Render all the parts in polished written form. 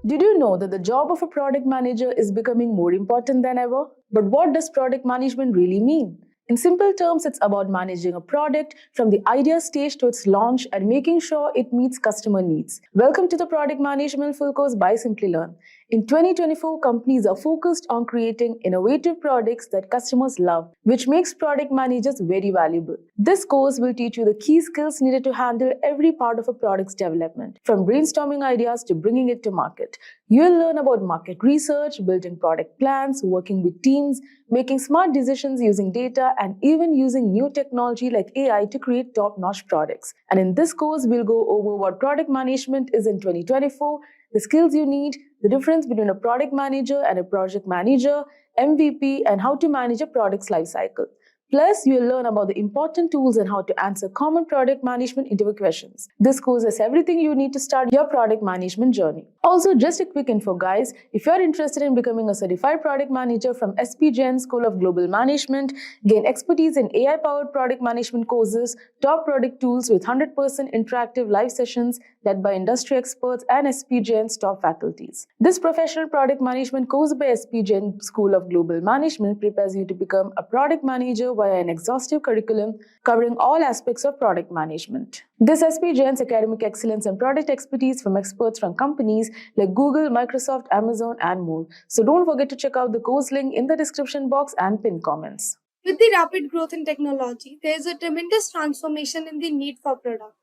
Did you know that the job of a product manager is becoming more important than ever? But what does product management really mean? In simple terms, it's about managing a product from the idea stage to its launch and making sure it meets customer needs. Welcome to the Product Management Full Course by Simplilearn. In 2024, companies are focused on creating innovative products that customers love, which makes product managers very valuable. This course will teach you the key skills needed to handle every part of a product's development, from brainstorming ideas to bringing it to market. You'll learn about market research, building product plans, working with teams, making smart decisions using data, and even using new technology like AI to create top-notch products. And in this course, we'll go over what product management is in 2024, the skills you need, the difference between a product manager and a project manager, MVP, and how to manage a product's lifecycle. Plus, you'll learn about the important tools and how to answer common product management interview questions. This course has everything you need to start your product management journey. Also, just a quick info, guys. If you're interested in becoming a certified product manager from SPGen School of Global Management, gain expertise in AI-powered product management courses, top product tools with 100% interactive live sessions led by industry experts and SPGen's top faculties. This professional product management course by SPGen School of Global Management prepares you to become a product manager via an exhaustive curriculum covering all aspects of product management. This SPGen's academic excellence and product expertise from experts from companies like Google, Microsoft, Amazon, and more. So don't forget to check out the course link in the description box and pinned comments. With the rapid growth in technology, there is a tremendous transformation in the need for products.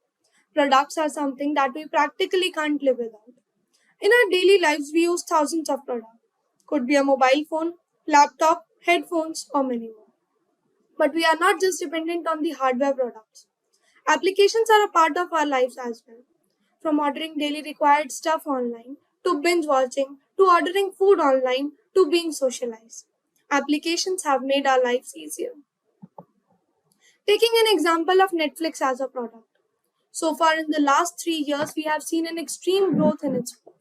Products are something that we practically can't live without. In our daily lives, we use thousands of products. Could be a mobile phone, laptop, headphones, or many more. But we are not just dependent on the hardware products. Applications are a part of our lives as well. From ordering daily required stuff online, to binge watching, to ordering food online, to being socialized. Applications have made our lives easier. Taking an example of Netflix as a product. So far in the last 3 years, we have seen an extreme growth in its worth.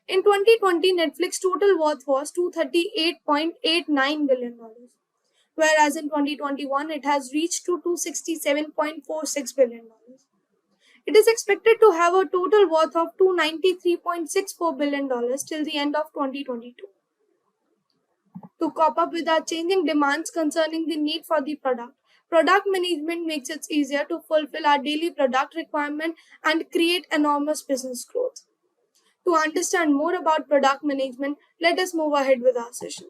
In 2020, Netflix total worth was $238.89 billion, whereas in 2021, it has reached to $267.46 billion. It is expected to have a total worth of $293.64 billion till the end of 2022. To cope up with our changing demands concerning the need for the product management makes it easier to fulfill our daily product requirement and create enormous business growth. To understand more about product management, let us move ahead with our session.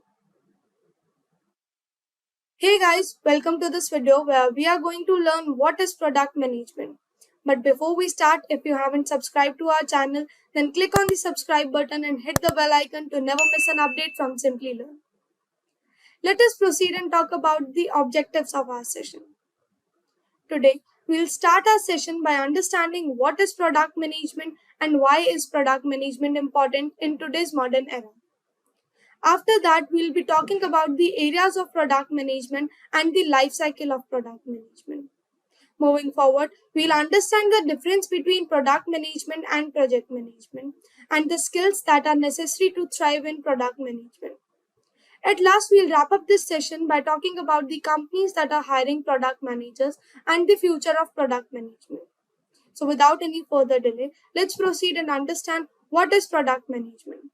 Hey guys, welcome to this video where we are going to learn what is product management. But before we start, if you haven't subscribed to our channel, then click on the subscribe button and hit the bell icon to never miss an update from Simplilearn. Let us proceed and talk about the objectives of our session. Today, we'll start our session by understanding what is product management and why is product management important in today's modern era. After that, we'll be talking about the areas of product management and the life cycle of product management. Moving forward, we'll understand the difference between product management and project management and the skills that are necessary to thrive in product management. At last, we'll wrap up this session by talking about the companies that are hiring product managers and the future of product management. So without any further delay, let's proceed and understand what is product management.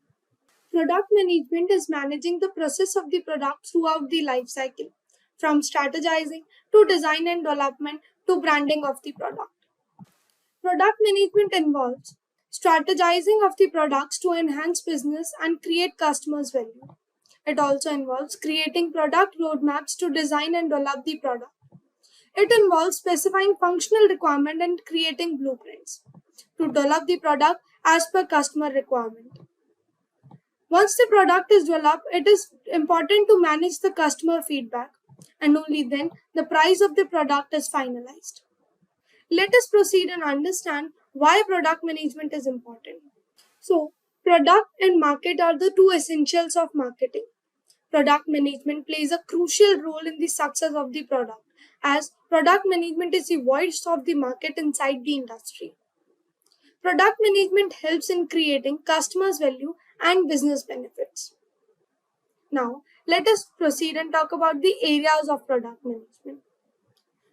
Product management is managing the process of the product throughout the life cycle, from strategizing to design and development to branding of the product. Product management involves strategizing of the products to enhance business and create customers' value. It also involves creating product roadmaps to design and develop the product. It involves specifying functional requirements and creating blueprints to develop the product as per customer requirement. Once the product is developed, it is important to manage the customer feedback, and only then the price of the product is finalized. Let us proceed and understand why product management is important. So, product and market are the two essentials of marketing. Product management plays a crucial role in the success of the product, as product management is the voice of the market inside the industry. Product management helps in creating customers' value and business benefits. Now, let us proceed and talk about the areas of product management.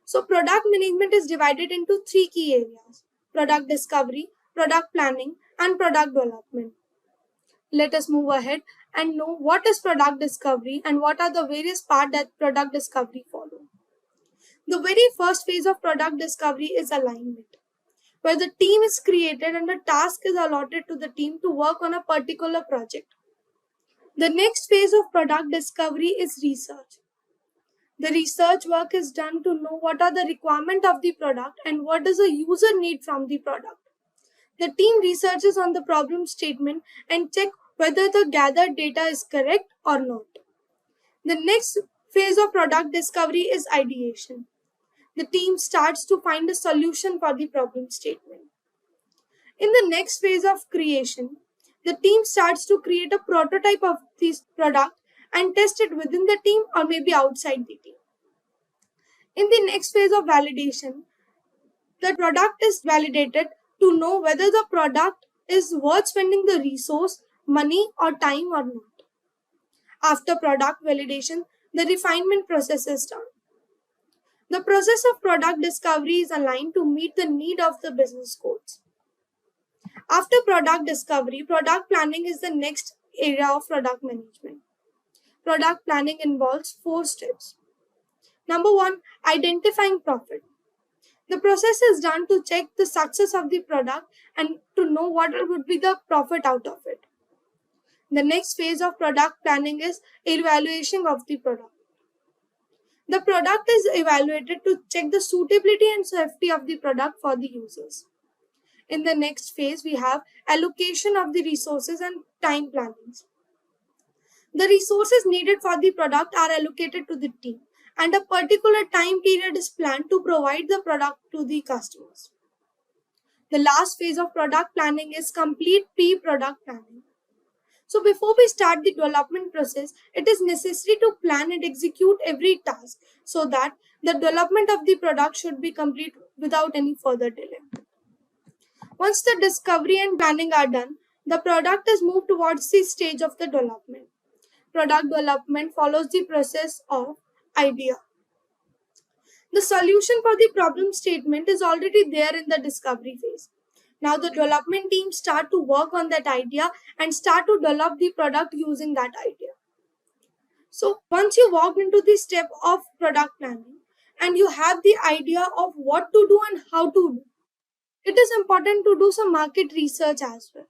So, product management is divided into three key areas: product discovery, product planning, and product development. let us move ahead and know what is product discovery and what are the various parts that product discovery follow. The very first phase of product discovery is alignment, where the team is created and a task is allotted to the team to work on a particular project. The next phase of product discovery is research. The research work is done to know what are the requirements of the product and what does the user need from the product. The team researches on the problem statement and check whether the gathered data is correct or not. The next phase of product discovery is ideation. The team starts to find a solution for the problem statement. In the next phase of creation, the team starts to create a prototype of this product and test it within the team or maybe outside the team. In the next phase of validation, the product is validated to know whether the product is worth spending the resource, money or time or not. After product validation, the refinement process is done. The process of product discovery is aligned to meet the need of the business goals. After product discovery, product planning is the next area of product management. Product planning involves 4 steps. Number 1, identifying profit. The process is done to check the success of the product and to know what would be the profit out of it. The next phase of product planning is evaluation of the product. The product is evaluated to check the suitability and safety of the product for the users. In the next phase, we have allocation of the resources and time plannings. The resources needed for the product are allocated to the team, and a particular time period is planned to provide the product to the customers. The last phase of product planning is complete pre-product planning. So before we start the development process, it is necessary to plan and execute every task so that the development of the product should be complete without any further delay. Once the discovery and planning are done, the product is moved towards the stage of the development. Product development follows the process of idea. The solution for the problem statement is already there in the discovery phase. Now the development team start to work on that idea and start to develop the product using that idea. So once you walk into the step of product planning and you have the idea of what to do and how to do, it is important to do some market research as well.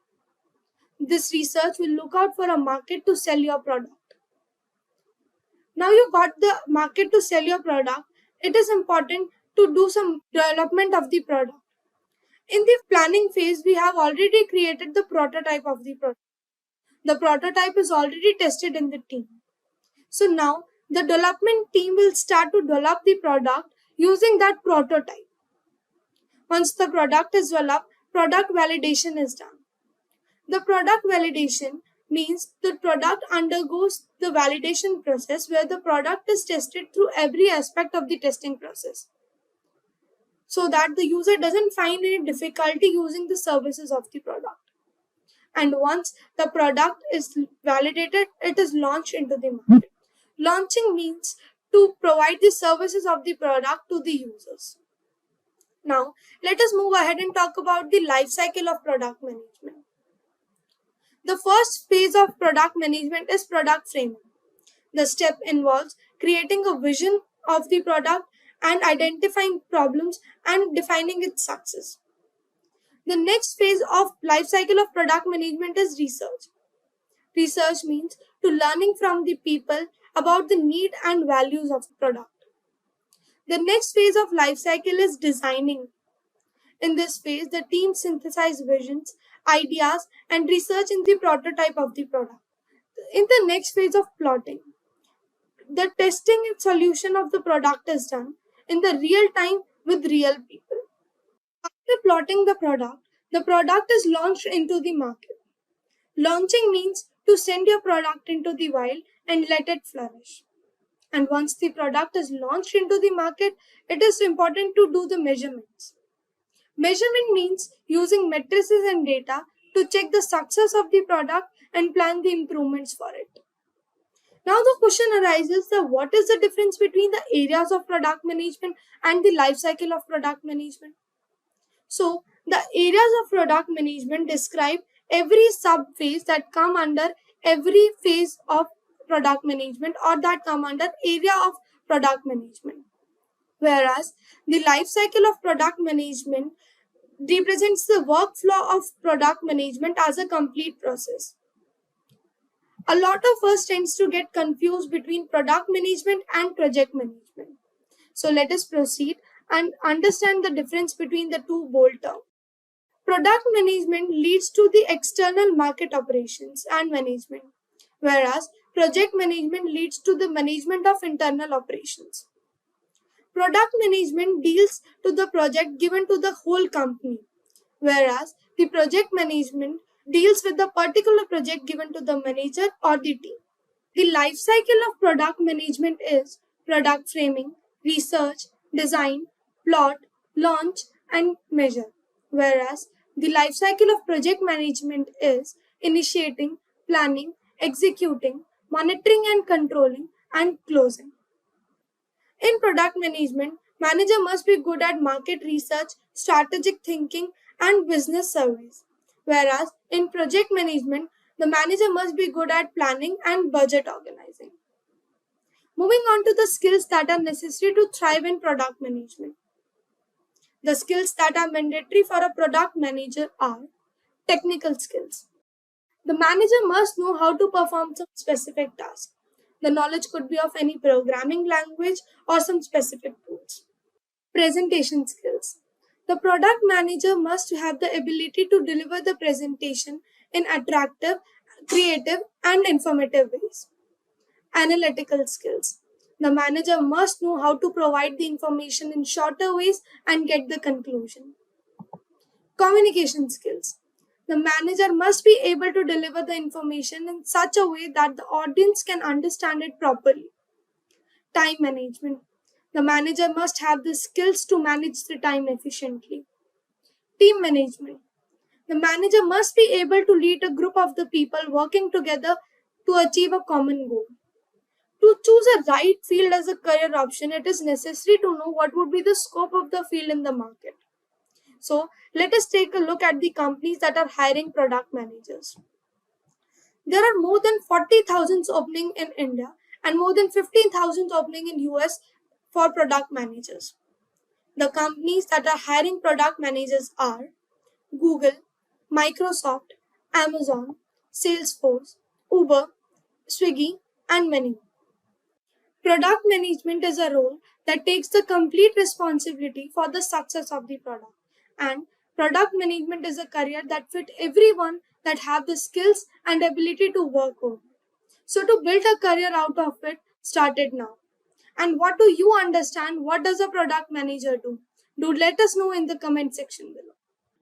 This research will look out for a market to sell your product. Now you got the market to sell your product, it is important to do some development of the product. In the planning phase, we have already created the prototype of the product. The prototype is already tested in the team. So now the development team will start to develop the product using that prototype. Once the product is developed, product validation is done. The product validation means the product undergoes the validation process where the product is tested through every aspect of the testing process, so that the user doesn't find any difficulty using the services of the product. And once the product is validated, it is launched into the market. Launching means to provide the services of the product to the users. Now, let us move ahead and talk about the life cycle of product management. The first phase of product management is product framing. The step involves creating a vision of the product and identifying problems and defining its success. The next phase of life cycle of product management is research. Research means to learning from the people about the need and values of the product. The next phase of life cycle is designing. In this phase, the team synthesizes visions, ideas, and research in the prototype of the product. In the next phase of plotting, the testing and solution of the product is done in the real time with real people. After plotting the product is launched into the market. Launching means to send your product into the wild and let it flourish. And once the product is launched into the market, it is important to do the measurements. Measurement means using matrices and data to check the success of the product and plan the improvements for it. Now the question arises that what is the difference between the areas of product management and the life cycle of product management? So the areas of product management describe every sub-phase that come under every phase of product management or that come under area of product management. Whereas the life cycle of product management represents the workflow of product management as a complete process. A lot of us tends to get confused between product management and project management. So let us proceed and understand the difference between the two bold terms. Product management leads to the external market operations and management, whereas project management leads to the management of internal operations. Product management deals to the project given to the whole company, whereas the project management deals with the particular project given to the manager or the team. The life cycle of product management is product framing, research, design, plot, launch, and measure, whereas the life cycle of project management is initiating, planning, executing, monitoring and controlling, and closing. In product management, manager must be good at market research, strategic thinking, and business surveys. Whereas in project management, the manager must be good at planning and budget organizing. Moving on to the skills that are necessary to thrive in product management. The skills that are mandatory for a product manager are technical skills. The manager must know how to perform some specific task. The knowledge could be of any programming language or some specific tools. Presentation skills. The product manager must have the ability to deliver the presentation in attractive, creative, and informative ways. Analytical skills. The manager must know how to provide the information in shorter ways and get the conclusion. Communication skills. The manager must be able to deliver the information in such a way that the audience can understand it properly. Time management. The manager must have the skills to manage the time efficiently. Team management. The manager must be able to lead a group of the people working together to achieve a common goal. To choose a right field as a career option, it is necessary to know what would be the scope of the field in the market. So, let us take a look at the companies that are hiring product managers. There are more than 40,000 opening in India and more than 15,000 opening in US for product managers. The companies that are hiring product managers are Google, Microsoft, Amazon, Salesforce, Uber, Swiggy, and many more. Product management is a role that takes the complete responsibility for the success of the product. And product management is a career that fit everyone that have the skills and ability to work on. So to build a career out of it, start it now. And what do you understand? What does a product manager do? Do let us know in the comment section below.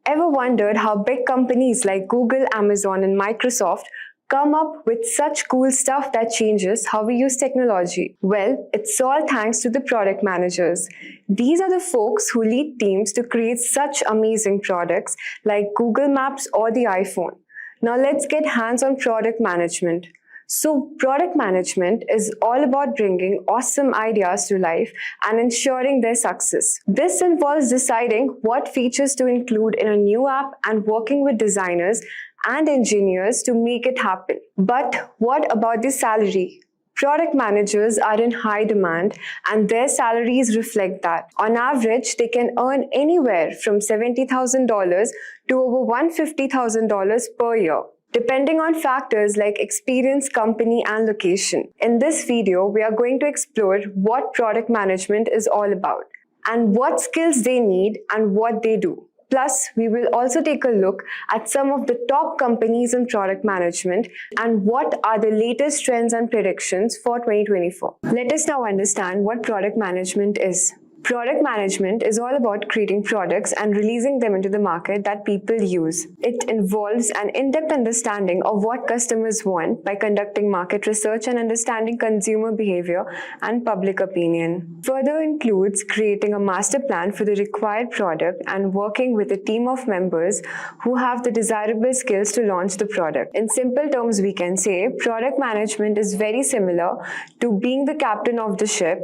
Ever wondered how big companies like Google, Amazon, and Microsoft come up with such cool stuff that changes how we use technology? Well, it's all thanks to the product managers. These are the folks who lead teams to create such amazing products like Google Maps or the iPhone. Now let's get hands on product management. So product management is all about bringing awesome ideas to life and ensuring their success. This involves deciding what features to include in a new app and working with designers and engineers to make it happen. But what about the salary? Product managers are in high demand and their salaries reflect that. On average, they can earn anywhere from $70,000 to over $150,000 per year, depending on factors like experience, company, and location. In this video, we are going to explore what product management is all about and what skills they need and what they do. Plus, we will also take a look at some of the top companies in product management and what are the latest trends and predictions for 2024. Let us now understand what product management is. Product management is all about creating products and releasing them into the market that people use. It involves an in-depth understanding of what customers want by conducting market research and understanding consumer behavior and public opinion. Further includes creating a master plan for the required product and working with a team of members who have the desirable skills to launch the product. In simple terms, we can say product management is very similar to being the captain of the ship,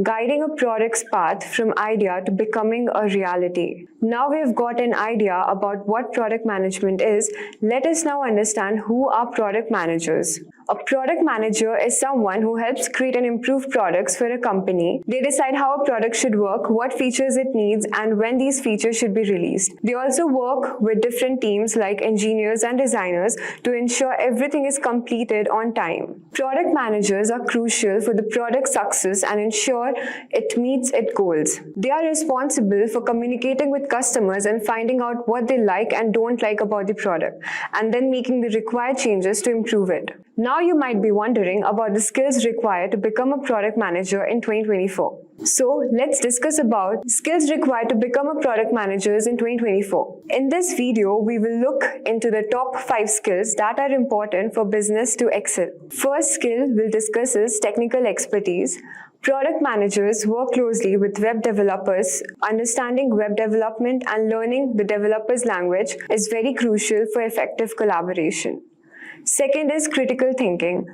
guiding a product's path from idea to becoming a reality. Now we've got an idea about what product management is, let us now understand who are product managers. A product manager is someone who helps create and improve products for a company. They decide how a product should work, what features it needs, and when these features should be released. They also work with different teams like engineers and designers to ensure everything is completed on time. Product managers are crucial for the product success and ensure it meets its goals. They are responsible for communicating with customers and finding out what they like and don't like about the product, and then making the required changes to improve it. Now you might be wondering about the skills required to become a product manager in 2024. So let's discuss about skills required to become a product manager in 2024. In this video, we will look into the top 5 skills that are important for business to excel. First skill we'll discuss is technical expertise. Product managers work closely with web developers. Understanding web development and learning the developer's language is very crucial for effective collaboration. Second is critical thinking.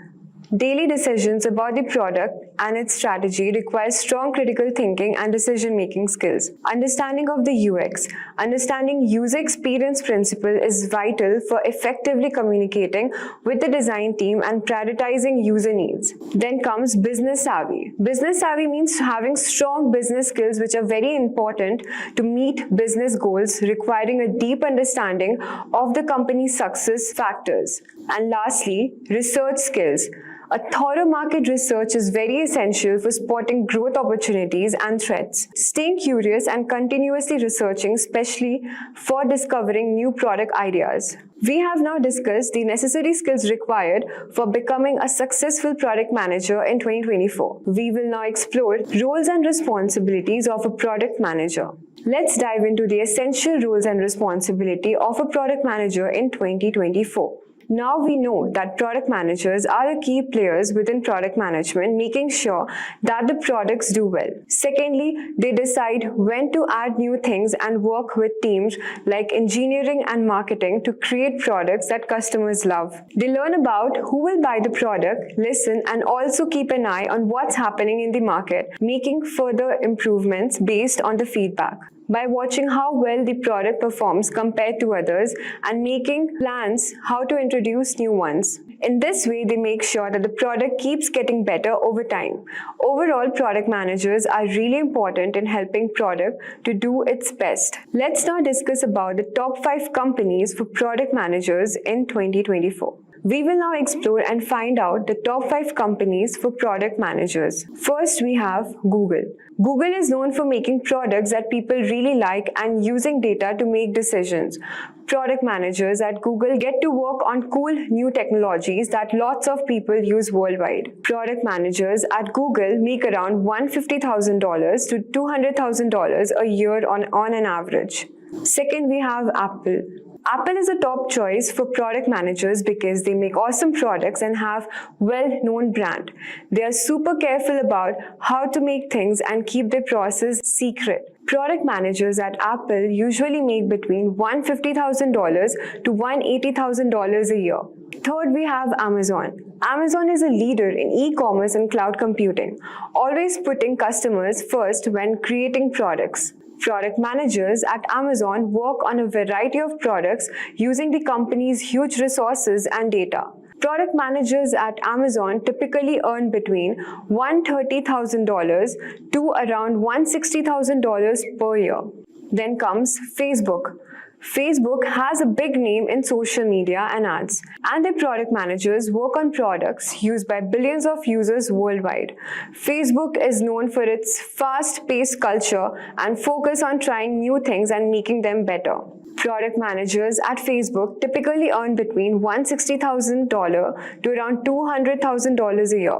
Daily decisions about the product and its strategy require strong critical thinking and decision-making skills. Understanding of the UX, understanding user experience principle is vital for effectively communicating with the design team and prioritizing user needs. Then comes business savvy. Business savvy means having strong business skills which are very important to meet business goals, requiring a deep understanding of the company's success factors. And lastly, research skills. A thorough market research is very essential for spotting growth opportunities and threats. Staying curious and continuously researching, especially for discovering new product ideas. We have now discussed the necessary skills required for becoming a successful product manager in 2024. We will now explore roles and responsibilities of a product manager. Let's dive into the essential roles and responsibility of a product manager in 2024. Now we know that product managers are the key players within product management, making sure that the products do well. Secondly, they decide when to add new things and work with teams like engineering and marketing to create products that customers love. They learn about who will buy the product, listen, and also keep an eye on what's happening in the market, making further improvements based on the feedback. By watching how well the product performs compared to others and making plans how to introduce new ones. In this way, they make sure that the product keeps getting better over time. Overall, product managers are really important in helping product to do its best. Let's now discuss about the top 5 companies for product managers in 2024. We will now explore and find out the top 5 companies for product managers. First, we have Google. Google is known for making products that people really like and using data to make decisions. Product managers at Google get to work on cool new technologies that lots of people use worldwide. Product managers at Google make around $150,000 to $200,000 a year on an average. Second, we have Apple. Apple is a top choice for product managers because they make awesome products and have well-known brand. They are super careful about how to make things and keep their process secret. Product managers at Apple usually make between $150,000 to $180,000 a year. Third, we have Amazon. Amazon is a leader in e-commerce and cloud computing, always putting customers first when creating products. Product managers at Amazon work on a variety of products using the company's huge resources and data. Product managers at Amazon typically earn between $130,000 to around $160,000 per year. Then comes Facebook. Facebook has a big name in social media and ads, and their product managers work on products used by billions of users worldwide. Facebook is known for its fast-paced culture and focus on trying new things and making them better. Product managers at Facebook typically earn between $160,000 to around $200,000 a year.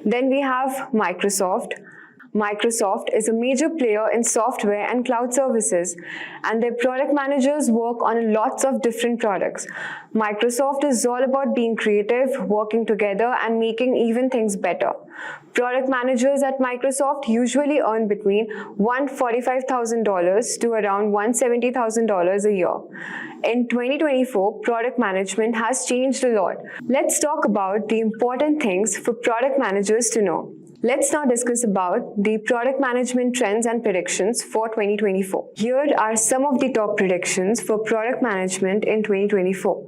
Then we have Microsoft. Microsoft is a major player in software and cloud services, and their product managers work on lots of different products. Microsoft is all about being creative, working together, and making even things better. Product managers at Microsoft usually earn between $145,000 to around $170,000 a year. In 2024, product management has changed a lot. Let's talk about the important things for product managers to know. Let's now discuss about the product management trends and predictions for 2024. Here are some of the top predictions for product management in 2024.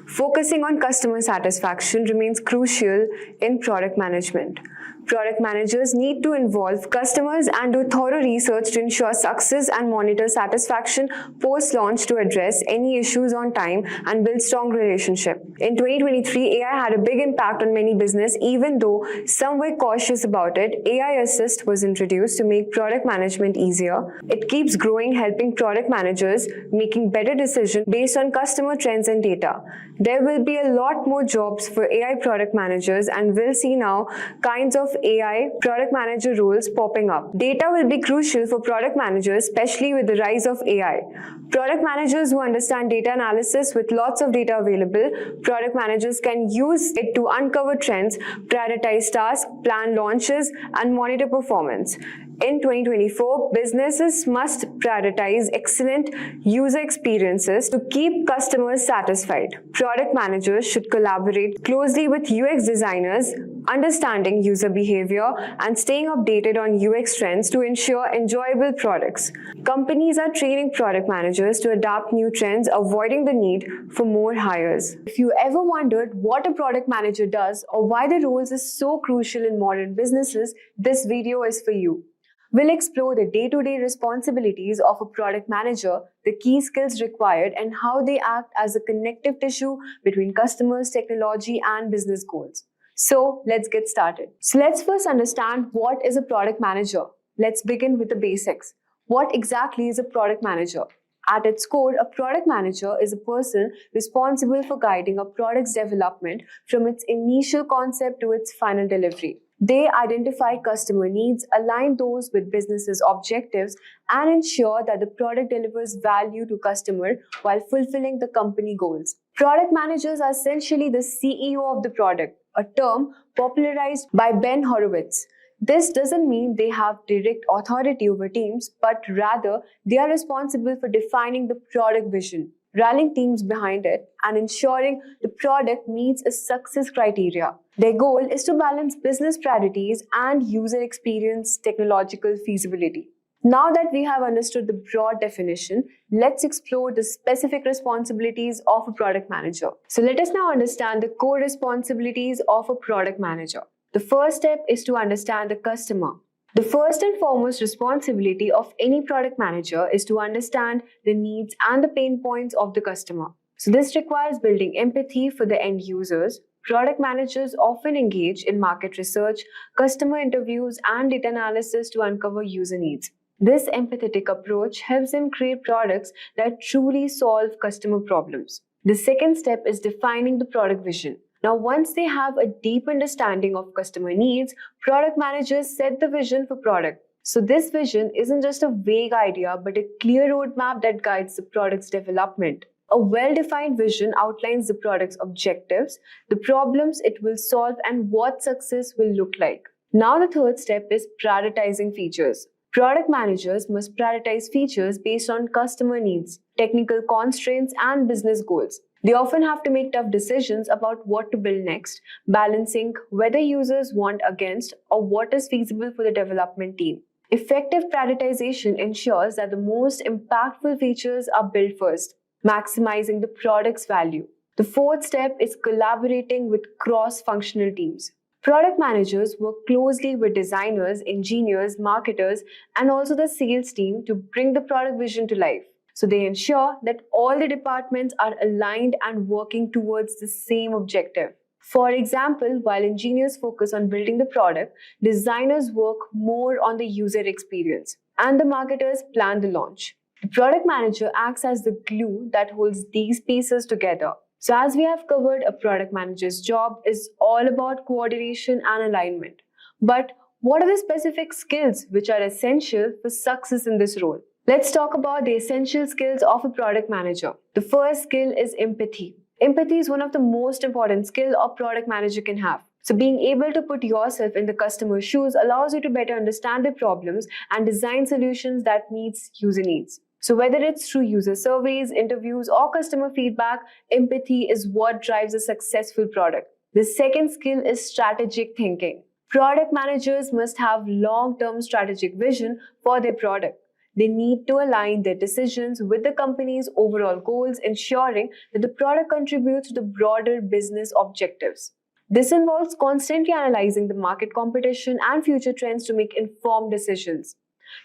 Focusing on customer satisfaction remains crucial in product management. Product managers need to involve customers and do thorough research to ensure success and monitor satisfaction post-launch to address any issues on time and build strong relationship. In 2023, AI had a big impact on many business. Even though some were cautious about it, AI Assist was introduced to make product management easier. It keeps growing, helping product managers making better decisions based on customer trends and data. There will be a lot more jobs for AI product managers, and we'll see now kinds of AI product manager roles popping up. Data will be crucial for product managers, especially with the rise of AI. Product managers who understand data analysis with lots of data available, product managers can use it to uncover trends, prioritize tasks, plan launches, and monitor performance. In 2024, businesses must prioritize excellent user experiences to keep customers satisfied. Product managers should collaborate closely with UX designers, understanding user behavior and staying updated on UX trends to ensure enjoyable products. Companies are training product managers to adapt new trends, avoiding the need for more hires. If you ever wondered what a product manager does or why the roles is so crucial in modern businesses, this video is for you. We'll explore the day-to-day responsibilities of a product manager, the key skills required, and how they act as a connective tissue between customers, technology, and business goals. So let's get started. So let's first understand what is a product manager. Let's begin with the basics. What exactly is a product manager? At its core, a product manager is a person responsible for guiding a product's development from its initial concept to its final delivery. They identify customer needs, align those with business's objectives, and ensure that the product delivers value to customer while fulfilling the company goals. Product managers are essentially the CEO of the product, a term popularized by Ben Horowitz. This doesn't mean they have direct authority over teams, but rather they are responsible for defining the product vision, rallying teams behind it, and ensuring the product meets a success criteria. Their goal is to balance business priorities and user experience technological feasibility. Now that we have understood the broad definition, let's explore the specific responsibilities of a product manager. So let us now understand the core responsibilities of a product manager. The first step is to understand the customer. The first and foremost responsibility of any product manager is to understand the needs and the pain points of the customer. So this requires building empathy for the end users. Product managers often engage in market research, customer interviews, and data analysis to uncover user needs. This empathetic approach helps them create products that truly solve customer problems. The second step is defining the product vision. Now, once they have a deep understanding of customer needs, product managers set the vision for product. So this vision isn't just a vague idea, but a clear roadmap that guides the product's development. A well-defined vision outlines the product's objectives, the problems it will solve, and what success will look like. Now, the third step is prioritizing features. Product managers must prioritize features based on customer needs, technical constraints, and business goals. They often have to make tough decisions about what to build next, balancing whether users want against or what is feasible for the development team. Effective prioritization ensures that the most impactful features are built first, maximizing the product's value. The fourth step is collaborating with cross-functional teams. Product managers work closely with designers, engineers, marketers, and also the sales team to bring the product vision to life. So they ensure that all the departments are aligned and working towards the same objective. For example, while engineers focus on building the product, designers work more on the user experience, and the marketers plan the launch. The product manager acts as the glue that holds these pieces together. So as we have covered, a product manager's job is all about coordination and alignment. But what are the specific skills which are essential for success in this role? Let's talk about the essential skills of a product manager. The first skill is empathy. Empathy is one of the most important skills a product manager can have. So being able to put yourself in the customer's shoes allows you to better understand their problems and design solutions that meets user needs. So whether it's through user surveys, interviews, or customer feedback, empathy is what drives a successful product. The second skill is strategic thinking. Product managers must have long-term strategic vision for their product. They need to align their decisions with the company's overall goals, ensuring that the product contributes to the broader business objectives. This involves constantly analyzing the market competition and future trends to make informed decisions.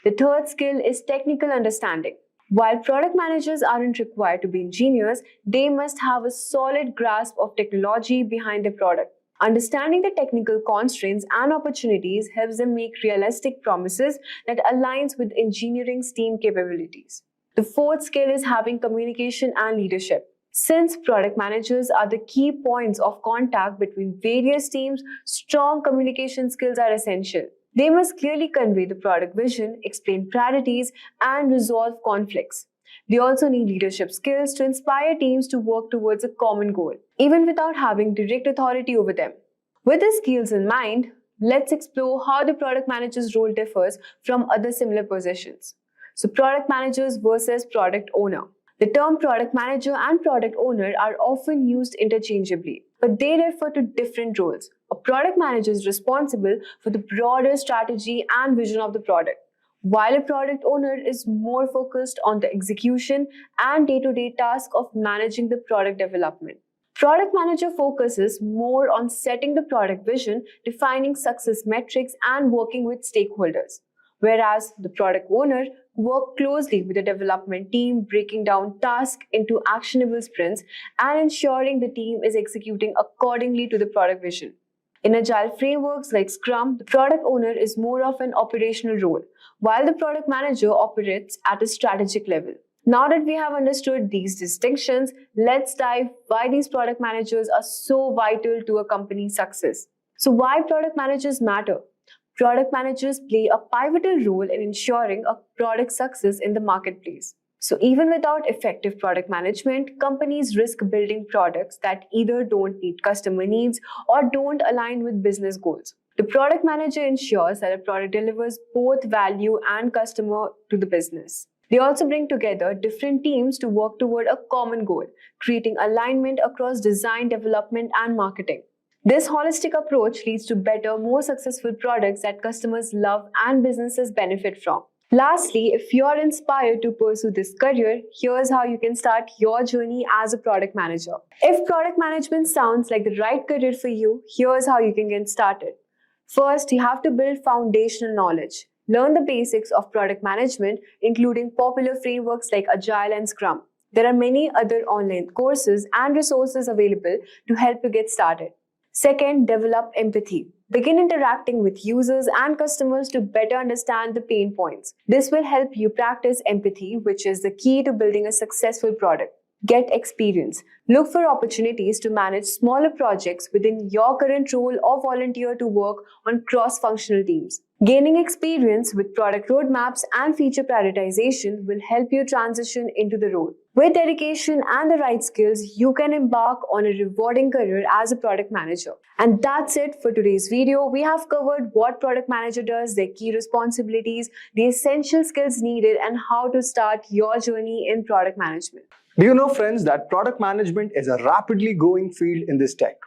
The third skill is technical understanding. While product managers aren't required to be engineers, they must have a solid grasp of technology behind their product. Understanding the technical constraints and opportunities helps them make realistic promises that aligns with engineering's team capabilities. The fourth skill is having communication and leadership. Since product managers are the key points of contact between various teams, strong communication skills are essential. They must clearly convey the product vision, explain priorities, and resolve conflicts. They also need leadership skills to inspire teams to work towards a common goal, even without having direct authority over them. With these skills in mind, let's explore how the product manager's role differs from other similar positions. So, product managers versus product owner. The term product manager and product owner are often used interchangeably, but they refer to different roles. A product manager is responsible for the broader strategy and vision of the product, while a product owner is more focused on the execution and day-to-day task of managing the product development. Product manager focuses more on setting the product vision, defining success metrics, and working with stakeholders, whereas the product owner works closely with the development team, breaking down tasks into actionable sprints and ensuring the team is executing accordingly to the product vision. In agile frameworks like Scrum, the product owner is more of an operational role, while the product manager operates at a strategic level. Now that we have understood these distinctions, let's dive why these product managers are so vital to a company's success. So why product managers matter? Product managers play a pivotal role in ensuring a product success in the marketplace. So even without effective product management, companies risk building products that either don't meet customer needs or don't align with business goals. The product manager ensures that a product delivers both value and customer to the business. They also bring together different teams to work toward a common goal, creating alignment across design, development, and marketing. This holistic approach leads to better, more successful products that customers love and businesses benefit from. Lastly, if you're inspired to pursue this career, here's how you can start your journey as a product manager. If product management sounds like the right career for you, here's how you can get started. First, you have to build foundational knowledge. Learn the basics of product management, including popular frameworks like Agile and Scrum. There are many other online courses and resources available to help you get started. Second, develop empathy. Begin interacting with users and customers to better understand the pain points. This will help you practice empathy, which is the key to building a successful product. Get experience. Look for opportunities to manage smaller projects within your current role or volunteer to work on cross-functional teams. Gaining experience with product roadmaps and feature prioritization will help you transition into the role. With dedication and the right skills, you can embark on a rewarding career as a product manager. And that's it for today's video. We have covered what product manager does, their key responsibilities, the essential skills needed, and how to start your journey in product management. Do you know, friends, that product management is a rapidly growing field in this tech?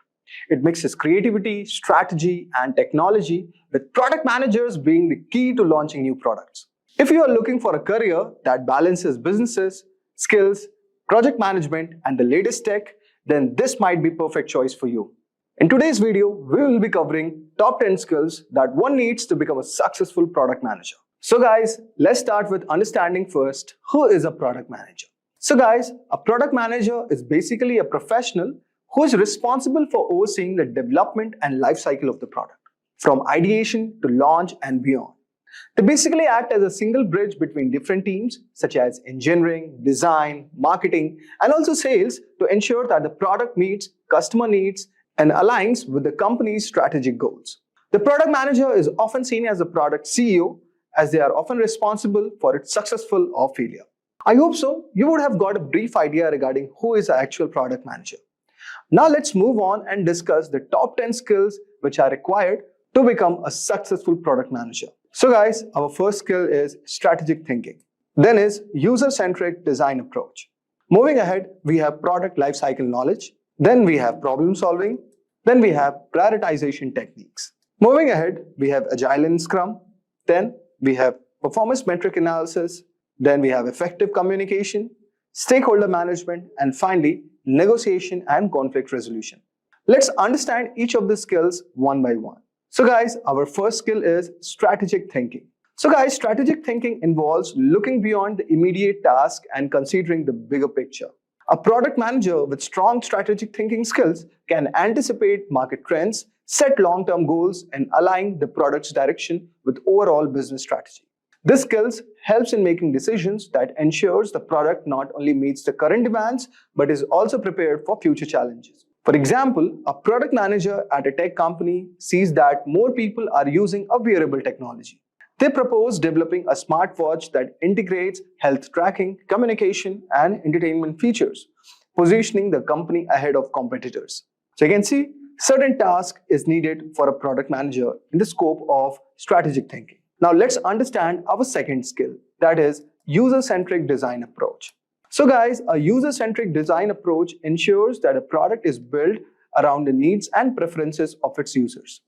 It mixes creativity, strategy, and technology, with product managers being the key to launching new products. If you are looking for a career that balances businesses, skills, project management, and the latest tech, then this might be a perfect choice for you. In today's video, we will be covering top 10 skills that one needs to become a successful product manager. So guys, let's start with understanding first who is a product manager. So guys, a product manager is basically a professional who is responsible for overseeing the development and life cycle of the product, from ideation to launch and beyond. They basically act as a single bridge between different teams such as engineering, design, marketing, and also sales to ensure that the product meets customer needs and aligns with the company's strategic goals. The product manager is often seen as the product CEO, as they are often responsible for its successful or failure. I hope so you would have got a brief idea regarding who is the actual product manager. Now let's move on and discuss the top 10 skills which are required to become a successful product manager. So guys, our first skill is strategic thinking. Then is user-centric design approach. Moving ahead, we have product lifecycle knowledge. Then we have problem solving. Then we have prioritization techniques. Moving ahead, we have Agile in Scrum. Then we have performance metric analysis. Then we have effective communication, stakeholder management, and finally, negotiation and conflict resolution. Let's understand each of the skills one by one. So guys, our first skill is strategic thinking. So guys, strategic thinking involves looking beyond the immediate task and considering the bigger picture. A product manager with strong strategic thinking skills can anticipate market trends, set long-term goals, and align the product's direction with overall business strategy. This skills helps in making decisions that ensures the product not only meets the current demands, but is also prepared for future challenges. For example, a product manager at a tech company sees that more people are using a wearable technology. They propose developing a smartwatch that integrates health tracking, communication, and entertainment features, positioning the company ahead of competitors. So you can see, certain task is needed for a product manager in the scope of strategic thinking. Now let's understand our second skill, that is user-centric design approach. So guys, a user-centric design approach ensures that a product is built around the needs and preferences of its users.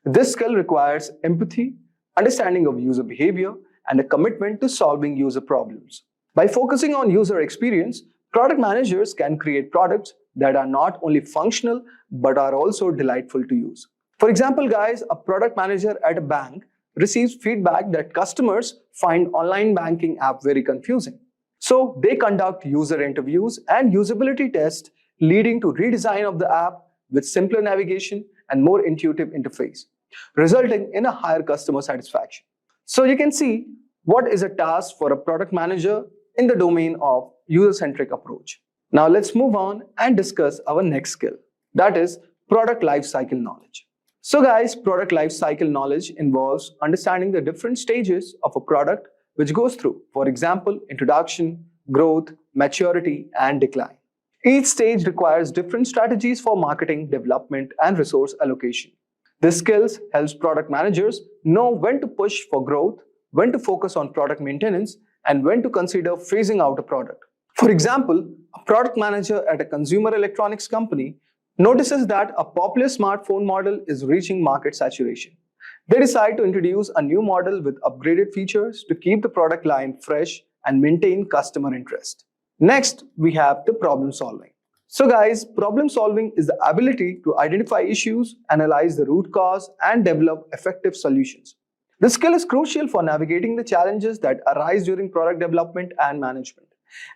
This skill requires empathy, understanding of user behavior, and a commitment to solving user problems. By focusing on user experience, product managers can create products that are not only functional but are also delightful to use. For example, guys, a product manager at a bank receives feedback that customers find online banking app very confusing. So they conduct user interviews and usability tests, leading to redesign of the app with simpler navigation and more intuitive interface, resulting in a higher customer satisfaction. So you can see what is a task for a product manager in the domain of user-centric approach. Now let's move on and discuss our next skill, that is product lifecycle knowledge. So guys, product lifecycle knowledge involves understanding the different stages of a product which goes through, for example, introduction, growth, maturity, and decline. Each stage requires different strategies for marketing, development, and resource allocation. This skills helps product managers know when to push for growth, when to focus on product maintenance, and when to consider phasing out a product. For example, a product manager at a consumer electronics company notices that a popular smartphone model is reaching market saturation. They decide to introduce a new model with upgraded features to keep the product line fresh and maintain customer interest. Next, we have the problem solving. So guys, problem solving is the ability to identify issues, analyze the root cause, and develop effective solutions. This skill is crucial for navigating the challenges that arise during product development and management.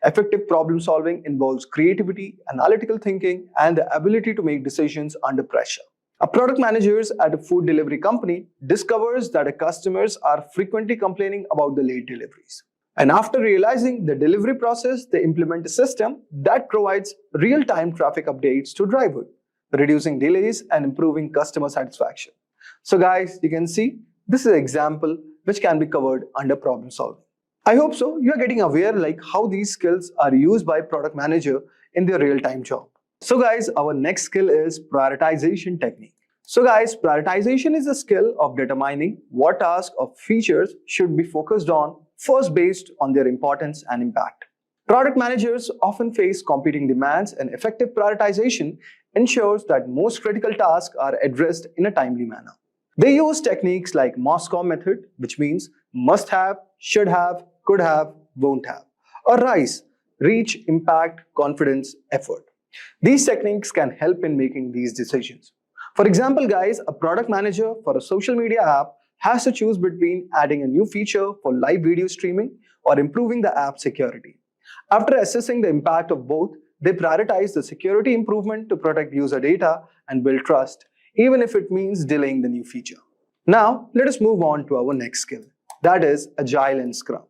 Effective problem solving involves creativity, analytical thinking, and the ability to make decisions under pressure. A product manager at a food delivery company discovers that customers are frequently complaining about the late deliveries. And after realizing the delivery process, they implement a system that provides real-time traffic updates to drivers, reducing delays and improving customer satisfaction. So guys, you can see this is an example which can be covered under problem solving. I hope so you are getting aware like how these skills are used by product manager in their real-time job. So guys, our next skill is prioritization technique. So guys, prioritization is the skill of determining what tasks or features should be focused on first based on their importance and impact. Product managers often face competing demands, and effective prioritization ensures that most critical tasks are addressed in a timely manner. They use techniques like Moscow method, which means must have, should have, could have, won't have, or RICE, reach, impact, confidence, effort. These techniques can help in making these decisions. For example, guys, a product manager for a social media app has to choose between adding a new feature for live video streaming or improving the app security. After assessing the impact of both, they prioritize the security improvement to protect user data and build trust, even if it means delaying the new feature. Now, let us move on to our next skill, that is Agile and Scrum.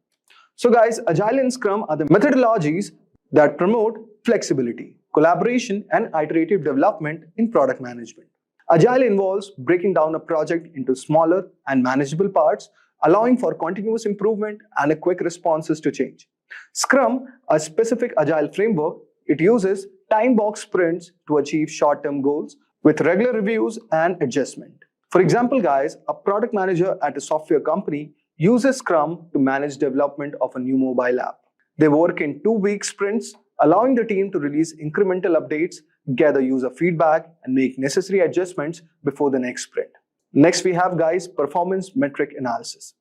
So guys, Agile and Scrum are the methodologies that promote flexibility, collaboration, and iterative development in product management. Agile involves breaking down a project into smaller and manageable parts, allowing for continuous improvement and a quick responses to change. Scrum, a specific Agile framework, it uses time-box sprints to achieve short-term goals with regular reviews and adjustment. For example, guys, a product manager at a software company uses Scrum to manage development of a new mobile app. They work in 2-week sprints, allowing the team to release incremental updates, gather user feedback, and make necessary adjustments before the next sprint. Next, we have, guys, performance metric analysis.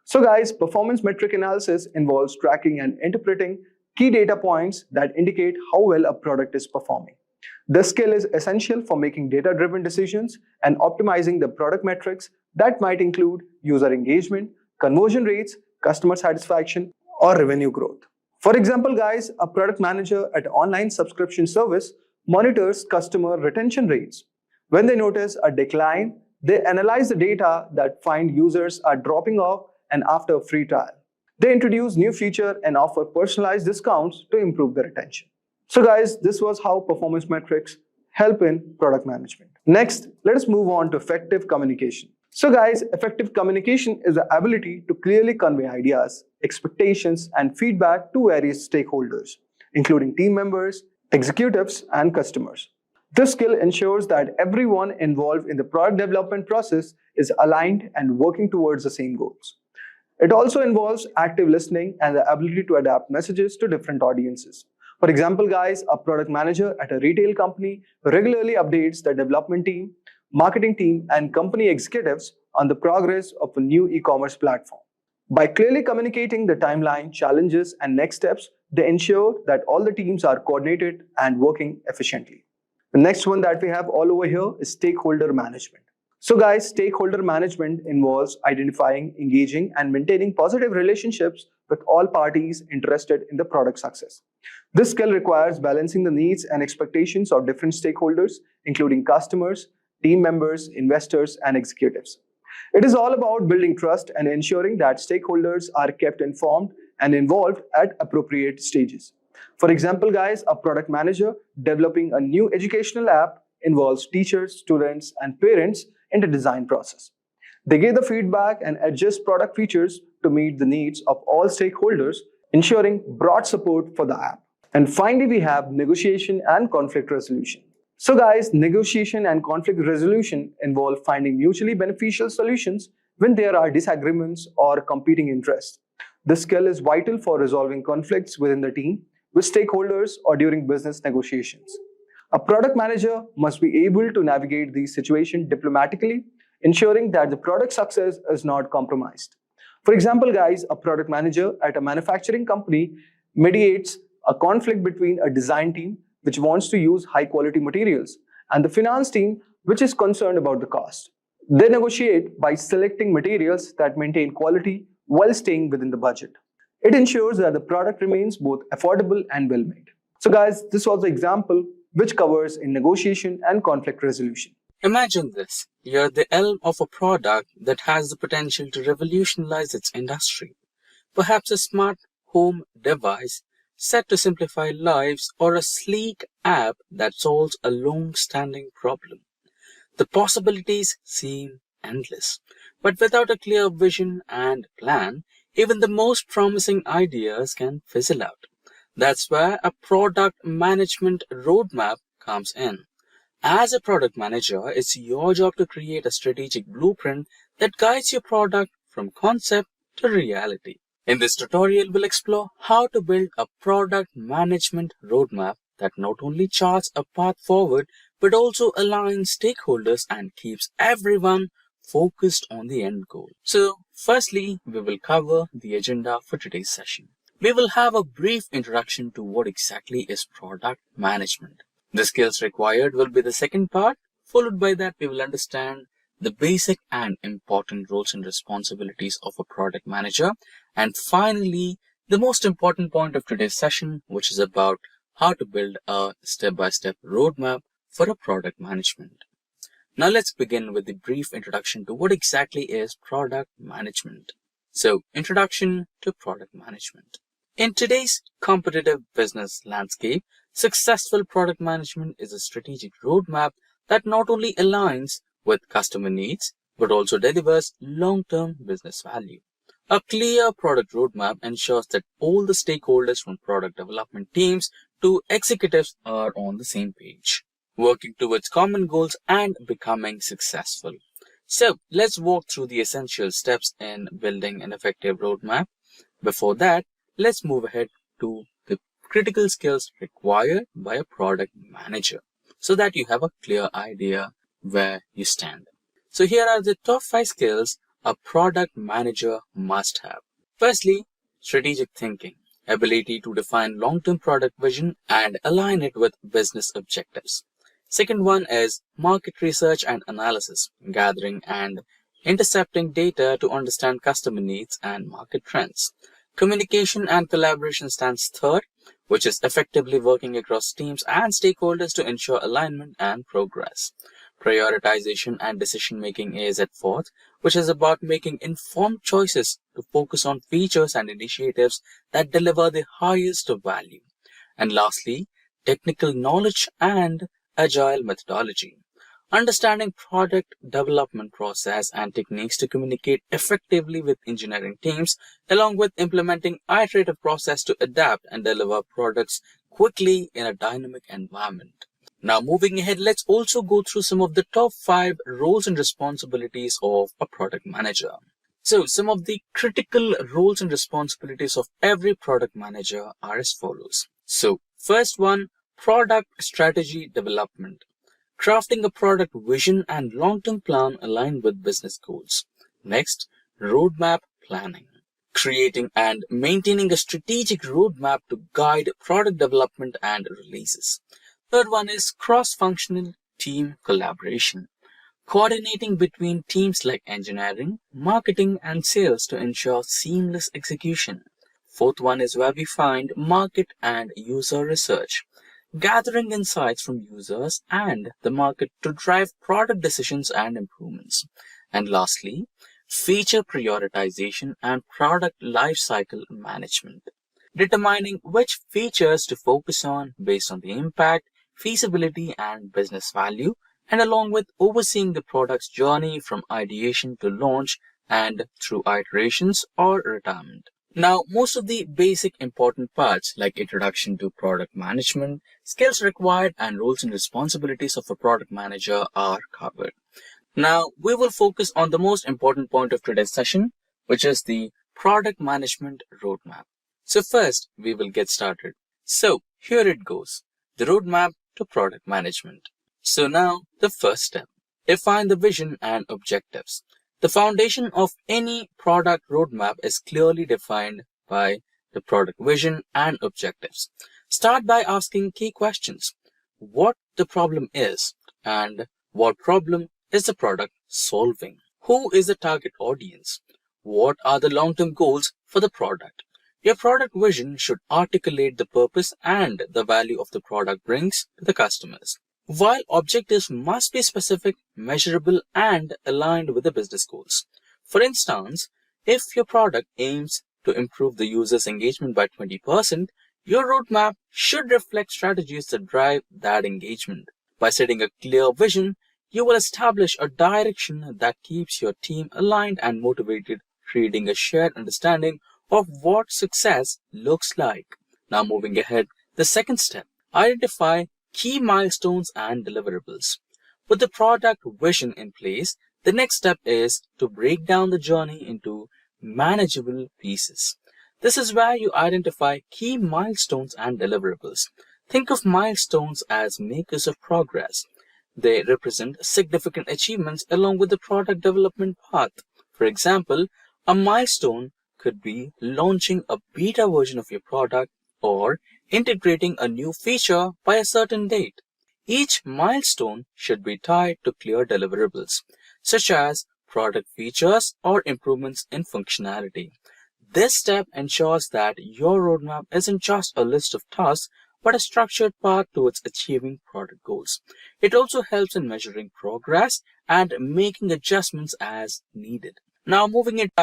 So, guys, performance metric analysis involves tracking and interpreting key data points that indicate how well a product is performing. This skill is essential for making data-driven decisions and optimizing the product metrics that might include user engagement, conversion rates, customer satisfaction, or revenue growth. For example, guys, a product manager at an online subscription service monitors customer retention rates. When they notice a decline, they analyze the data that find users are dropping off and after a free trial. They introduce new feature and offer personalized discounts to improve the retention. So guys, this was how performance metrics help in product management. Next, let us move on to effective communication. So guys, effective communication is the ability to clearly convey ideas, expectations, and feedback to various stakeholders, including team members, executives, and customers. This skill ensures that everyone involved in the product development process is aligned and working towards the same goals. It also involves active listening and the ability to adapt messages to different audiences. For example, guys, a product manager at a retail company regularly updates the development team, marketing team, and company executives on the progress of a new e-commerce platform. By clearly communicating the timeline, challenges, and next steps, they ensure that all the teams are coordinated and working efficiently. The next one that we have all over here is stakeholder management. So guys, stakeholder management involves identifying, engaging, and maintaining positive relationships with all parties interested in the product success. This skill requires balancing the needs and expectations of different stakeholders, including customers, team members, investors, and executives. It is all about building trust and ensuring that stakeholders are kept informed and involved at appropriate stages. For example, guys, a product manager developing a new educational app involves teachers, students, and parents in the design process. They give the feedback and adjust product features to meet the needs of all stakeholders, ensuring broad support for the app. And finally, we have negotiation and conflict resolution. So guys, negotiation and conflict resolution involve finding mutually beneficial solutions when there are disagreements or competing interests. This skill is vital for resolving conflicts within the team, with stakeholders, or during business negotiations. A product manager must be able to navigate these situations diplomatically, ensuring that the product success is not compromised. For example, guys, a product manager at a manufacturing company mediates a conflict between a design team, which wants to use high quality materials, and the finance team, which is concerned about the cost. They negotiate by selecting materials that maintain quality while staying within the budget. It ensures that the product remains both affordable and well made. So guys, this was the example which covers in negotiation and conflict resolution. Imagine this. You're at the helm of a product that has the potential to revolutionize its industry. Perhaps a smart home device set to simplify lives, or a sleek app that solves a long-standing problem. The possibilities seem endless. But without a clear vision and plan, even the most promising ideas can fizzle out. That's where a product management roadmap comes in. As a product manager, it's your job to create a strategic blueprint that guides your product from concept to reality. In this tutorial, we'll explore how to build a product management roadmap that not only charts a path forward, but also aligns stakeholders and keeps everyone focused on the end goal. So, firstly, we will cover the agenda for today's session. We will have a brief introduction to what exactly is product management. The skills required will be the second part. Followed by that, we will understand the basic and important roles and responsibilities of a product manager. And finally, the most important point of today's session, which is about how to build a step-by-step roadmap for a product management. Now let's begin with the brief introduction to what exactly is product management. So, introduction to product management. In today's competitive business landscape, successful product management is a strategic roadmap that not only aligns with customer needs, but also delivers long-term business value. A clear product roadmap ensures that all the stakeholders from product development teams to executives are on the same page, working towards common goals and becoming successful. So, let's walk through the essential steps in building an effective roadmap. Before that, let's move ahead to the critical skills required by a product manager so that you have a clear idea where you stand. So here are the top 5 skills a product manager must have. Firstly, strategic thinking, ability to define long-term product vision and align it with business objectives. Second one is market research and analysis, gathering and intercepting data to understand customer needs and market trends. Communication and collaboration stands third, which is effectively working across teams and stakeholders to ensure alignment and progress. Prioritization and decision making is at fourth, which is about making informed choices to focus on features and initiatives that deliver the highest value. And lastly, technical knowledge and agile methodology. Understanding product development process and techniques to communicate effectively with engineering teams, along with implementing iterative process to adapt and deliver products quickly in a dynamic environment. Now moving ahead, let's also go through some of the top 5 roles and responsibilities of a product manager. So some of the critical roles and responsibilities of every product manager are as follows. So first one, product strategy development. Crafting a product vision and long-term plan aligned with business goals. Next, roadmap planning. Creating and maintaining a strategic roadmap to guide product development and releases. Third one is cross-functional team collaboration. Coordinating between teams like engineering, marketing, and sales to ensure seamless execution. Fourth one is where we find market and user research. Gathering insights from users and the market to drive product decisions and improvements. And lastly, feature prioritization and product lifecycle management. Determining which features to focus on based on the impact, feasibility, and business value, and along with overseeing the product's journey from ideation to launch and through iterations or retirement. Now, most of the basic important parts like introduction to product management, skills required, and roles and responsibilities of a product manager are covered. Now, we will focus on the most important point of today's session, which is the product management roadmap. So first, we will get started. So here it goes, the roadmap to product management. So now, the first step, define the vision and objectives. The foundation of any product roadmap is clearly defined by the product vision and objectives. Start by asking key questions. What the problem is and what problem is the product solving? Who is the target audience? What are the long-term goals for the product? Your product vision should articulate the purpose and the value of the product brings to the customers. While objectives must be specific, measurable, and aligned with the business goals. For instance, if your product aims to improve the user's engagement by 20%, your roadmap should reflect strategies that drive that engagement. By setting a clear vision, you will establish a direction that keeps your team aligned and motivated, creating a shared understanding of what success looks like. Now moving ahead, the second step, identify key milestones and deliverables. With the product vision in place, the next step is to break down the journey into manageable pieces. This is where you identify key milestones and deliverables. Think of milestones as makers of progress. They represent significant achievements along with the product development path. For example, a milestone could be launching a beta version of your product or integrating a new feature by a certain date. Each milestone should be tied to clear deliverables, such as product features or improvements in functionality. This step ensures that your roadmap isn't just a list of tasks, but a structured path towards achieving product goals. It also helps in measuring progress and making adjustments as needed. Now moving into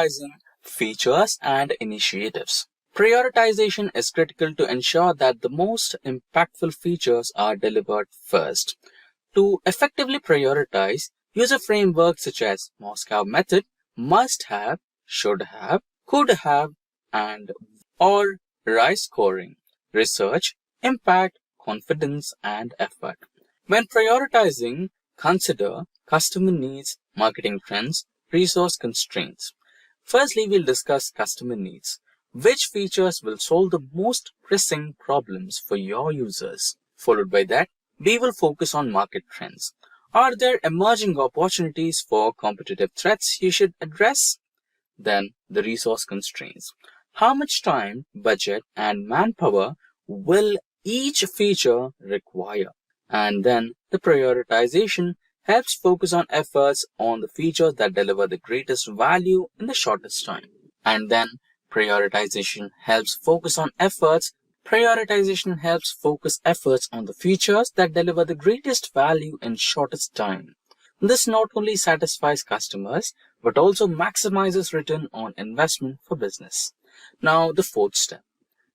features and initiatives. Prioritization is critical to ensure that the most impactful features are delivered first. To effectively prioritize, use a framework such as Moscow method, must have, should have, could have, and or RISE scoring, research, impact, confidence, and effort. When prioritizing, consider customer needs, marketing trends, resource constraints. Firstly, we'll discuss customer needs. Which features will solve the most pressing problems for your users? Followed by that, we will focus on market trends. Are there emerging opportunities for competitive threats you should address? Then the resource constraints. How much time, budget, and manpower will each feature require? And then the prioritization helps focus on efforts on the features that deliver the greatest value in the shortest time. And then prioritization helps focus on efforts. Prioritization helps focus efforts on the features that deliver the greatest value in shortest time. This not only satisfies customers, but also maximizes return on investment for business. Now, the fourth step.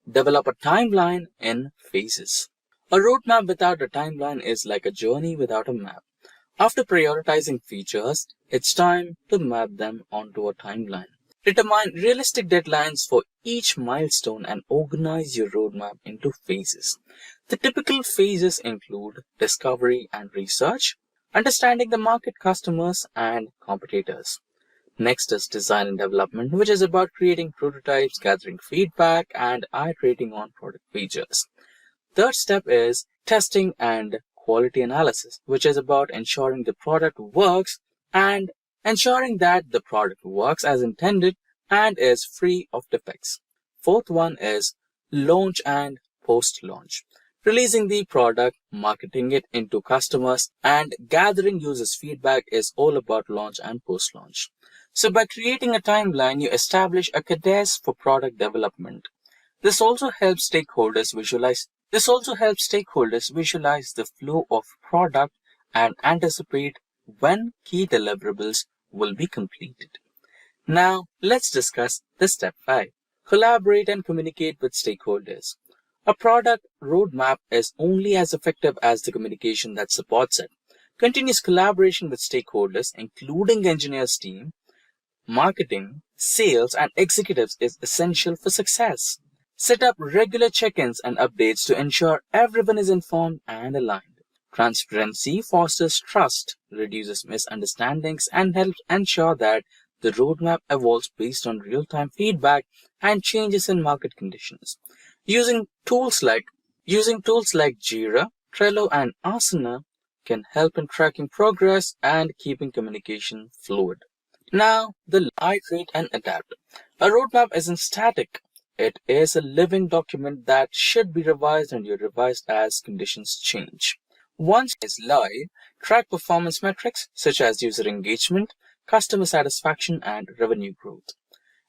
Develop a timeline in phases. A roadmap without a timeline is like a journey without a map. After prioritizing features, it's time to map them onto a timeline. Determine realistic deadlines for each milestone and organize your roadmap into phases. The typical phases include discovery and research, understanding the market, customers, and competitors. Next is design and development, which is about creating prototypes, gathering feedback, and iterating on product features. Third step is testing and quality analysis, which is about ensuring the product works and ensuring that the product works as intended and is free of defects. Fourth one is launch and post-launch. Releasing the product, marketing it into customers, and gathering users' feedback is all about launch and post-launch. So by creating a timeline, you establish a cadence for product development. This also helps stakeholders visualize the flow of product and anticipate when key deliverables will be completed. Now, let's discuss the step 5. Collaborate and communicate with stakeholders. A product roadmap is only as effective as the communication that supports it. Continuous collaboration with stakeholders, including engineers team, marketing, sales, and executives is essential for success. Set up regular check-ins and updates to ensure everyone is informed and aligned. Transparency fosters trust, reduces misunderstandings, and helps ensure that the roadmap evolves based on real-time feedback and changes in market conditions. Using tools like Jira, Trello, and Asana can help in tracking progress and keeping communication fluid. Now, the iterate and adapt. A roadmap isn't static. It is a living document that should be revised and revised as conditions change. Once it is live, track performance metrics such as user engagement, customer satisfaction, and revenue growth.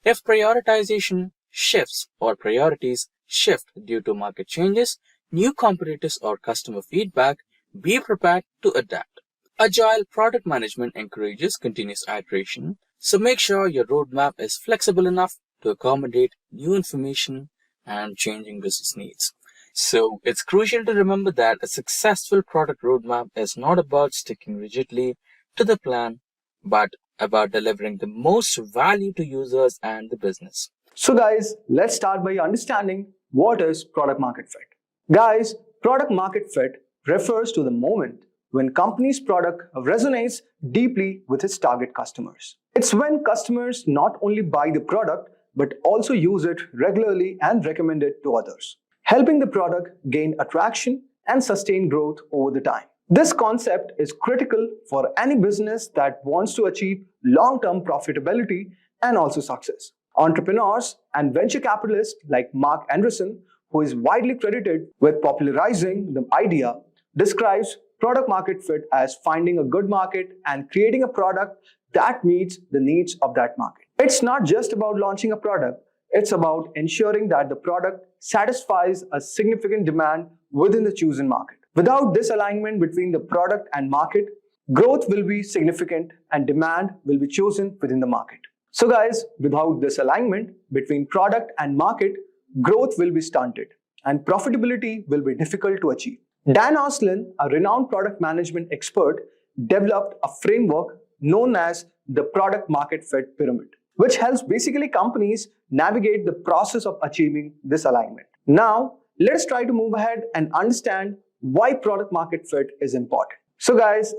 If prioritization shifts or priorities shift due to market changes, new competitors, or customer feedback, be prepared to adapt. Agile product management encourages continuous iteration, so make sure your roadmap is flexible enough to accommodate new information and changing business needs. So it's crucial to remember that a successful product roadmap is not about sticking rigidly to the plan, but about delivering the most value to users and the business. So guys, let's start by understanding what is product market fit. Guys, product market fit refers to the moment when company's product resonates deeply with its target customers. It's when customers not only buy the product but also use it regularly and recommend it to others, helping the product gain attraction and sustain growth over the time. This concept is critical for any business that wants to achieve long-term profitability and also success. Entrepreneurs and venture capitalists like Mark Anderson, who is widely credited with popularizing the idea, describes product market fit as finding a good market and creating a product that meets the needs of that market. It's not just about launching a product, it's about ensuring that the product satisfies a significant demand within the chosen market. Without this alignment between the product and market, growth will be significant and demand will be chosen within the market. So guys, without this alignment between product and market, growth will be stunted and profitability will be difficult to achieve. Dan Oslin, a renowned product management expert, developed a framework known as the product market fit pyramid, which helps basically companies navigate the process of achieving this alignment. Now, let's try to move ahead and understand why product market fit is important. So guys,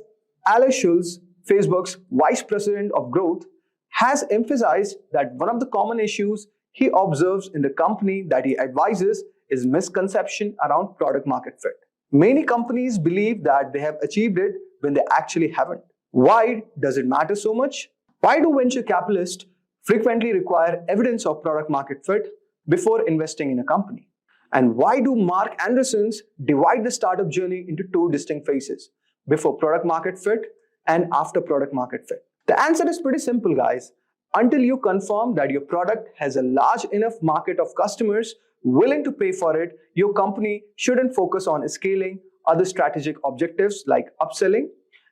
Alex Schulz, Facebook's Vice President of Growth, has emphasized that one of the common issues he observes in the company that he advises is misconception around product market fit. Many companies believe that they have achieved it when they actually haven't? Why does it matter so much? Why do venture capitalists frequently require evidence of product market fit before investing in a company? And why do Mark Andersons divide the startup journey into two distinct phases, before product market fit and after product market fit? The answer is pretty simple, guys. Until you confirm that your product has a large enough market of customers willing to pay for it, your company shouldn't focus on scaling other strategic objectives like upselling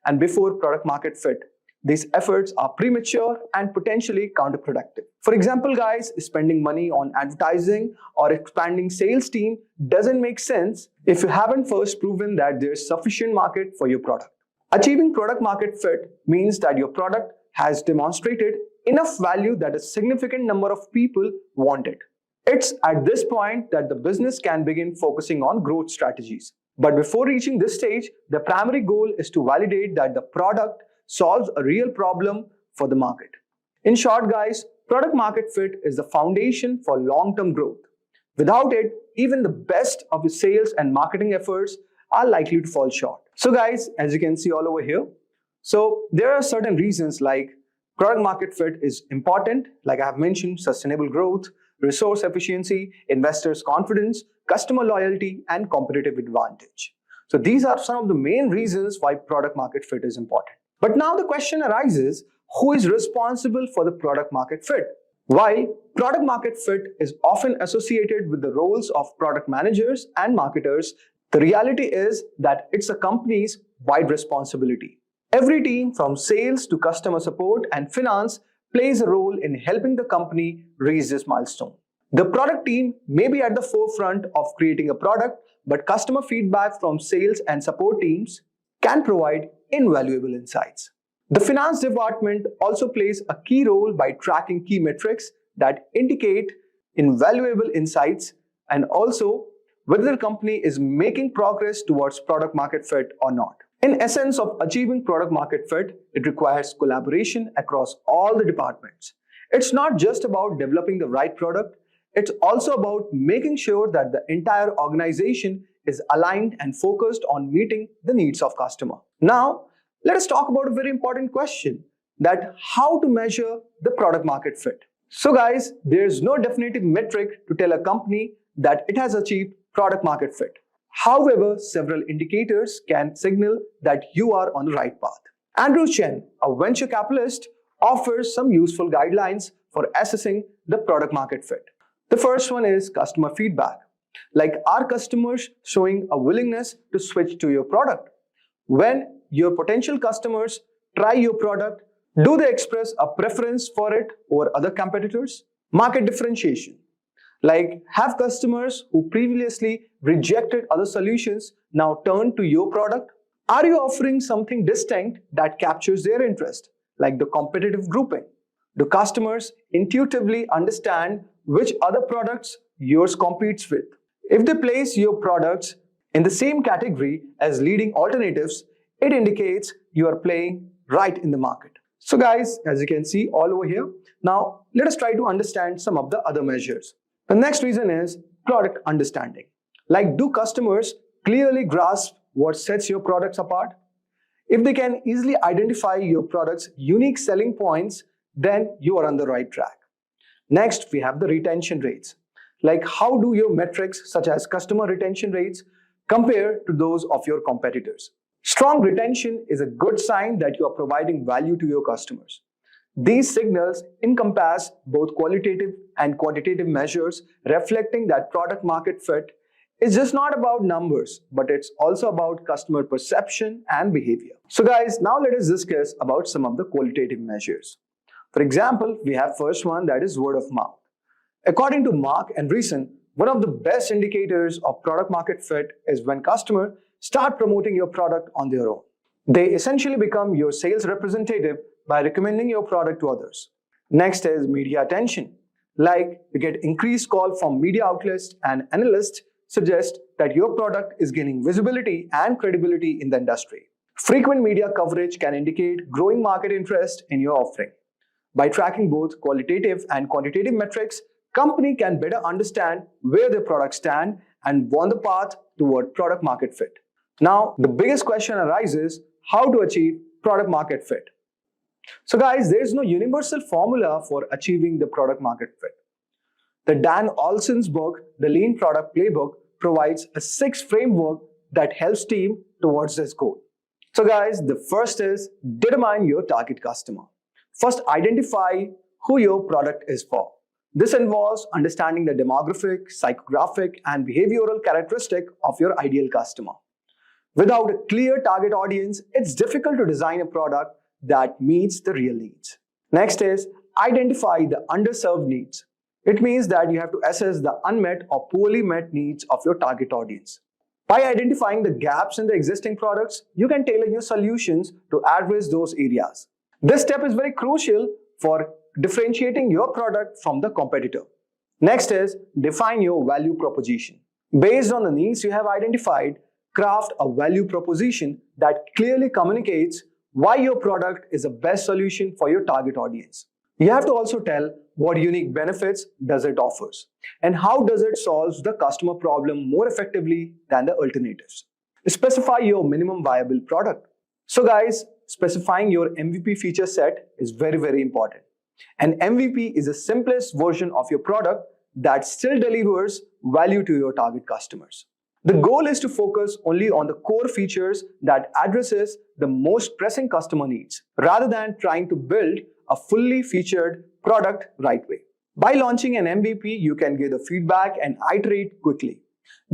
and before product market fit. These efforts are premature and potentially counterproductive. For example, guys, spending money on advertising or expanding sales team doesn't make sense if you haven't first proven that there's sufficient market for your product. Achieving product market fit means that your product has demonstrated enough value that a significant number of people want it. It's at this point that the business can begin focusing on growth strategies. But before reaching this stage, the primary goal is to validate that the product solves a real problem for the market. In short, guys, product market fit is the foundation for long-term growth. Without it, even the best of the sales and marketing efforts are likely to fall short. So guys, as you can see all over here, so there are certain reasons like product market fit is important, like I have mentioned, sustainable growth, resource efficiency, investors' confidence, customer loyalty, and competitive advantage. So these are some of the main reasons why product market fit is important. But now the question arises, who is responsible for the product market fit? While product market fit is often associated with the roles of product managers and marketers, the reality is that it's a company's wide responsibility. Every team from sales to customer support and finance plays a role in helping the company reach this milestone. The product team may be at the forefront of creating a product, but customer feedback from sales and support teams can provide invaluable insights. The finance department also plays a key role by tracking key metrics that indicate invaluable insights and also whether the company is making progress towards product market fit or not. In essence of achieving product market fit, it requires collaboration across all the departments. It's not just about developing the right product, it's also about making sure that the entire organization is aligned and focused on meeting the needs of customer. Now, let us talk about a very important question, that how to measure the product market fit. So guys, there's no definitive metric to tell a company that it has achieved product market fit. However, several indicators can signal that you are on the right path. Andrew Chen, a venture capitalist, offers some useful guidelines for assessing the product market fit. The first one is customer feedback. Like, are customers showing a willingness to switch to your product? When your potential customers try your product, do they express a preference for it over other competitors? Market differentiation. Like, have customers who previously rejected other solutions now turn to your product? Are you offering something distinct that captures their interest, like the competitive grouping? Do customers intuitively understand which other products yours competes with? If they place your products in the same category as leading alternatives, it indicates you are playing right in the market. So guys, as you can see all over here, now let us try to understand some of the other measures. The next reason is product understanding. Like, do customers clearly grasp what sets your products apart? If they can easily identify your product's unique selling points, then you are on the right track. Next, we have the retention rates. Like, how do your metrics such as customer retention rates compare to those of your competitors? Strong retention is a good sign that you are providing value to your customers. These signals encompass both qualitative and quantitative measures, reflecting that product market fit is just not about numbers, but it's also about customer perception and behavior. So guys, now let us discuss about some of the qualitative measures. For example, we have first one, that is word of mouth. According to Mark Andreessen, one of the best indicators of product market fit is when customers start promoting your product on their own. They essentially become your sales representative by recommending your product to others. Next is media attention. Like, you get increased call from media outlets and analysts suggest that your product is gaining visibility and credibility in the industry. Frequent media coverage can indicate growing market interest in your offering. By tracking both qualitative and quantitative metrics, company can better understand where their products stand and on the path toward product market fit. Now, the biggest question arises, how to achieve product market fit? So guys, there is no universal formula for achieving the product market fit. The Dan Olson's book, The Lean Product Playbook, provides a 6 framework that helps team towards this goal. So guys, the first is determine your target customer. First, identify who your product is for. This involves understanding the demographic, psychographic, and behavioral characteristic of your ideal customer. Without a clear target audience, it's difficult to design a product that meets the real needs. Next is identify the underserved needs. It means that you have to assess the unmet or poorly met needs of your target audience. By identifying the gaps in the existing products, you can tailor your solutions to address those areas. This step is very crucial for differentiating your product from the competitor. Next is define your value proposition. Based on the needs you have identified, craft a value proposition that clearly communicates why your product is the best solution for your target audience. You have to also tell what unique benefits does it offers and how does it solve the customer problem more effectively than the alternatives. Specify your minimum viable product. So guys, specifying your MVP feature set is very important. An MVP is the simplest version of your product that still delivers value to your target customers. The goal is to focus only on the core features that addresses the most pressing customer needs, rather than trying to build a fully featured product right way. By launching an MVP, you can gather feedback and iterate quickly.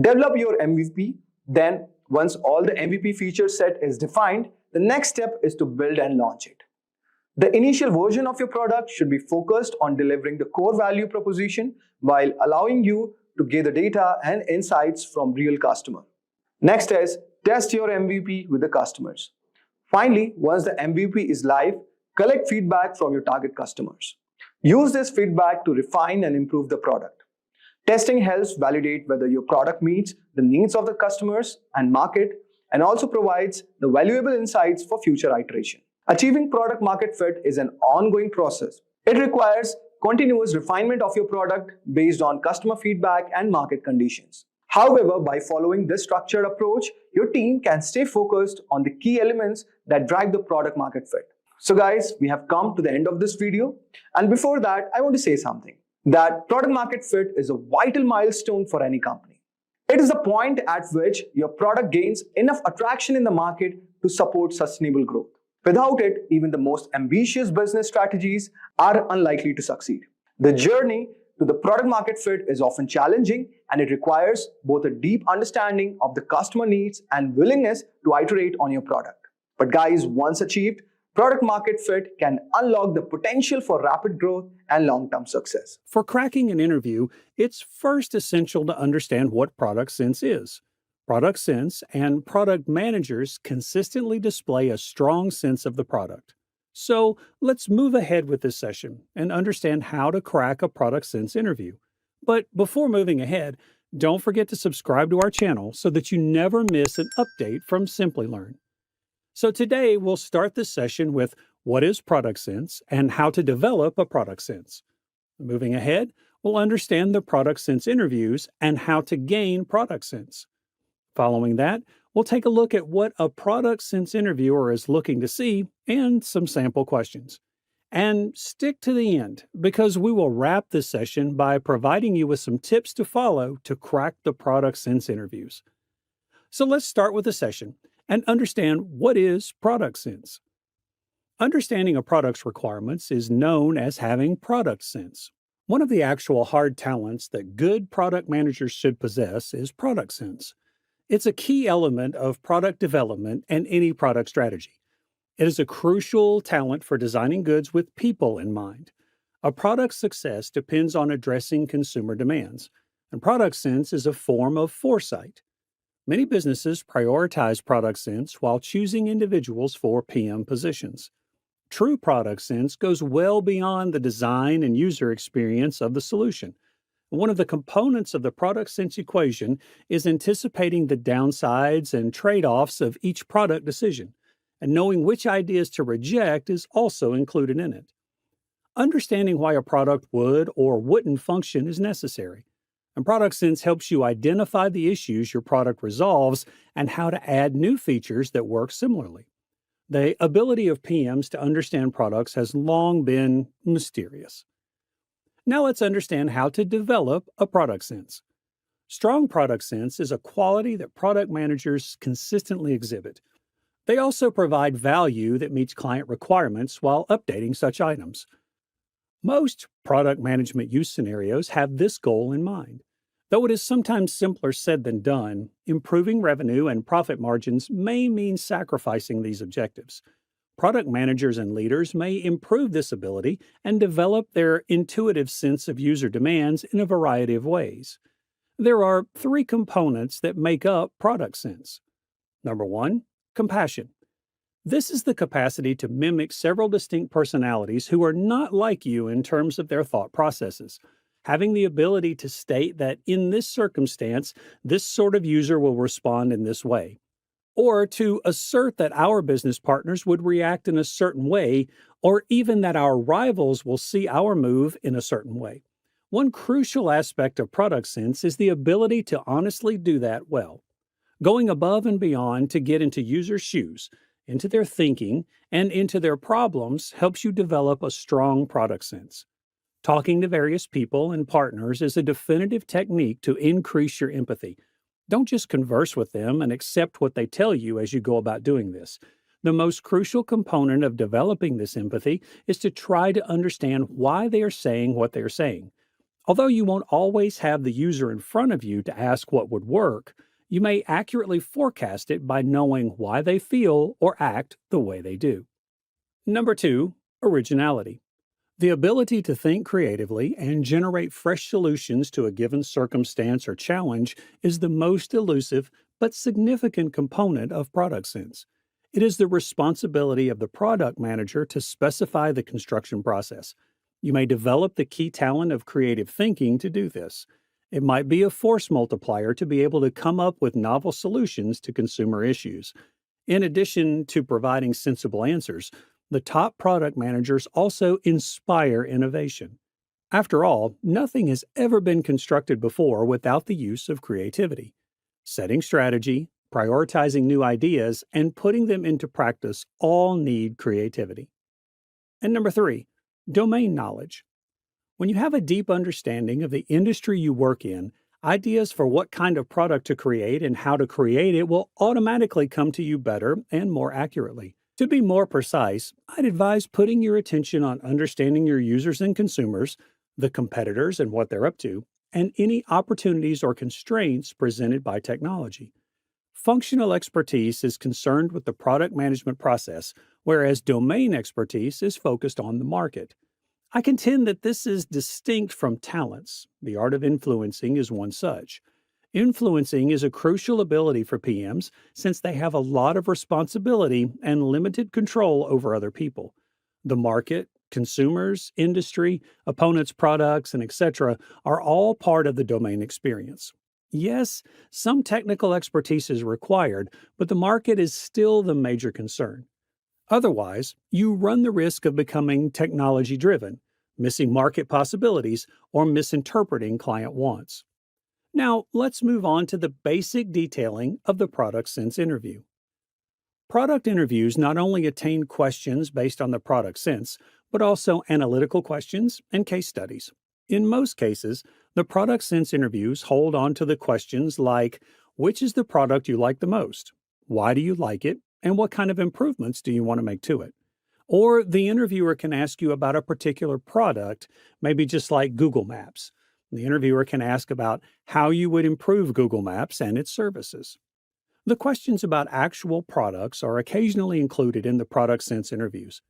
Develop your MVP, then once all the MVP feature set is defined, the next step is to build and launch it. The initial version of your product should be focused on delivering the core value proposition while allowing you to gather data and insights from real customers. Next is test your MVP with the customers. Finally, once the MVP is live, collect feedback from your target customers. Use this feedback to refine and improve the product. Testing helps validate whether your product meets the needs of the customers and market, and also provides the valuable insights for future iteration. Achieving product market fit is an ongoing process. It requires continuous refinement of your product based on customer feedback and market conditions. However, by following this structured approach, your team can stay focused on the key elements that drive the product market fit. So guys, we have come to the end of this video. And before that, I want to say something. That product market fit is a vital milestone for any company. It is the point at which your product gains enough attraction in the market to support sustainable growth. Without it, even the most ambitious business strategies are unlikely to succeed. The journey to the product market fit is often challenging, and it requires both a deep understanding of the customer needs and willingness to iterate on your product. But guys, once achieved, product market fit can unlock the potential for rapid growth and long-term success. For cracking an interview, it's first essential to understand what product sense is. Product sense and product managers consistently display a strong sense of the product. So let's move ahead with this session and understand how to crack a product sense interview. But before moving ahead, don't forget to subscribe to our channel so that you never miss an update from Simplilearn. So today we'll start this session with what is product sense and how to develop a product sense. Moving ahead, we'll understand the product sense interviews and how to gain product sense. Following that, we'll take a look at what a product sense interviewer is looking to see and some sample questions. And stick to the end, because we will wrap this session by providing you with some tips to follow to crack the product sense interviews. So let's start with the session and understand what is product sense. Understanding a product's requirements is known as having product sense. One of the actual hard talents that good product managers should possess is product sense. It's a key element of product development and any product strategy. It is a crucial talent for designing goods with people in mind. A product's success depends on addressing consumer demands, and product sense is a form of foresight. Many businesses prioritize product sense while choosing individuals for PM positions. True product sense goes well beyond the design and user experience of the solution. One of the components of the product sense equation is anticipating the downsides and trade-offs of each product decision, and knowing which ideas to reject is also included in it. Understanding why a product would or wouldn't function is necessary. And Product Sense helps you identify the issues your product resolves and how to add new features that work similarly. The ability of PMs to understand products has long been mysterious. Now let's understand how to develop a product sense. Strong product sense is a quality that product managers consistently exhibit. They also provide value that meets client requirements while updating such items. Most product management use scenarios have this goal in mind. Though it is sometimes simpler said than done, improving revenue and profit margins may mean sacrificing these objectives. Product managers and leaders may improve this ability and develop their intuitive sense of user demands in a variety of ways. There are three components that make up product sense. Number one, compassion. This is the capacity to mimic several distinct personalities who are not like you in terms of their thought processes. Having the ability to state that in this circumstance, this sort of user will respond in this way, or to assert that our business partners would react in a certain way, or even that our rivals will see our move in a certain way. One crucial aspect of product sense is the ability to honestly do that well. Going above and beyond to get into users' shoes, into their thinking, and into their problems helps you develop a strong product sense. Talking to various people and partners is a definitive technique to increase your empathy. Don't just converse with them and accept what they tell you as you go about doing this. The most crucial component of developing this empathy is to try to understand why they are saying what they are saying. Although you won't always have the user in front of you to ask what would work, you may accurately forecast it by knowing why they feel or act the way they do. Number two, originality. The ability to think creatively and generate fresh solutions to a given circumstance or challenge is the most elusive but significant component of product sense. It is the responsibility of the product manager to specify the construction process. You may develop the key talent of creative thinking to do this. It might be a force multiplier to be able to come up with novel solutions to consumer issues. In addition to providing sensible answers, the top product managers also inspire innovation. After all, nothing has ever been constructed before without the use of creativity. Setting strategy, prioritizing new ideas, and putting them into practice all need creativity. And number three, domain knowledge. When you have a deep understanding of the industry you work in, ideas for what kind of product to create and how to create it will automatically come to you better and more accurately. To be more precise, I'd advise putting your attention on understanding your users and consumers, the competitors and what they're up to, and any opportunities or constraints presented by technology. Functional expertise is concerned with the product management process, whereas domain expertise is focused on the market. I contend that this is distinct from talents. The art of influencing is one such. Influencing is a crucial ability for PMs since they have a lot of responsibility and limited control over other people. The market, consumers, industry, opponents' products, and etc. are all part of the domain experience. Yes, some technical expertise is required, but the market is still the major concern. Otherwise, you run the risk of becoming technology-driven, missing market possibilities, or misinterpreting client wants. Now, let's move on to the basic detailing of the product sense interview. Product interviews not only attain questions based on the product sense, but also analytical questions and case studies. In most cases, the product sense interviews hold on to the questions like, which is the product you like the most? Why do you like it? And what kind of improvements do you want to make to it? Or the interviewer can ask you about a particular product, maybe just like Google Maps. The interviewer can ask about how you would improve Google Maps and its services. The questions about actual products are occasionally included in the product sense interviews.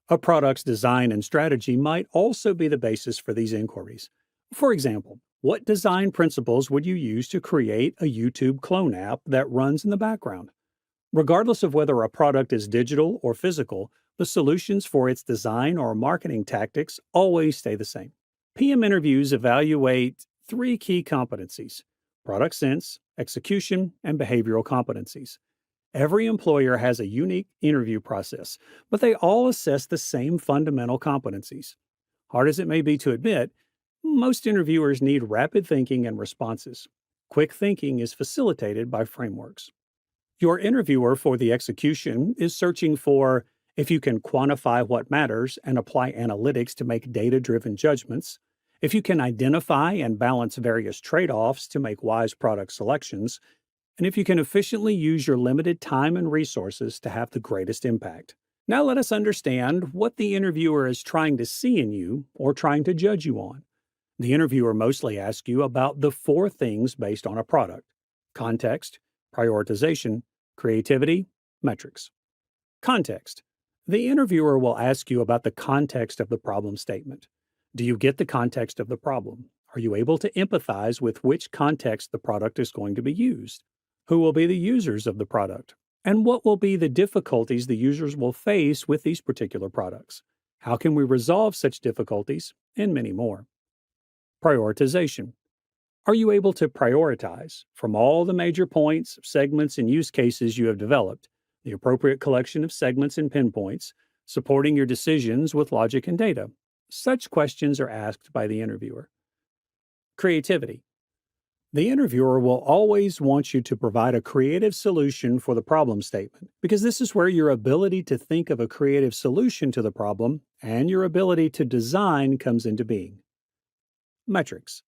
A product's design and strategy might also be the basis for these inquiries. For example, what design principles would you use to create a YouTube clone app that runs in the background? Regardless of whether a product is digital or physical, the solutions for its design or marketing tactics always stay the same. PM interviews evaluate three key competencies: product sense, execution, and behavioral competencies. Every employer has a unique interview process, but they all assess the same fundamental competencies. Hard as it may be to admit, Most interviewers need rapid thinking and responses. Quick thinking is facilitated by frameworks. Your interviewer for the execution is searching for if you can quantify what matters and apply analytics to make data driven judgments, if you can identify and balance various trade offs to make wise product selections, and if you can efficiently use your limited time and resources to have the greatest impact. Now let us understand what the interviewer is trying to see in you or trying to judge you on. The interviewer mostly asks you about the four things based on a product: context, prioritization, creativity, metrics. Context. The interviewer will ask you about the context of the problem statement. Do you get the context of the problem? Are you able to empathize with which context the product is going to be used? Who will be the users of the product? And what will be the difficulties the users will face with these particular products? How can we resolve such difficulties? And many more. Prioritization. Are you able to prioritize from all the major points, segments, and use cases you have developed, the appropriate collection of segments and pinpoints, supporting your decisions with logic and data? Such questions are asked by the interviewer. Creativity. The interviewer will always want you to provide a creative solution for the problem statement, because this is where your ability to think of a creative solution to the problem and your ability to design comes into being. Metrics.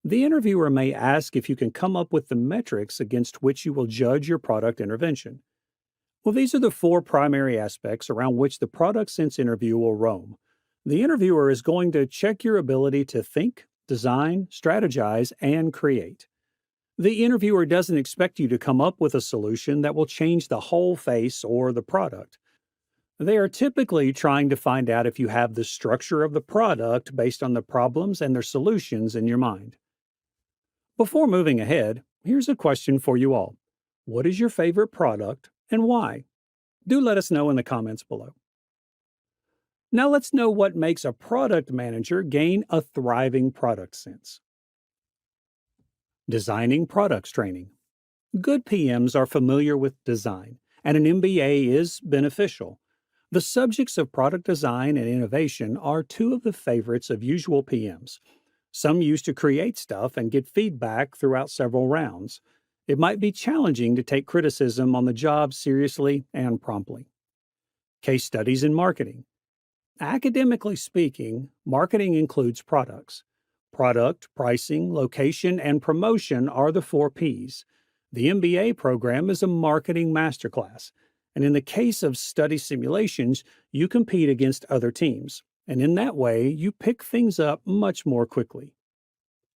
The interviewer may ask if you can come up with the metrics against which you will judge your product intervention. Well, these are the four primary aspects around which the product sense interview will roam. The interviewer is going to check your ability to think, design, strategize, and create. The interviewer doesn't expect you to come up with a solution that will change the whole face or the product. They are typically trying to find out if you have the structure of the product based on the problems and their solutions in your mind. Before moving ahead, here's a question for you all. What is your favorite product and why? Do let us know in the comments below. Now let's know what makes a product manager gain a thriving product sense. Designing products training. Good PMs are familiar with design, and an MBA is beneficial. The subjects of product design and innovation are two of the favorites of usual PMs. Some used to create stuff and get feedback throughout several rounds. It might be challenging to take criticism on the job seriously and promptly. Case studies in marketing. Academically speaking, marketing includes products. Product, pricing, location, and promotion are the 4 Ps. The MBA program is a marketing masterclass. And in the case of study simulations, you compete against other teams. And in that way, you pick things up much more quickly.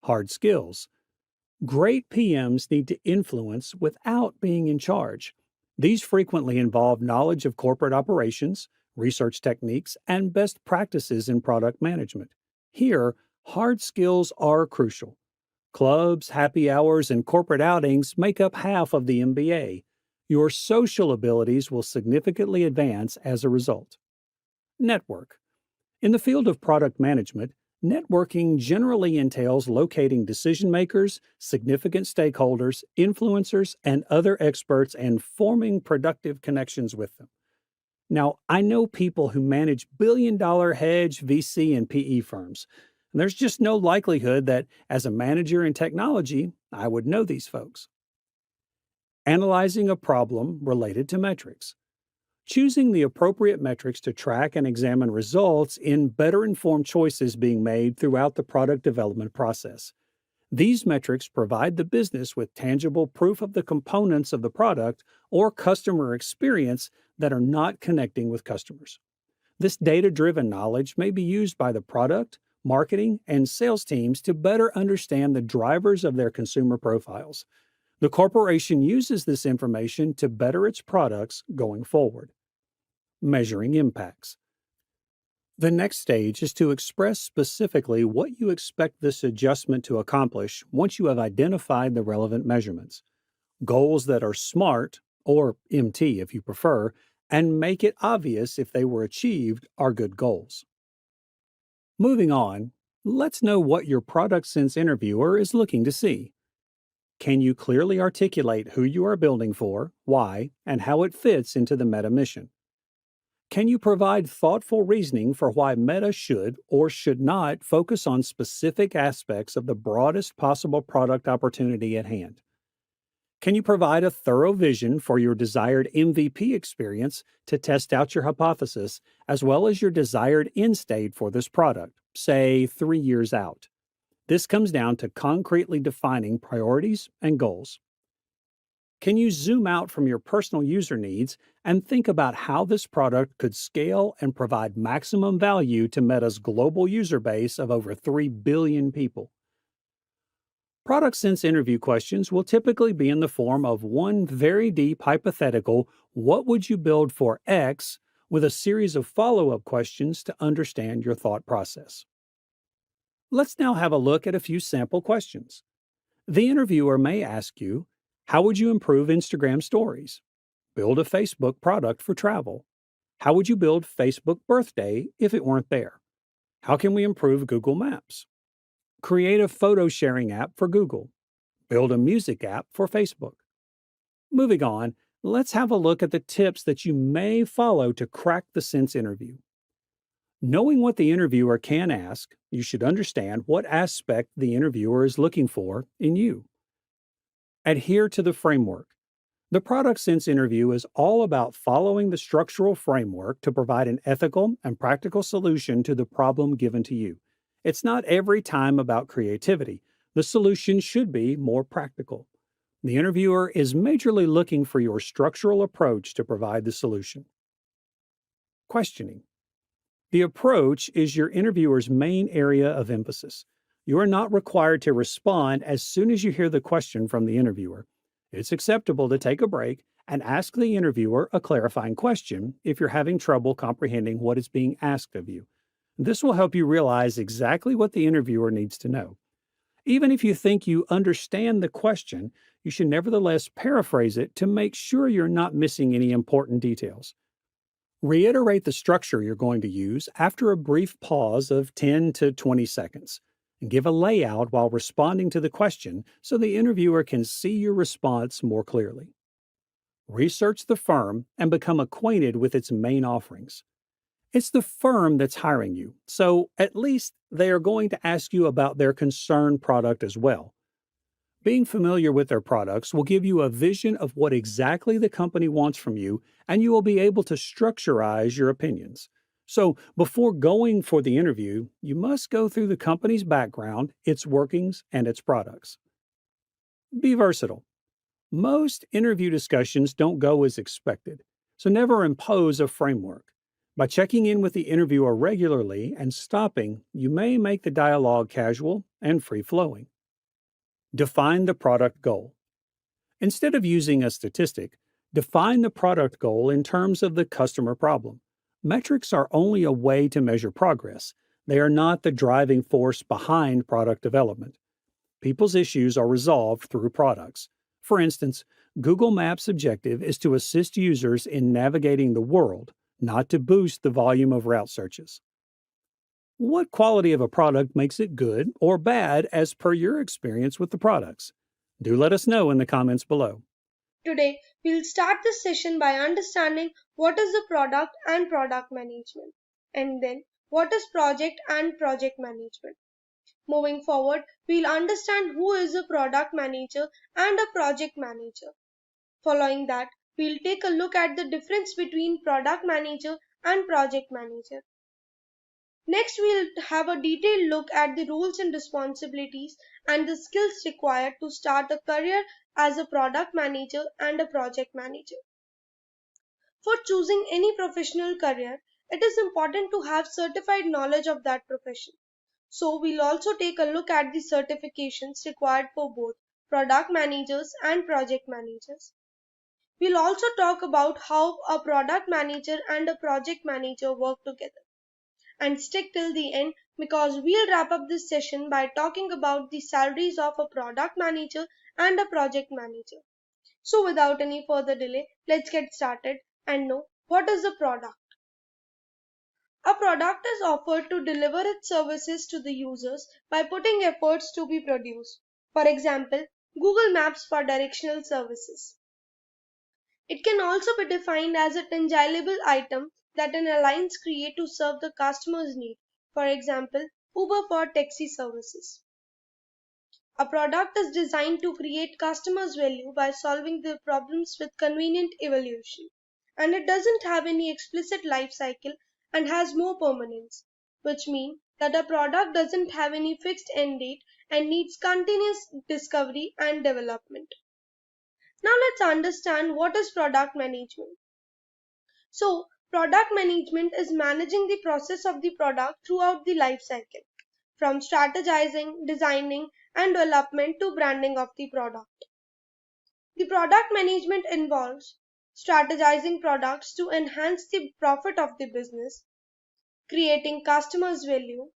Hard skills. Great PMs need to influence without being in charge. These frequently involve knowledge of corporate operations, research techniques, and best practices in product management. Here, hard skills are crucial. Clubs, happy hours, and corporate outings make up half of the MBA. Your social abilities will significantly advance as a result. Network. In the field of product management, networking generally entails locating decision makers, significant stakeholders, influencers, and other experts and forming productive connections with them. Now, I know people who manage billion-dollar hedge, VC, and PE firms. And there's just no likelihood that, as a manager in technology, I would know these folks. Analyzing a problem related to metrics. Choosing the appropriate metrics to track and examine results in better informed choices being made throughout the product development process. These metrics provide the business with tangible proof of the components of the product or customer experience that are not connecting with customers. This data-driven knowledge may be used by the product, marketing, and sales teams to better understand the drivers of their consumer profiles. The corporation uses this information to better its products going forward. Measuring impacts. The next stage is to express specifically what you expect this adjustment to accomplish once you have identified the relevant measurements. Goals that are SMART, or MT if you prefer, and make it obvious if they were achieved are good goals. Moving on, let's know what your product sense interviewer is looking to see. Can you clearly articulate who you are building for, why, and how it fits into the meta mission? Can you provide thoughtful reasoning for why Meta should or should not focus on specific aspects of the broadest possible product opportunity at hand? Can you provide a thorough vision for your desired MVP experience to test out your hypothesis, as well as your desired end state for this product, say 3 years out? This comes down to concretely defining priorities and goals. Can you zoom out from your personal user needs and think about how this product could scale and provide maximum value to Meta's global user base of over 3 billion people? Product sense interview questions will typically be in the form of one very deep hypothetical, what would you build for X, with a series of follow up questions to understand your thought process. Let's now have a look at a few sample questions. The interviewer may ask you, how would you improve Instagram stories? Build a Facebook product for travel. How would you build Facebook Birthday if it weren't there? How can we improve Google Maps? Create a photo sharing app for Google. Build a music app for Facebook. Moving on, let's have a look at the tips that you may follow to crack the sense interview. Knowing what the interviewer can ask, you should understand what aspect the interviewer is looking for in you. Adhere to the framework. The product sense interview is all about following the structural framework to provide an ethical and practical solution to the problem given to you. It's not every time about creativity. The solution should be more practical. The interviewer is majorly looking for your structural approach to provide the solution. Questioning. The approach is your interviewer's main area of emphasis. You are not required to respond as soon as you hear the question from the interviewer. It's acceptable to take a break and ask the interviewer a clarifying question if you're having trouble comprehending what is being asked of you. This will help you realize exactly what the interviewer needs to know. Even if you think you understand the question, you should nevertheless paraphrase it to make sure you're not missing any important details. Reiterate the structure you're going to use after a brief pause of 10 to 20 seconds. And give a layout while responding to the question so the interviewer can see your response more clearly. Research the firm and become acquainted with its main offerings. It's the firm that's hiring you, so at least they are going to ask you about their concerned product as well. Being familiar with their products will give you a vision of what exactly the company wants from you, and you will be able to structurize your opinions. So, before going for the interview, you must go through the company's background, its workings, and its products. Be versatile. Most interview discussions don't go as expected, so never impose a framework. By checking in with the interviewer regularly and stopping, you may make the dialogue casual and free-flowing. Define the product goal. Instead of using a statistic, define the product goal in terms of the customer problem. Metrics are only a way to measure progress. They are not the driving force behind product development. People's issues are resolved through products. For instance, Google Maps' objective is to assist users in navigating the world, not to boost the volume of route searches. What quality of a product makes it good or bad as per your experience with the products? Do let us know in the comments below. Today, we'll start this session by understanding what is the product and product management, and then what is project and project management. Moving forward, we'll understand who is a product manager and a project manager. Following that, we'll take a look at the difference between product manager and project manager. Next, we'll have a detailed look at the roles and responsibilities and the skills required to start a career as a product manager and a project manager. For choosing any professional career, it is important to have certified knowledge of that profession. So we'll also take a look at the certifications required for both product managers and project managers. We'll also talk about how a product manager and a project manager work together. And stick till the end because we'll wrap up this session by talking about the salaries of a product manager and a project manager. So without any further delay, let's get started and know what is a product. A product is offered to deliver its services to the users by putting efforts to be produced. For example, Google Maps for directional services. It can also be defined as a tangible item that an alliance creates to serve the customer's need. For example, Uber for taxi services. A product is designed to create customers' value by solving their problems with convenient evolution. And it doesn't have any explicit life cycle and has more permanence, which means that a product doesn't have any fixed end date and needs continuous discovery and development. Now let's understand what is product management. So, product management is managing the process of the product throughout the life cycle, from strategizing, designing, and development to branding of the product. The product management involves strategizing products to enhance the profit of the business, creating customers' value,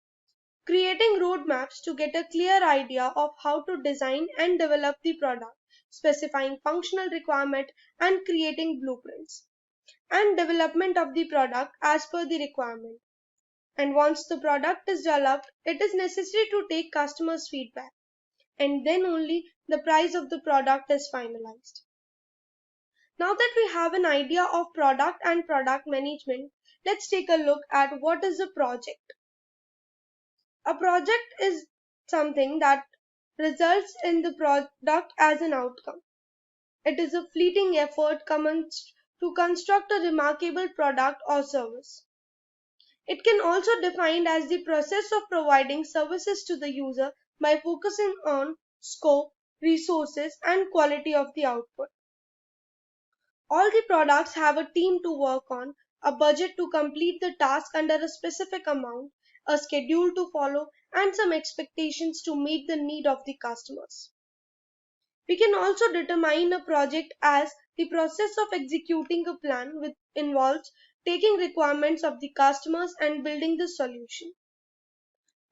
creating roadmaps to get a clear idea of how to design and develop the product, specifying functional requirement and creating blueprints, and development of the product as per the requirement. And once the product is developed, it is necessary to take customers' feedback, and then only the price of the product is finalized. Now that we have an idea of product and product management, let's take a look at what is a project. A project is something that results in the product as an outcome. It is a fleeting effort commenced to construct a remarkable product or service. It can also be defined as the process of providing services to the user by focusing on scope, resources, and quality of the output. All the products have a team to work on, a budget to complete the task under a specific amount, a schedule to follow, and some expectations to meet the need of the customers. We can also determine a project as the process of executing a plan which involves taking requirements of the customers and building the solution.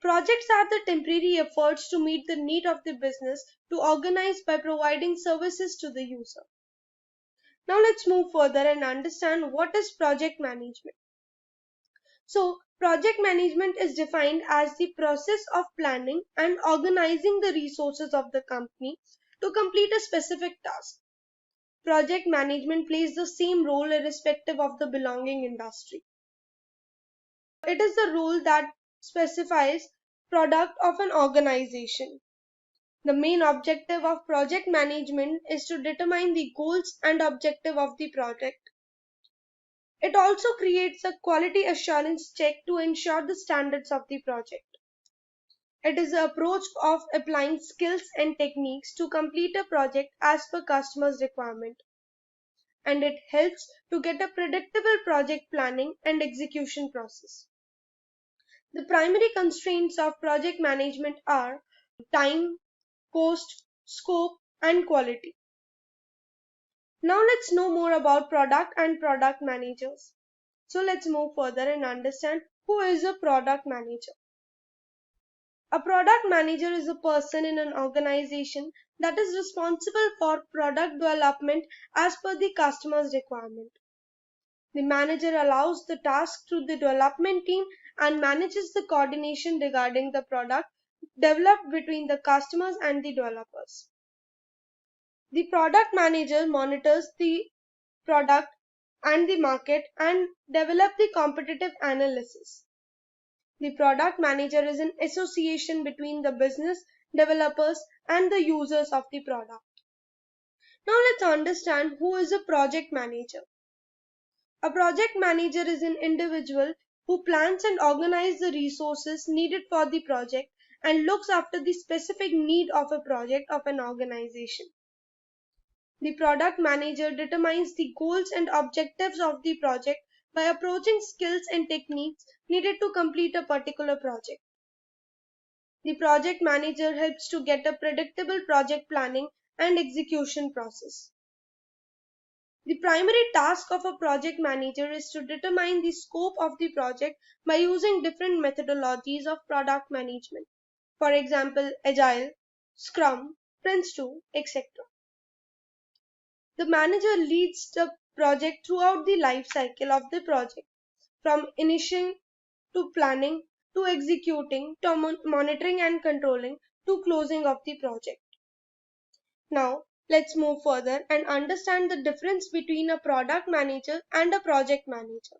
Projects are the temporary efforts to meet the need of the business to organize by providing services to the user. Now let's move further and understand what is project management. So, project management is defined as the process of planning and organizing the resources of the company to complete a specific task. Project management plays the same role irrespective of the belonging industry. It is the role that specifies product of an organization. The main objective of project management is to determine the goals and objective of the project. It also creates a quality assurance check to ensure the standards of the project. It is the approach of applying skills and techniques to complete a project as per customer's requirement. And it helps to get a predictable project planning and execution process. The primary constraints of project management are time, cost, scope, and quality. Now let's know more about product and product managers. So let's move further and understand who is a product manager. A product manager is a person in an organization that is responsible for product development as per the customer's requirement. The manager allows the task to the development team and manages the coordination regarding the product developed between the customers and the developers. The product manager monitors the product and the market and develop the competitive analysis. The product manager is an association between the business, developers, and the users of the product. Now let's understand who is a project manager. A project manager is an individual who plans and organizes the resources needed for the project and looks after the specific need of a project of an organization. The product manager determines the goals and objectives of the project by approaching skills and techniques needed to complete a particular project. The project manager helps to get a predictable project planning and execution process. The primary task of a project manager is to determine the scope of the project by using different methodologies of product management. For example, Agile, Scrum, Prince2, etc. The manager leads the project throughout the life cycle of the project, from initiating to planning to executing to monitoring and controlling to closing of the project. Now, let's move further and understand the difference between a product manager and a project manager.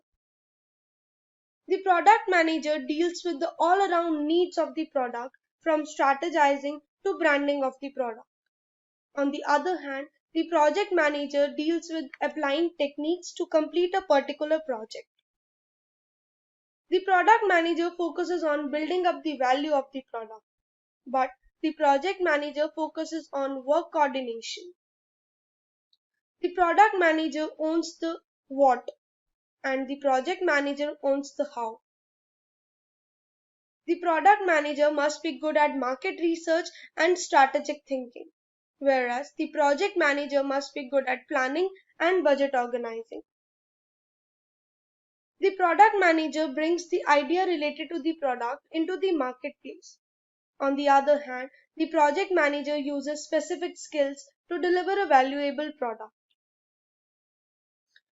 The product manager deals with the all-around needs of the product, from strategizing to branding of the product. On the other hand, the project manager deals with applying techniques to complete a particular project. The product manager focuses on building up the value of the product, but the project manager focuses on work coordination. The product manager owns the what, and the project manager owns the how. The product manager must be good at market research and strategic thinking, whereas the project manager must be good at planning and budget organizing. The product manager brings the idea related to the product into the marketplace. On the other hand, the project manager uses specific skills to deliver a valuable product.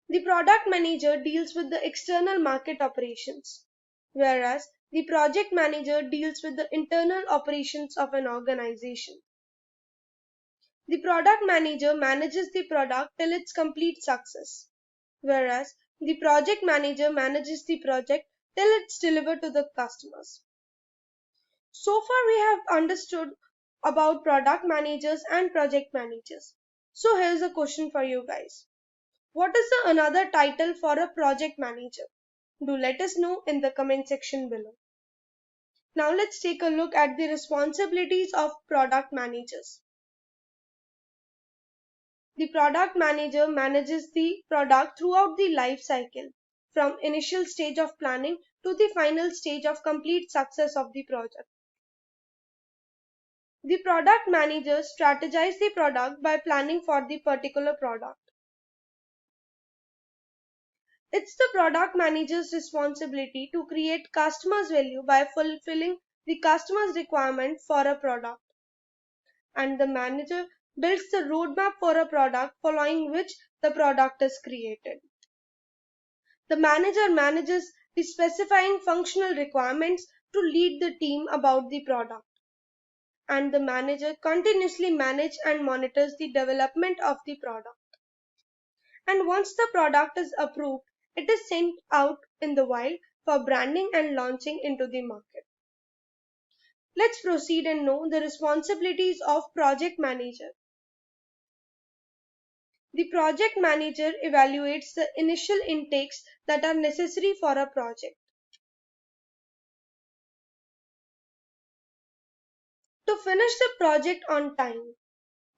The product manager deals with the external market operations, whereas the project manager deals with the internal operations of an organization. The product manager manages the product till its complete success, whereas the project manager manages the project till it's delivered to the customers. So far, we have understood about product managers and project managers. So here's a question for you guys. What is the another title for a project manager? Do let us know in the comment section below. Now let's take a look at the responsibilities of product managers. The product manager manages the product throughout the life cycle, from initial stage of planning to the final stage of complete success of the project. The product manager strategizes the product by planning for the particular product. It's the product manager's responsibility to create customers' value by fulfilling the customer's requirement for a product. And the manager builds the roadmap for a product following which the product is created. The manager manages the specifying functional requirements to lead the team about the product. And the manager continuously manages and monitors the development of the product. And once the product is approved, it is sent out in the wild for branding and launching into the market. Let's proceed and know the responsibilities of project manager. The project manager evaluates the initial intakes that are necessary for a project. To finish the project on time,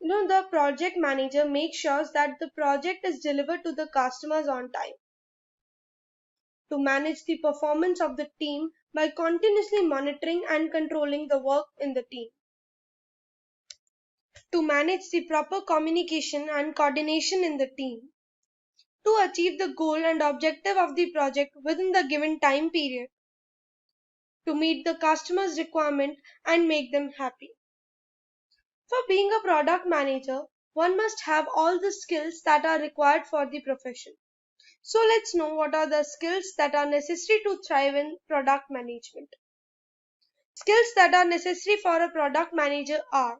the project manager makes sure that the project is delivered to the customers on time. To manage the performance of the team by continuously monitoring and controlling the work in the team. To manage the proper communication and coordination in the team. To achieve the goal and objective of the project within the given time period. To meet the customer's requirement and make them happy. For being a product manager, one must have all the skills that are required for the profession. So let's know what are the skills that are necessary to thrive in product management. Skills that are necessary for a product manager are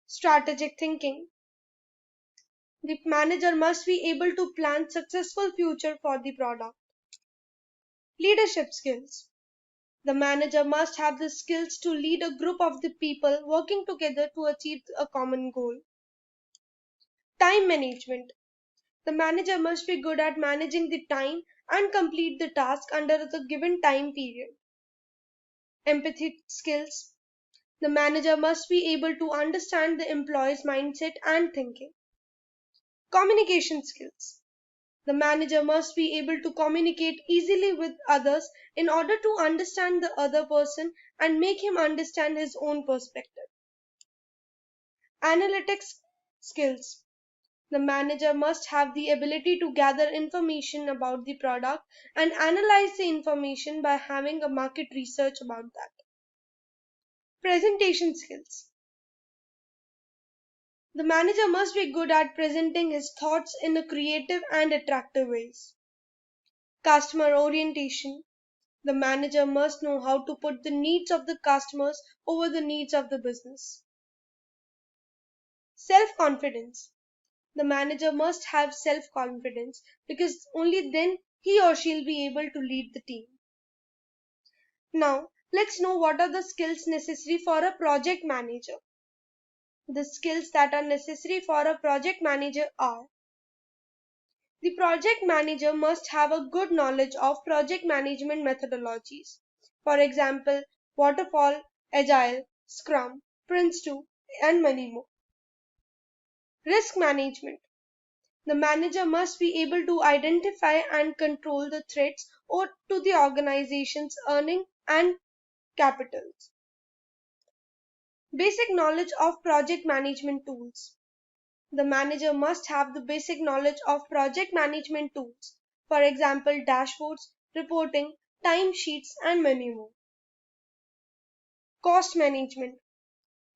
strategic thinking. The manager must be able to plan successful future for the product. Leadership skills. The manager must have the skills to lead a group of the people working together to achieve a common goal. Time management. The manager must be good at managing the time and complete the task under the given time period. Empathy skills. The manager must be able to understand the employee's mindset and thinking. Communication skills. The manager must be able to communicate easily with others in order to understand the other person and make him understand his own perspective. Analytics skills. The manager must have the ability to gather information about the product and analyze the information by having a market research about that. Presentation skills. The manager must be good at presenting his thoughts in a creative and attractive ways. Customer orientation. The manager must know how to put the needs of the customers over the needs of the business. Self-confidence. The manager must have self-confidence because only then he or she will be able to lead the team. Now, let's know what are the skills necessary for a project manager. The skills that are necessary for a project manager are: the project manager must have a good knowledge of project management methodologies. For example, Waterfall, Agile, Scrum, Prince2, and many more. Risk management. The manager must be able to identify and control the threats to the organization's earning and capitals. Basic knowledge of project management tools. The manager must have the basic knowledge of project management tools, for example, dashboards, reporting, timesheets, and many more. Cost management.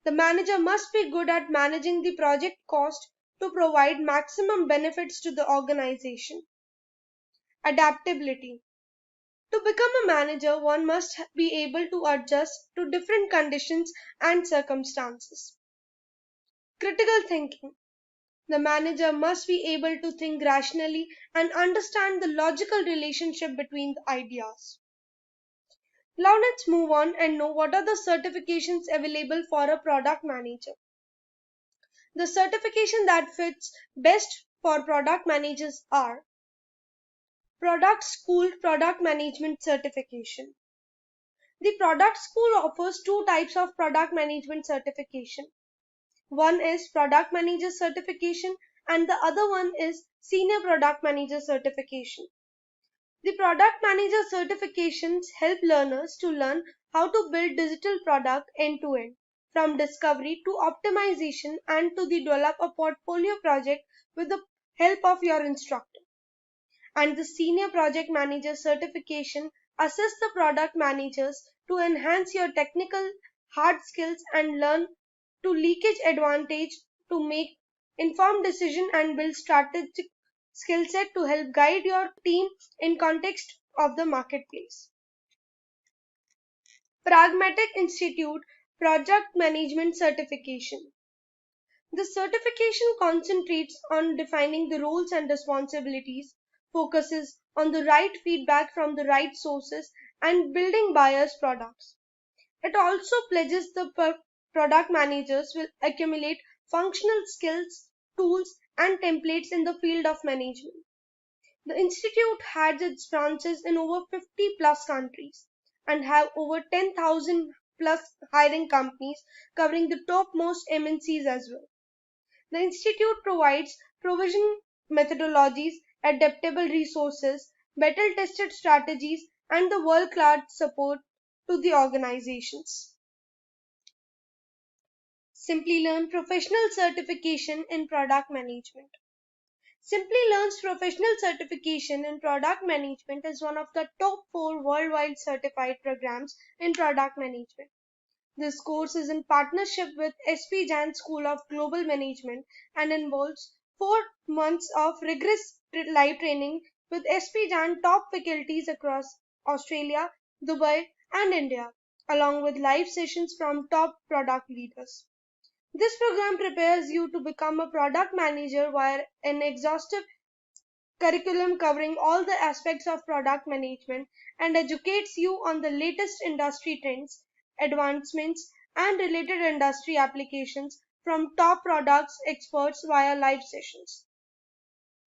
The manager must be good at managing the project cost to provide maximum benefits to the organization. Adaptability. To become a manager, one must be able to adjust to different conditions and circumstances. Critical thinking. The manager must be able to think rationally and understand the logical relationship between the ideas. Now let's move on and know what are the certifications available for a product manager. The certification that fits best for product managers are: Product School Product Management Certification. The Product School offers two types of product management certification. One is Product Manager Certification and the other one is Senior Product Manager Certification. The Product Manager certifications help learners to learn how to build digital product end to end, from discovery to optimization, and to develop a portfolio project with the help of your instructor. And the Senior Project Manager certification assists the product managers to enhance your technical hard skills and learn to leakage advantage to make informed decision and build strategic skill set to help guide your team in context of the marketplace. Pragmatic Institute Project Management Certification. The certification concentrates on defining the roles and responsibilities, focuses on the right feedback from the right sources, and building buyers' products. It also pledges the product managers will accumulate functional skills, tools, and templates in the field of management. The institute has its branches in over 50 plus countries and have over 10,000 plus hiring companies covering the topmost MNCs as well. The institute provides provision methodologies, adaptable resources, battle tested strategies, and the world class support to the organizations. Simplilearn Professional Certification in Product Management. Simplilearn's professional certification in product management is one of the top 4 worldwide certified programs in product management. This course is in partnership with SP Jain School of Global Management and involves 4 months of rigorous live training with SP Jain top faculties across Australia, Dubai, and India, along with live sessions from top product leaders. This program prepares you to become a product manager via an exhaustive curriculum covering all the aspects of product management and educates you on the latest industry trends, advancements, and related industry applications from top products experts via live sessions.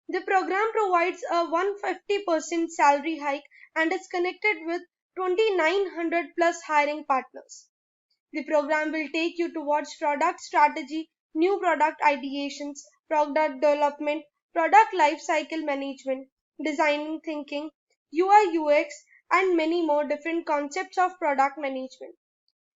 The program provides a 150% salary hike and is connected with 2,900 plus hiring partners. The program will take you towards product strategy, new product ideations, product development, product lifecycle management, design thinking, UI UX, and many more different concepts of product management.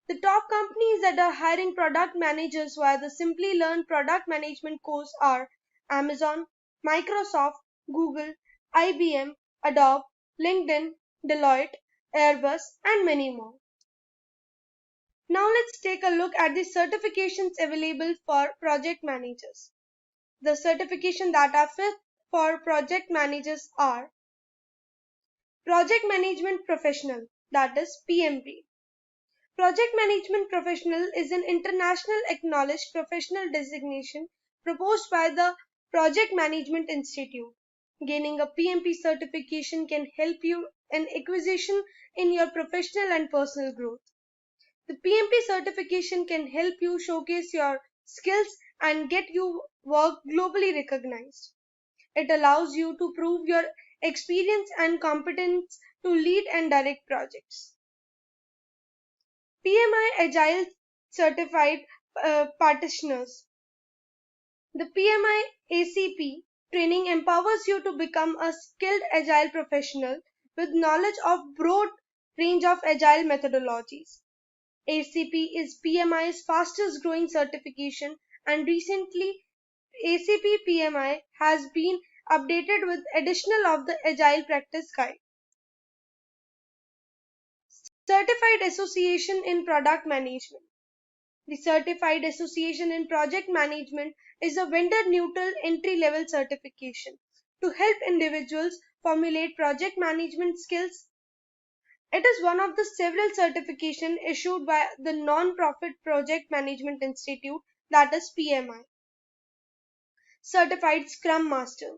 The top companies that are hiring product managers via the Simplilearn product management course are Amazon, Microsoft, Google, IBM, Adobe, LinkedIn, Deloitte, Airbus, and many more. Now let's take a look at the certifications available for project managers. The certification that are fit for project managers are Project Management Professional, that is PMP. Project Management Professional is an international acknowledged professional designation proposed by the Project Management Institute. Gaining a PMP certification can help you in acquisition in your professional and personal growth. The PMP certification can help you showcase your skills and get you work globally recognized. It allows you to prove your experience and competence to lead and direct projects. PMI Agile Certified Practitioners. The PMI ACP training empowers you to become a skilled Agile professional with knowledge of broad range of Agile methodologies. ACP is PMI's fastest growing certification, and recently ACP PMI has been updated with additional of the Agile Practice Guide. Certified Association in Product Management. The Certified Association in Project Management is a vendor neutral entry level certification to help individuals formulate project management skills. It is one of the several certifications issued by the non-profit Project Management Institute, that is PMI. Certified Scrum Master.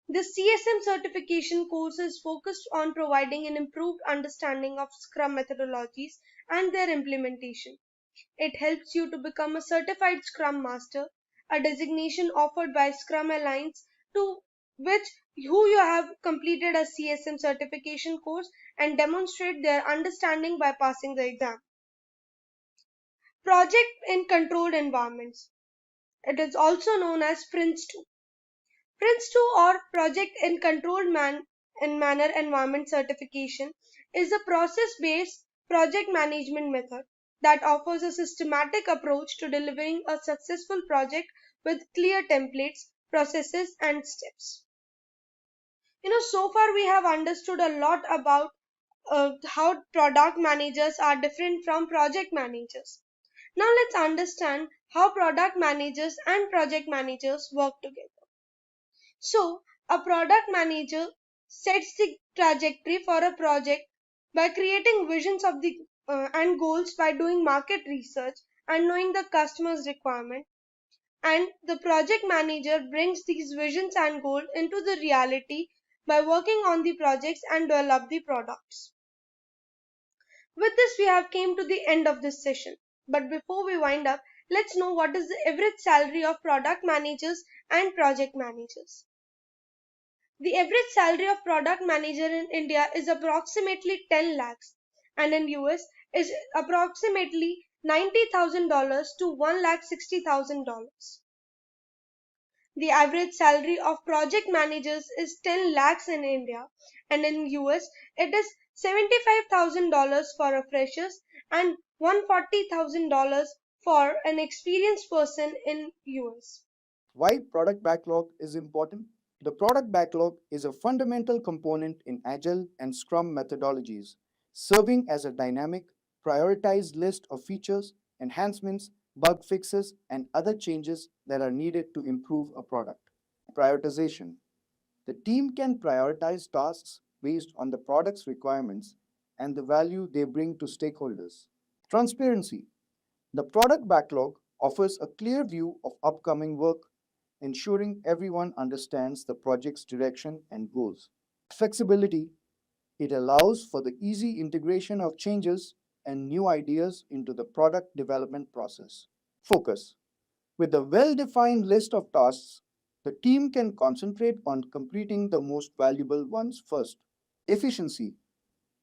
The CSM certification course is focused on providing an improved understanding of Scrum methodologies and their implementation. It helps you to become a certified Scrum Master, a designation offered by Scrum Alliance to which who you have completed a CSM certification course and demonstrate their understanding by passing the exam. Project in controlled environments. It is also known as Prince2. Prince2 or Project in Controlled Manner Environment certification is a process-based project management method that offers a systematic approach to delivering a successful project with clear templates, processes, and steps. So far we have understood a lot about how product managers are different from project managers. Now let's understand how product managers and project managers work together. So, a product manager sets the trajectory for a project by creating visions of the and goals by doing market research and knowing the customer's requirement. And the project manager brings these visions and goals into the reality by working on the projects and develop the products. With this, we have came to the end of this session. But before we wind up, let's know what is the average salary of product managers and project managers. The average salary of product manager in India is approximately 10 lakhs and in US is approximately $90,000 to $1,60,000. The average salary of project managers is 10 lakhs in India and in US it is $75,000 for a freshers and $140,000 for an experienced person in US. Why product backlog is important? The product backlog is a fundamental component in Agile and Scrum methodologies, serving as a dynamic, prioritized list of features, enhancements, bug fixes, and other changes that are needed to improve a product. Prioritization. The team can prioritize tasks based on the product's requirements and the value they bring to stakeholders. Transparency. The product backlog offers a clear view of upcoming work, ensuring everyone understands the project's direction and goals. Flexibility. It allows for the easy integration of changes and new ideas into the product development process. Focus. With a well-defined list of tasks, the team can concentrate on completing the most valuable ones first. Efficiency.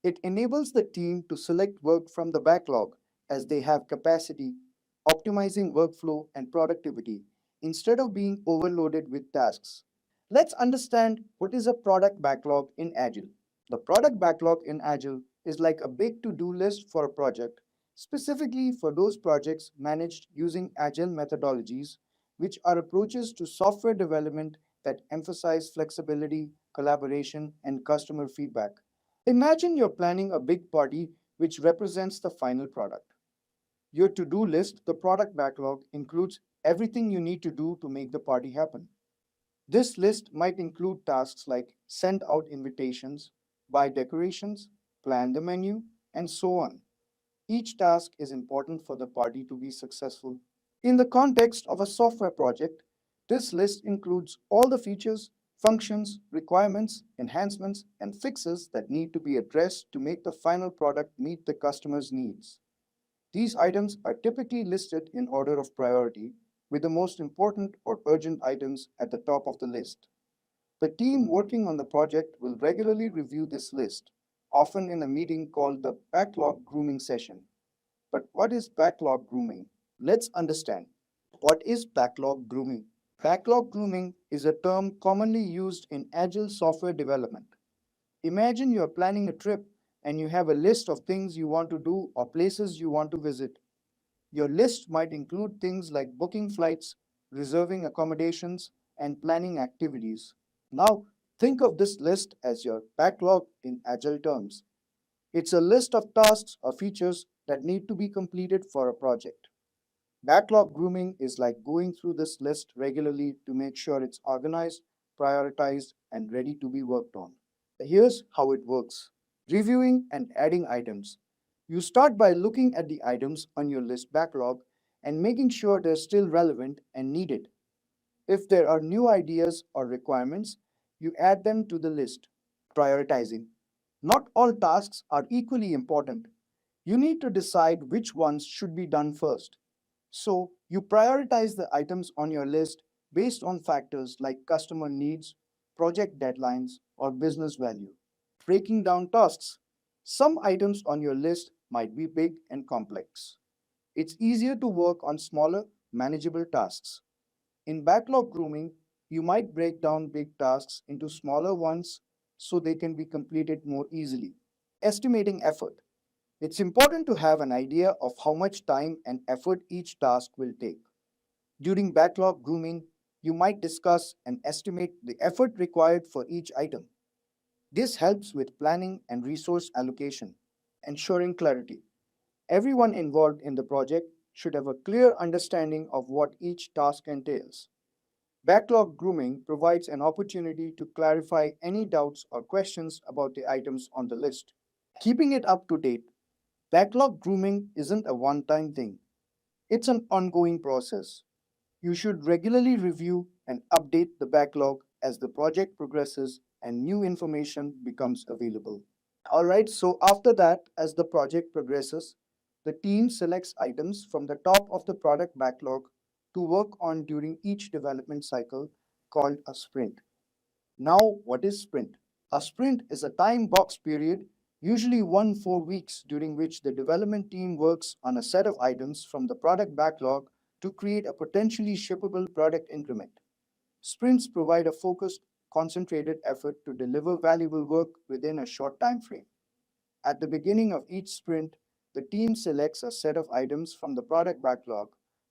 It enables the team to select work from the backlog as they have capacity, optimizing workflow and productivity instead of being overloaded with tasks. Let's understand what is a product backlog in Agile. The product backlog in Agile is like a big to-do list for a project, specifically for those projects managed using Agile methodologies, which are approaches to software development that emphasize flexibility, collaboration, and customer feedback. Imagine you're planning a big party which represents the final product. Your to-do list, the product backlog, includes everything you need to do to make the party happen. This list might include tasks like send out invitations, buy decorations, plan the menu, and so on. Each task is important for the party to be successful. In the context of a software project, this list includes all the features, functions, requirements, enhancements, and fixes that need to be addressed to make the final product meet the customer's needs. These items are typically listed in order of priority, with the most important or urgent items at the top of the list. The team working on the project will regularly review this list, often in a meeting called the backlog grooming session. But what is backlog grooming? Let's understand. What is backlog grooming? Backlog grooming is a term commonly used in agile software development. Imagine you're planning a trip and you have a list of things you want to do or places you want to visit. Your list might include things like booking flights, reserving accommodations, and planning activities. Now, think of this list as your backlog in agile terms. It's a list of tasks or features that need to be completed for a project. Backlog grooming is like going through this list regularly to make sure it's organized, prioritized, and ready to be worked on. Here's how it works: reviewing and adding items. You start by looking at the items on your list backlog and making sure they're still relevant and needed. If there are new ideas or requirements, you add them to the list. Prioritizing. Not all tasks are equally important. You need to decide which ones should be done first. So, you prioritize the items on your list based on factors like customer needs, project deadlines, or business value. Breaking down tasks. Some items on your list might be big and complex. It's easier to work on smaller, manageable tasks. In backlog grooming, you might break down big tasks into smaller ones so they can be completed more easily. Estimating effort. It's important to have an idea of how much time and effort each task will take. During backlog grooming, you might discuss and estimate the effort required for each item. This helps with planning and resource allocation, ensuring clarity. Everyone involved in the project should have a clear understanding of what each task entails. Backlog grooming provides an opportunity to clarify any doubts or questions about the items on the list. Keeping it up to date. Backlog grooming isn't a one time thing, it's an ongoing process. You should regularly review and update the backlog as the project progresses and new information becomes available. Alright, so after that, as the project progresses, the team selects items from the top of the product backlog to work on during each development cycle called a sprint. Now, what is sprint? A sprint is a time box period, usually 4 weeks, during which the development team works on a set of items from the product backlog to create a potentially shippable product increment. Sprints provide a focused, concentrated effort to deliver valuable work within a short time frame. At the beginning of each sprint, the team selects a set of items from the product backlog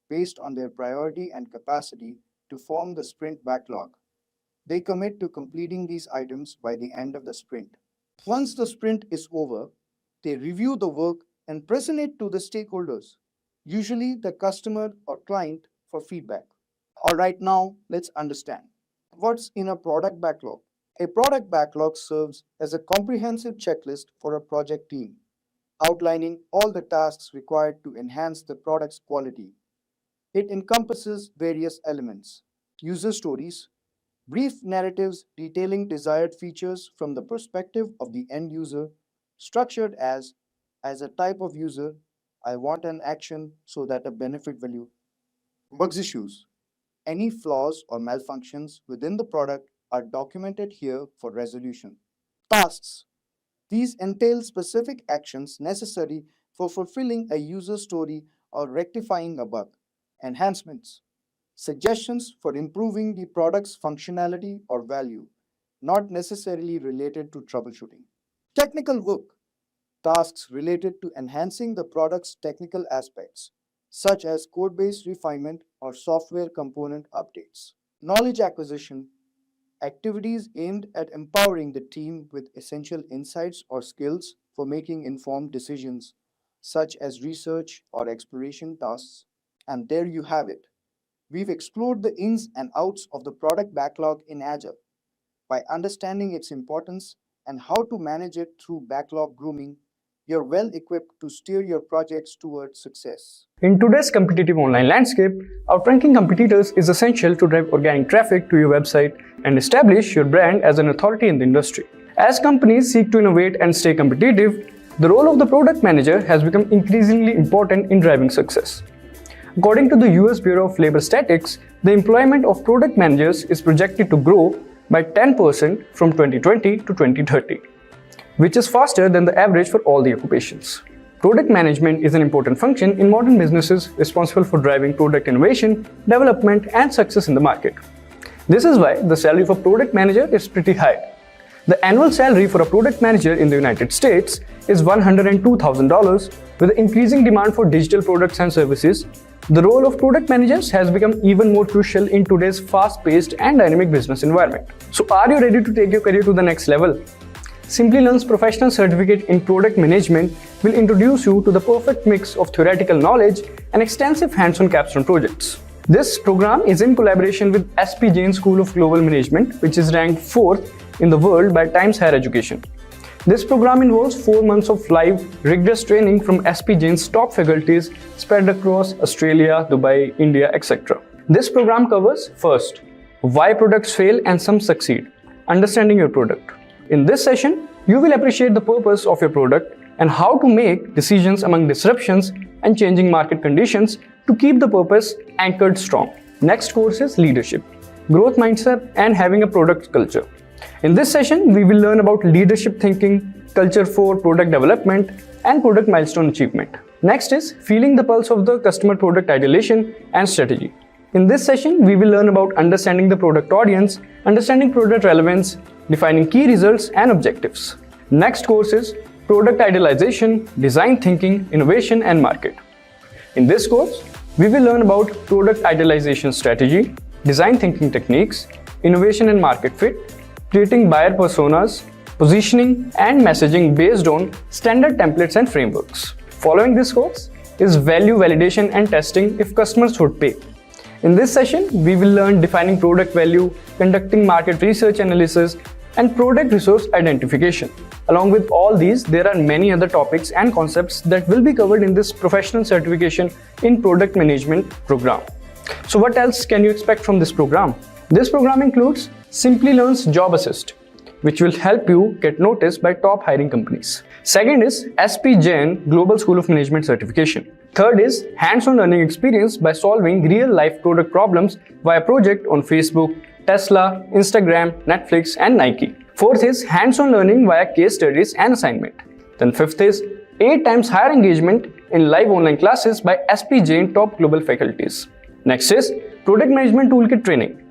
based on their priority and capacity to form the sprint backlog. They commit to completing these items by the end of the sprint. Once the sprint is over, they review the work and present it to the stakeholders, usually the customer or client, for feedback. All right, now let's understand what's in a product backlog. A product backlog serves as a comprehensive checklist for a project team, outlining all the tasks required to enhance the product's quality. It encompasses various elements: user stories, brief narratives detailing desired features from the perspective of the end user, structured as a type of user, I want an action so that a benefit value. Bugs issues. Any flaws or malfunctions within the product are documented here for resolution. Tasks. These entail specific actions necessary for fulfilling a user story or rectifying a bug. Enhancements. Suggestions for improving the product's functionality or value, not necessarily related to troubleshooting. Technical work. Tasks related to enhancing the product's technical aspects, such as code based refinement or software component updates. Knowledge acquisition. Activities aimed at empowering the team with essential insights or skills for making informed decisions, such as research or exploration tasks. And there you have it. We've explored the ins and outs of the product backlog in Agile. By understanding its importance and how to manage it through backlog grooming, you're well equipped to steer your projects towards success. In today's competitive online landscape, outranking competitors is essential to drive organic traffic to your website and establish your brand as an authority in the industry. As companies seek to innovate and stay competitive, the role of the product manager has become increasingly important in driving success. According to the US Bureau of Labor Statistics, the employment of product managers is projected to grow by 10% from 2020 to 2030, which is faster than the average for all the occupations. Product management is an important function in modern businesses responsible for driving product innovation, development, and success in the market. This is why the salary of a product manager is pretty high. The annual salary for a product manager in the United States is $102,000. With the increasing demand for digital products and services, the role of product managers has become even more crucial in today's fast-paced and dynamic business environment. So are you ready to take your career to the next level? Simplilearn's professional certificate in product management will introduce you to the perfect mix of theoretical knowledge and extensive hands-on capstone projects. This program is in collaboration with SP Jain School of Global Management, which is ranked 4th in the world by Times Higher Education. This program involves 4 months of live, rigorous training from SP Jain's top faculties spread across Australia, Dubai, India, etc. This program covers first, why products fail and some succeed, understanding your product. In this session, you will appreciate the purpose of your product and how to make decisions among disruptions and changing market conditions to keep the purpose anchored strong. Next course is leadership, growth mindset, and having a product culture. In this session, we will learn about leadership thinking, culture for product development, and product milestone achievement. Next is feeling the pulse of the customer product ideation and strategy. In this session, we will learn about understanding the product audience, understanding product relevance, defining key results and objectives. Next course is product idealization, design thinking, innovation, and market. In this course, we will learn about product idealization strategy, design thinking techniques, innovation and market fit, creating buyer personas, positioning and messaging based on standard templates and frameworks. Following this course is value validation and testing if customers would pay. In this session, we will learn defining product value, conducting market research analysis, and product resource identification. Along with all these, there are many other topics and concepts that will be covered in this professional certification in product management program. So what else can you expect from this program? This program includes Simplilearn's Job Assist, which will help you get noticed by top hiring companies. Second is SP Jain Global School of Management certification. Third is hands-on learning experience by solving real-life product problems via project on Facebook, Tesla, Instagram, Netflix, and Nike. Fourth is hands-on learning via case studies and assignment. Then fifth is 8 times higher engagement in live online classes by SP Jain top global faculties. Next is product management toolkit training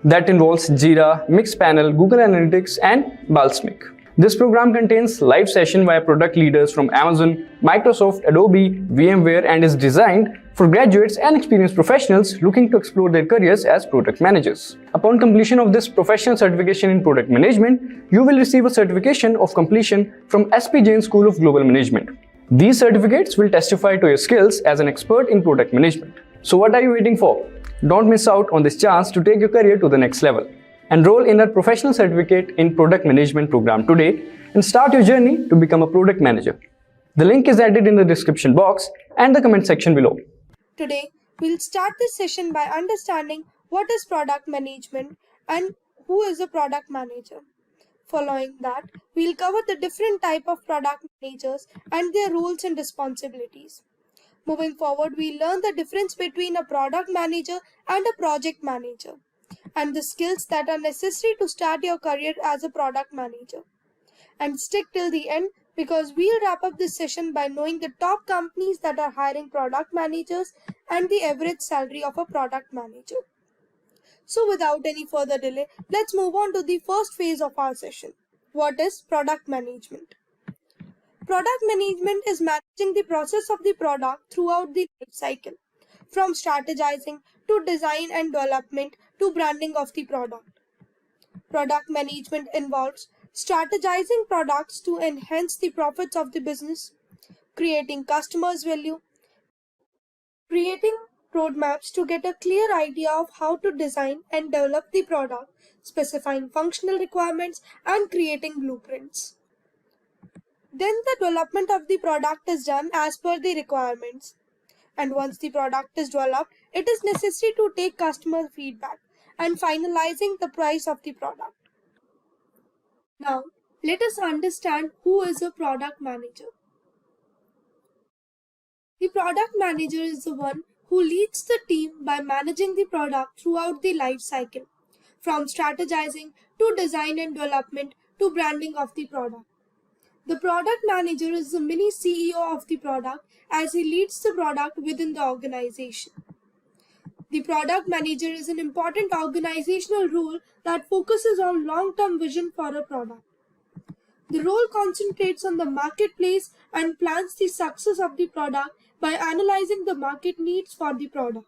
that involves Jira, Mixpanel, Google Analytics, and Balsamiq. This program contains live session via product leaders from Amazon, Microsoft, Adobe, VMware, and is designed for graduates and experienced professionals looking to explore their careers as product managers. Upon completion of this professional certification in product management, you will receive a certification of completion from SP Jain School of Global Management. These certificates will testify to your skills as an expert in product management. So what are you waiting for? Don't miss out on this chance to take your career to the next level. Enroll in our professional certificate in product management program today and start your journey to become a product manager. The link is added in the description box and the comment section below. Today, we'll start this session by understanding what is product management and who is a product manager. Following that, we'll cover the different type of product managers and their roles and responsibilities. Moving forward, we'll learn the difference between a product manager and a project manager, and the skills that are necessary to start your career as a product manager. And stick till the end because we'll wrap up this session by knowing the top companies that are hiring product managers and the average salary of a product manager. So without any further delay, let's move on to the first phase of our session. What is product management? Product management is managing the process of the product throughout the life cycle, from strategizing to design and development to branding of the product. Product management involves strategizing products to enhance the profits of the business, creating customers' value, creating roadmaps to get a clear idea of how to design and develop the product, specifying functional requirements, and creating blueprints. Then the development of the product is done as per the requirements. And once the product is developed, it is necessary to take customer feedback and finalizing the price of the product. Now, let us understand who is a product manager. The product manager is the one who leads the team by managing the product throughout the life cycle, from strategizing to design and development to branding of the product. The product manager is the mini CEO of the product as he leads the product within the organization. The product manager is an important organizational role that focuses on long-term vision for a product. The role concentrates on the marketplace and plans the success of the product by analyzing the market needs for the product.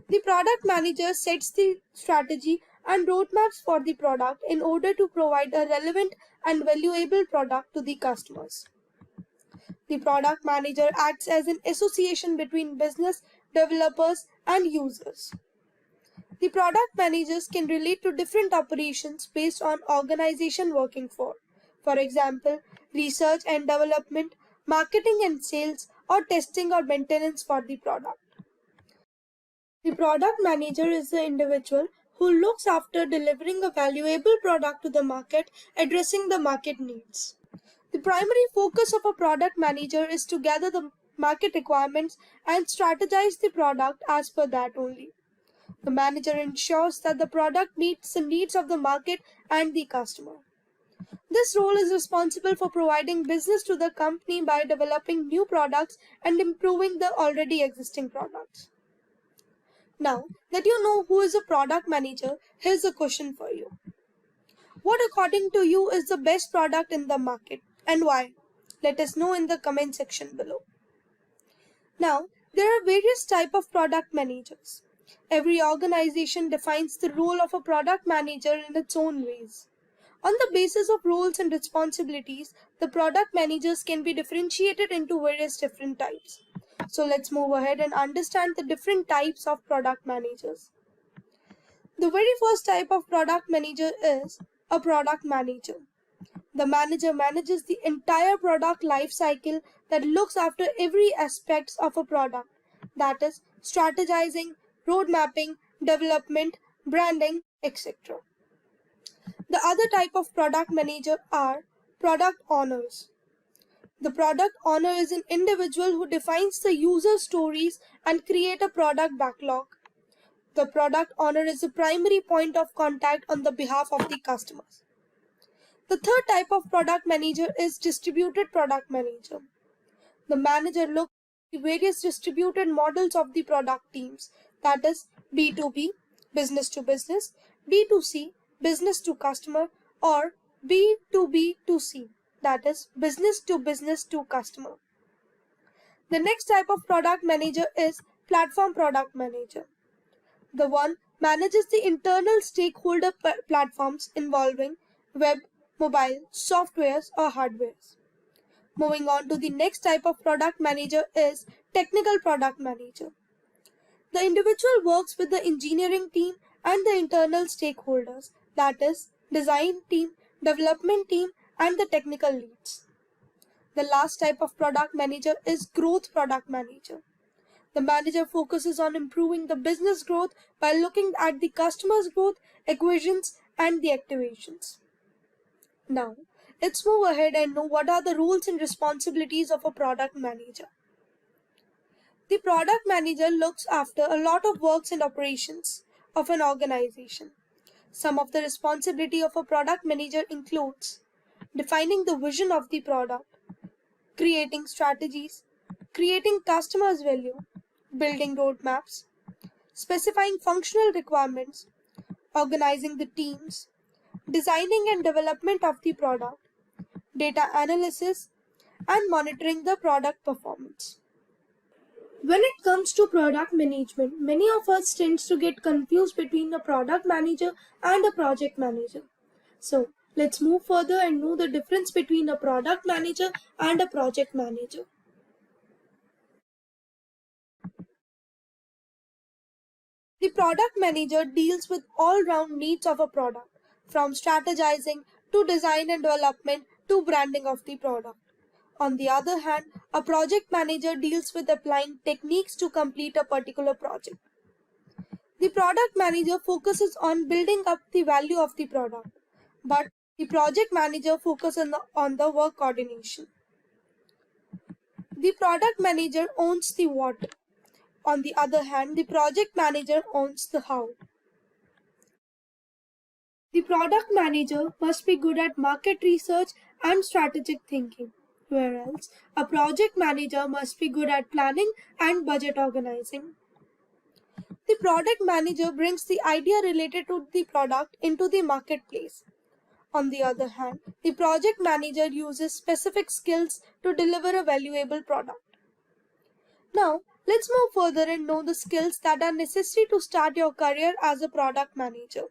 The product manager sets the strategy and roadmaps for the product in order to provide a relevant and valuable product to the customers. The product manager acts as an association between business, developers, and users. The product managers can relate to different operations based on organization working for. For example, research and development, marketing and sales, or testing or maintenance for the product. The product manager is the individual who looks after delivering a valuable product to the market, addressing the market needs. The primary focus of a product manager is to gather the market requirements and strategize the product as per that only. The manager ensures that the product meets the needs of the market and the customer. This role is responsible for providing business to the company by developing new products and improving the already existing products. Now that you know who is a product manager, here's a question for you. What according to you is the best product in the market and why? Let us know in the comment section below. Now, there are various types of product managers. Every organization defines the role of a product manager in its own ways. On the basis of roles and responsibilities, the product managers can be differentiated into various different types. So let's move ahead and understand the different types of product managers. The very first type of product manager is a product manager. The manager manages the entire product life cycle that looks after every aspect of a product, that is, strategizing, road mapping, development, branding, etc. The other type of product manager are product owners. The product owner is an individual who defines the user stories and create a product backlog. The product owner is the primary point of contact on the behalf of the customers. The third type of product manager is distributed product manager. The manager looks at the various distributed models of the product teams, that is B2B, business to business, B2C, business to customer, or B2B2C, that is business to customer. The next type of product manager is platform product manager. The one manages the internal stakeholder platforms involving web, mobile, softwares, or hardwares. Moving on to the next type of product manager is technical product manager. The individual works with the engineering team and the internal stakeholders, that is, design team, development team, and the technical leads. The last type of product manager is growth product manager. The manager focuses on improving the business growth by looking at the customer's growth, acquisitions, and the activations. Now, let's move ahead and know what are the roles and responsibilities of a product manager. The product manager looks after a lot of works and operations of an organization. Some of the responsibility of a product manager includes defining the vision of the product, creating strategies, creating customers' value, building roadmaps, specifying functional requirements, organizing the teams, designing and development of the product, data analysis, and monitoring the product performance. When it comes to product management, many of us tend to get confused between a product manager and a project manager. So, let's move further and know the difference between a product manager and a project manager. The product manager deals with all-round needs of a product, from strategizing to design and development to branding of the product. On the other hand, a project manager deals with applying techniques to complete a particular project. The product manager focuses on building up the value of the product, but the project manager focuses on the work coordination. The product manager owns the what. On the other hand, the project manager owns the how. The product manager must be good at market research and strategic thinking, whereas a project manager must be good at planning and budget organizing. The product manager brings the idea related to the product into the marketplace. On the other hand, the project manager uses specific skills to deliver a valuable product. Now, let's move further and know the skills that are necessary to start your career as a product manager.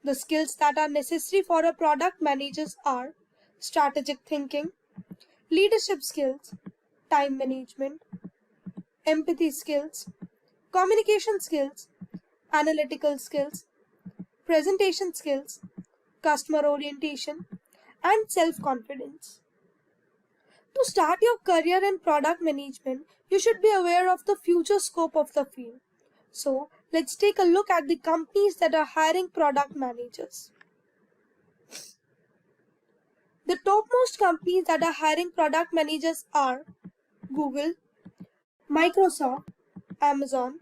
The skills that are necessary for a product manager are strategic thinking, leadership skills, time management, empathy skills, communication skills, analytical skills, presentation skills, customer orientation, and self-confidence. To start your career in product management, you should be aware of the future scope of the field. So, let's take a look at the companies that are hiring product managers. The topmost companies that are hiring product managers are Google, Microsoft, Amazon,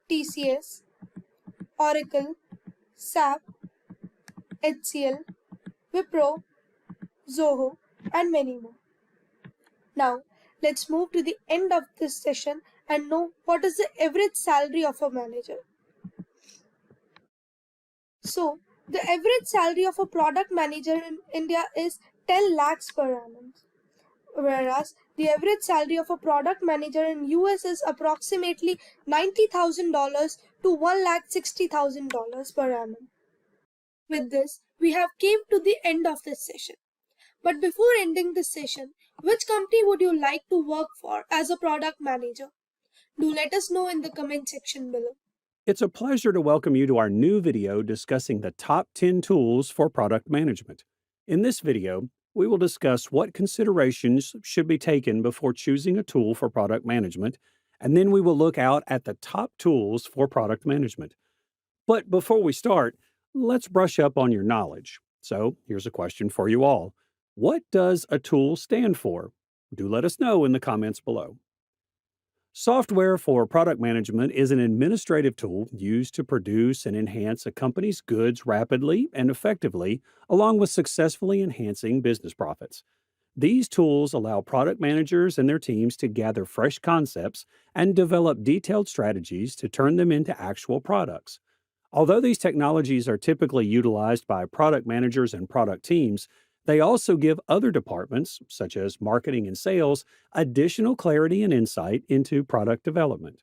TCS, Oracle, SAP, HCL, Wipro, Zoho, and many more. Now, let's move to the end of this session and know what is the average salary of a manager. So, the average salary of a product manager in India is 10 lakhs per annum, whereas the average salary of a product manager in US is approximately $90,000 to $1,60,000 per annum. With this, we have came to the end of this session. But before ending this session, which company would you like to work for as a product manager? Do let us know in the comment section below. It's a pleasure to welcome you to our new video discussing the top 10 tools for product management. In this video, we will discuss what considerations should be taken before choosing a tool for product management, and then we will look out at the top tools for product management. But before we start, let's brush up on your knowledge. So here's a question for you all. What does a tool stand for? Do let us know in the comments below. Software for product management is an administrative tool used to produce and enhance a company's goods rapidly and effectively, along with successfully enhancing business profits. These tools allow product managers and their teams to gather fresh concepts and develop detailed strategies to turn them into actual products. Although these technologies are typically utilized by product managers and product teams, they also give other departments, such as marketing and sales, additional clarity and insight into product development.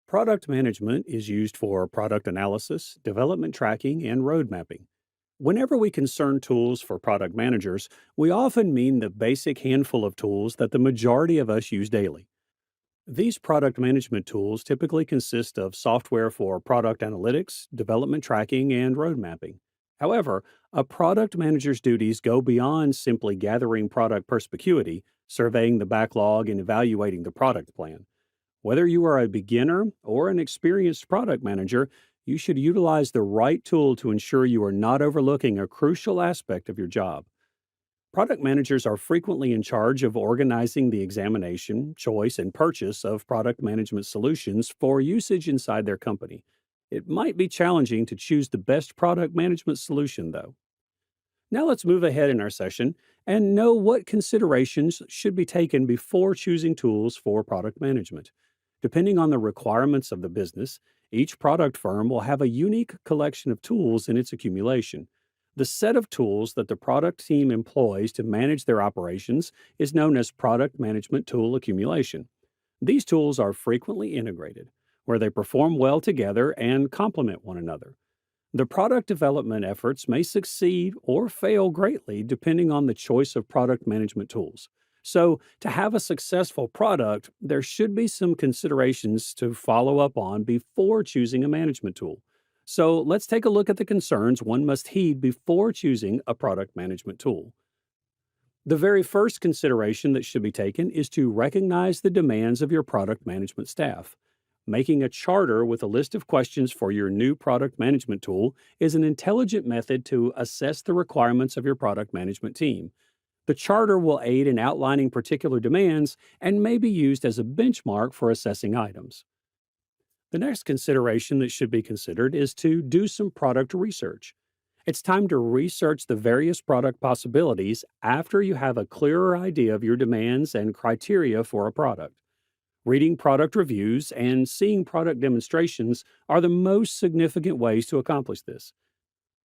Product management is used for product analysis, development tracking, and road mapping. Whenever we concern tools for product managers, we often mean the basic handful of tools that the majority of us use daily. These product management tools typically consist of software for product analytics, development tracking, and road mapping. However, a product manager's duties go beyond simply gathering product perspicuity, surveying the backlog, and evaluating the product plan. Whether you are a beginner or an experienced product manager, you should utilize the right tool to ensure you are not overlooking a crucial aspect of your job. Product managers are frequently in charge of organizing the examination, choice, and purchase of product management solutions for usage inside their company. It might be challenging to choose the best product management solution, though. Now let's move ahead in our session and know what considerations should be taken before choosing tools for product management. Depending on the requirements of the business, each product firm will have a unique collection of tools in its accumulation. The set of tools that the product team employs to manage their operations is known as product management tool accumulation. These tools are frequently integrated, where they perform well together and complement one another. The product development efforts may succeed or fail greatly depending on the choice of product management tools. So, to have a successful product, there should be some considerations to follow up on before choosing a management tool. So, let's take a look at the concerns one must heed before choosing a product management tool. The very first consideration that should be taken is to recognize the demands of your product management staff. Making a charter with a list of questions for your new product management tool is an intelligent method to assess the requirements of your product management team. The charter will aid in outlining particular demands and may be used as a benchmark for assessing items. The next consideration that should be considered is to do some product research. It's time to research the various product possibilities after you have a clearer idea of your demands and criteria for a product. Reading product reviews and seeing product demonstrations are the most significant ways to accomplish this.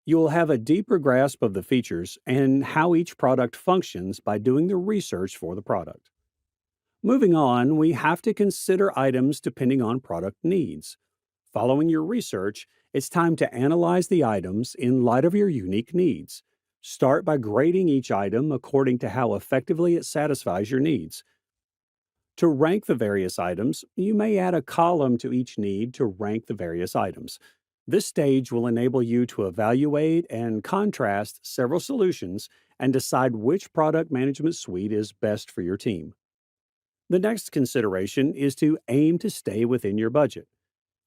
You will have a deeper grasp of the features and how each product functions by doing the research for the product. Moving on, we have to consider items depending on product needs. Following your research, it's time to analyze the items in light of your unique needs. Start by grading each item according to how effectively it satisfies your needs. To rank the various items, you may add a column to each need to rank the various items. This stage will enable you to evaluate and contrast several solutions and decide which product management suite is best for your team. The next consideration is to aim to stay within your budget.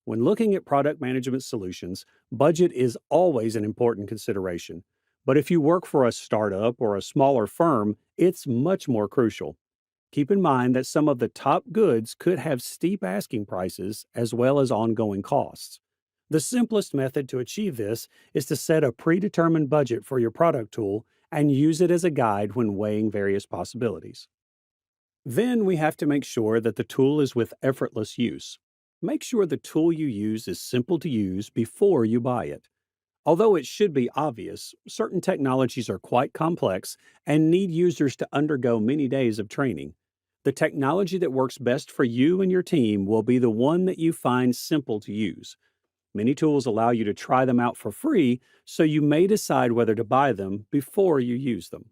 When looking at product management solutions, budget is always an important consideration. But if you work for a startup or a smaller firm, it's much more crucial. Keep in mind that some of the top goods could have steep asking prices as well as ongoing costs. The simplest method to achieve this is to set a predetermined budget for your product tool and use it as a guide when weighing various possibilities. Then we have to make sure that the tool is with effortless use. Make sure the tool you use is simple to use before you buy it. Although it should be obvious, certain technologies are quite complex and need users to undergo many days of training. The technology that works best for you and your team will be the one that you find simple to use. Many tools allow you to try them out for free, so you may decide whether to buy them before you use them.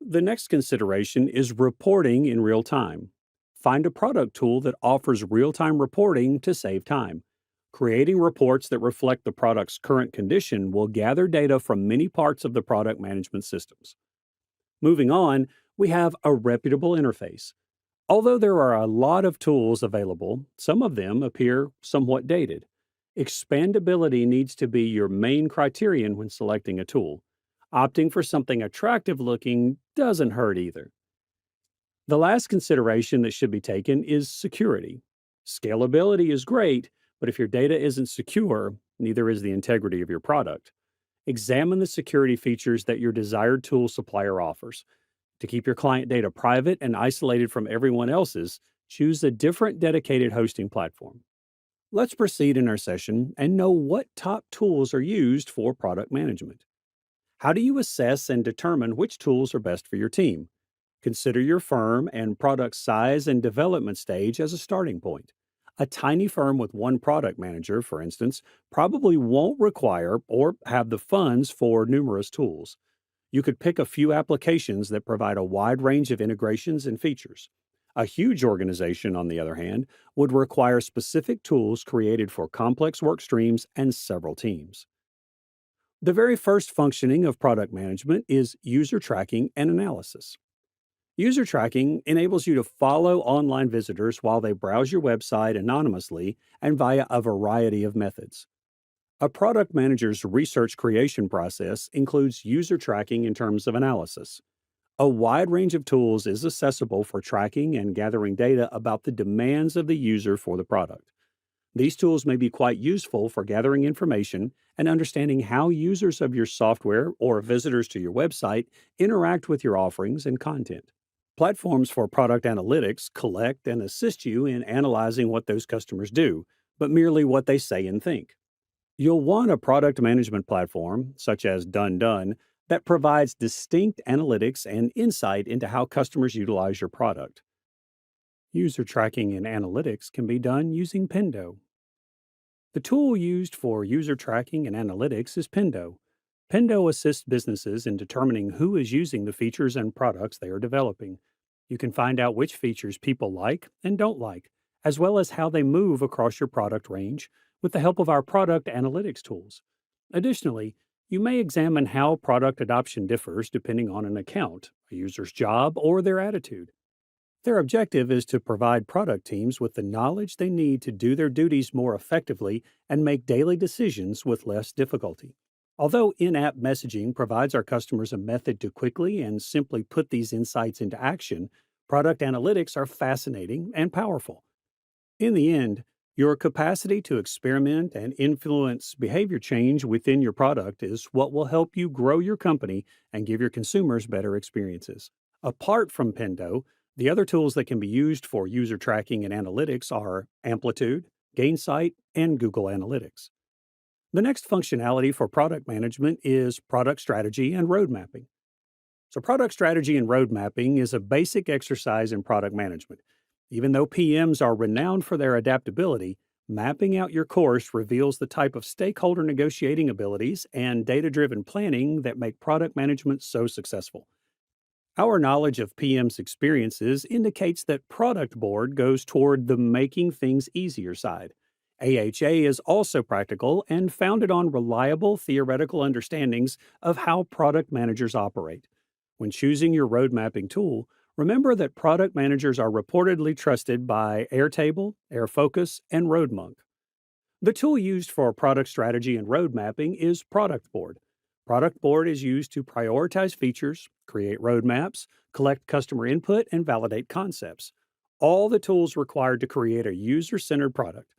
The next consideration is reporting in real time. Find a product tool that offers real-time reporting to save time. Creating reports that reflect the product's current condition will gather data from many parts of the product management systems. Moving on, we have a reputable interface. Although there are a lot of tools available, some of them appear somewhat dated. Expandability needs to be your main criterion when selecting a tool. Opting for something attractive looking doesn't hurt either. The last consideration that should be taken is security. Scalability is great, but if your data isn't secure, neither is the integrity of your product. Examine the security features that your desired tool supplier offers. To keep your client data private and isolated from everyone else's, choose a different dedicated hosting platform. Let's proceed in our session and know what top tools are used for product management. How do you assess and determine which tools are best for your team? Consider your firm and product size and development stage as a starting point. A tiny firm with one product manager, for instance, probably won't require or have the funds for numerous tools. You could pick a few applications that provide a wide range of integrations and features. A huge organization, on the other hand, would require specific tools created for complex work streams and several teams. The very first functioning of product management is user tracking and analysis. User tracking enables you to follow online visitors while they browse your website anonymously and via a variety of methods. A product manager's research creation process includes user tracking in terms of analysis. A wide range of tools is accessible for tracking and gathering data about the demands of the user for the product. These tools may be quite useful for gathering information and understanding how users of your software or visitors to your website interact with your offerings and content. Platforms for product analytics collect and assist you in analyzing what those customers do, but merely what they say and think. You'll want a product management platform, such as Done, that provides distinct analytics and insight into how customers utilize your product. User tracking and analytics can be done using Pendo. The tool used for user tracking and analytics is Pendo. Pendo assists businesses in determining who is using the features and products they are developing. You can find out which features people like and don't like, as well as how they move across your product range with the help of our product analytics tools. Additionally, You may examine how product adoption differs depending on an account, a user's job, or their attitude. Their objective is to provide product teams with the knowledge they need to do their duties more effectively and make daily decisions with less difficulty. Although in app messaging provides our customers a method to quickly and simply put these insights into action, product analytics are fascinating and powerful. In the end, your capacity to experiment and influence behavior change within your product is what will help you grow your company and give your consumers better experiences. Apart from Pendo, the other tools that can be used for user tracking and analytics are Amplitude, Gainsight, and Google Analytics. The next functionality for product management is product strategy and road mapping. So, product strategy and road mapping is a basic exercise in product management. Even though PMs are renowned for their adaptability, mapping out your course reveals the type of stakeholder negotiating abilities and data driven planning that make product management so successful. Our knowledge of PM's experiences indicates that product board goes toward the making things easier side. AHA is also practical and founded on reliable theoretical understandings of how product managers operate. When choosing your road mapping tool, remember that product managers are reportedly trusted by Airtable, Airfocus, and RoadMonk. The tool used for product strategy and road mapping is Product Board. Product Board is used to prioritize features, create roadmaps, collect customer input, and validate concepts. All the tools required to create a user-centered product.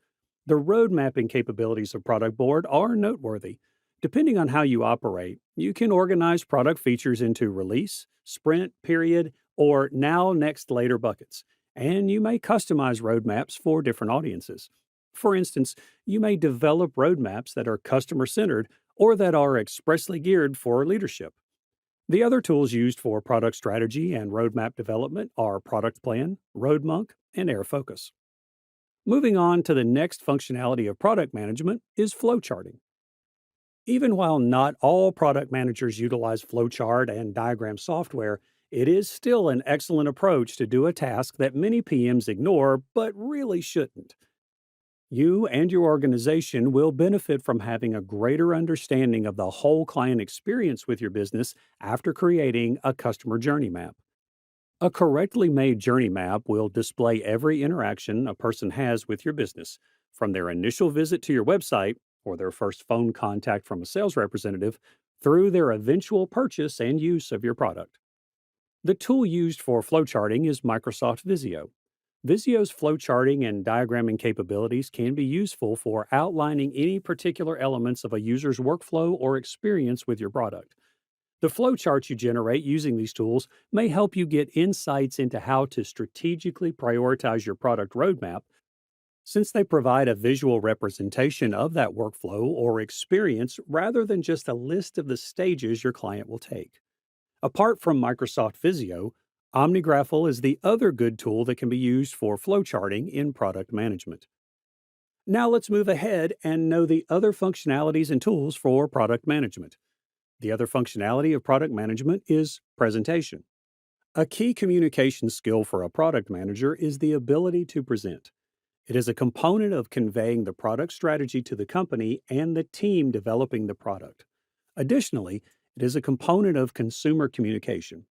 The road mapping capabilities of Product Board are noteworthy. Depending on how you operate, you can organize product features into release, sprint, period, or now, next, later buckets, and you may customize roadmaps for different audiences. For instance, you may develop roadmaps that are customer-centered or that are expressly geared for leadership. The other tools used for product strategy and roadmap development are Product Plan, RoadMonk, and Airfocus. Moving on to the next functionality of product management is flowcharting. Even while not all product managers utilize flowchart and diagram software, it is still an excellent approach to do a task that many PMs ignore but really shouldn't. You and your organization will benefit from having a greater understanding of the whole client experience with your business after creating a customer journey map. A correctly made journey map will display every interaction a person has with your business, from their initial visit to your website or their first phone contact from a sales representative through their eventual purchase and use of your product. The tool used for flowcharting is Microsoft Visio. Visio's flowcharting and diagramming capabilities can be useful for outlining any particular elements of a user's workflow or experience with your product. The flowcharts you generate using these tools may help you get insights into how to strategically prioritize your product roadmap, since they provide a visual representation of that workflow or experience rather than just a list of the stages your client will take. Apart from Microsoft Visio, OmniGraffle is the other good tool that can be used for flowcharting in product management. Now let's move ahead and know the other functionalities and tools for product management. The other functionality of product management is presentation. A key communication skill for a product manager is the ability to present. It is a component of conveying the product strategy to the company and the team developing the product. Additionally, it is a component of consumer communication.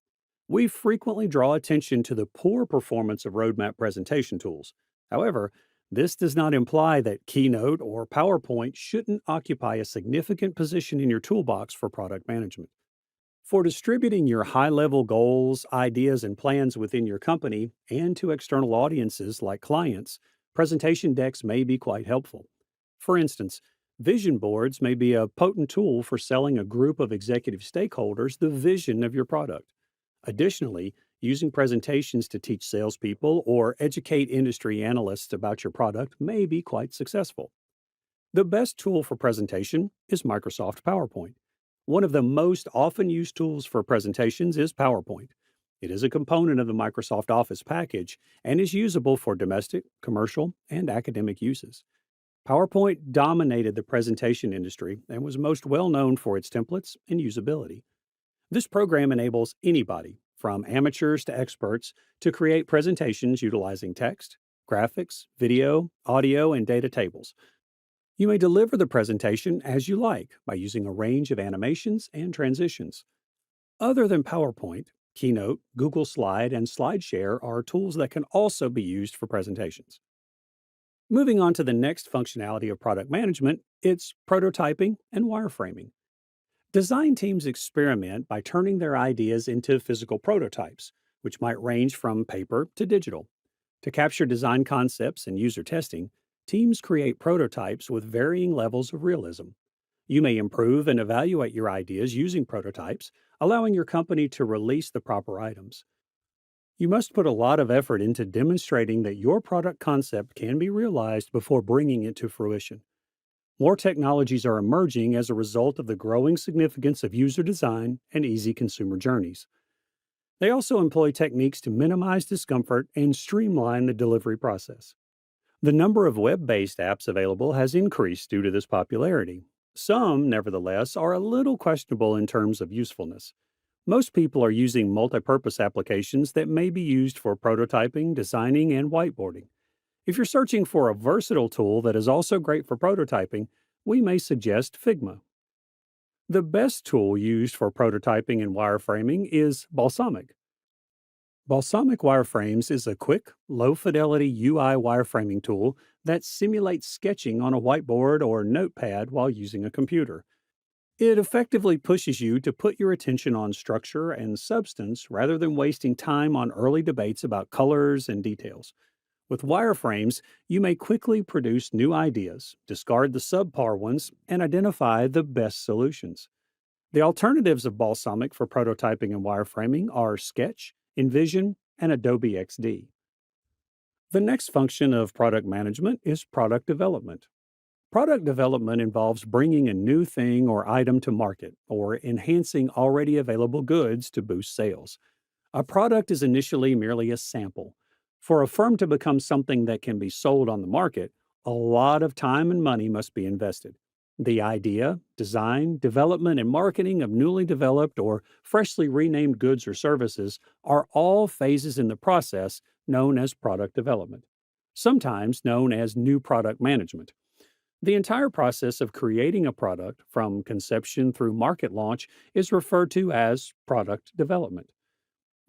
We frequently draw attention to the poor performance of roadmap presentation tools. However, this does not imply that Keynote or PowerPoint shouldn't occupy a significant position in your toolbox for product management. For distributing your high-level goals, ideas, and plans within your company and to external audiences like clients, presentation decks may be quite helpful. For instance, vision boards may be a potent tool for selling a group of executive stakeholders the vision of your product. Additionally, using presentations to teach salespeople or educate industry analysts about your product may be quite successful. The best tool for presentation is Microsoft PowerPoint. One of the most often used tools for presentations is PowerPoint. It is a component of the Microsoft Office package and is usable for domestic, commercial, and academic uses. PowerPoint dominated the presentation industry and was most well known for its templates and usability. This program enables anybody, from amateurs to experts, to create presentations utilizing text, graphics, video, audio, and data tables. You may deliver the presentation as you like by using a range of animations and transitions. Other than PowerPoint, Keynote, Google Slide, and SlideShare are tools that can also be used for presentations. Moving on to the next functionality of product management, it's prototyping and wireframing. Design teams experiment by turning their ideas into physical prototypes, which might range from paper to digital. To capture design concepts and user testing, teams create prototypes with varying levels of realism. You may improve and evaluate your ideas using prototypes, allowing your company to release the proper items. You must put a lot of effort into demonstrating that your product concept can be realized before bringing it to fruition. More technologies are emerging as a result of the growing significance of user design and easy consumer journeys. They also employ techniques to minimize discomfort and streamline the delivery process. The number of web based apps available has increased due to this popularity. Some, nevertheless, are a little questionable in terms of usefulness. Most people are using multipurpose applications that may be used for prototyping, designing, and whiteboarding. If you're searching for a versatile tool that is also great for prototyping, we may suggest Figma. The best tool used for prototyping and wireframing is Balsamiq. Balsamiq Wireframes is a quick, low-fidelity UI wireframing tool that simulates sketching on a whiteboard or notepad while using a computer. It effectively pushes you to put your attention on structure and substance rather than wasting time on early debates about colors and details. With wireframes, you may quickly produce new ideas, discard the subpar ones, and identify the best solutions. The alternatives of Balsamiq for prototyping and wireframing are Sketch, InVision, and Adobe XD. The next function of product management is product development. Product development involves bringing a new thing or item to market or enhancing already available goods to boost sales. A product is initially merely a sample. For a firm to become something that can be sold on the market, a lot of time and money must be invested. The idea, design, development, and marketing of newly developed or freshly renamed goods or services are all phases in the process known as product development, sometimes known as new product management. The entire process of creating a product, from conception through market launch, is referred to as product development.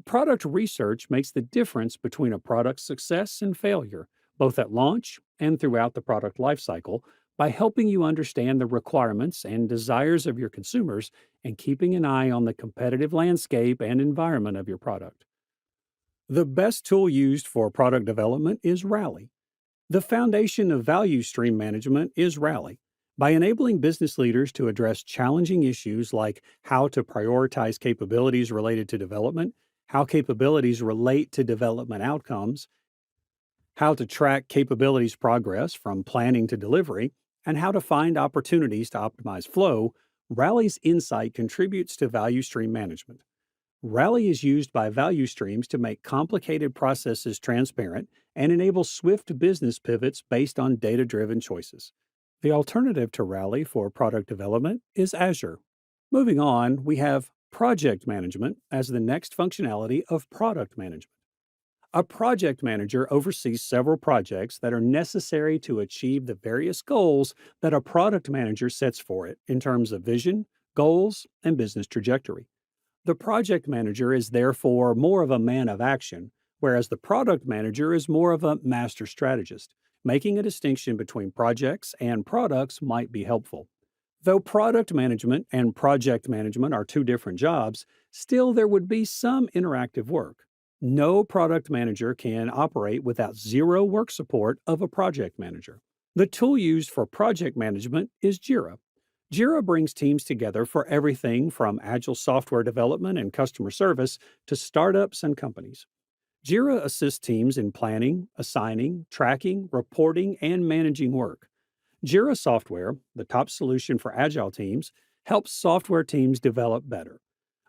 Product research makes the difference between a product's success and failure, both at launch and throughout the product lifecycle, by helping you understand the requirements and desires of your consumers and keeping an eye on the competitive landscape and environment of your product. The best tool used for product development is Rally. The foundation of value stream management is Rally. By enabling business leaders to address challenging issues like how to prioritize capabilities related to development, how capabilities relate to development outcomes, how to track capabilities progress from planning to delivery, and how to find opportunities to optimize flow, Rally's insight contributes to value stream management. Rally is used by value streams to make complicated processes transparent and enable swift business pivots based on data-driven choices. The alternative to Rally for product development is Azure. Moving on, we have project management as the next functionality of product management. A project manager oversees several projects that are necessary to achieve the various goals that a product manager sets for it in terms of vision, goals, and business trajectory. The project manager is therefore more of a man of action, whereas the product manager is more of a master strategist. Making a distinction between projects and products might be helpful. Though product management and project management are two different jobs, still there would be some interactive work. No product manager can operate without zero work support of a project manager. The tool used for project management is Jira. Jira brings teams together for everything from agile software development and customer service to startups and companies. Jira assists teams in planning, assigning, tracking, reporting, and managing work. Jira software, the top solution for agile teams, helps software teams develop better.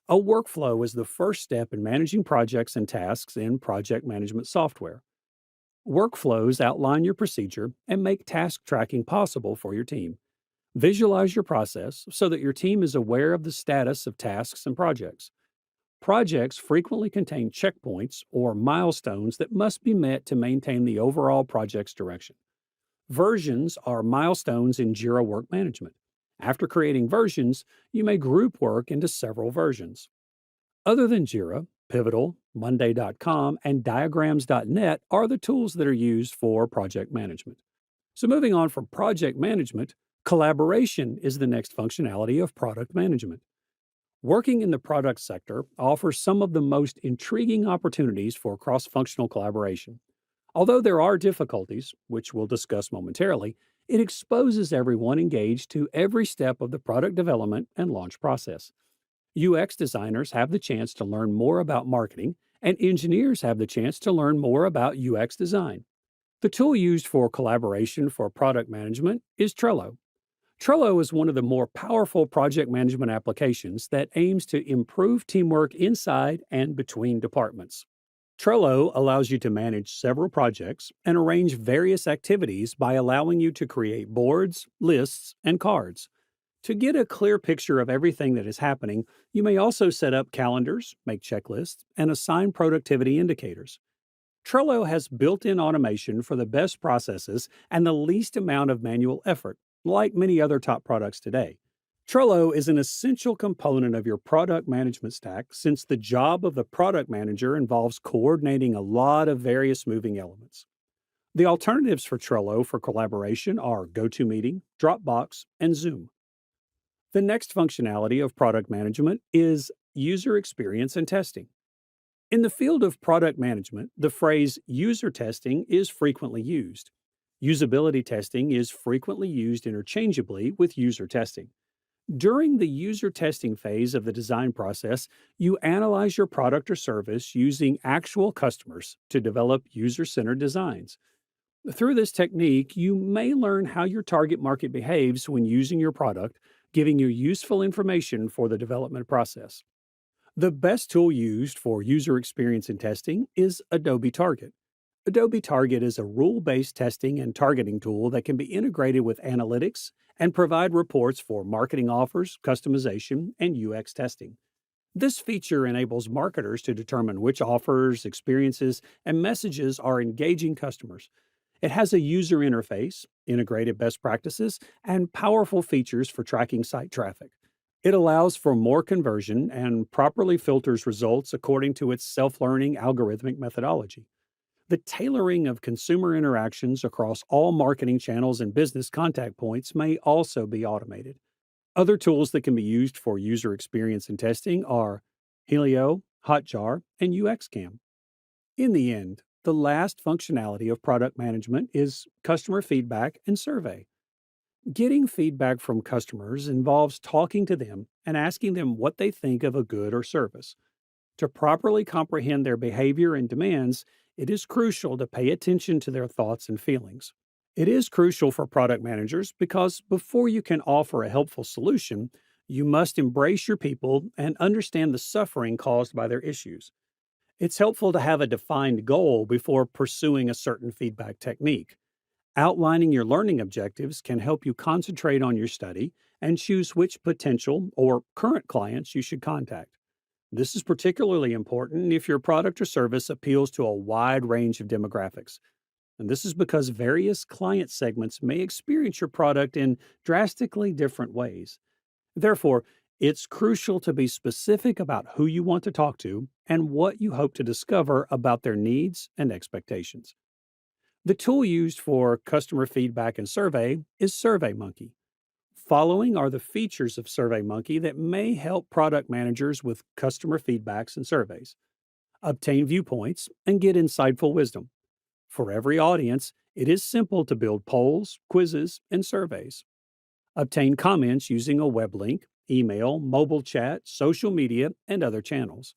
A workflow is the first step in managing projects and tasks in project management software. Workflows outline your procedure and make task tracking possible for your team. Visualize your process so that your team is aware of the status of tasks and projects. Projects frequently contain checkpoints or milestones that must be met to maintain the overall project's direction. Versions are milestones in Jira work management. After creating versions, you may group work into several versions. Other than Jira, Pivotal, Monday.com, and Diagrams.net are the tools that are used for project management. So, moving on from project management, collaboration is the next functionality of product management. Working in the product sector offers some of the most intriguing opportunities for cross functional collaboration. Although there are difficulties, which we'll discuss momentarily, it exposes everyone engaged to every step of the product development and launch process. UX designers have the chance to learn more about marketing, and engineers have the chance to learn more about UX design. The tool used for collaboration for product management is Trello. Trello is one of the more powerful project management applications that aims to improve teamwork inside and between departments. Trello allows you to manage several projects and arrange various activities by allowing you to create boards, lists, and cards. To get a clear picture of everything that is happening, you may also set up calendars, make checklists, and assign productivity indicators. Trello has built in automation for the best processes and the least amount of manual effort, like many other top products today. Trello is an essential component of your product management stack since the job of the product manager involves coordinating a lot of various moving elements. The alternatives for Trello for collaboration are GoToMeeting, Dropbox, and Zoom. The next functionality of product management is user experience and testing. In the field of product management, the phrase user testing is frequently used. Usability testing is frequently used interchangeably with user testing. During the user testing phase of the design process, you analyze your product or service using actual customers to develop user centered designs. Through this technique, you may learn how your target market behaves when using your product, giving you useful information for the development process. The best tool used for user experience and testing is Adobe Target. Adobe Target is a rule based testing and targeting tool that can be integrated with analytics and provide reports for marketing offers, customization, and UX testing. This feature enables marketers to determine which offers, experiences, and messages are engaging customers. It has a user interface, integrated best practices, and powerful features for tracking site traffic. It allows for more conversion and properly filters results according to its self learning algorithmic methodology. The tailoring of consumer interactions across all marketing channels and business contact points may also be automated. Other tools that can be used for user experience and testing are Helio, Hotjar, and UXCam. In the end, the last functionality of product management is customer feedback and survey. Getting feedback from customers involves talking to them and asking them what they think of a good or service. To properly comprehend their behavior and demands, it is crucial to pay attention to their thoughts and feelings. It is crucial for product managers because before you can offer a helpful solution, you must embrace your people and understand the suffering caused by their issues. It's helpful to have a defined goal before pursuing a certain feedback technique. Outlining your learning objectives can help you concentrate on your study and choose which potential or current clients you should contact. This is particularly important if your product or service appeals to a wide range of demographics. And this is because various client segments may experience your product in drastically different ways. Therefore, it's crucial to be specific about who you want to talk to and what you hope to discover about their needs and expectations. The tool used for customer feedback and survey is SurveyMonkey. Following are the features of SurveyMonkey that may help product managers with customer feedbacks and surveys. Obtain viewpoints and get insightful wisdom. For every audience, it is simple to build polls, quizzes, and surveys. Obtain comments using a web link, email, mobile chat, social media, and other channels.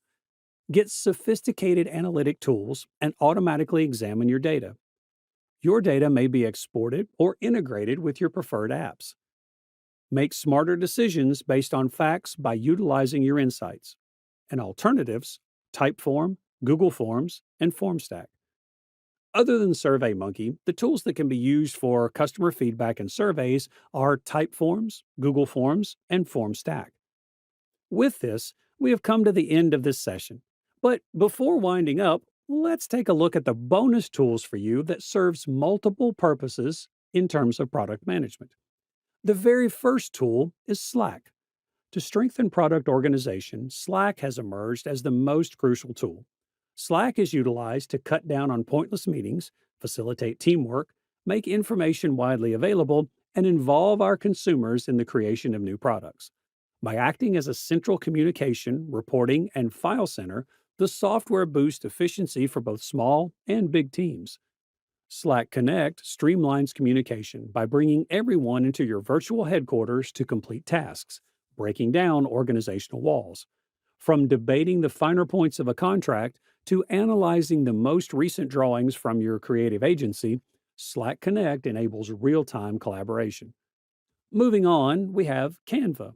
Get sophisticated analytic tools and automatically examine your data. Your data may be exported or integrated with your preferred apps. Make smarter decisions based on facts by utilizing your insights. And alternatives, Typeform, Google Forms, and FormStack. Other than SurveyMonkey, the tools that can be used for customer feedback and surveys are Typeforms, Google Forms, and FormStack. With this, we have come to the end of this session. But before winding up, let's take a look at the bonus tools for you that serves multiple purposes in terms of product management. The very first tool is Slack. To strengthen product organization, Slack has emerged as the most crucial tool. Slack is utilized to cut down on pointless meetings, facilitate teamwork, make information widely available, and involve our consumers in the creation of new products. By acting as a central communication, reporting, and file center, the software boosts efficiency for both small and big teams. Slack Connect streamlines communication by bringing everyone into your virtual headquarters to complete tasks, breaking down organizational walls. From debating the finer points of a contract to analyzing the most recent drawings from your creative agency, Slack Connect enables real-time collaboration. Moving on, we have Canva.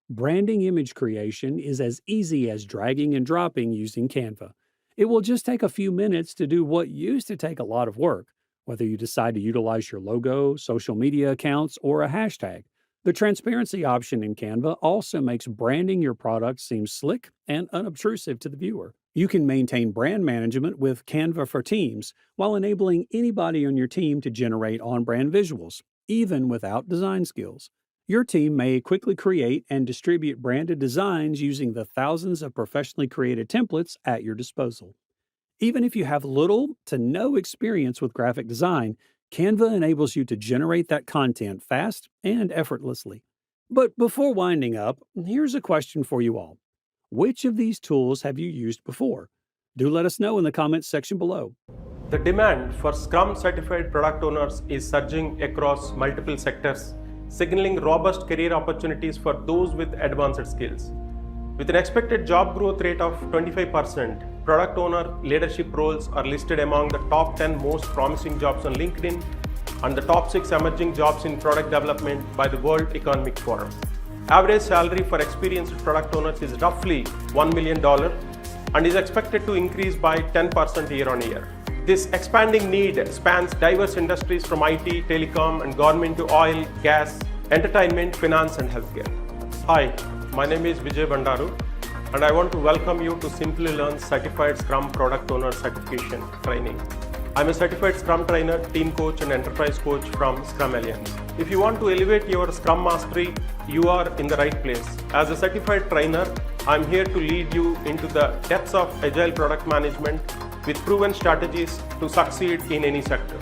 Branding image creation is as easy as dragging and dropping using Canva. It will just take a few minutes to do what used to take a lot of work, whether you decide to utilize your logo, social media accounts, or a hashtag. The transparency option in Canva also makes branding your product seem slick and unobtrusive to the viewer. You can maintain brand management with Canva for Teams while enabling anybody on your team to generate on-brand visuals, even without design skills. Your team may quickly create and distribute branded designs using the thousands of professionally created templates at your disposal. Even if you have little to no experience with graphic design, Canva enables you to generate that content fast and effortlessly. But before winding up, here's a question for you all. Which of these tools have you used before? Do let us know in the comments section below. The demand for Scrum certified product owners is surging across multiple sectors, signaling robust career opportunities for those with advanced skills. With an expected job growth rate of 25%, product owner leadership roles are listed among the top 10 most promising jobs on LinkedIn and the top 6 emerging jobs in product development by the World Economic Forum. Average salary for experienced product owners is roughly $1 million and is expected to increase by 10% year on year. This expanding need spans diverse industries from IT, telecom, and government to oil, gas, entertainment, finance, and healthcare. Hi, my name is Vijay Bandaru, and I want to welcome you to Simplilearn Certified Scrum Product Owner Certification Training. I'm a certified Scrum trainer, team coach, and enterprise coach from Scrum Alliance. If you want to elevate your Scrum mastery, you are in the right place. As a certified trainer, I'm here to lead you into the depths of Agile product management with proven strategies to succeed in any sector.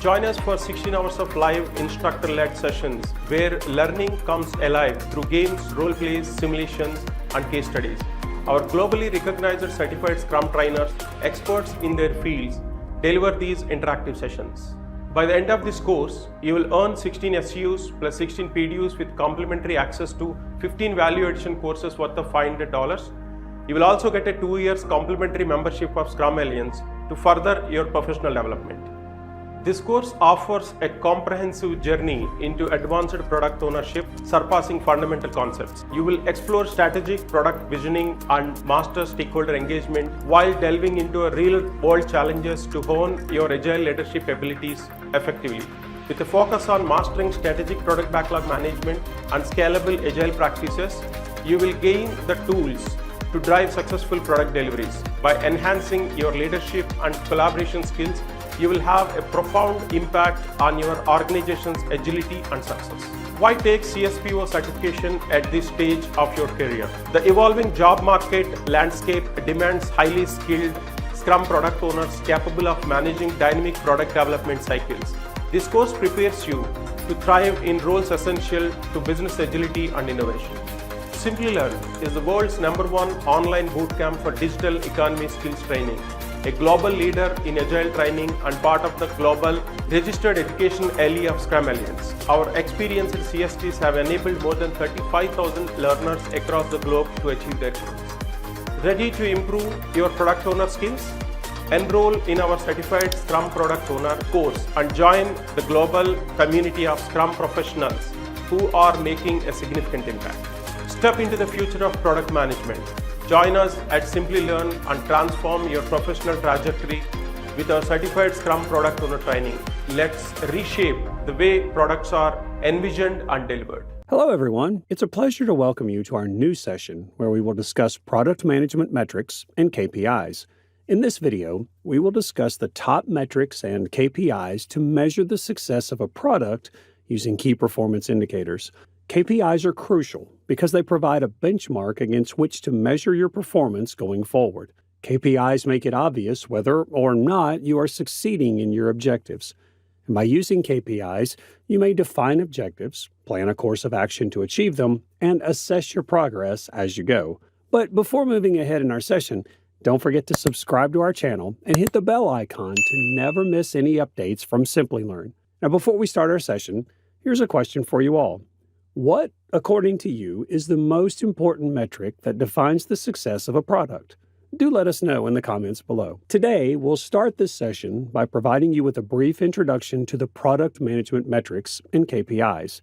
Join us for 16 hours of live instructor-led sessions where learning comes alive through games, role plays, simulations, and case studies. Our globally recognized certified Scrum trainers, experts in their fields, deliver these interactive sessions. By the end of this course, you will earn 16 SUs plus 16 PDUs with complimentary access to 15 value addition courses worth of $500. You will also get a 2 years complimentary membership of Scrum Alliance to further your professional development. This course offers a comprehensive journey into advanced product ownership, surpassing fundamental concepts. You will explore strategic product visioning and master stakeholder engagement while delving into real-world challenges to hone your agile leadership abilities effectively. With a focus on mastering strategic product backlog management and scalable agile practices, you will gain the tools to drive successful product deliveries. By enhancing your leadership and collaboration skills, you will have a profound impact on your organization's agility and success. Why take CSPO certification at this stage of your career? The evolving job market landscape demands highly skilled Scrum product owners capable of managing dynamic product development cycles. This course prepares you to thrive in roles essential to business agility and innovation. Simplilearn is the world's #1 online bootcamp for digital economy skills training, a global leader in agile training and part of the global registered education ally of Scrum Alliance. Our experienced CSTs have enabled more than 35,000 learners across the globe to achieve their goals. Ready to improve your product owner skills? Enroll in our certified Scrum Product Owner course and join the global community of Scrum professionals who are making a significant impact. Step into the future of product management. Join us at Simplilearn and transform your professional trajectory with our certified Scrum Product Owner training. Let's reshape the way products are envisioned and delivered. Hello, everyone. It's a pleasure to welcome you to our new session where we will discuss product management metrics and KPIs. In this video, we will discuss the top metrics and KPIs to measure the success of a product using key performance indicators. KPIs are crucial because they provide a benchmark against which to measure your performance going forward. KPIs make it obvious whether or not you are succeeding in your objectives. And by using KPIs, you may define objectives, plan a course of action to achieve them, and assess your progress as you go. But before moving ahead in our session, don't forget to subscribe to our channel and hit the bell icon to never miss any updates from Simplilearn. Now, before we start our session, here's a question for you all. What, according to you, is the most important metric that defines the success of a product? Do let us know in the comments below. Today, we'll start this session by providing you with a brief introduction to the product management metrics and KPIs.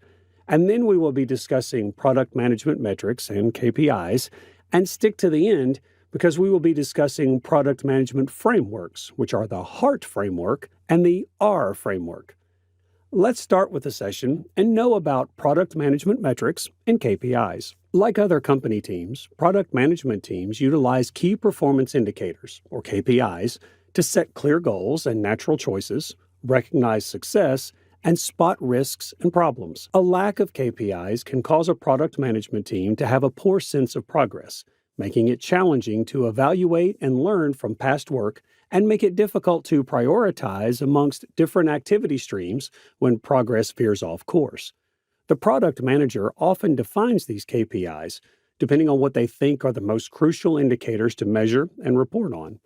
And then we will be discussing product management metrics and KPIs, and stick to the end because we will be discussing product management frameworks, which are the HEART framework and the R framework. Let's start with the session and know about product management metrics and KPIs. Like other company teams, product management teams utilize key performance indicators, or KPIs, to set clear goals and natural choices, recognize success, and spot risks and problems. A lack of KPIs can cause a product management team to have a poor sense of progress, making it challenging to evaluate and learn from past work and make it difficult to prioritize amongst different activity streams when progress veers off course. The product manager often defines these KPIs, depending on what they think are the most crucial indicators to measure and report on.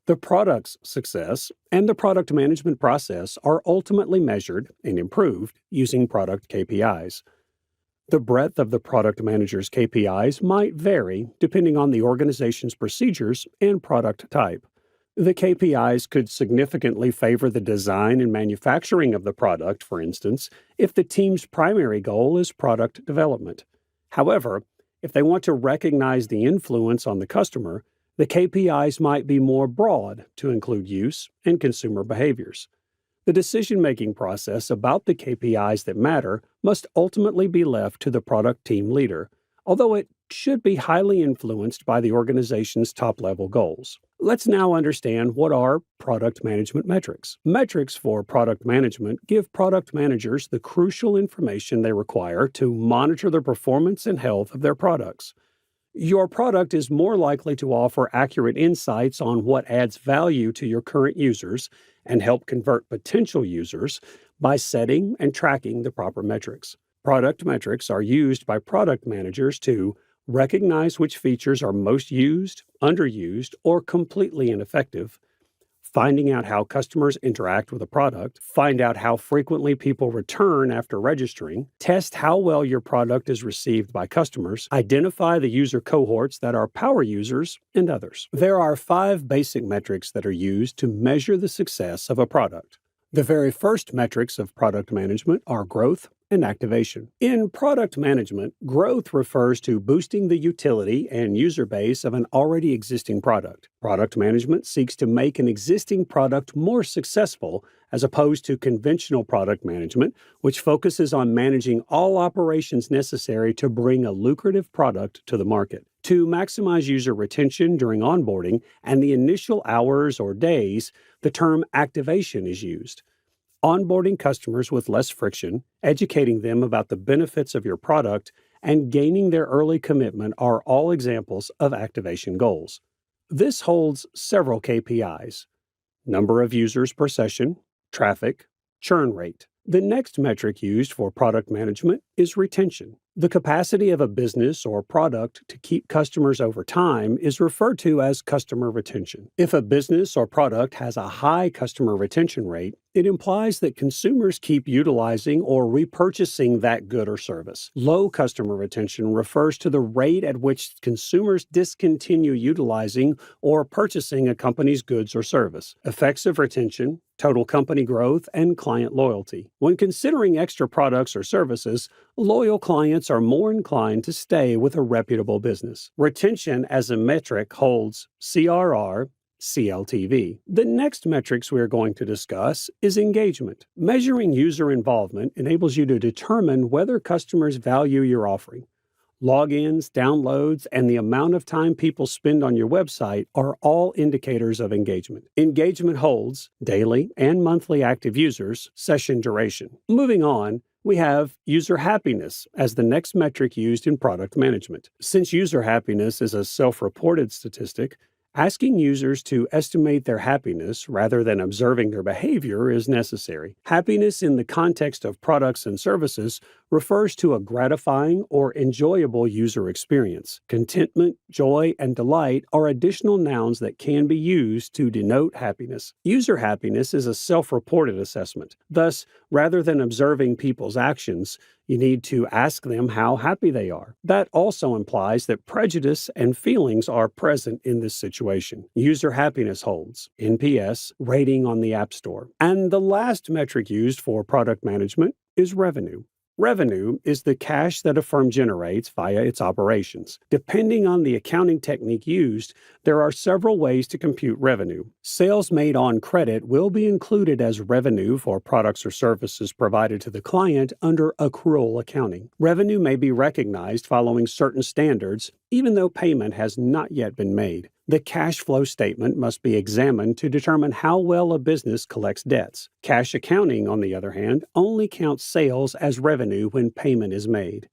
The product's success and the product management process are ultimately measured and improved using product KPIs. The breadth of the product manager's KPIs might vary depending on the organization's procedures and product type. The KPIs could significantly favor the design and manufacturing of the product, for instance, if the team's primary goal is product development. However, if they want to recognize the influence on the customer, the KPIs might be more broad to include use and consumer behaviors. The decision-making process about the KPIs that matter must ultimately be left to the product team leader, although it should be highly influenced by the organization's top-level goals. Let's now understand what are product management metrics. Metrics for product management give product managers the crucial information they require to monitor the performance and health of their products. Your product is more likely to offer accurate insights on what adds value to your current users and help convert potential users by setting and tracking the proper metrics. Product metrics are used by product managers to recognize which features are most used, underused, or completely ineffective, finding out how customers interact with a product, find out how frequently people return after registering, test how well your product is received by customers, identify the user cohorts that are power users, and others. There are 5 basic metrics that are used to measure the success of a product. The very first metrics of product management are growth and activation. In product management, growth refers to boosting the utility and user base of an already existing product. Product management seeks to make an existing product more successful as opposed to conventional product management, which focuses on managing all operations necessary to bring a lucrative product to the market. To maximize user retention during onboarding and the initial hours or days, the term activation is used. Onboarding customers with less friction, educating them about the benefits of your product, and gaining their early commitment are all examples of activation goals. This holds several KPIs: number of users per session, traffic, churn rate. The next metric used for product management is retention. The capacity of a business or product to keep customers over time is referred to as customer retention. If a business or product has a high customer retention rate, it implies that consumers keep utilizing or repurchasing that good or service. Low customer retention refers to the rate at which consumers discontinue utilizing or purchasing a company's goods or service. Effects of retention, total company growth, and client loyalty. When considering extra products or services, loyal clients are more inclined to stay with a reputable business. Retention as a metric holds CRR, CLTV. The next metrics we are going to discuss is engagement. Measuring user involvement enables you to determine whether customers value your offering. Logins, downloads, and the amount of time people spend on your website are all indicators of engagement. Engagement holds, daily and monthly active users, session duration. Moving on, we have user happiness as the next metric used in product management. Since user happiness is a self-reported statistic, asking users to estimate their happiness rather than observing their behavior is necessary. Happiness in the context of products and services refers to a gratifying or enjoyable user experience. Contentment, joy, and delight are additional nouns that can be used to denote happiness. User happiness is a self-reported assessment. Thus, rather than observing people's actions, you need to ask them how happy they are. That also implies that prejudice and feelings are present in this situation. User happiness holds, NPS, rating on the App Store. And the last metric used for product management is revenue. Revenue is the cash that a firm generates via its operations. Depending on the accounting technique used, there are several ways to compute revenue. Sales made on credit will be included as revenue for products or services provided to the client under accrual accounting. Revenue may be recognized following certain standards, even though payment has not yet been made. The cash flow statement must be examined to determine how well a business collects debts. Cash accounting, on the other hand, only counts sales as revenue when payment is made.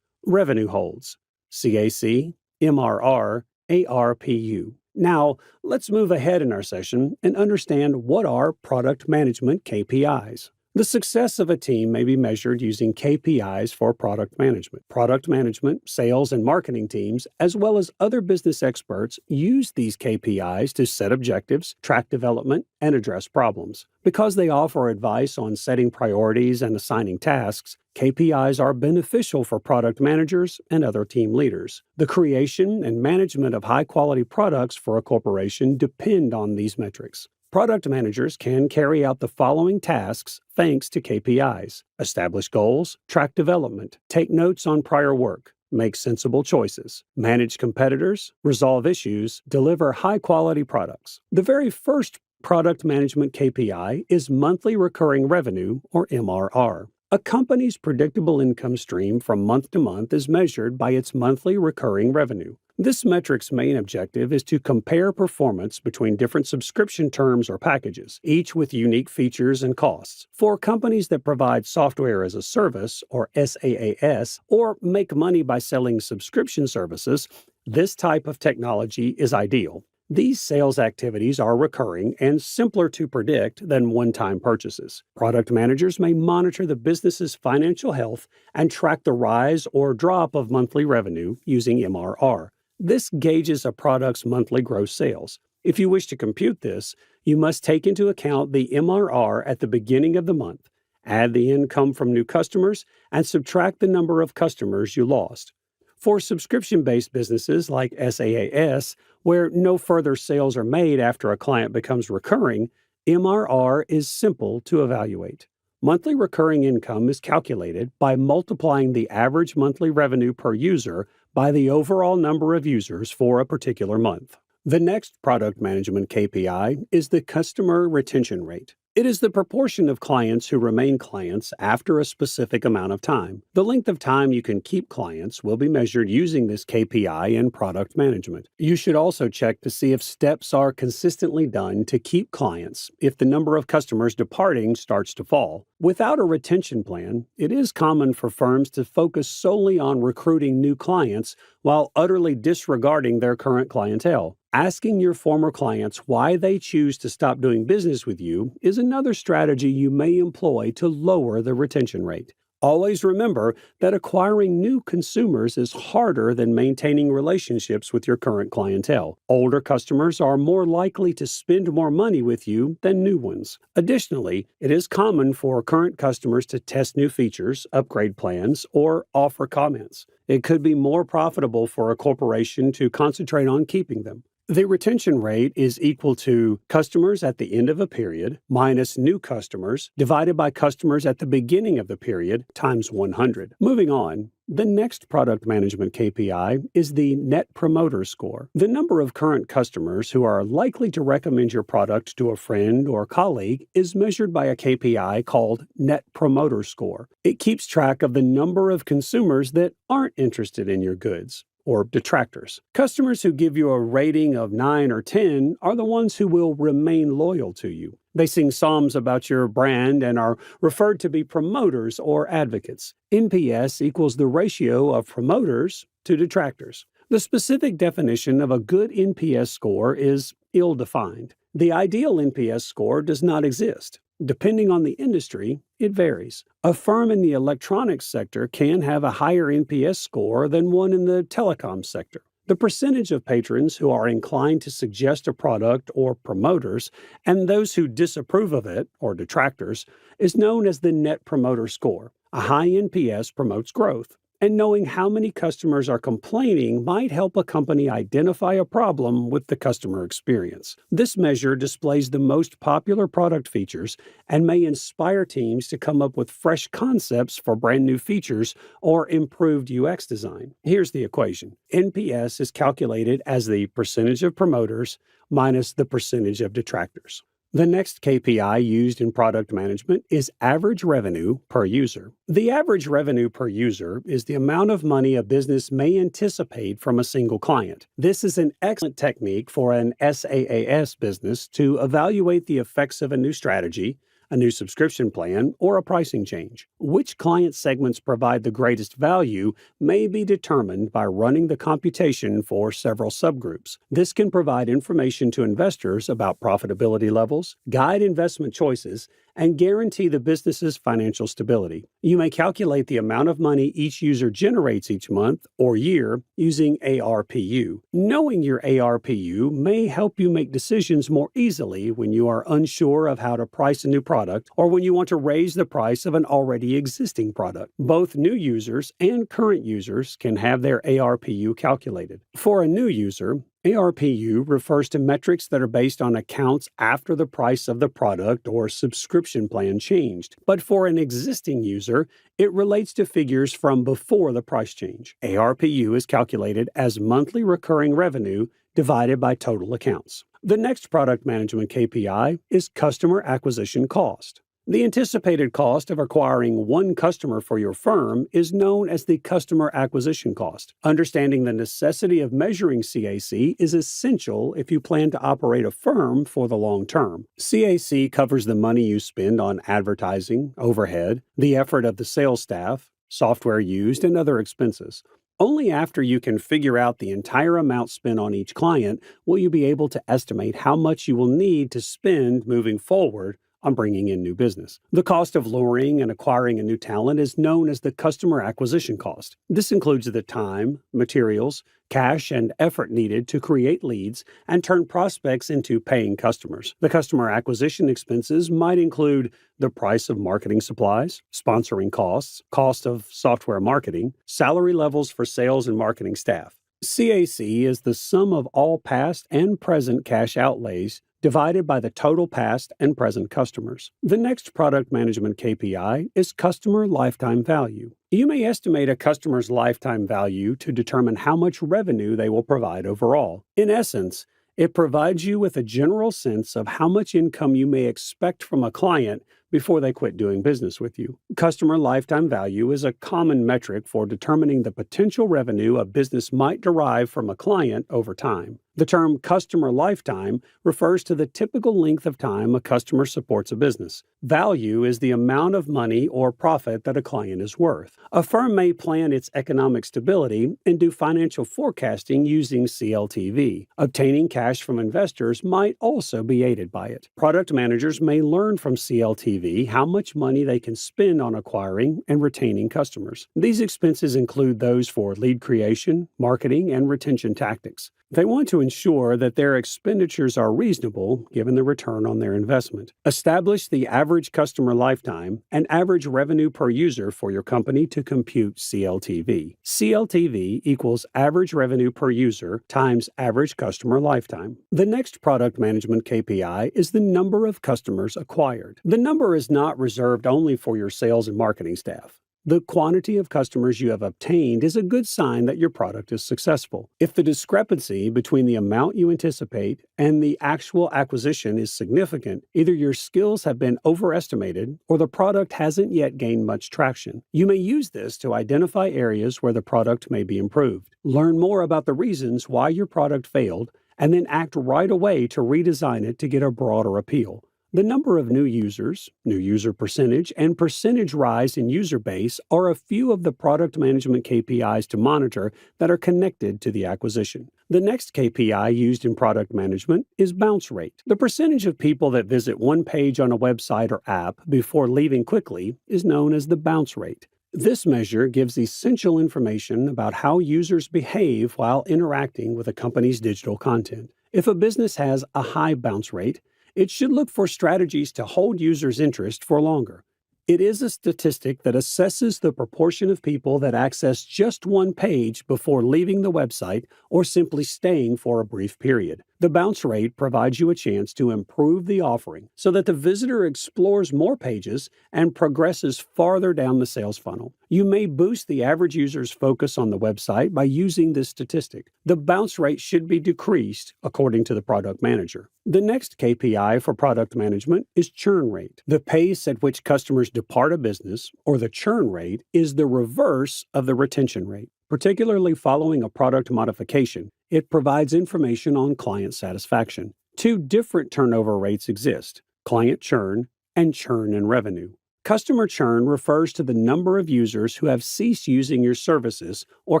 Revenue holds, CAC, MRR, ARPU. Now, let's move ahead in our session and understand what are product management KPIs. The success of a team may be measured using KPIs for product management. Product management, sales, and marketing teams, as well as other business experts, use these KPIs to set objectives, track development, and address problems. Because they offer advice on setting priorities and assigning tasks, KPIs are beneficial for product managers and other team leaders. The creation and management of high-quality products for a corporation depend on these metrics. Product managers can carry out the following tasks thanks to KPIs: establish goals, track development, take notes on prior work, make sensible choices, manage competitors, resolve issues, deliver high-quality products. The very first product management KPI is monthly recurring revenue, or MRR. A company's predictable income stream from month to month is measured by its monthly recurring revenue. This metric's main objective is to compare performance between different subscription terms or packages, each with unique features and costs. For companies that provide software as a service, or SaaS, or make money by selling subscription services, this type of technology is ideal. These sales activities are recurring and simpler to predict than one-time purchases. Product managers may monitor the business's financial health and track the rise or drop of monthly revenue using MRR. This gauges a product's monthly gross sales. If you wish to compute this, you must take into account the MRR at the beginning of the month, add the income from new customers, and subtract the number of customers you lost. For subscription-based businesses like SaaS, where no further sales are made after a client becomes recurring, MRR is simple to evaluate. Monthly recurring income is calculated by multiplying the average monthly revenue per user by the overall number of users for a particular month. The next product management KPI is the customer retention rate. It is the proportion of clients who remain clients after a specific amount of time. The length of time you can keep clients will be measured using this KPI in product management. You should also check to see if steps are consistently done to keep clients if the number of customers departing starts to fall. Without a retention plan, it is common for firms to focus solely on recruiting new clients while utterly disregarding their current clientele. Asking your former clients why they choose to stop doing business with you is another strategy you may employ to lower the retention rate. Always remember that acquiring new consumers is harder than maintaining relationships with your current clientele. Older customers are more likely to spend more money with you than new ones. Additionally, it is common for current customers to test new features, upgrade plans, or offer comments. It could be more profitable for a corporation to concentrate on keeping them. The retention rate is equal to customers at the end of a period minus new customers divided by customers at the beginning of the period times 100. Moving on, The next product management KPI is the Net Promoter Score. The number of current customers who are likely to recommend your product to a friend or colleague is measured by a KPI called Net Promoter Score. It keeps track of the number of consumers that aren't interested in your goods, or detractors. Customers who give you a rating of 9 or 10 are the ones who will remain loyal to you. They sing psalms about your brand and are referred to be promoters or advocates. NPS equals the ratio of promoters to detractors. The specific definition of a good NPS score is ill-defined. The ideal NPS score does not exist. Depending on the industry, it varies. A firm in the electronics sector can have a higher NPS score than one in the telecom sector. The percentage of patrons who are inclined to suggest a product or promoters and those who disapprove of it, or detractors, is known as the Net Promoter Score. A high NPS promotes growth, and knowing how many customers are complaining might help a company identify a problem with the customer experience. This measure displays the most popular product features and may inspire teams to come up with fresh concepts for brand new features or improved UX design. Here's the equation. NPS is calculated as the percentage of promoters minus the percentage of detractors. The next KPI used in product management is average revenue per user. The average revenue per user is the amount of money a business may anticipate from a single client. This is an excellent technique for an SaaS business to evaluate the effects of a new strategy, a new subscription plan, or a pricing change. Which client segments provide the greatest value may be determined by running the computation for several subgroups. This can provide information to investors about profitability levels, guide investment choices, and guarantee the business's financial stability. You may calculate the amount of money each user generates each month or year using ARPU. Knowing your ARPU may help you make decisions more easily when you are unsure of how to price a new product or when you want to raise the price of an already existing product. Both new users and current users can have their ARPU calculated. For a new user, ARPU refers to metrics that are based on accounts after the price of the product or subscription plan changed. But for an existing user, it relates to figures from before the price change. ARPU is calculated as monthly recurring revenue divided by total accounts. The next product management KPI is customer acquisition cost. The anticipated cost of acquiring one customer for your firm is known as the customer acquisition cost. Understanding the necessity of measuring CAC is essential if you plan to operate a firm for the long term. CAC covers the money you spend on advertising, overhead, the effort of the sales staff, software used, and other expenses. Only after you can figure out the entire amount spent on each client will you be able to estimate how much you will need to spend moving forward on bringing in new business. The cost of luring and acquiring a new talent is known as the customer acquisition cost. This includes the time, materials, cash, and effort needed to create leads and turn prospects into paying customers. The customer acquisition expenses might include the price of marketing supplies, sponsoring costs, cost of software marketing, salary levels for sales and marketing staff. CAC is the sum of all past and present cash outlays divided by the total past and present customers. The next product management KPI is customer lifetime value. You may estimate a customer's lifetime value to determine how much revenue they will provide overall. In essence, it provides you with a general sense of how much income you may expect from a client before they quit doing business with you. Customer lifetime value is a common metric for determining the potential revenue a business might derive from a client over time. The term customer lifetime refers to the typical length of time a customer supports a business. Value is the amount of money or profit that a client is worth. A firm may plan its economic stability and do financial forecasting using CLTV. Obtaining cash from investors might also be aided by it. Product managers may learn from CLTV how much money they can spend on acquiring and retaining customers. These expenses include those for lead creation, marketing, and retention tactics. They want to ensure that their expenditures are reasonable given the return on their investment. Establish the average customer lifetime and average revenue per user for your company to compute CLTV. CLTV equals average revenue per user times average customer lifetime. The next product management KPI is the number of customers acquired. The number is not reserved only for your sales and marketing staff. The quantity of customers you have obtained is a good sign that your product is successful. If the discrepancy between the amount you anticipate and the actual acquisition is significant, either your skills have been overestimated or the product hasn't yet gained much traction. You may use this to identify areas where the product may be improved. Learn more about the reasons why your product failed and then act right away to redesign it to get a broader appeal. The number of new users, new user percentage, and percentage rise in user base are a few of the product management KPIs to monitor that are connected to the acquisition. The next KPI used in product management is bounce rate. The percentage of people that visit one page on a website or app before leaving quickly is known as the bounce rate. This measure gives essential information about how users behave while interacting with a company's digital content. If a business has a high bounce rate, it should look for strategies to hold users' interest for longer. It is a statistic that assesses the proportion of people that access just one page before leaving the website or simply staying for a brief period. The bounce rate provides you a chance to improve the offering so that the visitor explores more pages and progresses farther down the sales funnel. You may boost the average user's focus on the website by using this statistic. The bounce rate should be decreased according to the product manager. The next KPI for product management is churn rate. The pace at which customers depart a business, or the churn rate, is the reverse of the retention rate. Particularly following a product modification, it provides information on client satisfaction. Two different turnover rates exist: client churn and churn in revenue. Customer churn refers to the number of users who have ceased using your services or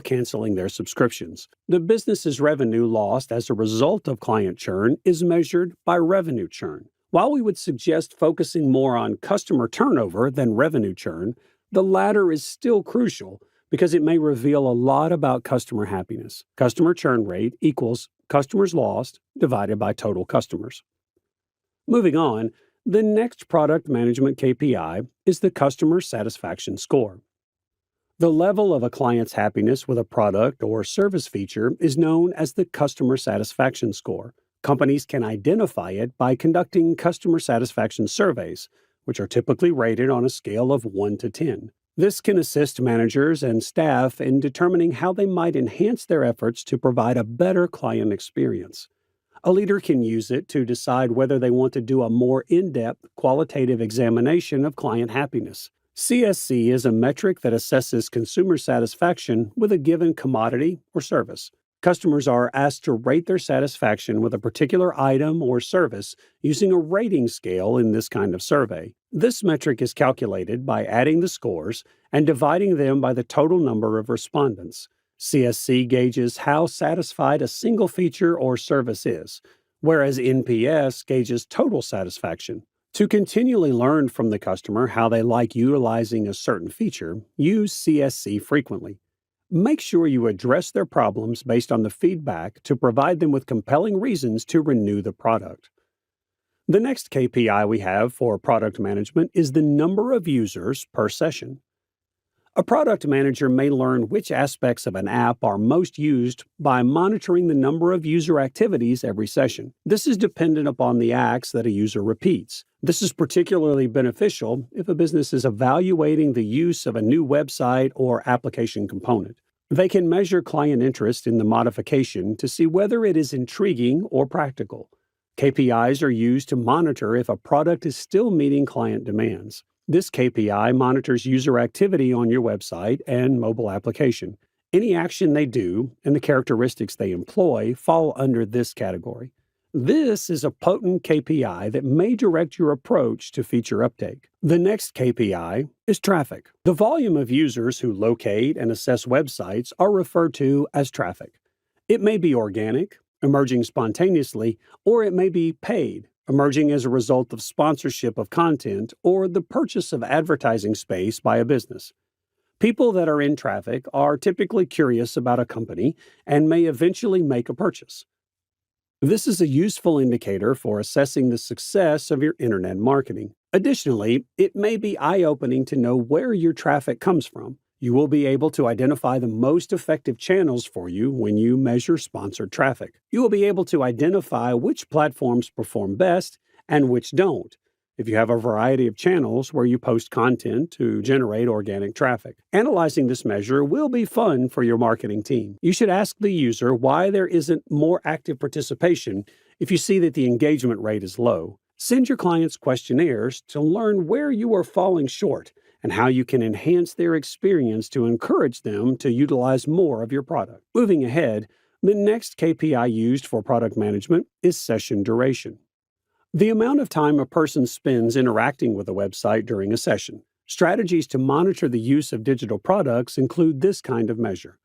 canceling their subscriptions. The business's revenue lost as a result of client churn is measured by revenue churn. While we would suggest focusing more on customer turnover than revenue churn, the latter is still crucial because it may reveal a lot about customer happiness. Customer churn rate equals customers lost divided by total customers. Moving on, the next product management KPI is the customer satisfaction score. The level of a client's happiness with a product or service feature is known as the customer satisfaction score. Companies can identify it by conducting customer satisfaction surveys, which are typically rated on a scale of 1 to 10. This can assist managers and staff in determining how they might enhance their efforts to provide a better client experience. A leader can use it to decide whether they want to do a more in-depth qualitative examination of client happiness. CSC is a metric that assesses consumer satisfaction with a given commodity or service. Customers are asked to rate their satisfaction with a particular item or service using a rating scale in this kind of survey. This metric is calculated by adding the scores and dividing them by the total number of respondents. CSC gauges how satisfied a single feature or service is, whereas NPS gauges total satisfaction. To continually learn from the customer how they like utilizing a certain feature, use CSC frequently. Make sure you address their problems based on the feedback to provide them with compelling reasons to renew the product. The next KPI we have for product management is the number of users per session. A product manager may learn which aspects of an app are most used by monitoring the number of user activities every session. This is dependent upon the acts that a user repeats. This is particularly beneficial if a business is evaluating the use of a new website or application component. They can measure client interest in the modification to see whether it is intriguing or practical. KPIs are used to monitor if a product is still meeting client demands. This KPI monitors user activity on your website and mobile application. Any action they do and the characteristics they employ fall under this category. This is a potent KPI that may direct your approach to feature uptake. The next KPI is traffic. The volume of users who locate and assess websites are referred to as traffic. It may be organic, emerging spontaneously, or it may be paid, emerging as a result of sponsorship of content or the purchase of advertising space by a business. People that are in traffic are typically curious about a company and may eventually make a purchase. This is a useful indicator for assessing the success of your internet marketing. Additionally, it may be eye-opening to know where your traffic comes from. You will be able to identify the most effective channels for you when you measure sponsored traffic. You will be able to identify which platforms perform best and which don't. if you have a variety of channels where you post content to generate organic traffic. Analyzing this measure will be fun for your marketing team. You should ask the user why there isn't more active participation if you see that the engagement rate is low. Send your clients questionnaires to learn where you are falling short and how you can enhance their experience to encourage them to utilize more of your product. Moving ahead, the next KPI used for product management is session duration. The amount of time a person spends interacting with a website during a session. Strategies to monitor the use of digital products include this kind of measure.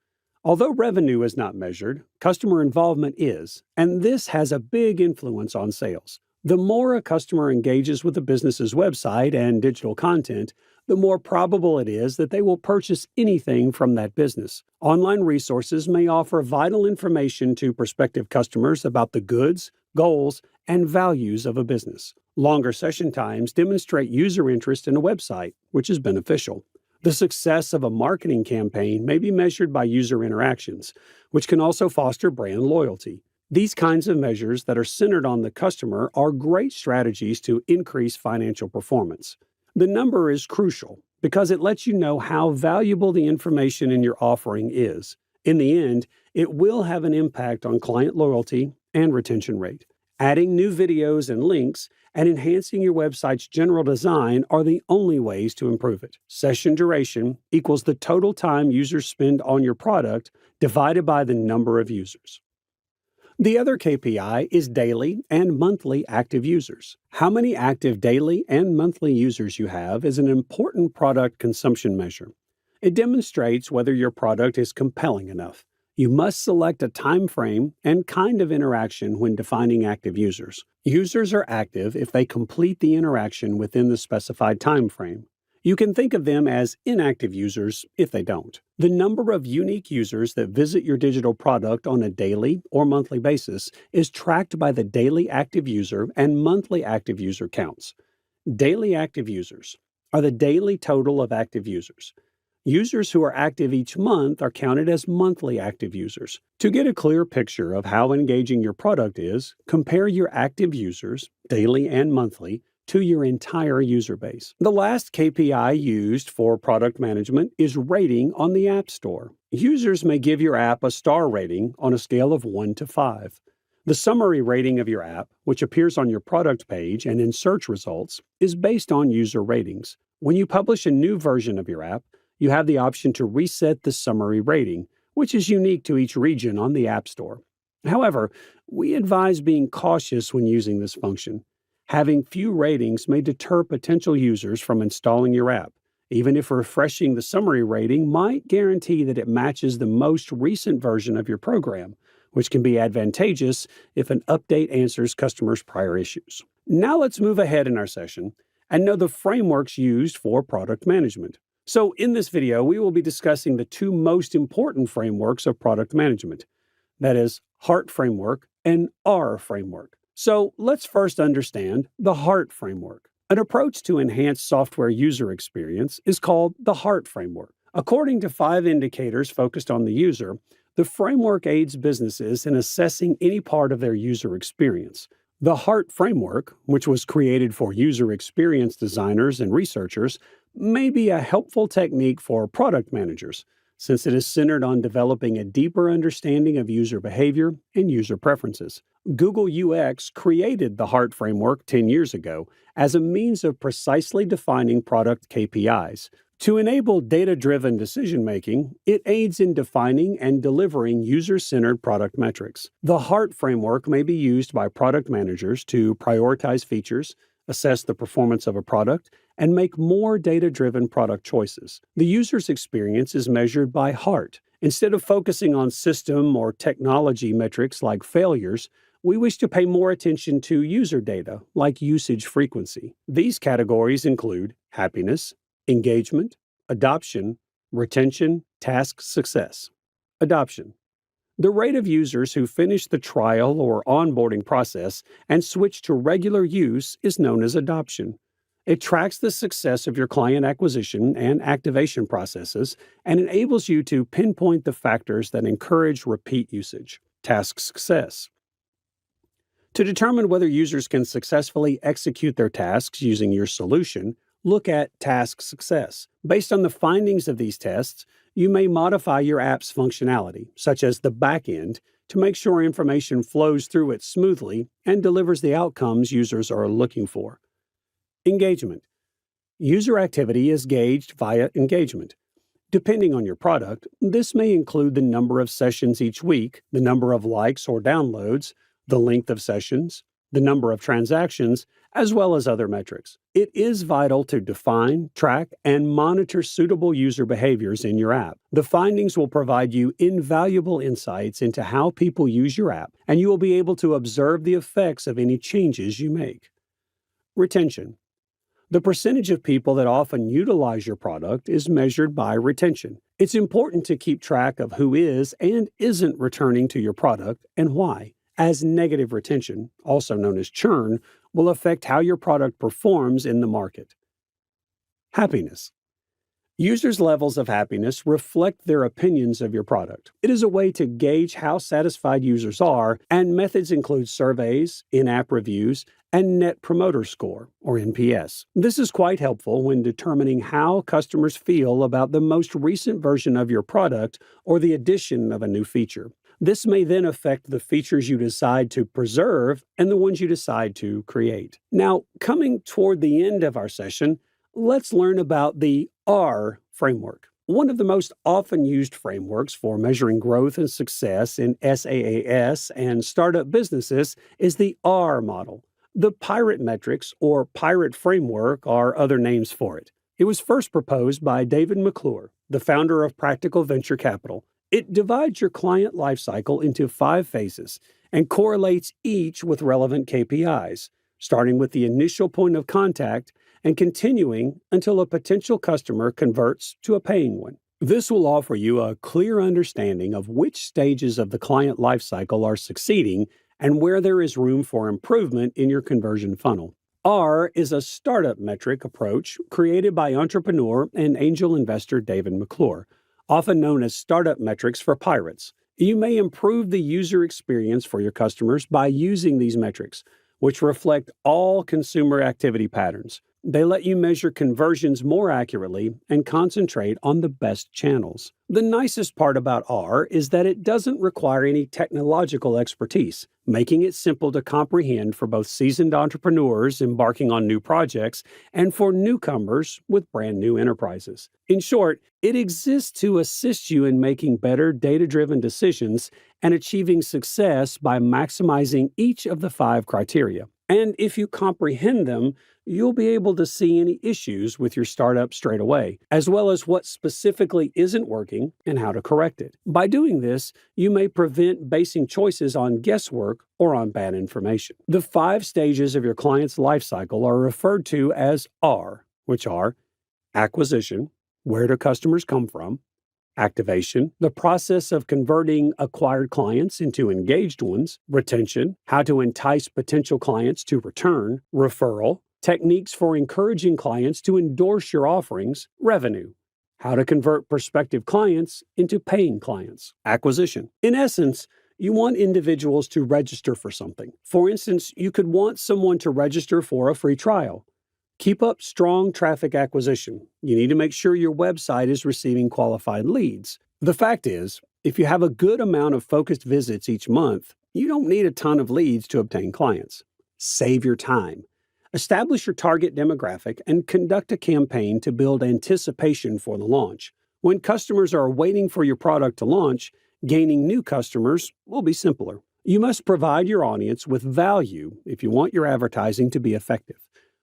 Although revenue is not measured, customer involvement is, and this has a big influence on sales. The more a customer engages with a business's website and digital content, the more probable it is that they will purchase anything from that business. Online resources may offer vital information to prospective customers about the goods, goals, and values of a business. Longer session times demonstrate user interest in a website, which is beneficial. The success of a marketing campaign may be measured by user interactions, which can also foster brand loyalty. These kinds of measures that are centered on the customer are great strategies to increase financial performance. The number is crucial because it lets you know how valuable the information in your offering is. In the end, it will have an impact on client loyalty and retention rate. Adding new videos and links and enhancing your website's general design are the only ways to improve it. Session duration equals the total time users spend on your product divided by the number of users. The other KPI is daily and monthly active users. How many active daily and monthly users you have is an important product consumption measure. It demonstrates whether your product is compelling enough. You must select a time frame and kind of interaction when defining active users. Users are active if they complete the interaction within the specified time frame. You can think of them as inactive users if they don't. The number of unique users that visit your digital product on a daily or monthly basis is tracked by the daily active user and monthly active user counts. Daily active users are the daily total of active users. Users who are active each month are counted as monthly active users. To get a clear picture of how engaging your product is, compare your active users, daily and monthly, to your entire user base. The last KPI used for product management is rating on the App Store. Users may give your app a star rating on a scale of 1 to 5. The summary rating of your app, which appears on your product page and in search results, is based on user ratings. When you publish a new version of your app, you have the option to reset the summary rating, which is unique to each region on the App Store. However, we advise being cautious when using this function. Having few ratings may deter potential users from installing your app, even if refreshing the summary rating might guarantee that it matches the most recent version of your program, which can be advantageous if an update answers customers' prior issues. Now let's move ahead in our session and know the frameworks used for product management. So in this video, we will be discussing the two most important frameworks of product management, that is, HEART framework and R framework. So let's first understand the HEART framework. An approach to enhance software user experience is called the HEART framework. According to 5 indicators focused on the user, the framework aids businesses in assessing any part of their user experience. The HEART framework, which was created for user experience designers and researchers, may be a helpful technique for product managers, since it is centered on developing a deeper understanding of user behavior and user preferences. Google UX created the HEART framework 10 years ago as a means of precisely defining product KPIs. To enable data-driven decision-making, it aids in defining and delivering user-centered product metrics. The HEART framework may be used by product managers to prioritize features, assess the performance of a product, and make more data-driven product choices. The user's experience is measured by HEART. Instead of focusing on system or technology metrics like failures, we wish to pay more attention to user data like usage frequency. These categories include happiness, engagement, adoption, retention, task success. Adoption. The rate of users who finish the trial or onboarding process and switch to regular use is known as adoption. It tracks the success of your client acquisition and activation processes and enables you to pinpoint the factors that encourage repeat usage. Task success. To determine whether users can successfully execute their tasks using your solution, look at task success. Based on the findings of these tests, you may modify your app's functionality, such as the backend, to make sure information flows through it smoothly and delivers the outcomes users are looking for. Engagement. User activity is gauged via engagement. Depending on your product, this may include the number of sessions each week, the number of likes or downloads, the length of sessions, the number of transactions, as well as other metrics. It is vital to define, track, and monitor suitable user behaviors in your app. The findings will provide you invaluable insights into how people use your app, and you will be able to observe the effects of any changes you make. Retention. The percentage of people that often utilize your product is measured by retention. It's important to keep track of who is and isn't returning to your product and why, as negative retention, also known as churn, will affect how your product performs in the market. Happiness. Users' levels of happiness reflect their opinions of your product. It is a way to gauge how satisfied users are, and methods include surveys, in-app reviews, and Net Promoter Score, or NPS. This is quite helpful when determining how customers feel about the most recent version of your product or the addition of a new feature. This may then affect the features you decide to preserve and the ones you decide to create. Now, coming toward the end of our session, let's learn about the R framework. One of the most often used frameworks for measuring growth and success in SaaS and startup businesses is the R model. The Pirate metrics, or Pirate framework, are other names for it. It was first proposed by David McClure, the founder of Practical Venture Capital. It divides your client lifecycle into 5 phases and correlates each with relevant KPIs, starting with the initial point of contact and continuing until a potential customer converts to a paying one. This will offer you a clear understanding of which stages of the client lifecycle are succeeding and where there is room for improvement in your conversion funnel. R is a startup metric approach created by entrepreneur and angel investor David McClure, often known as startup metrics for pirates. You may improve the user experience for your customers by using these metrics, which reflect all consumer activity patterns. They let you measure conversions more accurately and concentrate on the best channels. The nicest part about R is that it doesn't require any technological expertise, making it simple to comprehend for both seasoned entrepreneurs embarking on new projects and for newcomers with brand new enterprises. In short, it exists to assist you in making better data-driven decisions and achieving success by maximizing each of the 5 criteria. And if you comprehend them, you'll be able to see any issues with your startup straight away, as well as what specifically isn't working and how to correct it. By doing this, you may prevent basing choices on guesswork or on bad information. The 5 stages of your client's lifecycle are referred to as R, which are acquisition, where do customers come from? Activation, the process of converting acquired clients into engaged ones. Retention, how to entice potential clients to return. Referral, techniques for encouraging clients to endorse your offerings. Revenue, how to convert prospective clients into paying clients. Acquisition, in essence, you want individuals to register for something. For instance, you could want someone to register for a free trial. Keep up strong traffic acquisition. You need to make sure your website is receiving qualified leads. The fact is, if you have a good amount of focused visits each month, you don't need a ton of leads to obtain clients. Save your time. Establish your target demographic and conduct a campaign to build anticipation for the launch. When customers are waiting for your product to launch, gaining new customers will be simpler. You must provide your audience with value if you want your advertising to be effective.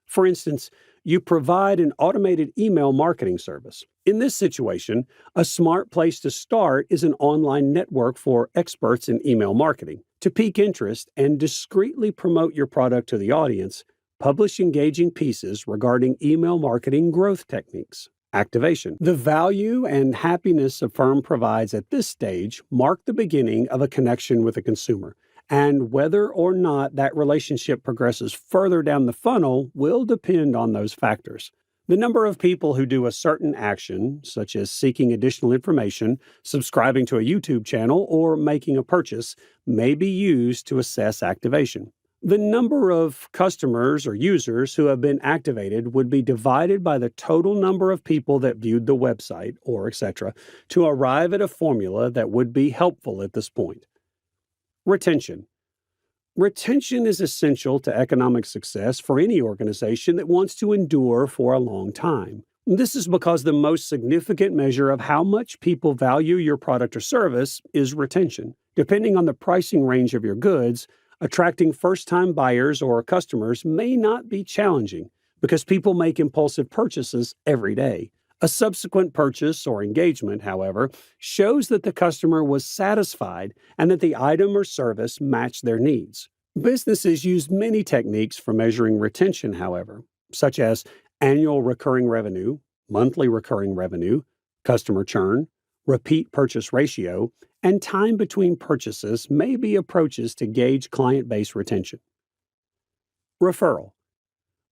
For instance, you provide an automated email marketing service. In this situation, a smart place to start is an online network for experts in email marketing. To pique interest and discreetly promote your product to the audience, publish engaging pieces regarding email marketing growth techniques. Activation. The value and happiness a firm provides at this stage mark the beginning of a connection with a consumer. And whether or not that relationship progresses further down the funnel will depend on those factors. The number of people who do a certain action, such as seeking additional information, subscribing to a YouTube channel, or making a purchase, may be used to assess activation. The number of customers or users who have been activated would be divided by the total number of people that viewed the website, or etc., to arrive at a formula that would be helpful at this point. Retention. Retention is essential to economic success for any organization that wants to endure for a long time. This is because the most significant measure of how much people value your product or service is retention. Depending on the pricing range of your goods, attracting first-time buyers or customers may not be challenging because people make impulsive purchases every day. A subsequent purchase or engagement, however, shows that the customer was satisfied and that the item or service matched their needs. Businesses use many techniques for measuring retention, however, such as annual recurring revenue, monthly recurring revenue, customer churn, repeat purchase ratio, and time between purchases may be approaches to gauge client base retention. Referral.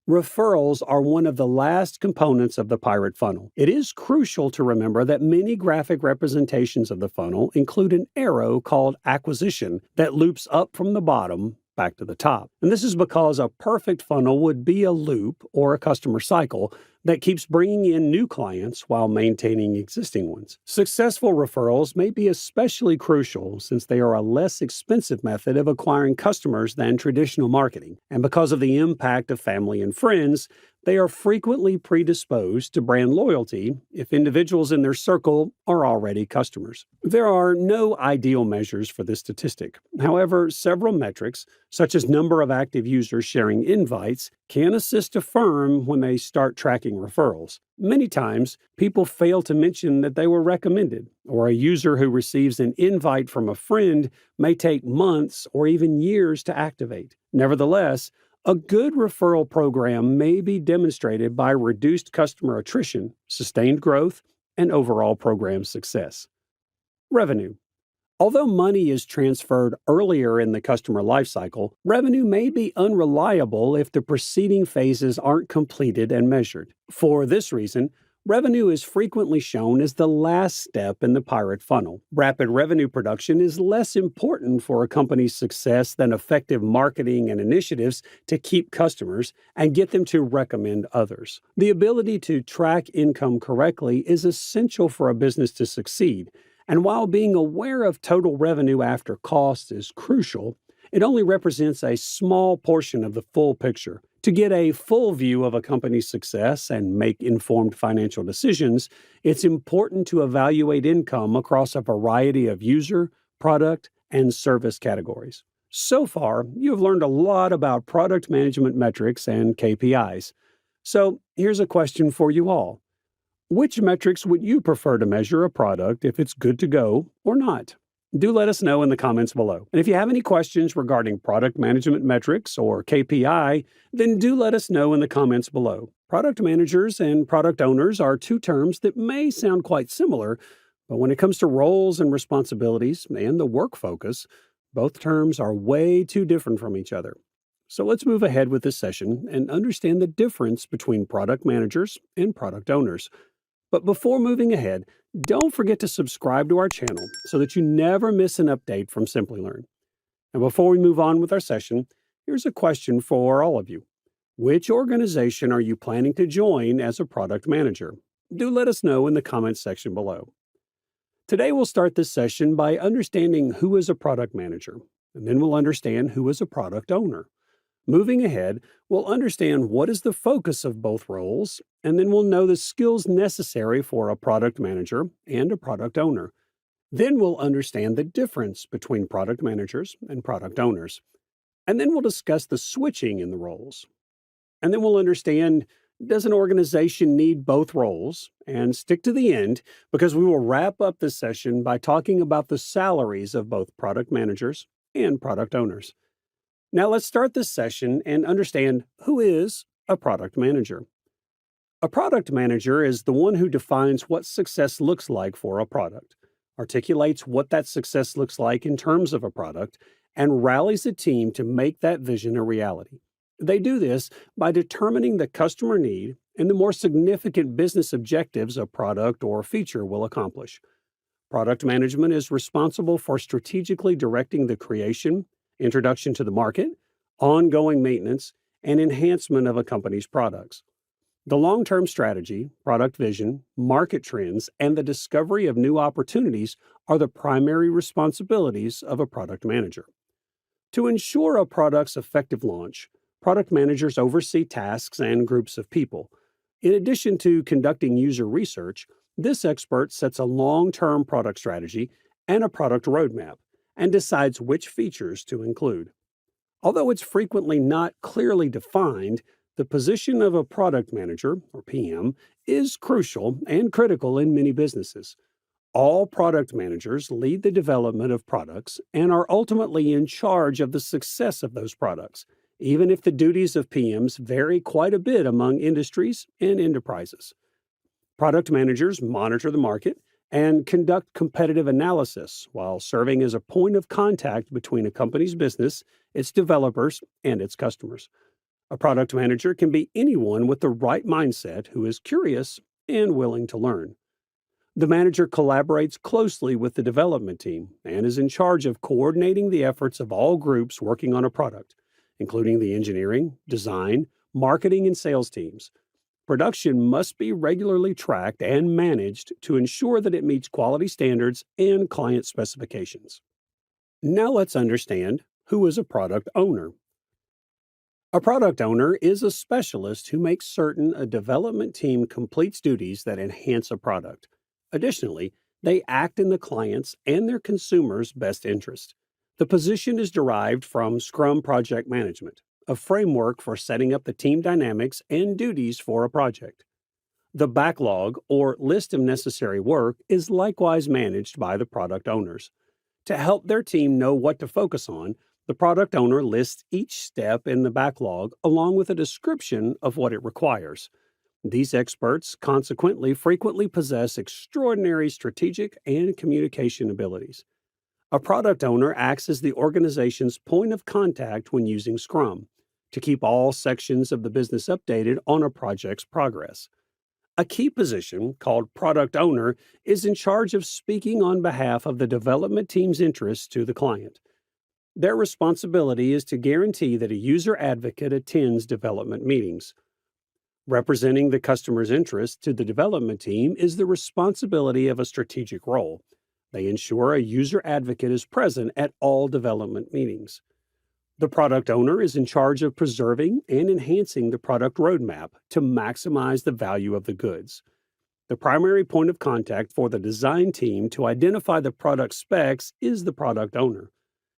Referrals are one of the last components of the pirate funnel. It is crucial to remember that many graphic representations of the funnel include an arrow called acquisition that loops up from the bottom back to the top. And this is because a perfect funnel would be a loop or a customer cycle that keeps bringing in new clients while maintaining existing ones. Successful referrals may be especially crucial since they are a less expensive method of acquiring customers than traditional marketing. And because of the impact of family and friends, they are frequently predisposed to brand loyalty if individuals in their circle are already customers. There are no ideal measures for this statistic. However, several metrics, such as number of active users sharing invites, can assist a firm when they start tracking referrals. Many times, people fail to mention that they were recommended, or a user who receives an invite from a friend may take months or even years to activate. Nevertheless, a good referral program may be demonstrated by reduced customer attrition, sustained growth, and overall program success. Revenue. Although money is transferred earlier in the customer lifecycle, revenue may be unreliable if the preceding phases aren't completed and measured. For this reason, revenue is frequently shown as the last step in the pirate funnel. Rapid revenue production is less important for a company's success than effective marketing and initiatives to keep customers and get them to recommend others. The ability to track income correctly is essential for a business to succeed. And while being aware of total revenue after cost is crucial, it only represents a small portion of the full picture. To get a full view of a company's success and make informed financial decisions, it's important to evaluate income across a variety of user, product, and service categories. So far, you have learned a lot about product management metrics and KPIs. So here's a question for you all. Which metrics would you prefer to measure a product if it's good to go or not? Do let us know in the comments below. And if you have any questions regarding product management metrics or KPI, then do let us know in the comments below. Product managers and product owners are two terms that may sound quite similar, but when it comes to roles and responsibilities and the work focus, both terms are way too different from each other. So let's move ahead with this session and understand the difference between product managers and product owners. But before moving ahead, don't forget to subscribe to our channel so that you never miss an update from Simplilearn. And before we move on with our session, here's a question for all of you. Which organization are you planning to join as a product manager? Do let us know in the comments section below. Today we'll start this session by understanding who is a product manager, and then we'll understand who is a product owner. Moving ahead, we'll understand what is the focus of both roles, and then we'll know the skills necessary for a product manager and a product owner. Then we'll understand the difference between product managers and product owners. And then we'll discuss the switching in the roles. And then we'll understand, does an organization need both roles? And stick to the end, because we will wrap up this session by talking about the salaries of both product managers and product owners. Now let's start this session and understand who is a product manager. A product manager is the one who defines what success looks like for a product, articulates what that success looks like in terms of a product, and rallies a team to make that vision a reality. They do this by determining the customer need and the more significant business objectives a product or feature will accomplish. Product management is responsible for strategically directing the creation, introduction to the market, ongoing maintenance, and enhancement of a company's products. The long-term strategy, product vision, market trends, and the discovery of new opportunities are the primary responsibilities of a product manager. To ensure a product's effective launch, product managers oversee tasks and groups of people. In addition to conducting user research, this expert sets a long-term product strategy and a product roadmap and decides which features to include. Although it's frequently not clearly defined, the position of a product manager, or PM, is crucial and critical in many businesses. All product managers lead the development of products and are ultimately in charge of the success of those products, even if the duties of PMs vary quite a bit among industries and enterprises. Product managers monitor the market and conduct competitive analysis while serving as a point of contact between a company's business, its developers, and its customers. A product manager can be anyone with the right mindset who is curious and willing to learn. The manager collaborates closely with the development team and is in charge of coordinating the efforts of all groups working on a product, including the engineering, design, marketing, and sales teams. Production must be regularly tracked and managed to ensure that it meets quality standards and client specifications. Now let's understand who is a product owner. A product owner is a specialist who makes certain a development team completes duties that enhance a product. Additionally, they act in the client's and their consumers' best interest. The position is derived from Scrum Project Management, a framework for setting up the team dynamics and duties for a project. The backlog, or list of necessary work, is likewise managed by the product owners. To help their team know what to focus on, the product owner lists each step in the backlog along with a description of what it requires. These experts, consequently, frequently possess extraordinary strategic and communication abilities. A product owner acts as the organization's point of contact when using Scrum to keep all sections of the business updated on a project's progress. A key position, called product owner, is in charge of speaking on behalf of the development team's interests to the client. Their responsibility is to guarantee that a user advocate attends development meetings. Representing the customer's interests to the development team is the responsibility of a strategic role. They ensure a user advocate is present at all development meetings. The product owner is in charge of preserving and enhancing the product roadmap to maximize the value of the goods. The primary point of contact for the design team to identify the product specs is the product owner.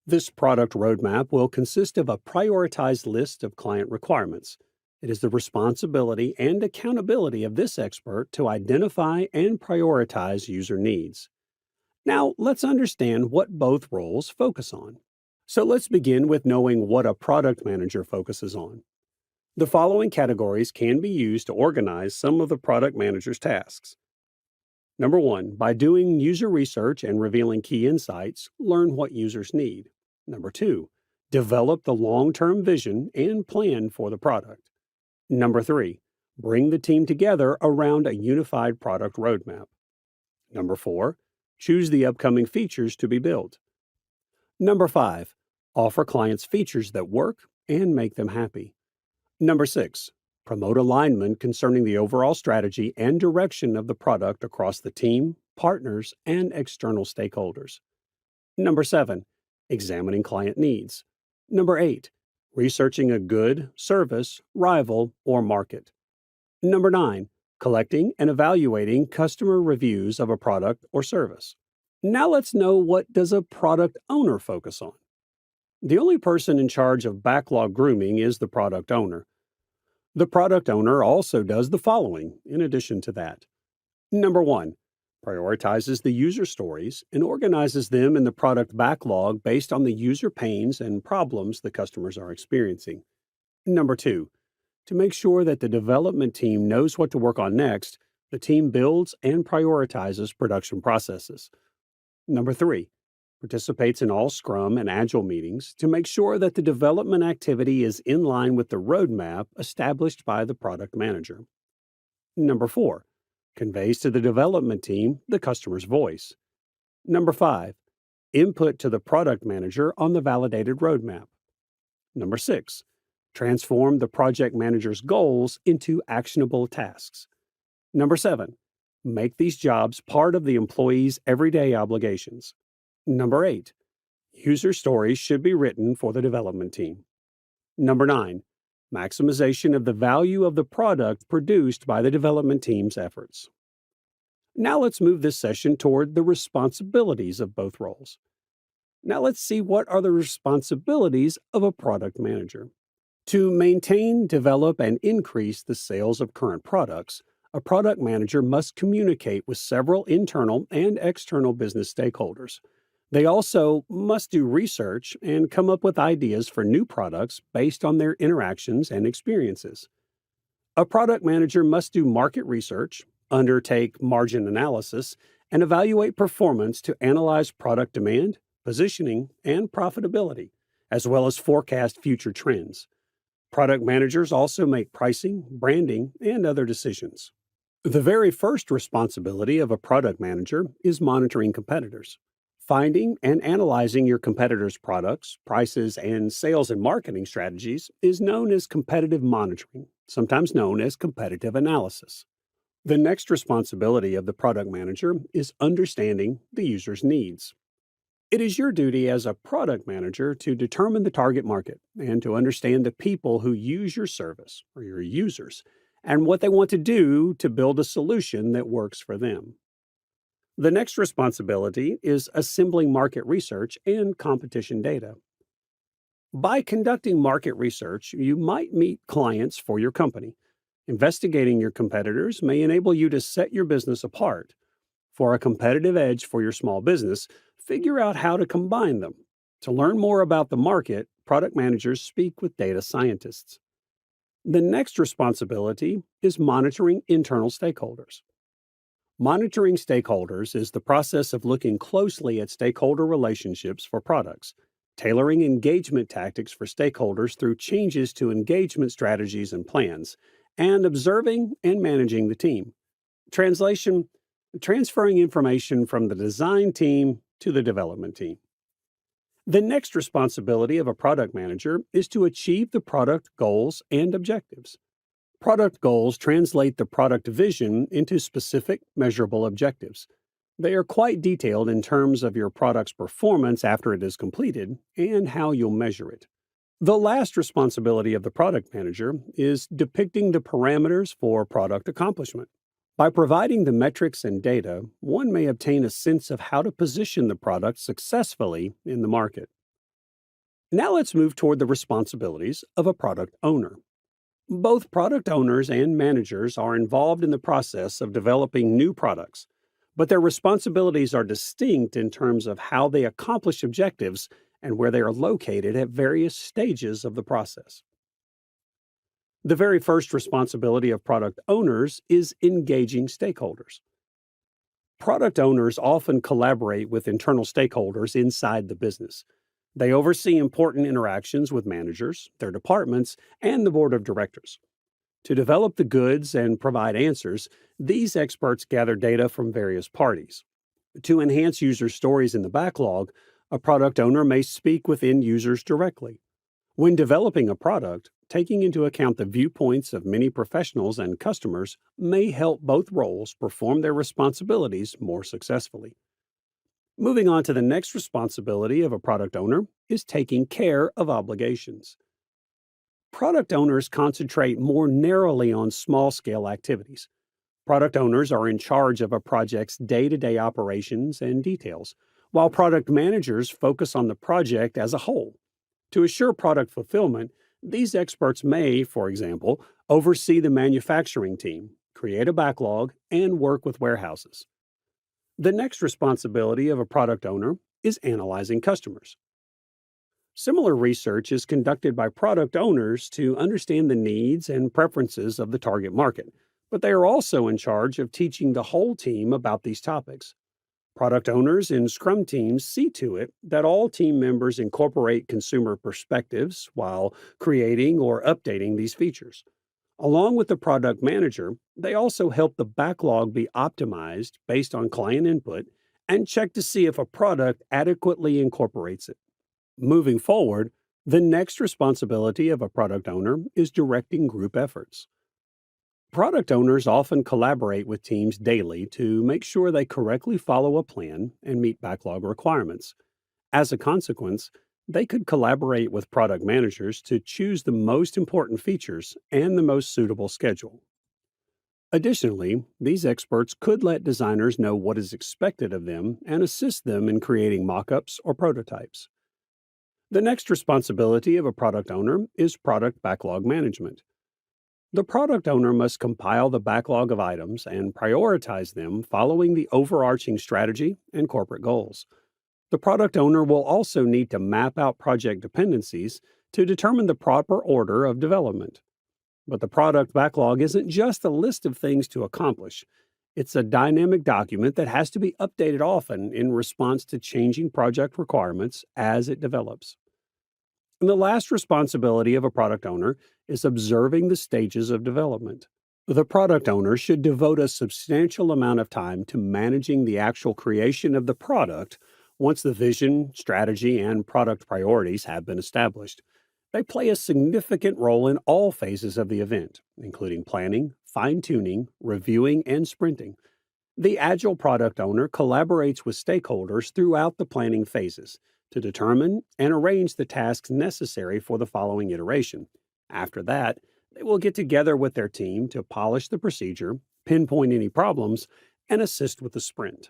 This product roadmap will consist of a prioritized list of client requirements. It is the responsibility and accountability of this expert to identify and prioritize user needs. Now, let's understand what both roles focus on. So let's begin with knowing what a product manager focuses on. The following categories can be used to organize some of the product manager's tasks. Number 1, by doing user research and revealing key insights, learn what users need. Number 2, develop the long-term vision and plan for the product. Number 3, bring the team together around a unified product roadmap. Number 4, choose the upcoming features to be built. Number 5, offer clients features that work and make them happy. Number 6, promote alignment concerning the overall strategy and direction of the product across the team, partners, and external stakeholders. Number 7, examining client needs. Number 8, researching a good, service, rival, or market. Number 9, collecting and evaluating customer reviews of a product or service. Now let's know, what does a product owner focus on? The only person in charge of backlog grooming is the product owner. The product owner also does the following in addition to that. Number 1, prioritizes the user stories and organizes them in the product backlog based on the user pains and problems the customers are experiencing. Number 2, to make sure that the development team knows what to work on next, the team builds and prioritizes production processes. Number 3, participates in all Scrum and Agile meetings to make sure that the development activity is in line with the roadmap established by the product manager. Number 4, conveys to the development team the customer's voice. Number 5, input to the product manager on the validated roadmap. Number 6, transform the project manager's goals into actionable tasks. Number 7, make these jobs part of the employee's everyday obligations. Number 8, user stories should be written for the development team. Number 9, maximization of the value of the product produced by the development team's efforts. Now let's move this session toward the responsibilities of both roles. Now let's see what are the responsibilities of a product manager. To maintain, develop, and increase the sales of current products, a product manager must communicate with several internal and external business stakeholders. They also must do research and come up with ideas for new products based on their interactions and experiences. A product manager must do market research, undertake margin analysis, and evaluate performance to analyze product demand, positioning, and profitability, as well as forecast future trends. Product managers also make pricing, branding, and other decisions. The very first responsibility of a product manager is monitoring competitors. Finding and analyzing your competitors' products, prices, and sales and marketing strategies is known as competitive monitoring, sometimes known as competitive analysis. The next responsibility of the product manager is understanding the user's needs. It is your duty as a product manager to determine the target market and to understand the people who use your service, or your users, and what they want to do to build a solution that works for them. The next responsibility is assembling market research and competition data. By conducting market research, you might meet clients for your company. Investigating your competitors may enable you to set your business apart. For a competitive edge for your small business, figure out how to combine them. To learn more about the market, product managers speak with data scientists. The next responsibility is monitoring internal stakeholders. Monitoring stakeholders is the process of looking closely at stakeholder relationships for products, tailoring engagement tactics for stakeholders through changes to engagement strategies and plans, and observing and managing the team. Translation: transferring information from the design team to the development team. The next responsibility of a product manager is to achieve the product goals and objectives. Product goals translate the product vision into specific, measurable objectives. They are quite detailed in terms of your product's performance after it is completed and how you'll measure it. The last responsibility of the product manager is depicting the parameters for product accomplishment. By providing the metrics and data, one may obtain a sense of how to position the product successfully in the market. Now let's move toward the responsibilities of a product owner. Both product owners and managers are involved in the process of developing new products, but their responsibilities are distinct in terms of how they accomplish objectives and where they are located at various stages of the process. The very first responsibility of product owners is engaging stakeholders. Product owners often collaborate with internal stakeholders inside the business. They oversee important interactions with managers, their departments, and the board of directors. To develop the goods and provide answers, these experts gather data from various parties. To enhance user stories in the backlog, a product owner may speak with end users directly. When developing a product, taking into account the viewpoints of many professionals and customers may help both roles perform their responsibilities more successfully. Moving on to the next responsibility of a product owner is taking care of obligations. Product owners concentrate more narrowly on small-scale activities. Product owners are in charge of a project's day-to-day operations and details, while product managers focus on the project as a whole. To assure product fulfillment, these experts may, for example, oversee the manufacturing team, create a backlog, and work with warehouses. The next responsibility of a product owner is analyzing customers. Similar research is conducted by product owners to understand the needs and preferences of the target market, but they are also in charge of teaching the whole team about these topics. Product owners in Scrum teams see to it that all team members incorporate consumer perspectives while creating or updating these features. Along with the product manager, they also help the backlog be optimized based on client input and check to see if a product adequately incorporates it. Moving forward, The next responsibility of a product owner is directing group efforts. Product owners often collaborate with teams daily to make sure they correctly follow a plan and meet backlog requirements. As a consequence, they could collaborate with product managers to choose the most important features and the most suitable schedule. Additionally, these experts could let designers know what is expected of them and assist them in creating mockups or prototypes. The next responsibility of a product owner is product backlog management. The product owner must compile the backlog of items and prioritize them following the overarching strategy and corporate goals. The product owner will also need to map out project dependencies to determine the proper order of development. But the product backlog isn't just a list of things to accomplish. It's a dynamic document that has to be updated often in response to changing project requirements as it develops. And the last responsibility of a product owner is observing the stages of development. The product owner should devote a substantial amount of time to managing the actual creation of the product once the vision, strategy, and product priorities have been established. They play a significant role in all phases of the event, including planning, fine-tuning, reviewing, and sprinting. The Agile product owner collaborates with stakeholders throughout the planning phases to determine and arrange the tasks necessary for the following iteration. After that, they will get together with their team to polish the procedure, pinpoint any problems, and assist with the sprint.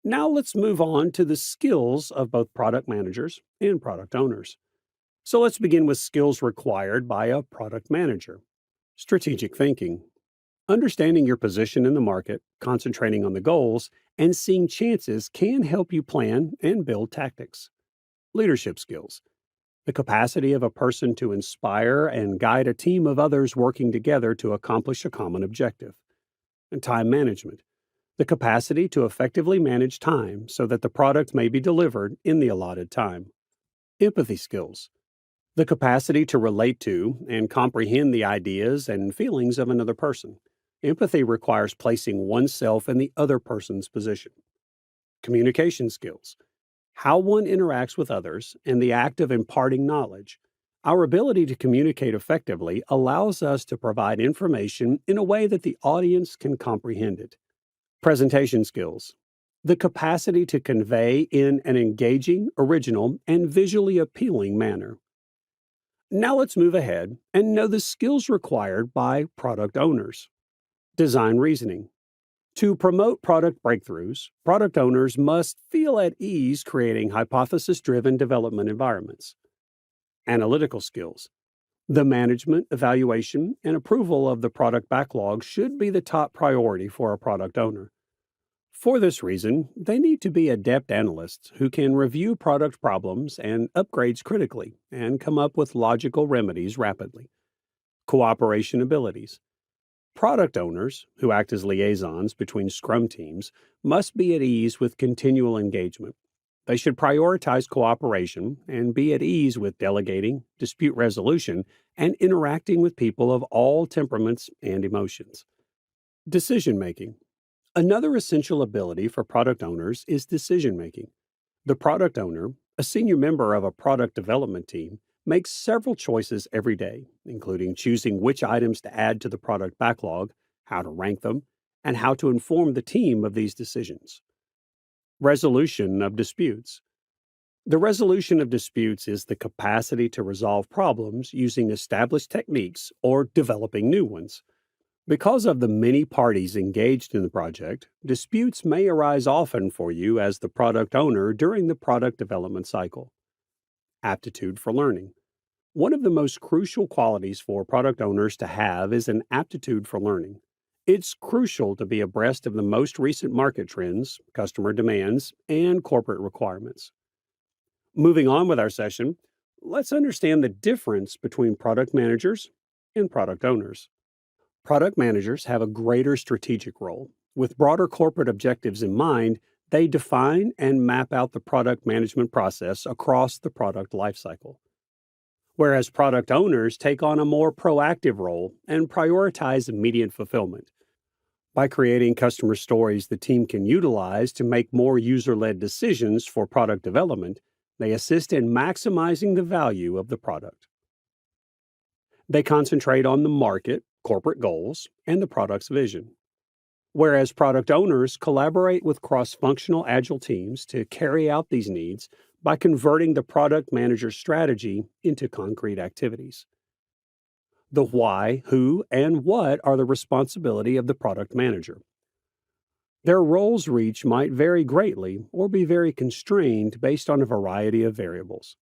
Now let's move on to the skills of both product managers and product owners. So let's begin with skills required by a product manager. Strategic thinking. Understanding your position in the market, concentrating on the goals, and seeing chances can help you plan and build tactics. Leadership skills. The capacity of a person to inspire and guide a team of others working together to accomplish a common objective. And time management. The capacity to effectively manage time so that the product may be delivered in the allotted time. Empathy skills. The capacity to relate to and comprehend the ideas and feelings of another person. Empathy requires placing oneself in the other person's position. Communication skills. How one interacts with others and the act of imparting knowledge. Our ability to communicate effectively allows us to provide information in a way that the audience can comprehend it. Presentation skills. The capacity to convey in an engaging, original, and visually appealing manner. Now let's move ahead and know the skills required by product owners. Design reasoning. To promote product breakthroughs, product owners must feel at ease creating hypothesis-driven development environments. Analytical skills. The management, evaluation, and approval of the product backlog should be the top priority for a product owner. For this reason, they need to be adept analysts who can review product problems and upgrades critically and come up with logical remedies rapidly. Cooperation abilities. Product owners, who act as liaisons between Scrum teams, must be at ease with continual engagement. They should prioritize cooperation and be at ease with delegating, dispute resolution, and interacting with people of all temperaments and emotions. Decision making. Another essential ability for product owners is decision making. The product owner, a senior member of a product development team, makes several choices every day, including choosing which items to add to the product backlog, how to rank them, and how to inform the team of these decisions. Resolution of disputes. The resolution of disputes is the capacity to resolve problems using established techniques or developing new ones. Because of the many parties engaged in the project, disputes may arise often for you as the product owner during the product development cycle. Aptitude for learning. One of the most crucial qualities for product owners to have is an aptitude for learning. It's crucial to be abreast of the most recent market trends, customer demands, and corporate requirements. Moving on with our session, let's understand the difference between product managers and product owners. Product managers have a greater strategic role. With broader corporate objectives in mind, they define and map out the product management process across the product lifecycle. Whereas product owners take on a more proactive role and prioritize immediate fulfillment. By creating customer stories the team can utilize to make more user-led decisions for product development, They assist in maximizing the value of the product. They concentrate on the market, corporate goals, and the product's vision. Whereas product owners collaborate with cross-functional agile teams to carry out these needs by converting the product manager's strategy into concrete activities. The why, who, and what are the responsibility of the product manager. Their roles reach might vary greatly or be very constrained based on a variety of variables.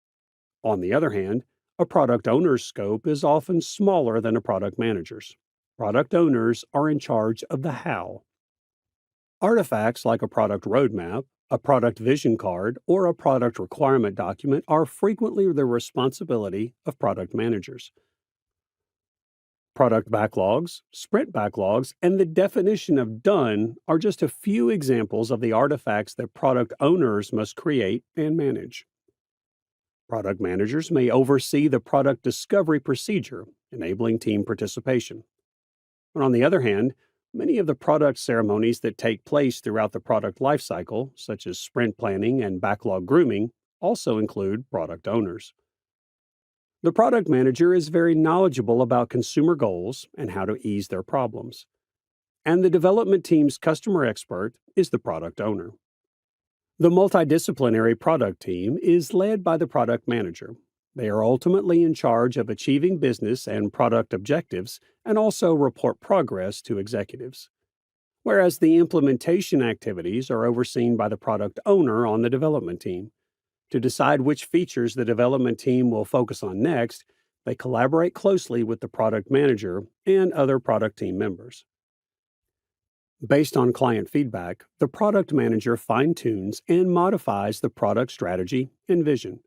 On the other hand, a product owner's scope is often smaller than a product manager's. Product owners are in charge of the how. Artifacts like a product roadmap, a product vision card, or a product requirement document are frequently the responsibility of product managers. Product backlogs, sprint backlogs, and the definition of done are just a few examples of the artifacts that product owners must create and manage. Product managers may oversee the product discovery procedure, enabling team participation. And on the other hand, many of the product ceremonies that take place throughout the product lifecycle, such as sprint planning and backlog grooming, also include product owners. The product manager is very knowledgeable about consumer goals and how to ease their problems. And the development team's customer expert is the product owner. The multidisciplinary product team is led by the product manager. They are ultimately in charge of achieving business and product objectives and also report progress to executives. Whereas the implementation activities are overseen by the product owner on the development team. To decide which features the development team will focus on next, they collaborate closely with the product manager and other product team members. Based on client feedback, the product manager fine-tunes and modifies the product strategy and vision.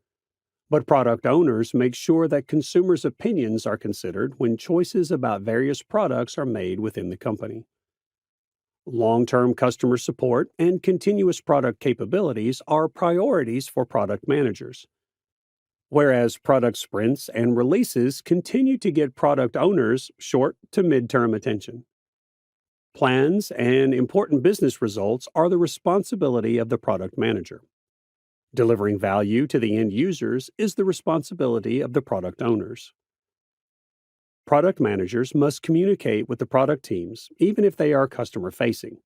But product owners make sure that consumers' opinions are considered when choices about various products are made within the company. Long-term customer support and continuous product capabilities are priorities for product managers. Whereas product sprints and releases continue to get product owners short to mid-term attention. Plans and important business results are the responsibility of the product manager. Delivering value to the end users is the responsibility of the product owners. Product managers must communicate with the product teams, even if they are customer-facing.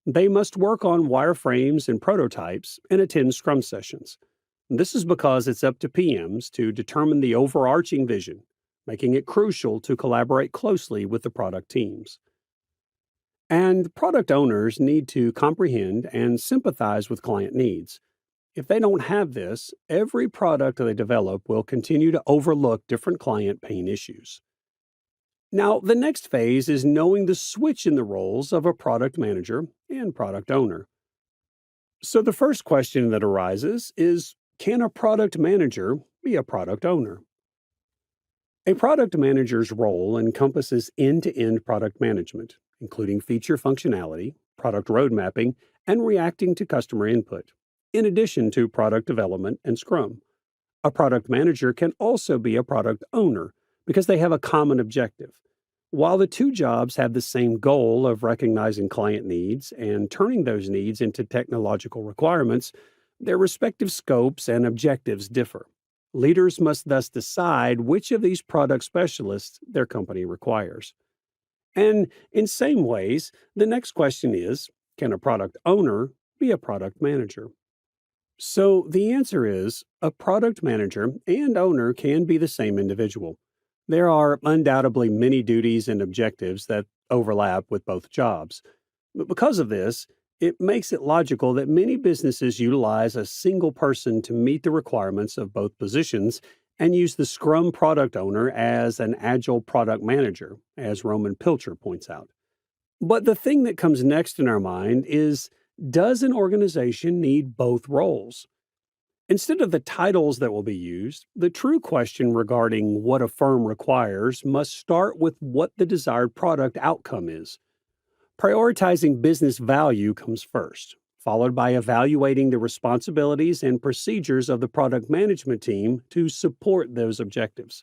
They must work on wireframes and prototypes and attend Scrum sessions. This is because it's up to PMs to determine the overarching vision, making it crucial to collaborate closely with the product teams. And product owners need to comprehend and sympathize with client needs. If they don't have this, every product they develop will continue to overlook different client pain issues. Now, the next phase is knowing the switch in the roles of a product manager and product owner. So the first question that arises is, can a product manager be a product owner? A product manager's role encompasses end-to-end product management, including feature functionality, product road mapping, and reacting to customer input, in addition to product development and Scrum. A product manager can also be a product owner because they have a common objective. While the two jobs have the same goal of recognizing client needs and turning those needs into technological requirements, their respective scopes and objectives differ. Leaders must thus decide which of these product specialists their company requires. And in same ways, the next question is, can a product owner be a product manager? So the answer is, a product manager and owner can be the same individual. There are undoubtedly many duties and objectives that overlap with both jobs. But because of this, it makes it logical that many businesses utilize a single person to meet the requirements of both positions and use the Scrum product owner as an Agile product manager, as Roman Pilcher points out. But the thing that comes next in our mind is, does an organization need both roles? Instead of the titles that will be used, the true question regarding what a firm requires must start with what the desired product outcome is. Prioritizing business value comes first, followed by evaluating the responsibilities and procedures of the product management team to support those objectives.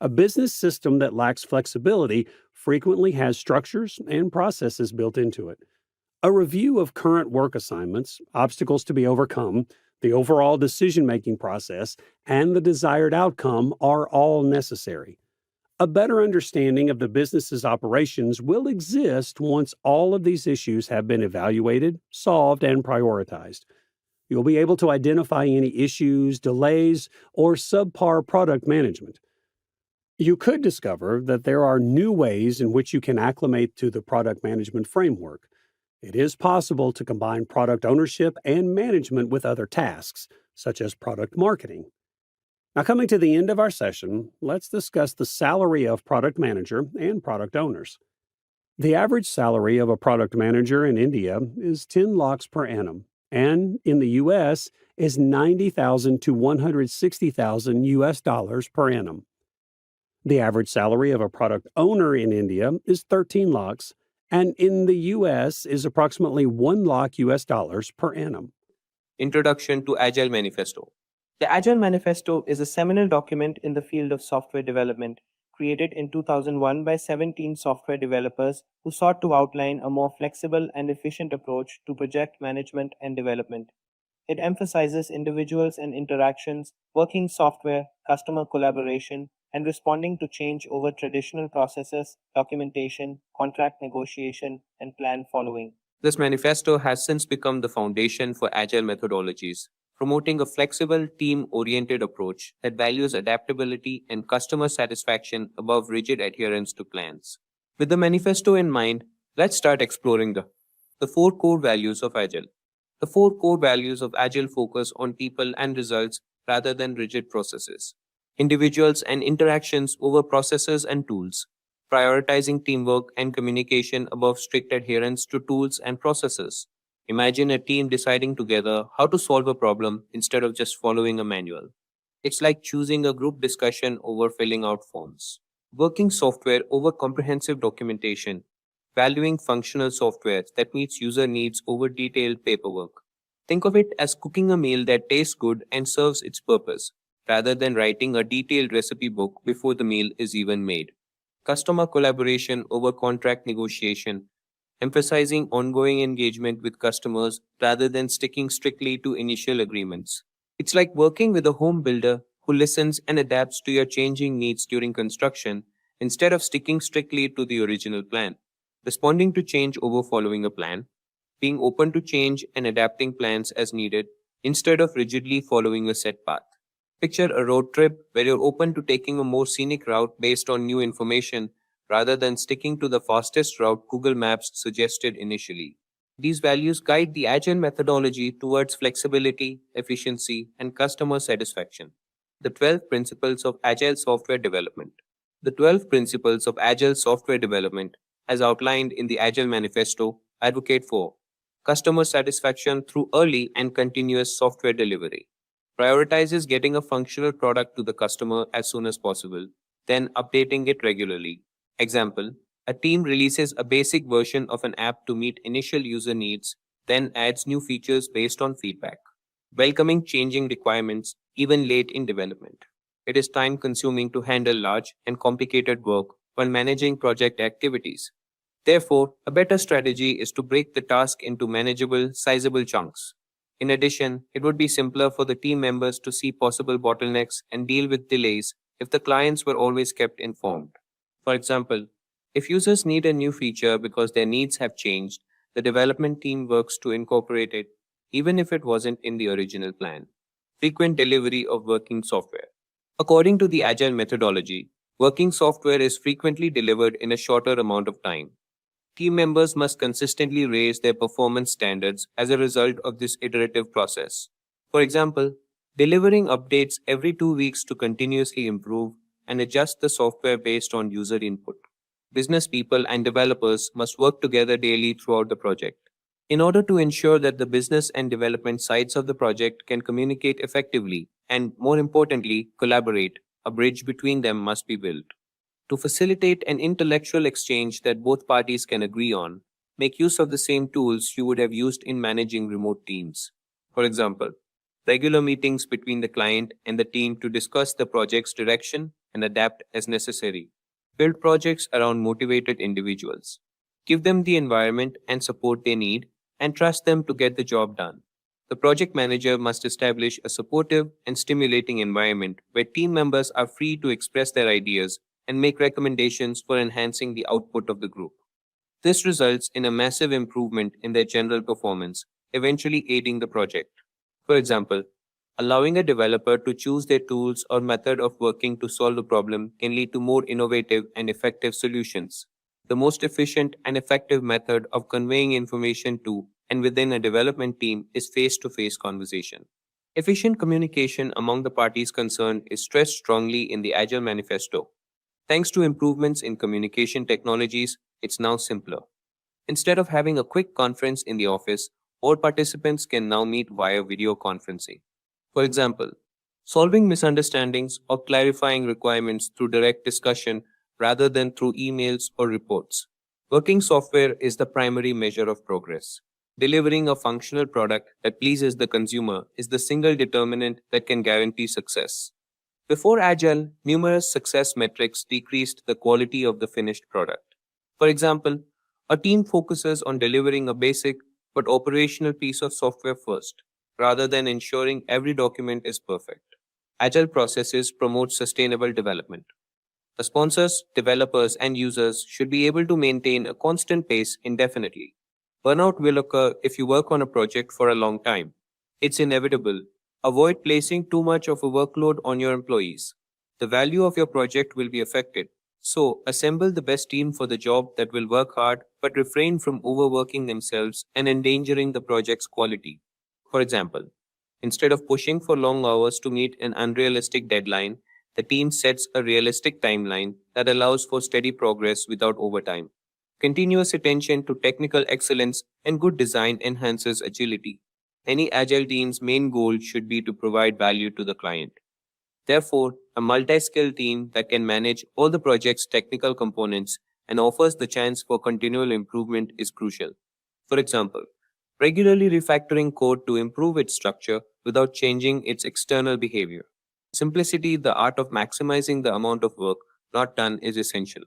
A business system that lacks flexibility frequently has structures and processes built into it. A review of current work assignments, obstacles to be overcome, The overall decision making process and the desired outcome are all necessary. A better understanding of the business's operations will exist once all of these issues have been evaluated, solved, and prioritized. You'll be able to identify any issues, delays, or subpar product management. You could discover that there are new ways in which you can acclimate to the product management framework. It is possible to combine product ownership and management with other tasks, such as product marketing. Now, coming to the end of our session, let's discuss the salary of product manager and product owners. The average salary of a product manager in India is 10 lakhs per annum, and in the US is 90,000 to 160,000 US dollars per annum. The average salary of a product owner in India is 13 lakhs, and in the US is approximately 1 lakh US dollars per annum. Introduction to Agile Manifesto. The Agile Manifesto is a seminal document in the field of software development, created in 2001 by 17 software developers who sought to outline a more flexible and efficient approach to project management and development. It emphasizes individuals and interactions, working software, customer collaboration, and responding to change over traditional processes, documentation, contract negotiation, and plan following. This manifesto has since become the foundation for Agile methodologies, promoting a flexible, team-oriented approach that values adaptability and customer satisfaction above rigid adherence to plans. With the manifesto in mind, let's start exploring the 4 core values of Agile. The 4 core values of Agile focus on people and results rather than rigid processes, individuals and interactions over processes and tools, prioritizing teamwork and communication above strict adherence to tools and processes. Imagine a team deciding together how to solve a problem instead of just following a manual. It's like choosing a group discussion over filling out forms. Working software over comprehensive documentation, valuing functional software that meets user needs over detailed paperwork. Think of it as cooking a meal that tastes good and serves its purpose, rather than writing a detailed recipe book before the meal is even made. Customer collaboration over contract negotiation, emphasizing ongoing engagement with customers rather than sticking strictly to initial agreements. It's like working with a home builder who listens and adapts to your changing needs during construction instead of sticking strictly to the original plan. Responding to change over following a plan, being open to change and adapting plans as needed instead of rigidly following a set path. Picture a road trip where you're open to taking a more scenic route based on new information rather than sticking to the fastest route Google Maps suggested initially. These values guide the Agile methodology towards flexibility, efficiency, and customer satisfaction. The 12 Principles of Agile Software Development. The 12 Principles of Agile Software Development, as outlined in the Agile Manifesto, advocate for customer satisfaction through early and continuous software delivery. Prioritizes getting a functional product to the customer as soon as possible, then updating it regularly. Example, a team releases a basic version of an app to meet initial user needs, then adds new features based on feedback. Welcoming changing requirements even late in development. It is time consuming to handle large and complicated work while managing project activities. Therefore, a better strategy is to break the task into manageable, sizable chunks. In addition, it would be simpler for the team members to see possible bottlenecks and deal with delays if the clients were always kept informed. For example, if users need a new feature because their needs have changed, the development team works to incorporate it, even if it wasn't in the original plan. Frequent delivery of working software. According to the Agile methodology, working software is frequently delivered in a shorter amount of time. Team members must consistently raise their performance standards as a result of this iterative process. For example, delivering updates every 2 weeks to continuously improve and adjust the software based on user input. Business people and developers must work together daily throughout the project. In order to ensure that the business and development sides of the project can communicate effectively and, more importantly, collaborate, a bridge between them must be built. To facilitate an intellectual exchange that both parties can agree on, make use of the same tools you would have used in managing remote teams. For example, regular meetings between the client and the team to discuss the project's direction and adapt as necessary. Build projects around motivated individuals. Give them the environment and support they need and trust them to get the job done. The project manager must establish a supportive and stimulating environment where team members are free to express their ideas and make recommendations for enhancing the output of the group. This results in a massive improvement in their general performance, eventually aiding the project. For example, allowing a developer to choose their tools or method of working to solve a problem can lead to more innovative and effective solutions. The most efficient and effective method of conveying information to and within a development team is face to face conversation. Efficient communication among the parties concerned is stressed strongly in the Agile Manifesto. Thanks to improvements in communication technologies, it's now simpler. Instead of having a quick conference in the office, all participants can now meet via video conferencing. For example, solving misunderstandings or clarifying requirements through direct discussion rather than through emails or reports. Working software is the primary measure of progress. Delivering a functional product that pleases the consumer is the single determinant that can guarantee success. Before Agile, numerous success metrics decreased the quality of the finished product. For example, a team focuses on delivering a basic but operational piece of software first, rather than ensuring every document is perfect. Agile processes promote sustainable development. The sponsors, developers, and users should be able to maintain a constant pace indefinitely. Burnout will occur if you work on a project for a long time. It's inevitable. Avoid placing too much of a workload on your employees. The value of your project will be affected. So, assemble the best team for the job that will work hard but refrain from overworking themselves and endangering the project's quality. For example, instead of pushing for long hours to meet an unrealistic deadline, the team sets a realistic timeline that allows for steady progress without overtime. Continuous attention to technical excellence and good design enhances agility. Any agile team's main goal should be to provide value to the client. Therefore, a multi-skilled team that can manage all the project's technical components and offers the chance for continual improvement is crucial. For example, regularly refactoring code to improve its structure without changing its external behavior. Simplicity, the art of maximizing the amount of work not done, is essential.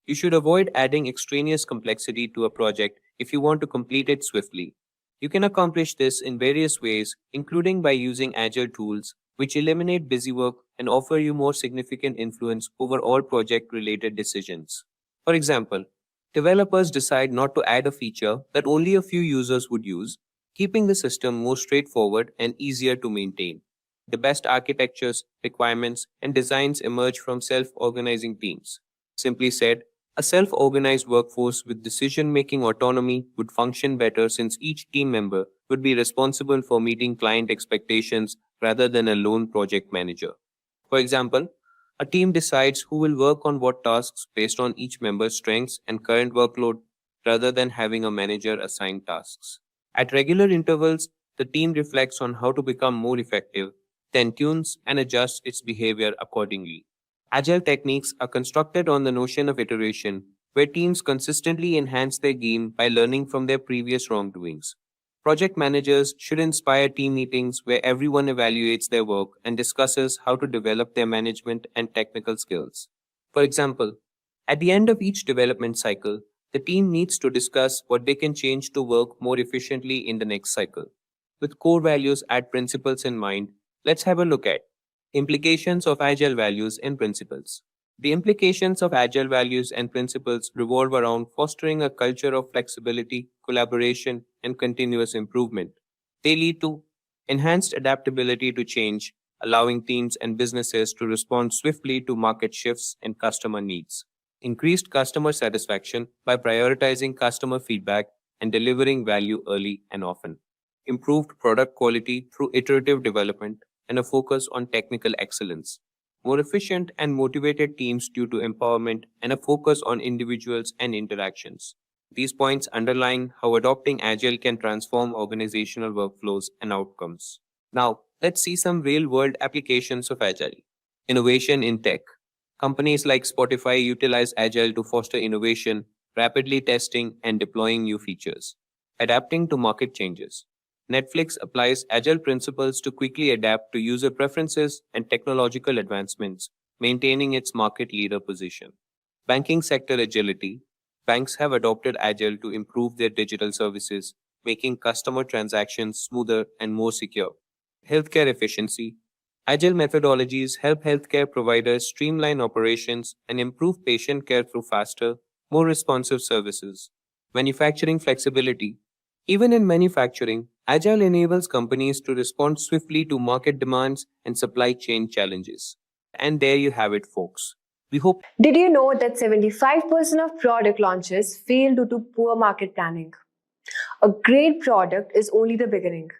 You should avoid adding extraneous complexity to a project if you want to complete it swiftly. You can accomplish this in various ways, including by using agile tools, which eliminate busy work and offer you more significant influence over all project-related decisions. For example, developers decide not to add a feature that only a few users would use, keeping the system more straightforward and easier to maintain. The best architectures, requirements, and designs emerge from self-organizing teams. Simply said, a self-organized workforce with decision-making autonomy would function better since each team member would be responsible for meeting client expectations rather than a lone project manager. For example, a team decides who will work on what tasks based on each member's strengths and current workload rather than having a manager assign tasks. At regular intervals, the team reflects on how to become more effective, then tunes and adjusts its behavior accordingly. Agile techniques are constructed on the notion of iteration, where teams consistently enhance their game by learning from their previous wrongdoings. Project managers should inspire team meetings where everyone evaluates their work and discusses how to develop their management and technical skills. For example, at the end of each development cycle, the team needs to discuss what they can change to work more efficiently in the next cycle. With core values and principles in mind, let's have a look at implications of Agile values and principles. The implications of Agile values and principles revolve around fostering a culture of flexibility, collaboration, and continuous improvement. They lead to enhanced adaptability to change, allowing teams and businesses to respond swiftly to market shifts and customer needs. Increased customer satisfaction by prioritizing customer feedback and delivering value early and often. Improved product quality through iterative development and a focus on technical excellence. More efficient and motivated teams due to empowerment and a focus on individuals and interactions. These points underline how adopting Agile can transform organizational workflows and outcomes. Now, let's see some real-world applications of Agile. Innovation in tech. Companies like Spotify utilize Agile to foster innovation, rapidly testing and deploying new features. Adapting to market changes. Netflix applies Agile principles to quickly adapt to user preferences and technological advancements, maintaining its market leader position. Banking sector agility. Banks have adopted Agile to improve their digital services, making customer transactions smoother and more secure. Healthcare efficiency. Agile methodologies help healthcare providers streamline operations and improve patient care through faster, more responsive services. Manufacturing flexibility. Even in manufacturing, Agile enables companies to respond swiftly to market demands and supply chain challenges. And there you have it, folks. We hope. Did you know that 75% of product launches fail due to poor market planning? A great product is only the beginning.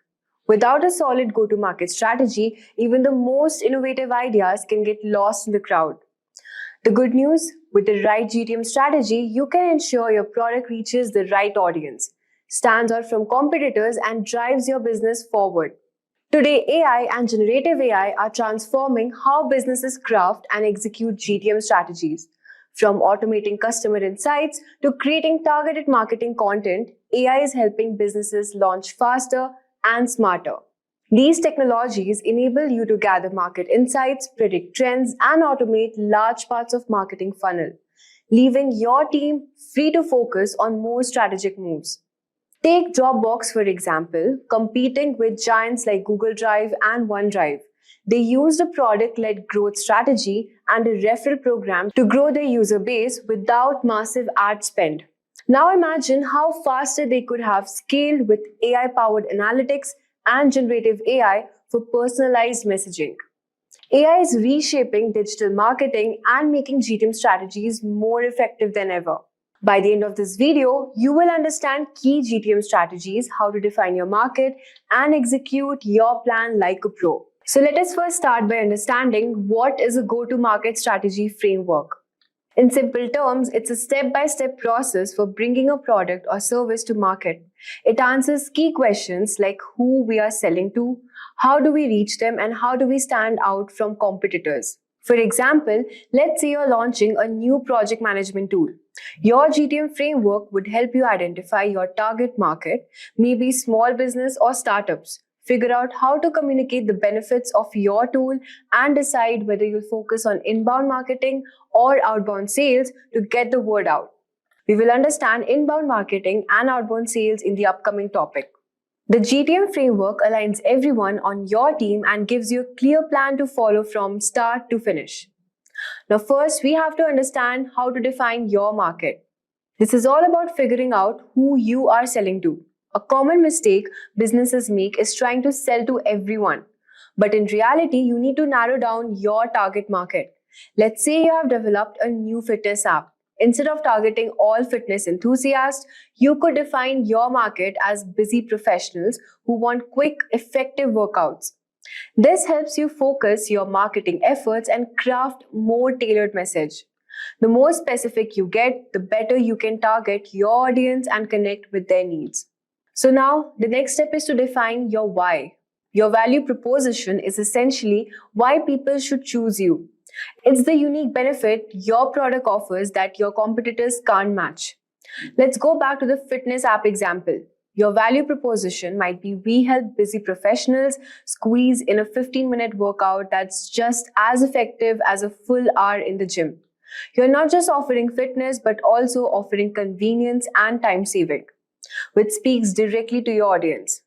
Without a solid go-to-market strategy, even the most innovative ideas can get lost in the crowd. The good news, with the right GTM strategy, you can ensure your product reaches the right audience, stands out from competitors, and drives your business forward. Today, AI and generative AI are transforming how businesses craft and execute GTM strategies. From automating customer insights to creating targeted marketing content, AI is helping businesses launch faster and smarter. These technologies enable you to gather market insights, predict trends, and automate large parts of marketing funnel, leaving your team free to focus on more strategic moves. Take Dropbox, for example, competing with giants like Google Drive and OneDrive. They used a product-led growth strategy and a referral program to grow their user base without massive ad spend. Now imagine how faster they could have scaled with AI-powered analytics and generative AI for personalized messaging. AI is reshaping digital marketing and making GTM strategies more effective than ever. By the end of this video, you will understand key GTM strategies, how to define your market, and execute your plan like a pro. So let us first start by understanding what is a go-to-market strategy framework. In simple terms, it's a step-by-step process for bringing a product or service to market. It answers key questions like who we are selling to, how do we reach them, and how do we stand out from competitors. For example, let's say you're launching a new project management tool. Your GTM framework would help you identify your target market, maybe small business or startups. Figure out how to communicate the benefits of your tool and decide whether you'll focus on inbound marketing or outbound sales to get the word out. We will understand inbound marketing and outbound sales in the upcoming topic. The GTM framework aligns everyone on your team and gives you a clear plan to follow from start to finish. Now, first, we have to understand how to define your market. This is all about figuring out who you are selling to. A common mistake businesses make is trying to sell to everyone. But in reality, you need to narrow down your target market. Let's say you have developed a new fitness app. Instead of targeting all fitness enthusiasts, you could define your market as busy professionals who want quick, effective workouts. This helps you focus your marketing efforts and craft more tailored message. The more specific you get, the better you can target your audience and connect with their needs. So now, the next step is to define your why. Your value proposition is essentially why people should choose you. It's the unique benefit your product offers that your competitors can't match. Let's go back to the fitness app example. Your value proposition might be we help busy professionals squeeze in a 15-minute workout that's just as effective as a full hour in the gym. You're not just offering fitness, but also offering convenience and time saving, which speaks directly to your audience.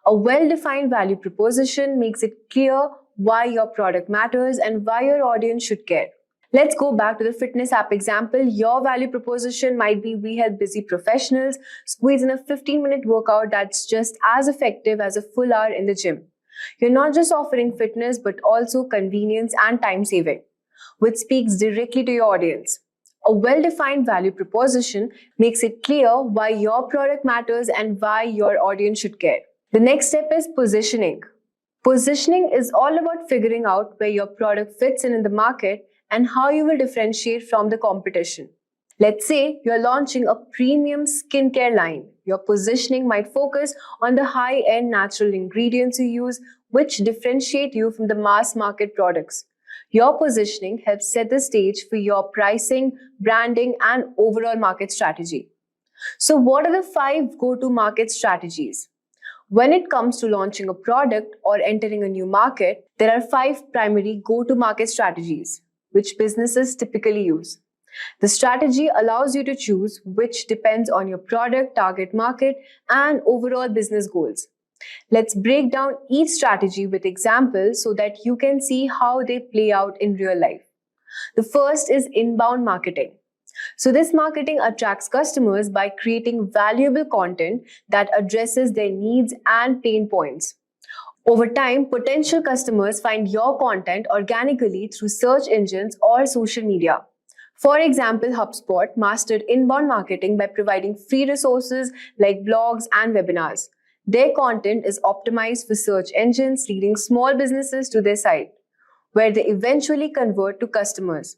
A well-defined value proposition makes it clear why your product matters and why your audience should care. Let's go back to the fitness app example. Your value proposition might be we help busy professionals squeeze in a 15-minute workout that's just as effective as a full hour in the gym. You're not just offering fitness, but also convenience and time saving, which speaks directly to your audience. A well-defined value proposition makes it clear why your product matters and why your audience should care. The next step is positioning. Positioning is all about figuring out where your product fits in the market and how you will differentiate from the competition. Let's say you're launching a premium skincare line. Your positioning might focus on the high-end natural ingredients you use, which differentiate you from the mass market products. Your positioning helps set the stage for your pricing, branding, and overall market strategy. So what are the 5 go-to-market strategies? When it comes to launching a product or entering a new market, there are 5 primary go-to-market strategies which businesses typically use. The strategy allows you to choose which depends on your product, target market, and overall business goals. Let's break down each strategy with examples so that you can see how they play out in real life. The first is inbound marketing. So this marketing attracts customers by creating valuable content that addresses their needs and pain points. Over time, potential customers find your content organically through search engines or social media. For example, HubSpot mastered inbound marketing by providing free resources like blogs and webinars. Their content is optimized for search engines, leading small businesses to their site, where they eventually convert to customers.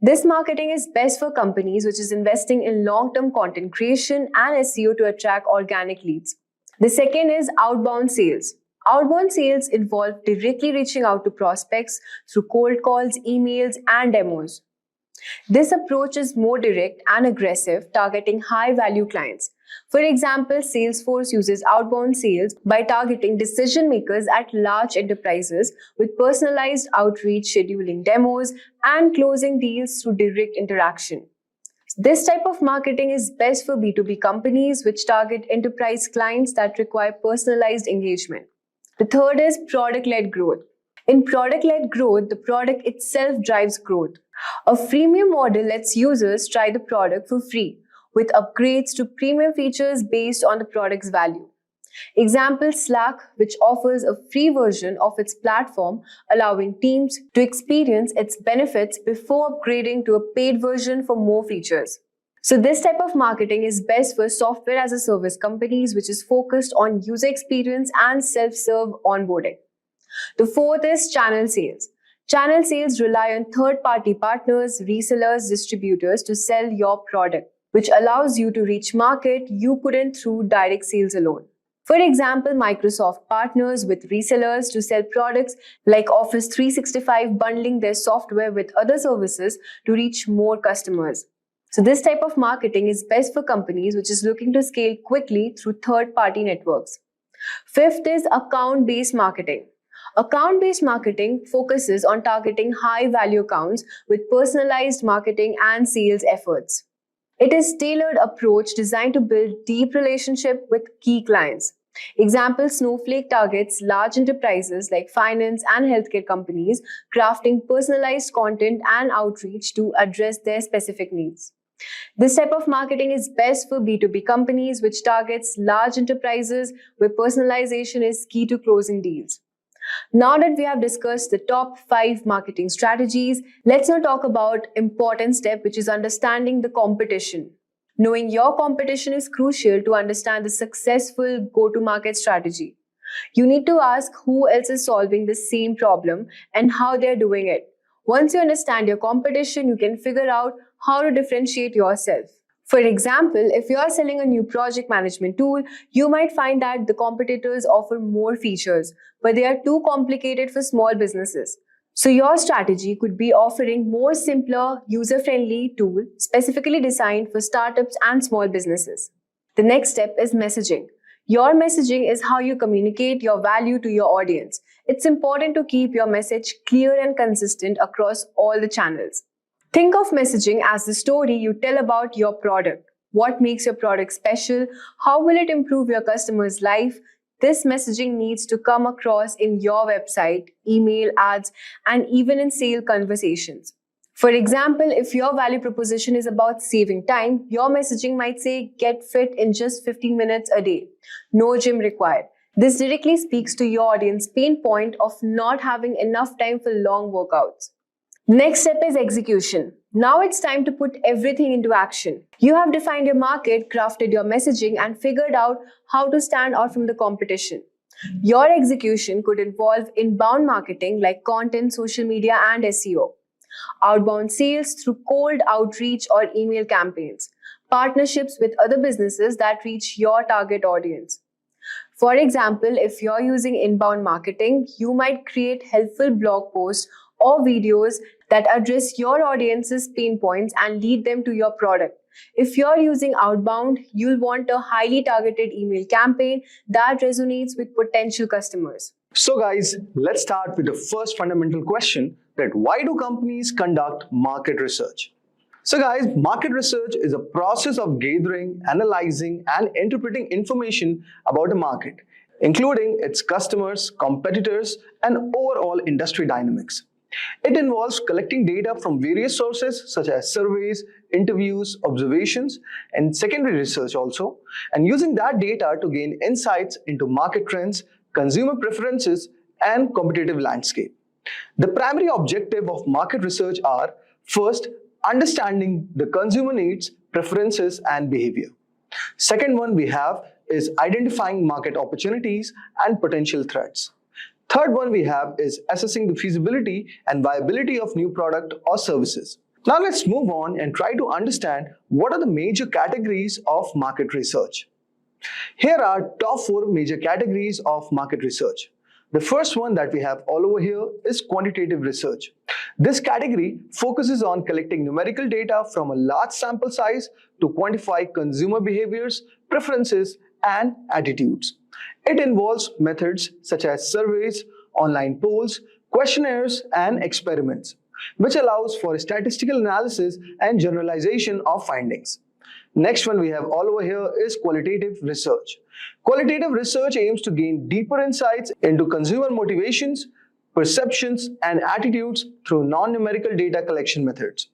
This marketing is best for companies which is investing in long-term content creation and SEO to attract organic leads. The second is outbound sales. Outbound sales involve directly reaching out to prospects through cold calls, emails, and demos. This approach is more direct and aggressive, targeting high-value clients. For example, Salesforce uses outbound sales by targeting decision makers at large enterprises with personalized outreach, scheduling demos, and closing deals through direct interaction. This type of marketing is best for B2B companies which target enterprise clients that require personalized engagement. The third is product-led growth. In product-led growth, the product itself drives growth. A freemium model lets users try the product for free, with upgrades to premium features based on the product's value. Example, Slack, which offers a free version of its platform, allowing teams to experience its benefits before upgrading to a paid version for more features. So this type of marketing is best for software as a service companies, which is focused on user experience and self-serve onboarding. The fourth is channel sales. Channel sales rely on third-party partners, resellers, distributors to sell your product, which allows you to reach market you couldn't through direct sales alone. For example, Microsoft partners with resellers to sell products like Office 365, bundling their software with other services to reach more customers. So this type of marketing is best for companies which is looking to scale quickly through third-party networks. Fifth is account-based marketing. Account-based marketing focuses on targeting high-value accounts with personalized marketing and sales efforts. It is a tailored approach designed to build deep relationship with key clients. Example, Snowflake targets large enterprises like finance and healthcare companies, crafting personalized content and outreach to address their specific needs. This type of marketing is best for B2B companies, which targets large enterprises where personalization is key to closing deals. Now that we have discussed the top 5 marketing strategies, let's now talk about important step, which is understanding the competition. Knowing your competition is crucial to understand the successful go-to-market strategy. You need to ask who else is solving the same problem and how they're doing it. Once you understand your competition, you can figure out how to differentiate yourself. For example, if you are selling a new project management tool, you might find that the competitors offer more features, but they are too complicated for small businesses. So your strategy could be offering more simpler, user-friendly tool specifically designed for startups and small businesses. The next step is messaging. Your messaging is how you communicate your value to your audience. It's important to keep your message clear and consistent across all the channels. Think of messaging as the story you tell about your product. What makes your product special? How will it improve your customer's life? This messaging needs to come across in your website, email, ads, and even in sale conversations. For example, if your value proposition is about saving time, your messaging might say, get fit in just 15 minutes a day. No gym required. This directly speaks to your audience pain point of not having enough time for long workouts. Next step is execution. Now it's time to put everything into action. You have defined your market, crafted your messaging, and figured out how to stand out from the competition. Your execution could involve inbound marketing like content, social media, and SEO. Outbound sales through cold outreach or email campaigns. Partnerships with other businesses that reach your target audience. For example, if you're using inbound marketing, you might create helpful blog posts or videos that address your audience's pain points and lead them to your product. If you're using outbound, you'll want a highly targeted email campaign that resonates with potential customers. So guys, let's start with the first fundamental question, that why do companies conduct market research? So guys, market research is a process of gathering, analyzing, and interpreting information about a market, including its customers, competitors, and overall industry dynamics. It involves collecting data from various sources such as surveys, interviews, observations, and secondary research also, and using that data to gain insights into market trends, consumer preferences, and competitive landscape. The primary objective of market research are: first, understanding the consumer needs, preferences, and behavior. Second one we have is identifying market opportunities and potential threats. Third one we have is assessing the feasibility and viability of new product or services. Now let's move on and try to understand what are the major categories of market research. Here are top 4 major categories of market research. The first one that we have all over here is quantitative research. This category focuses on collecting numerical data from a large sample size to quantify consumer behaviors, preferences, and attitudes. It involves methods such as surveys, online polls, questionnaires, and experiments, which allows for statistical analysis and generalization of findings. Next one we have all over here is qualitative research. Qualitative research aims to gain deeper insights into consumer motivations, perceptions, and attitudes through non-numerical data collection methods.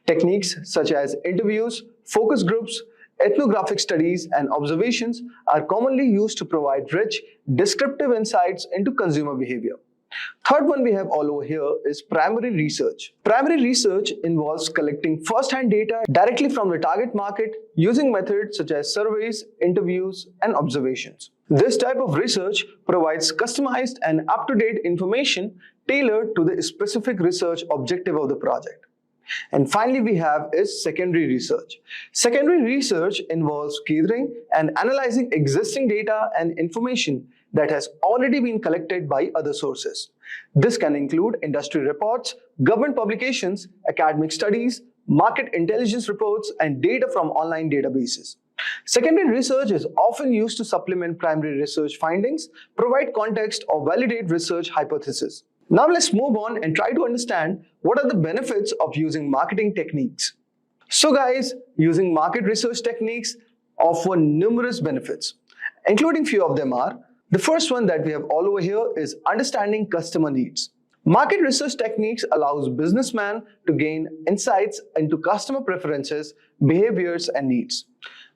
Techniques such as interviews, focus groups, ethnographic studies, and observations are commonly used to provide rich, descriptive insights into consumer behavior. Third one we have all over here is primary research. Primary research involves collecting first-hand data directly from the target market using methods such as surveys, interviews, and observations. This type of research provides customized and up-to-date information tailored to the specific research objective of the project. And finally we have is secondary research. Secondary research involves gathering and analyzing existing data and information that has already been collected by other sources. This can include industry reports, government publications, academic studies, market intelligence reports, and data from online databases. Secondary research is often used to supplement primary research findings, provide context, or validate research hypotheses. Now let's move on and try to understand what are the benefits of using marketing techniques. So guys, using market research techniques offer numerous benefits, including few of them are: the first one that we have all over here is understanding customer needs. Market research techniques allows businessmen to gain insights into customer preferences, behaviors, and needs.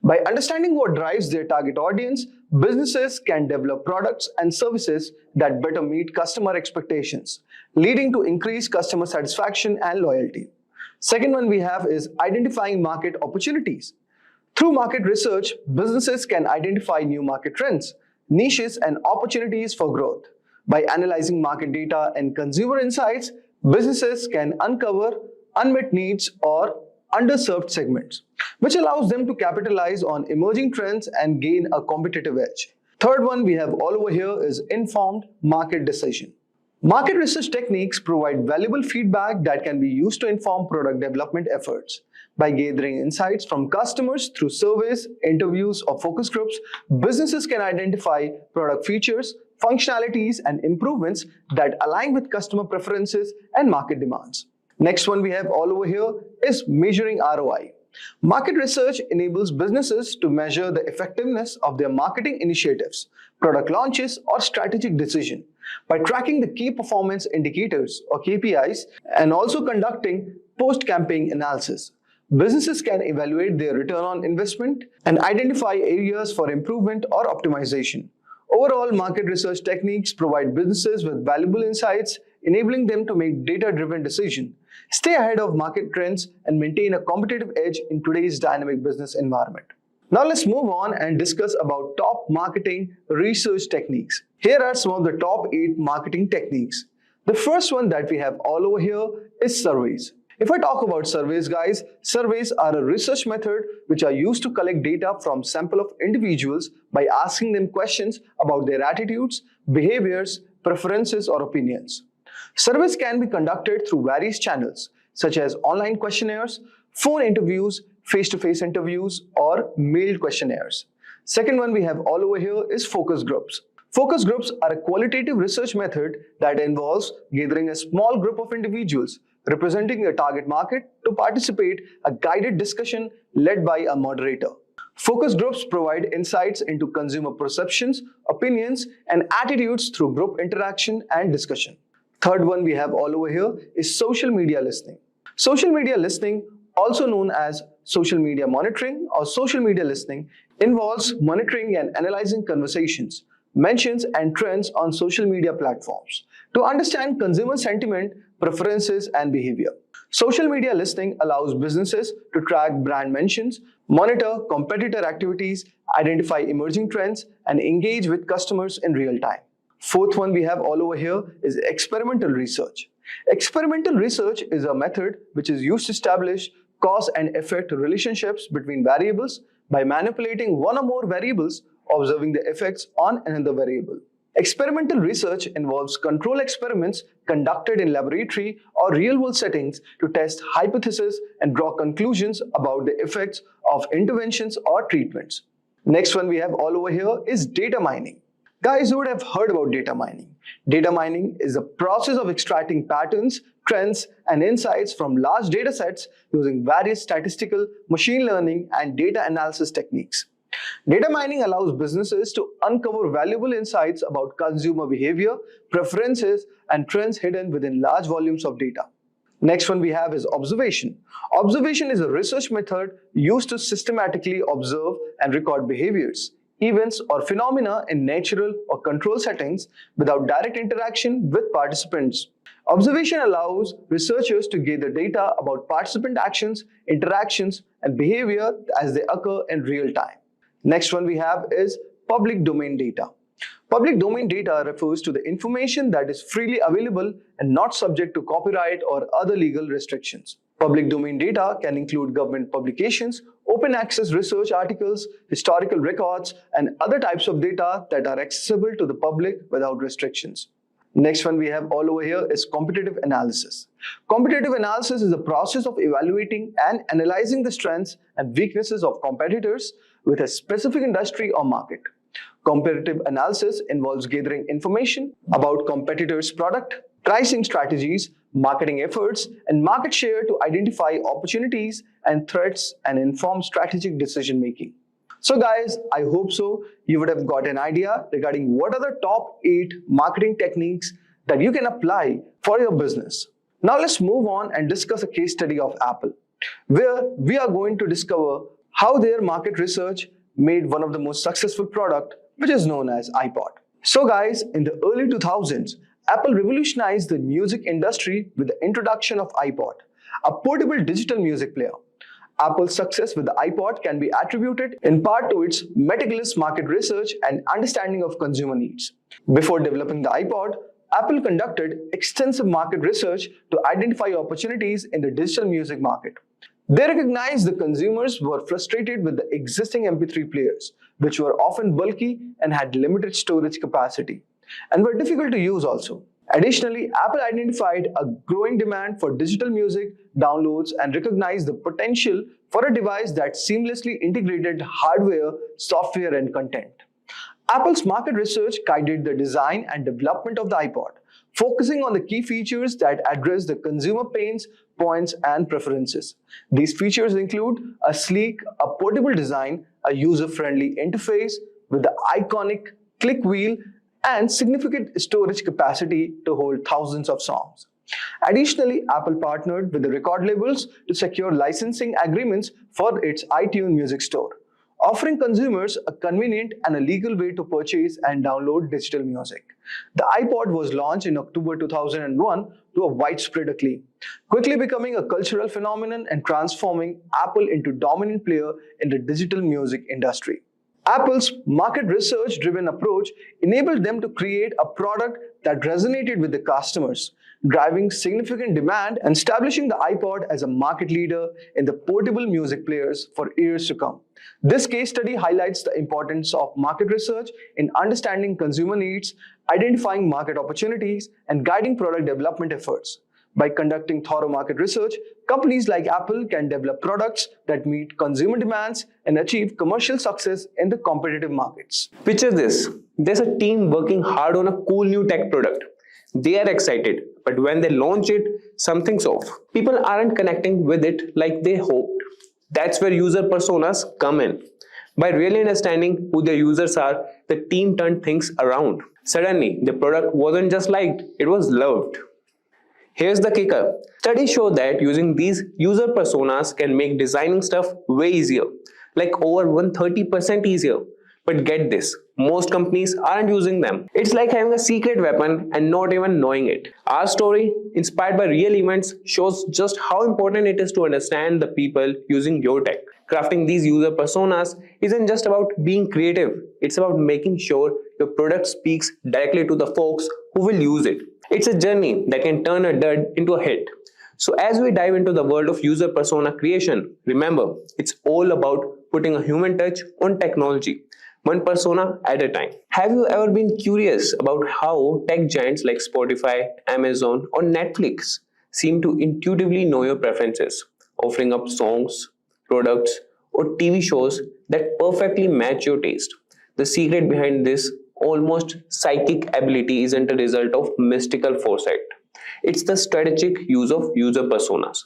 By understanding what drives their target audience, businesses can develop products and services that better meet customer expectations, leading to increased customer satisfaction and loyalty. Second one we have is identifying market opportunities. Through market research, businesses can identify new market trends, niches, and opportunities for growth. By analyzing market data and consumer insights, businesses can uncover unmet needs or underserved segments, which allows them to capitalize on emerging trends and gain a competitive edge. Third one we have all over here is informed market decision. Market research techniques provide valuable feedback that can be used to inform product development efforts. By gathering insights from customers through surveys, interviews, or focus groups, businesses can identify product features, functionalities, and improvements that align with customer preferences and market demands. Next one we have all over here is measuring ROI. Market research enables businesses to measure the effectiveness of their marketing initiatives, product launches, or strategic decision by tracking the key performance indicators or KPIs and also conducting post-campaign analysis. Businesses can evaluate their return on investment and identify areas for improvement or optimization. Overall, market research techniques provide businesses with valuable insights, enabling them to make data-driven decisions, stay ahead of market trends, and maintain a competitive edge in today's dynamic business environment. Now let's move on and discuss about top marketing research techniques. Here are some of the top 8 marketing techniques. The first one that we have all over here is surveys. If I talk about surveys, guys, surveys are a research method which are used to collect data from sample of individuals by asking them questions about their attitudes, behaviors, preferences, or opinions. Surveys can be conducted through various channels such as online questionnaires, phone interviews, face-to-face interviews, or mailed questionnaires. Second one we have all over here is focus groups. Focus groups are a qualitative research method that involves gathering a small group of individuals representing the target market, to participate a guided discussion led by a moderator. Focus groups provide insights into consumer perceptions, opinions, and attitudes through group interaction and discussion. Third one we have all over here is social media listening. Social media listening, also known as social media monitoring or social media listening, involves monitoring and analyzing conversations, mentions, and trends on social media platforms to understand consumer sentiment, preferences, and behavior. Social media listening allows businesses to track brand mentions, monitor competitor activities, identify emerging trends, and engage with customers in real time. Fourth one we have all over here is experimental research. Experimental research is a method which is used to establish cause and effect relationships between variables by manipulating one or more variables, observing the effects on another variable. Experimental research involves control experiments conducted in laboratory or real-world settings to test hypotheses and draw conclusions about the effects of interventions or treatments. Next one we have all over here is data mining. Guys, you would have heard about data mining. Data mining is the process of extracting patterns, trends, and insights from large data sets using various statistical, machine learning, and data analysis techniques. Data mining allows businesses to uncover valuable insights about consumer behavior, preferences, and trends hidden within large volumes of data. Next one we have is observation. Observation is a research method used to systematically observe and record behaviors, events, or phenomena in natural or controlled settings without direct interaction with participants. Observation allows researchers to gather data about participant actions, interactions, and behavior as they occur in real time. Next one we have is public domain data. Public domain data refers to the information that is freely available and not subject to copyright or other legal restrictions. Public domain data can include government publications, open access research articles, historical records, and other types of data that are accessible to the public without restrictions. Next one we have all over here is competitive analysis. Competitive analysis is the process of evaluating and analyzing the strengths and weaknesses of competitors with a specific industry or market. Competitive analysis involves gathering information about competitors' product, pricing strategies, marketing efforts, and market share to identify opportunities and threats and inform strategic decision making. So guys, I hope so you would have got an idea regarding what are the top 8 marketing techniques that you can apply for your business. Now let's move on and discuss a case study of Apple, where we are going to discover how their market research made one of the most successful product, which is known as iPod. So guys, in the early 2000s, Apple revolutionized the music industry with the introduction of iPod, a portable digital music player. Apple's success with the iPod can be attributed in part to its meticulous market research and understanding of consumer needs. Before developing the iPod, Apple conducted extensive market research to identify opportunities in the digital music market. They recognized the consumers were frustrated with the existing MP3 players, which were often bulky and had limited storage capacity, and were difficult to use also. Additionally, Apple identified a growing demand for digital music downloads and recognized the potential for a device that seamlessly integrated hardware, software, and content. Apple's market research guided the design and development of the iPod, focusing on the key features that address the consumer pains, points, and preferences. These features include a sleek, portable design, a user-friendly interface with the iconic click wheel, and significant storage capacity to hold thousands of songs. Additionally, Apple partnered with the record labels to secure licensing agreements for its iTunes music store, offering consumers a convenient and a legal way to purchase and download digital music. The iPod was launched in October 2001 to a widespread acclaim, quickly becoming a cultural phenomenon and transforming Apple into a dominant player in the digital music industry. Apple's market research-driven approach enabled them to create a product that resonated with the customers, driving significant demand and establishing the iPod as a market leader in the portable music players for years to come. This case study highlights the importance of market research in understanding consumer needs, identifying market opportunities, and guiding product development efforts. By conducting thorough market research, companies like Apple can develop products that meet consumer demands and achieve commercial success in the competitive markets. Picture this. There's a team working hard on a cool new tech product. They are excited but when they launch it, something's off. People aren't connecting with it like they hoped. That's where user personas come in. By really understanding who their users are, the team turned things around. Suddenly, the product wasn't just liked, it was loved. Here's the kicker. Studies show that using these user personas can make designing stuff way easier, like over 130% easier. But get this, most companies aren't using them. It's like having a secret weapon and not even knowing it. Our story, inspired by real events, shows just how important it is to understand the people using your tech. Crafting these user personas isn't just about being creative, it's about making sure your product speaks directly to the folks who will use it. It's a journey that can turn a dud into a hit. So as we dive into the world of user persona creation, remember, it's all about putting a human touch on technology, one persona at a time. Have you ever been curious about how tech giants like Spotify, Amazon, or Netflix seem to intuitively know your preferences, offering up songs, products, or TV shows that perfectly match your taste? The secret behind this almost psychic ability isn't a result of mystical foresight. It's the strategic use of user personas.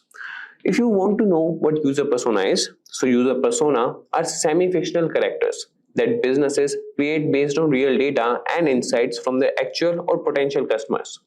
If you want to know what user persona is, so user persona are semi-fictional characters that businesses create based on real data and insights from their actual or potential customers.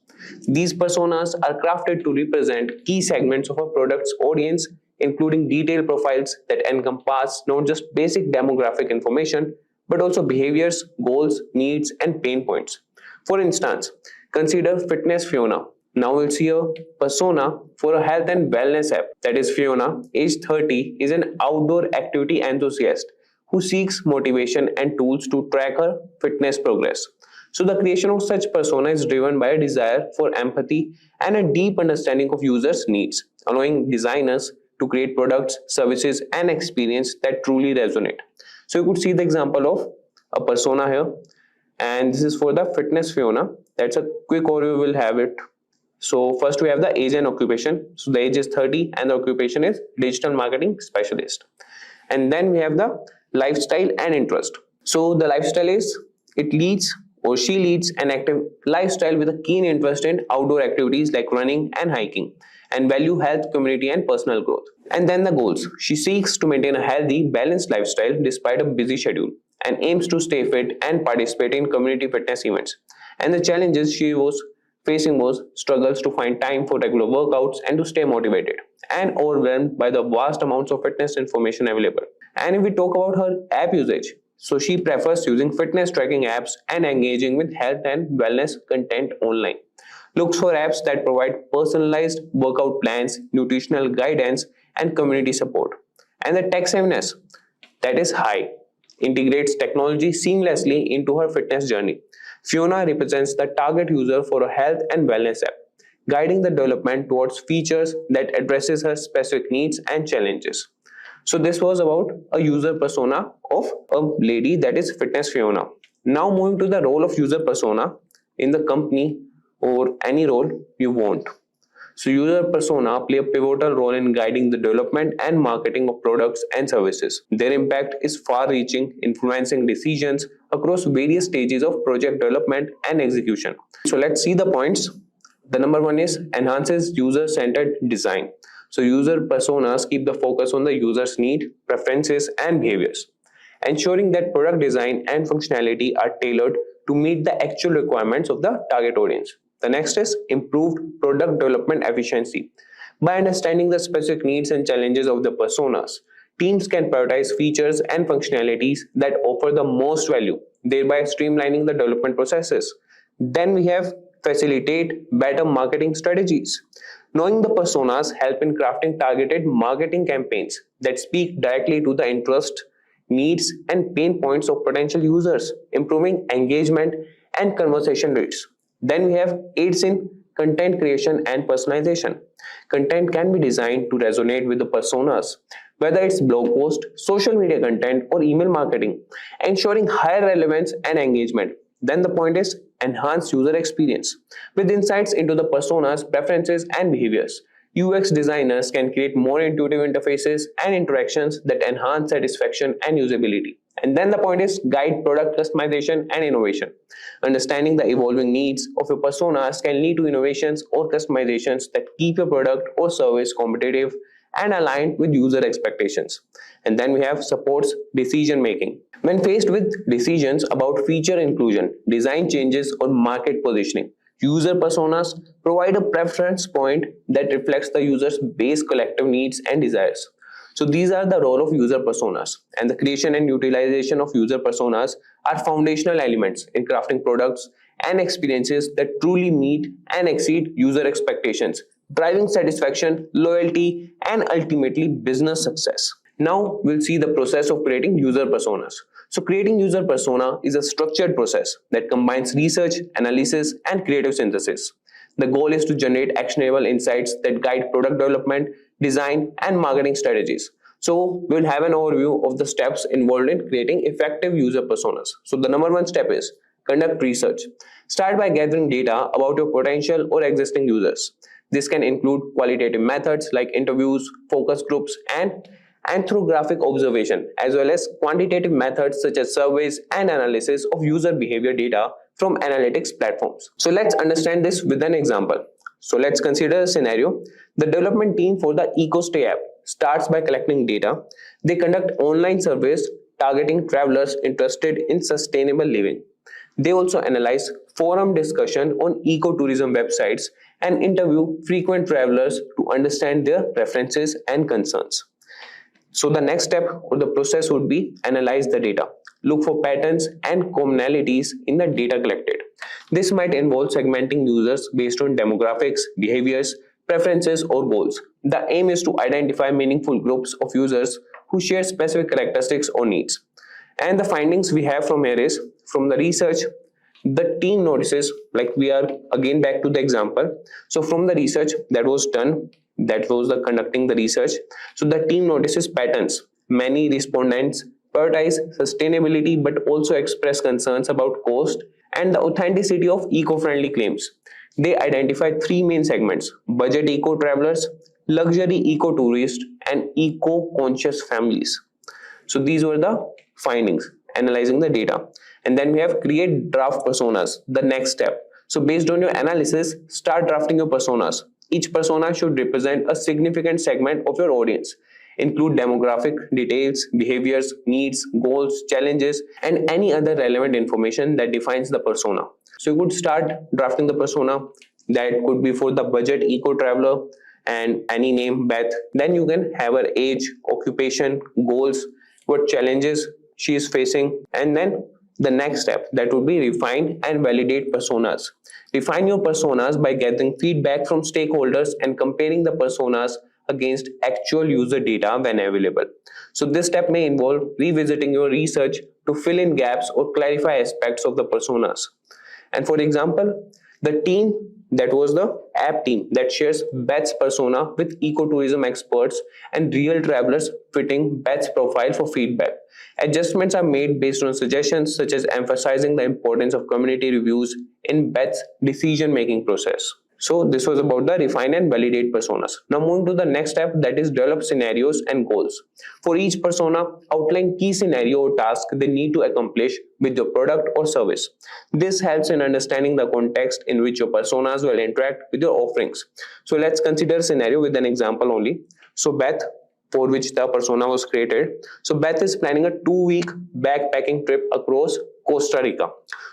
These personas are crafted to represent key segments of a product's audience, including detailed profiles that encompass not just basic demographic information, but also behaviors, goals, needs, and pain points. For instance, consider Fitness Fiona. Now we'll see a persona for a health and wellness app. That is, Fiona, age 30, is an outdoor activity enthusiast who seeks motivation and tools to track her fitness progress. So the creation of such persona is driven by a desire for empathy and a deep understanding of users' needs, allowing designers to create products, services, and experience that truly resonate. So you could see the example of a persona here, and this is for the Fitness Fiona. That's a quick overview, we'll have it. So first we have the age and occupation. So the age is 30 and the occupation is digital marketing specialist. And then we have the lifestyle and interest. So the lifestyle is, it leads or she leads an active lifestyle with a keen interest in outdoor activities like running and hiking, and value health, community, and personal growth. And then the goals. She seeks to maintain a healthy, balanced lifestyle despite a busy schedule and aims to stay fit and participate in community fitness events. And the challenges she was facing was struggles to find time for regular workouts and to stay motivated, and overwhelmed by the vast amounts of fitness information available. And if we talk about her app usage, so she prefers using fitness tracking apps and engaging with health and wellness content online. Looks for apps that provide personalized workout plans, nutritional guidance, and community support. And the tech savviness, that is high, integrates technology seamlessly into her fitness journey. Fiona represents the target user for a health and wellness app, guiding the development towards features that addresses her specific needs and challenges. So this was about a user persona of a lady, that is Fitness Fiona. Now moving to the role of user persona in the company or any role you want. So user persona play a pivotal role in guiding the development and marketing of products and services. Their impact is far-reaching, influencing decisions across various stages of project development and execution. So let's see the points. The number one is enhances user-centered design. So user personas keep the focus on the user's need, preferences, and behaviors, ensuring that product design and functionality are tailored to meet the actual requirements of the target audience. The next is improved product development efficiency. By understanding the specific needs and challenges of the personas, teams can prioritize features and functionalities that offer the most value, thereby streamlining the development processes. Then we have facilitate better marketing strategies. Knowing the personas help in crafting targeted marketing campaigns that speak directly to the interest, needs, and pain points of potential users, improving engagement and conversation rates. Then we have aids in content creation and personalization. Content can be designed to resonate with the personas, whether it's blog post, social media content, or email marketing, ensuring higher relevance and engagement. Then the point is enhance user experience. With insights into the personas, preferences, and behaviors, UX designers can create more intuitive interfaces and interactions that enhance satisfaction and usability. And then the point is guide product customization and innovation. Understanding the evolving needs of your personas can lead to innovations or customizations that keep your product or service competitive and aligned with user expectations. And then we have supports decision making. When faced with decisions about feature inclusion, design changes, or market positioning, user personas provide a preference point that reflects the user's base collective needs and desires. So these are the role of user personas, and the creation and utilization of user personas are foundational elements in crafting products and experiences that truly meet and exceed user expectations, driving satisfaction, loyalty, and ultimately business success. Now we'll see the process of creating user personas. So creating user persona is a structured process that combines research, analysis, and creative synthesis. The goal is to generate actionable insights that guide product development, design, and marketing strategies. So we'll have an overview of the steps involved in creating effective user personas. So the number one step is conduct research. Start by gathering data about your potential or existing users. This can include qualitative methods like interviews, focus groups, and ethnographic observation, as well as quantitative methods such as surveys and analysis of user behavior data from analytics platforms. So let's understand this with an example. So let's consider a scenario. The development team for the EcoStay app starts by collecting data. They conduct online surveys targeting travelers interested in sustainable living. They also analyze forum discussion on ecotourism websites and interview frequent travelers to understand their preferences and concerns. So the next step or the process would be analyze the data. Look for patterns and commonalities in the data collected. This might involve segmenting users based on demographics, behaviors, preferences, or goals. The aim is to identify meaningful groups of users who share specific characteristics or needs. And the findings we have from here is, from the research, the team notices, like we are again back to the example. So from the research that was done, that was the conducting the research. So the team notices patterns. Many respondents prioritize sustainability but also express concerns about cost and the authenticity of eco-friendly claims. They identify three main segments: budget eco-travelers, luxury eco-tourists, and eco-conscious families. So these were the findings, analyzing the data. And then we have create draft personas, the next step. So based on your analysis, start drafting your personas. Each persona should represent a significant segment of your audience. Include demographic details, behaviors, needs, goals, challenges, and any other relevant information that defines the persona. So you could start drafting the persona. That could be for the budget eco-traveler and any name, Beth. Then you can have her age, occupation, goals, what challenges she is facing, and then the next step, that would be refine and validate personas. Refine your personas by gathering feedback from stakeholders and comparing the personas against actual user data when available. So this step may involve revisiting your research to fill in gaps or clarify aspects of the personas. And for example, the team that was the app team that shares Beth's persona with ecotourism experts and real travelers fitting Beth's profile for feedback. Adjustments are made based on suggestions such as emphasizing the importance of community reviews in Beth's decision-making process. So this was about the refine and validate personas. Now moving to the next step, that is develop scenarios and goals. For each persona, outline key scenario or task they need to accomplish with your product or service. This helps in understanding the context in which your personas will interact with your offerings. So let's consider a scenario with an example only. So Beth, for which the persona was created. So Beth is planning a 2-week backpacking trip across Costa Rica.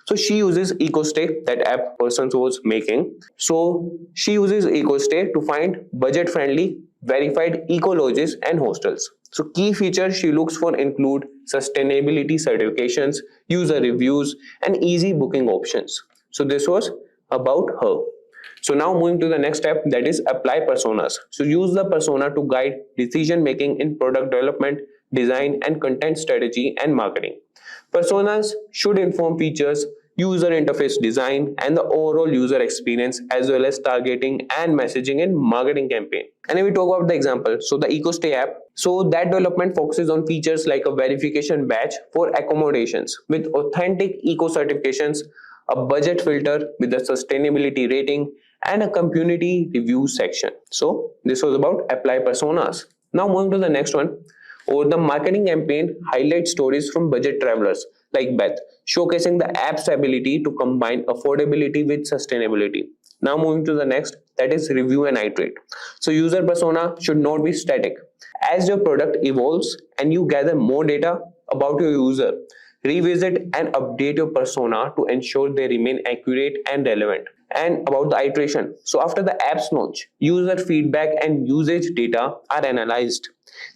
So she uses EcoStay, that app person was making. So she uses EcoStay to find budget-friendly, verified eco lodges and hostels. So key features she looks for include sustainability certifications, user reviews, and easy booking options. So this was about her. So now moving to the next step, that is apply personas. So use the persona to guide decision making in product development, design, and content strategy and marketing. Personas should inform features, user interface design, and the overall user experience, as well as targeting and messaging in marketing campaign. And if we talk about the example, so the EcoStay app, so that development focuses on features like a verification badge for accommodations with authentic eco certifications, a budget filter with a sustainability rating, and a community review section. So this was about apply personas. Now moving to the next one, Or the marketing campaign highlights stories from budget travelers like Beth, showcasing the app's ability to combine affordability with sustainability. Now moving to the next, that is review and iterate. So user persona should not be static. As your product evolves and you gather more data about your user, revisit and update your persona to ensure they remain accurate and relevant. And about the iteration, so after the app's launch, user feedback and usage data are analyzed.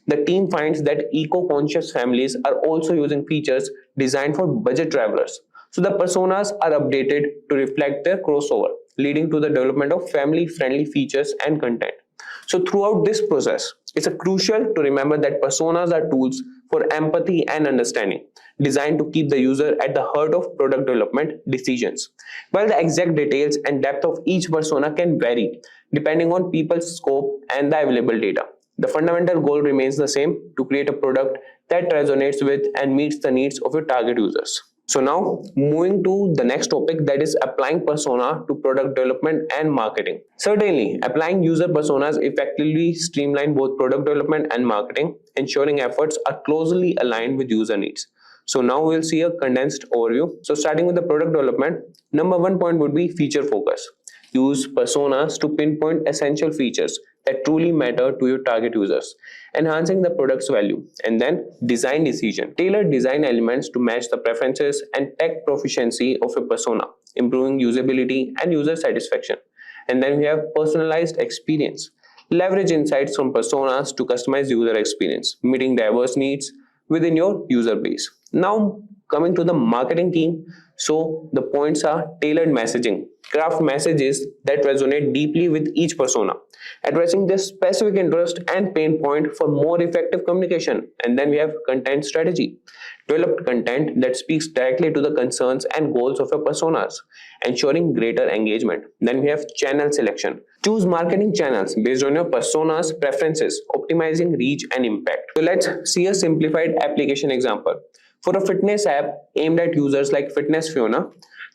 The team finds that eco-conscious families are also using features designed for budget travelers. So the personas are updated to reflect their crossover, leading to the development of family-friendly features and content. So throughout this process, it's crucial to remember that personas are tools for empathy and understanding, designed to keep the user at the heart of product development decisions. While the exact details and depth of each persona can vary depending on people's scope and the available data, the fundamental goal remains the same: to create a product that resonates with and meets the needs of your target users. So now moving to the next topic, that is applying persona to product development and marketing. Certainly, applying user personas effectively streamline both product development and marketing, ensuring efforts are closely aligned with user needs. So now we'll see a condensed overview. So starting with the product development, number one point would be feature focus. Use personas to pinpoint essential features that truly matter to your target users, enhancing the product's value. And then design decision. Tailor design elements to match the preferences and tech proficiency of a persona, improving usability and user satisfaction. And then we have personalized experience. Leverage insights from personas to customize user experience, meeting diverse needs within your user base. Now coming to the marketing team, so the points are tailored messaging. Craft messages that resonate deeply with each persona, addressing their specific interest and pain point for more effective communication. And then we have content strategy. Develop content that speaks directly to the concerns and goals of your personas, ensuring greater engagement. Then we have channel selection. Choose marketing channels based on your persona's preferences, optimizing reach and impact. So let's see a simplified application example. For a fitness app aimed at users like Fitness Fiona,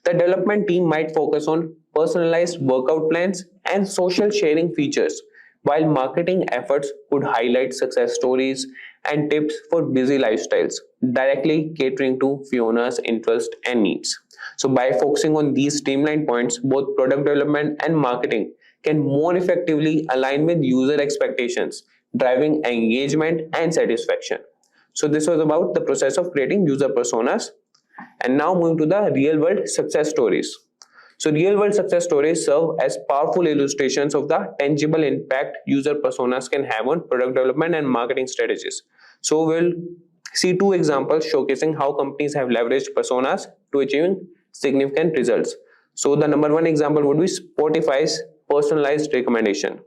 the development team might focus on personalized workout plans and social sharing features, while marketing efforts could highlight success stories and tips for busy lifestyles, directly catering to Fiona's interest and needs. So by focusing on these streamlined points, both product development and marketing can more effectively align with user expectations, driving engagement and satisfaction. So this was about the process of creating user personas. And now moving to the real world success stories. So real world success stories serve as powerful illustrations of the tangible impact user personas can have on product development and marketing strategies. So we'll see two examples showcasing how companies have leveraged personas to achieving significant results. So the number one example would be Spotify's personalized recommendation.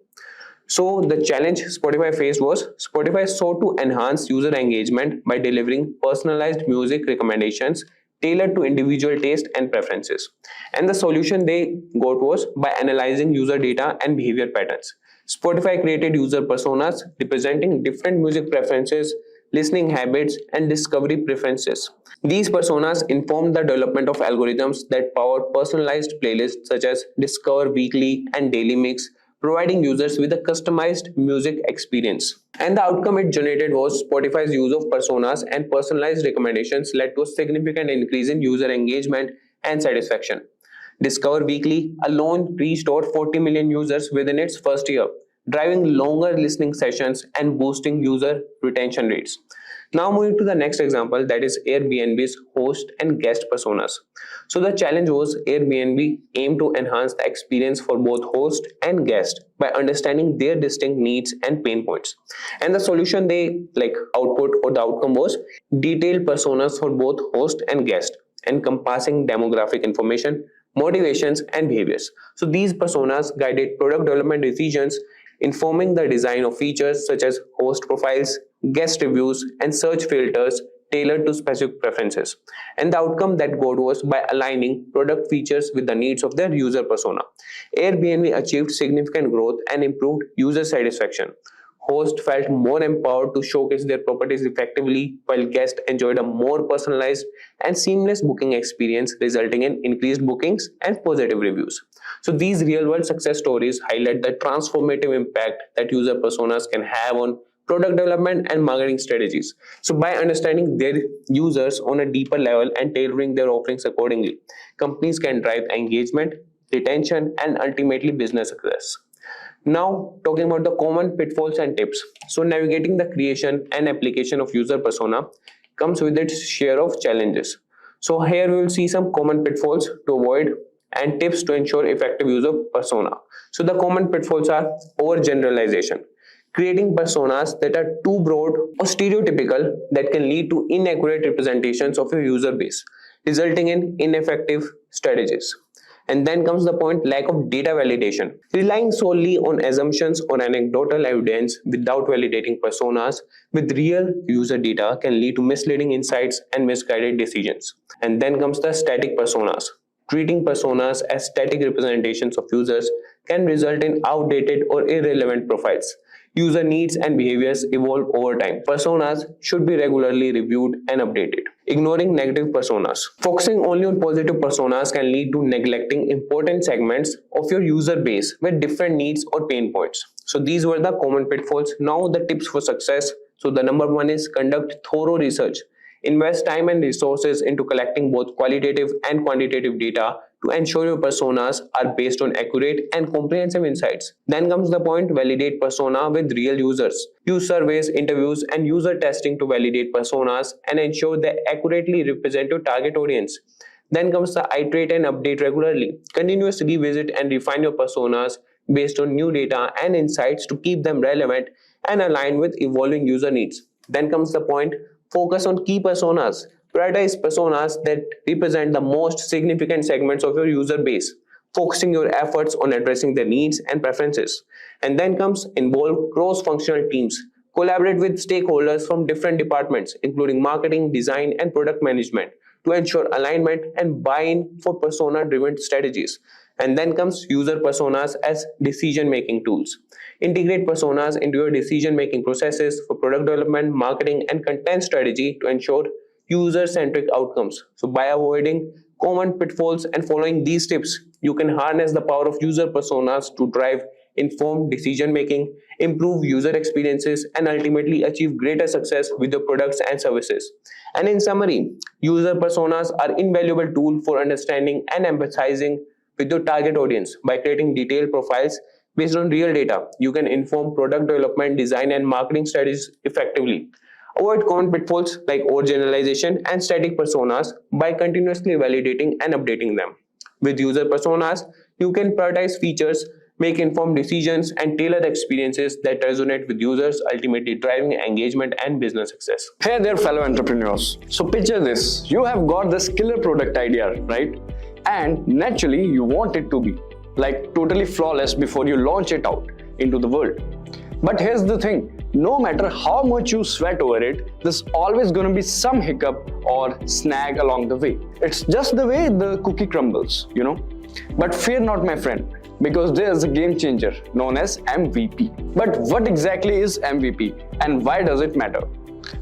So the challenge Spotify faced was Spotify sought to enhance user engagement by delivering personalized music recommendations tailored to individual taste and preferences. And the solution they got was by analyzing user data and behavior patterns. Spotify created user personas representing different music preferences, listening habits, and discovery preferences. These personas informed the development of algorithms that powered personalized playlists such as Discover Weekly and Daily Mix, providing users with a customized music experience. And the outcome it generated was Spotify's use of personas and personalized recommendations led to a significant increase in user engagement and satisfaction. Discover Weekly alone reached over 40 million users within its first year, driving longer listening sessions and boosting user retention rates. Now moving to the next example, that is Airbnb's host and guest personas. So the challenge was Airbnb aimed to enhance the experience for both host and guest by understanding their distinct needs and pain points. And the solution they output or the outcome was detailed personas for both host and guest, encompassing demographic information, motivations, and behaviors. So these personas guided product development decisions, informing the design of features such as host profiles, guest reviews, and search filters tailored to specific preferences. And the outcome that got was by aligning product features with the needs of their user persona. Airbnb achieved significant growth and improved user satisfaction. Hosts felt more empowered to showcase their properties effectively, while guests enjoyed a more personalized and seamless booking experience, resulting in increased bookings and positive reviews. So these real-world success stories highlight the transformative impact that user personas can have on product development and marketing strategies. So by understanding their users on a deeper level and tailoring their offerings accordingly, companies can drive engagement, retention, and ultimately business success. Now, talking about the common pitfalls and tips. So navigating the creation and application of user persona comes with its share of challenges. So here we will see some common pitfalls to avoid and tips to ensure effective use of persona. So the common pitfalls are overgeneralization, creating personas that are too broad or stereotypical that can lead to inaccurate representations of your user base, resulting in ineffective strategies. And then comes the point, lack of data validation. Relying solely on assumptions or anecdotal evidence without validating personas with real user data can lead to misleading insights and misguided decisions. And then comes the static personas. Treating personas as static representations of users can result in outdated or irrelevant profiles. User needs and behaviors evolve over time. Personas should be regularly reviewed and updated. Ignoring negative personas. Focusing only on positive personas can lead to neglecting important segments of your user base with different needs or pain points. So these were the common pitfalls. Now the tips for success. So the number one is conduct thorough research. Invest time and resources into collecting both qualitative and quantitative data to ensure your personas are based on accurate and comprehensive insights. Then comes the point, validate persona with real users. Use surveys, interviews, and user testing to validate personas and ensure they accurately represent your target audience. Then comes the iterate and update regularly. Continuously revisit and refine your personas based on new data and insights to keep them relevant and aligned with evolving user needs. Then comes the point, focus on key personas. Prioritize personas that represent the most significant segments of your user base, focusing your efforts on addressing their needs and preferences. And then comes involve cross-functional teams. Collaborate with stakeholders from different departments, including marketing, design, and product management, to ensure alignment and buy-in for persona-driven strategies. And then comes user personas as decision-making tools. Integrate personas into your decision-making processes for product development, marketing, and content strategy to ensure user-centric outcomes. So by avoiding common pitfalls and following these tips, you can harness the power of user personas to drive informed decision-making, improve user experiences, and ultimately achieve greater success with your products and services. And in summary, user personas are an invaluable tool for understanding and empathizing with your target audience. By creating detailed profiles based on real data, you can inform product development, design, and marketing strategies effectively. Avoid common pitfalls like overgeneralization and static personas by continuously validating and updating them. With user personas, you can prioritize features, make informed decisions, and tailor experiences that resonate with users, ultimately driving engagement and business success. Hey there, fellow entrepreneurs. So picture this, you have got this killer product idea, right? And naturally, you want it to be like totally flawless before you launch it out into the world. But here's the thing, no matter how much you sweat over it, there's always going to be some hiccup or snag along the way. It's just the way the cookie crumbles, you know. But fear not, my friend, because there's a game changer known as MVP. But what exactly is MVP and why does it matter?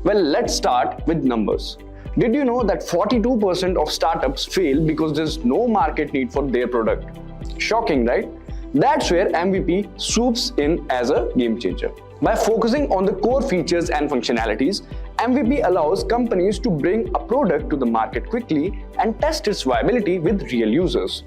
Well, let's start with numbers. Did you know that 42% of startups fail because there's no market need for their product? Shocking, right? That's where MVP swoops in as a game changer. By focusing on the core features and functionalities, MVP allows companies to bring a product to the market quickly and test its viability with real users.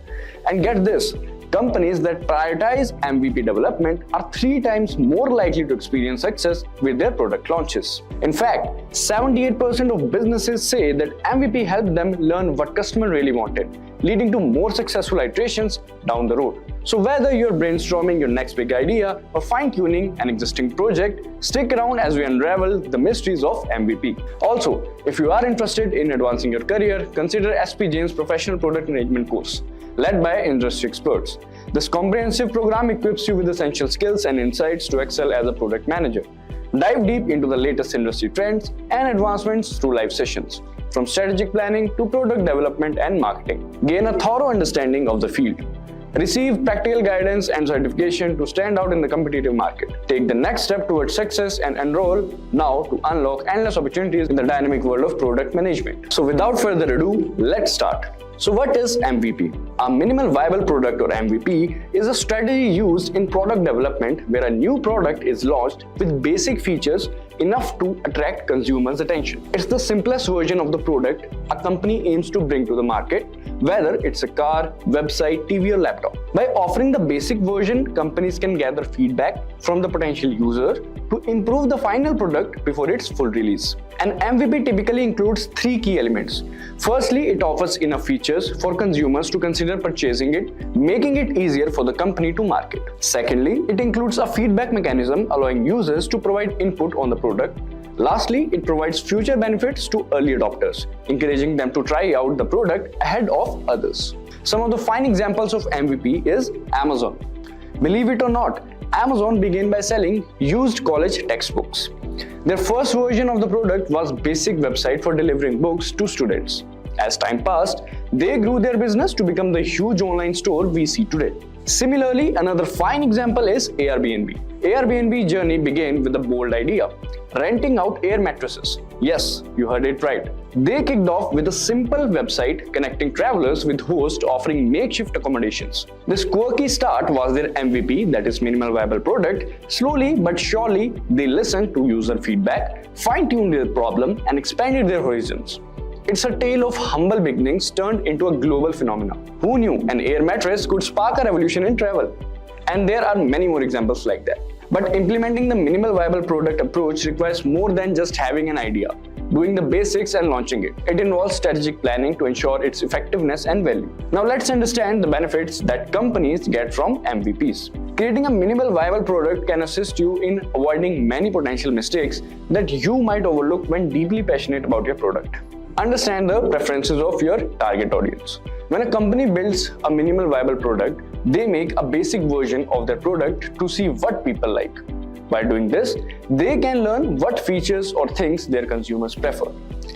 And get this, companies that prioritize MVP development are 3 times more likely to experience success with their product launches. In fact, 78% of businesses say that MVP helped them learn what customer really wanted, leading to more successful iterations down the road. So whether you're brainstorming your next big idea or fine-tuning an existing project, stick around as we unravel the mysteries of MVP. Also, if you are interested in advancing your career, consider SP Jain's Professional Product Management course, led by industry experts. This comprehensive program equips you with essential skills and insights to excel as a product manager. Dive deep into the latest industry trends and advancements through live sessions, from strategic planning to product development and marketing. Gain a thorough understanding of the field. Receive practical guidance and certification to stand out in the competitive market. Take the next step towards success and enroll now to unlock endless opportunities in the dynamic world of product management. So without further ado, let's start. So what is MVP? A minimal viable product or MVP is a strategy used in product development where a new product is launched with basic features enough to attract consumers' attention. It's the simplest version of the product a company aims to bring to the market, whether it's a car, website, TV or laptop. By offering the basic version, companies can gather feedback from the potential user to improve the final product before its full release. An MVP typically includes three key elements. Firstly, it offers enough features for consumers to consider purchasing it, making it easier for the company to market. Secondly, it includes a feedback mechanism allowing users to provide input on the product. Lastly, it provides future benefits to early adopters, encouraging them to try out the product ahead of others. Some of the fine examples of MVP is Amazon. Believe it or not, Amazon began by selling used college textbooks. Their first version of the product was a basic website for delivering books to students. As time passed, they grew their business to become the huge online store we see today. Similarly, another fine example is Airbnb. Airbnb journey began with a bold idea: renting out air mattresses. Yes, you heard it right. They kicked off with a simple website connecting travelers with hosts offering makeshift accommodations. This quirky start was their MVP, that is minimal viable product. Slowly but surely, they listened to user feedback, fine-tuned their problem, and expanded their horizons. It's a tale of humble beginnings turned into a global phenomenon. Who knew an air mattress could spark a revolution in travel? And there are many more examples like that. But implementing the minimal viable product approach requires more than just having an idea, doing the basics and launching it. It involves strategic planning to ensure its effectiveness and value. Now let's understand the benefits that companies get from MVPs. Creating a minimal viable product can assist you in avoiding many potential mistakes that you might overlook when deeply passionate about your product. Understand the preferences of your target audience. When a company builds a minimal viable product, they make a basic version of their product to see what people like. By doing this, they can learn what features or things their consumers prefer.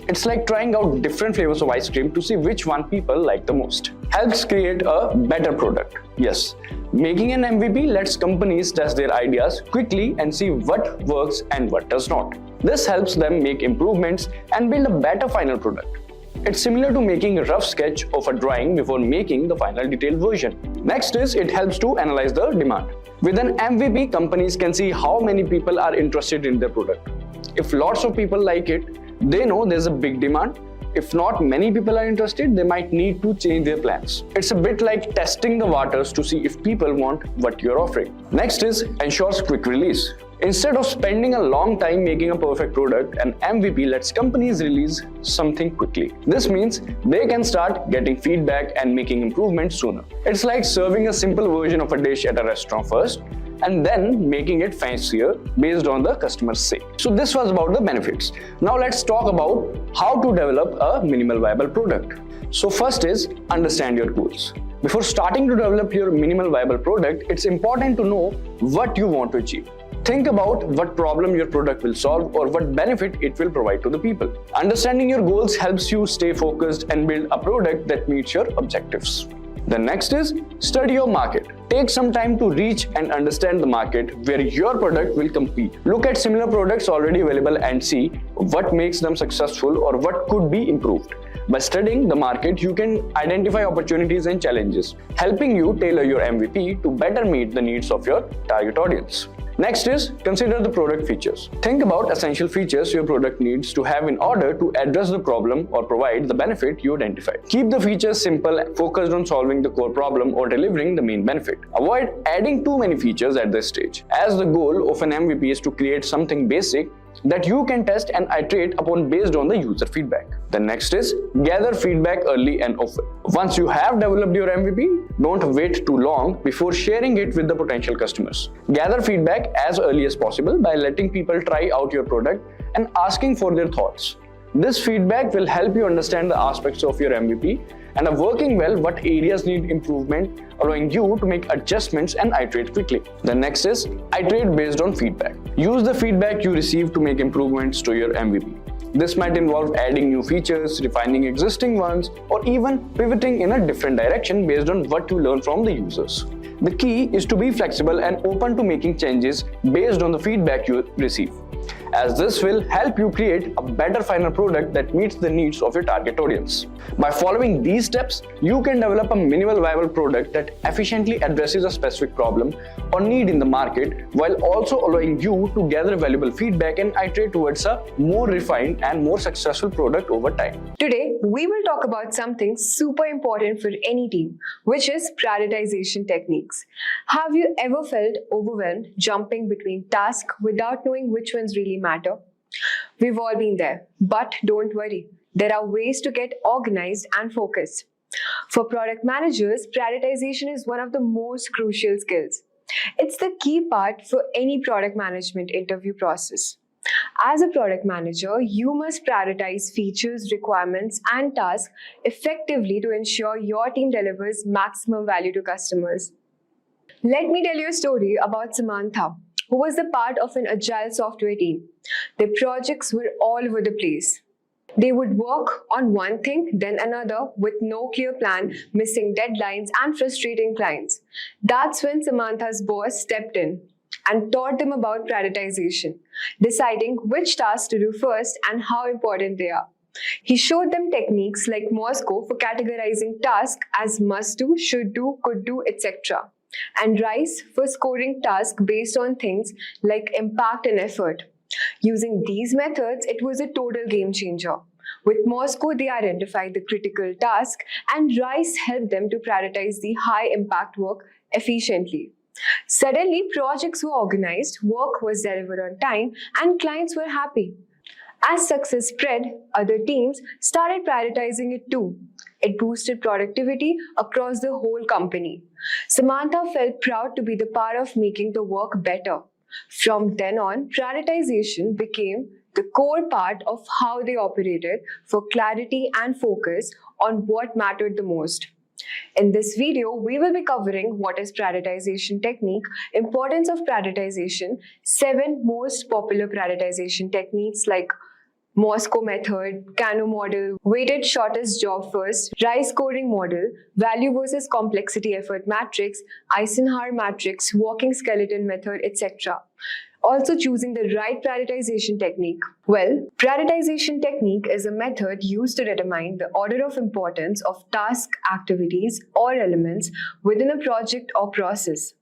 It's like trying out different flavors of ice cream to see which one people like the most. Helps create a better product. Yes, making an MVP lets companies test their ideas quickly and see what works and what does not. This helps them make improvements and build a better final product. It's similar to making a rough sketch of a drawing before making the final detailed version. Next is it helps to analyze the demand. With an MVP, companies can see how many people are interested in their product. If lots of people like it, they know there's a big demand. If not many people are interested, they might need to change their plans. It's a bit like testing the waters to see if people want what you're offering. Next is ensures quick release. Instead of spending a long time making a perfect product, an MVP lets companies release something quickly. This means they can start getting feedback and making improvements sooner. It's like serving a simple version of a dish at a restaurant first and then making it fancier based on the customer's say. So this was about the benefits. Now let's talk about how to develop a minimal viable product. So first is understand your goals. Before starting to develop your minimal viable product, it's important to know what you want to achieve. Think about what problem your product will solve or what benefit it will provide to the people. Understanding your goals helps you stay focused and build a product that meets your objectives. The next is study your market. Take some time to reach and understand the market where your product will compete. Look at similar products already available and see what makes them successful or what could be improved. By studying the market, you can identify opportunities and challenges, helping you tailor your MVP to better meet the needs of your target audience. Next is consider the product features. Think about essential features your product needs to have in order to address the problem or provide the benefit you identified. Keep the features simple and focused on solving the core problem or delivering the main benefit. Avoid adding too many features at this stage, as the goal of an MVP is to create something basic that you can test and iterate upon based on the user feedback. The next is gather feedback early and often. Once you have developed your MVP, don't wait too long before sharing it with the potential customers. Gather feedback as early as possible by letting people try out your product and asking for their thoughts. This feedback will help you understand the aspects of your MVP and are working well what areas need improvement, allowing you to make adjustments and iterate quickly. The next is iterate based on feedback. Use the feedback you receive to make improvements to your MVP. This might involve adding new features, refining existing ones, or even pivoting in a different direction based on what you learn from the users. The key is to be flexible and open to making changes based on the feedback you receive, as this will help you create a better final product that meets the needs of your target audience. By following these steps, you can develop a minimal viable product that efficiently addresses a specific problem or need in the market, while also allowing you to gather valuable feedback and iterate towards a more refined and more successful product over time. Today, we will talk about something super important for any team, which is prioritization techniques. Have you ever felt overwhelmed jumping between tasks without knowing which ones really matter? We've all been there, but don't worry. There are ways to get organized and focused. For product managers, prioritization is one of the most crucial skills. It's the key part for any product management interview process. As a product manager, you must prioritize features, requirements, and tasks effectively to ensure your team delivers maximum value to customers. Let me tell you a story about Samantha, who was a part of an agile software team. Their projects were all over the place. They would work on one thing, then another, with no clear plan, missing deadlines, and frustrating clients. That's when Samantha's boss stepped in and taught them about prioritization, deciding which tasks to do first and how important they are. He showed them techniques like Moscow for categorizing tasks as must do, should do, could do, etc., and RICE for scoring tasks based on things like impact and effort. Using these methods, it was a total game changer. With Moscow, they identified the critical task, and RICE helped them to prioritize the high-impact work efficiently. Suddenly, projects were organized, work was delivered on time, and clients were happy. As success spread, other teams started prioritizing it too. It boosted productivity across the whole company. Samantha felt proud to be the part of making the work better. From then on, prioritization became the core part of how they operated for clarity and focus on what mattered the most. In this video, we will be covering what is prioritization technique, importance of prioritization, 7 most popular prioritization techniques like Moscow method, Kano model, weighted shortest job first, RICE scoring model, value versus complexity effort matrix, Eisenhower matrix, walking skeleton method, etc. Also choosing the right prioritization technique. Well, prioritization technique is a method used to determine the order of importance of task, activities, or elements within a project or process.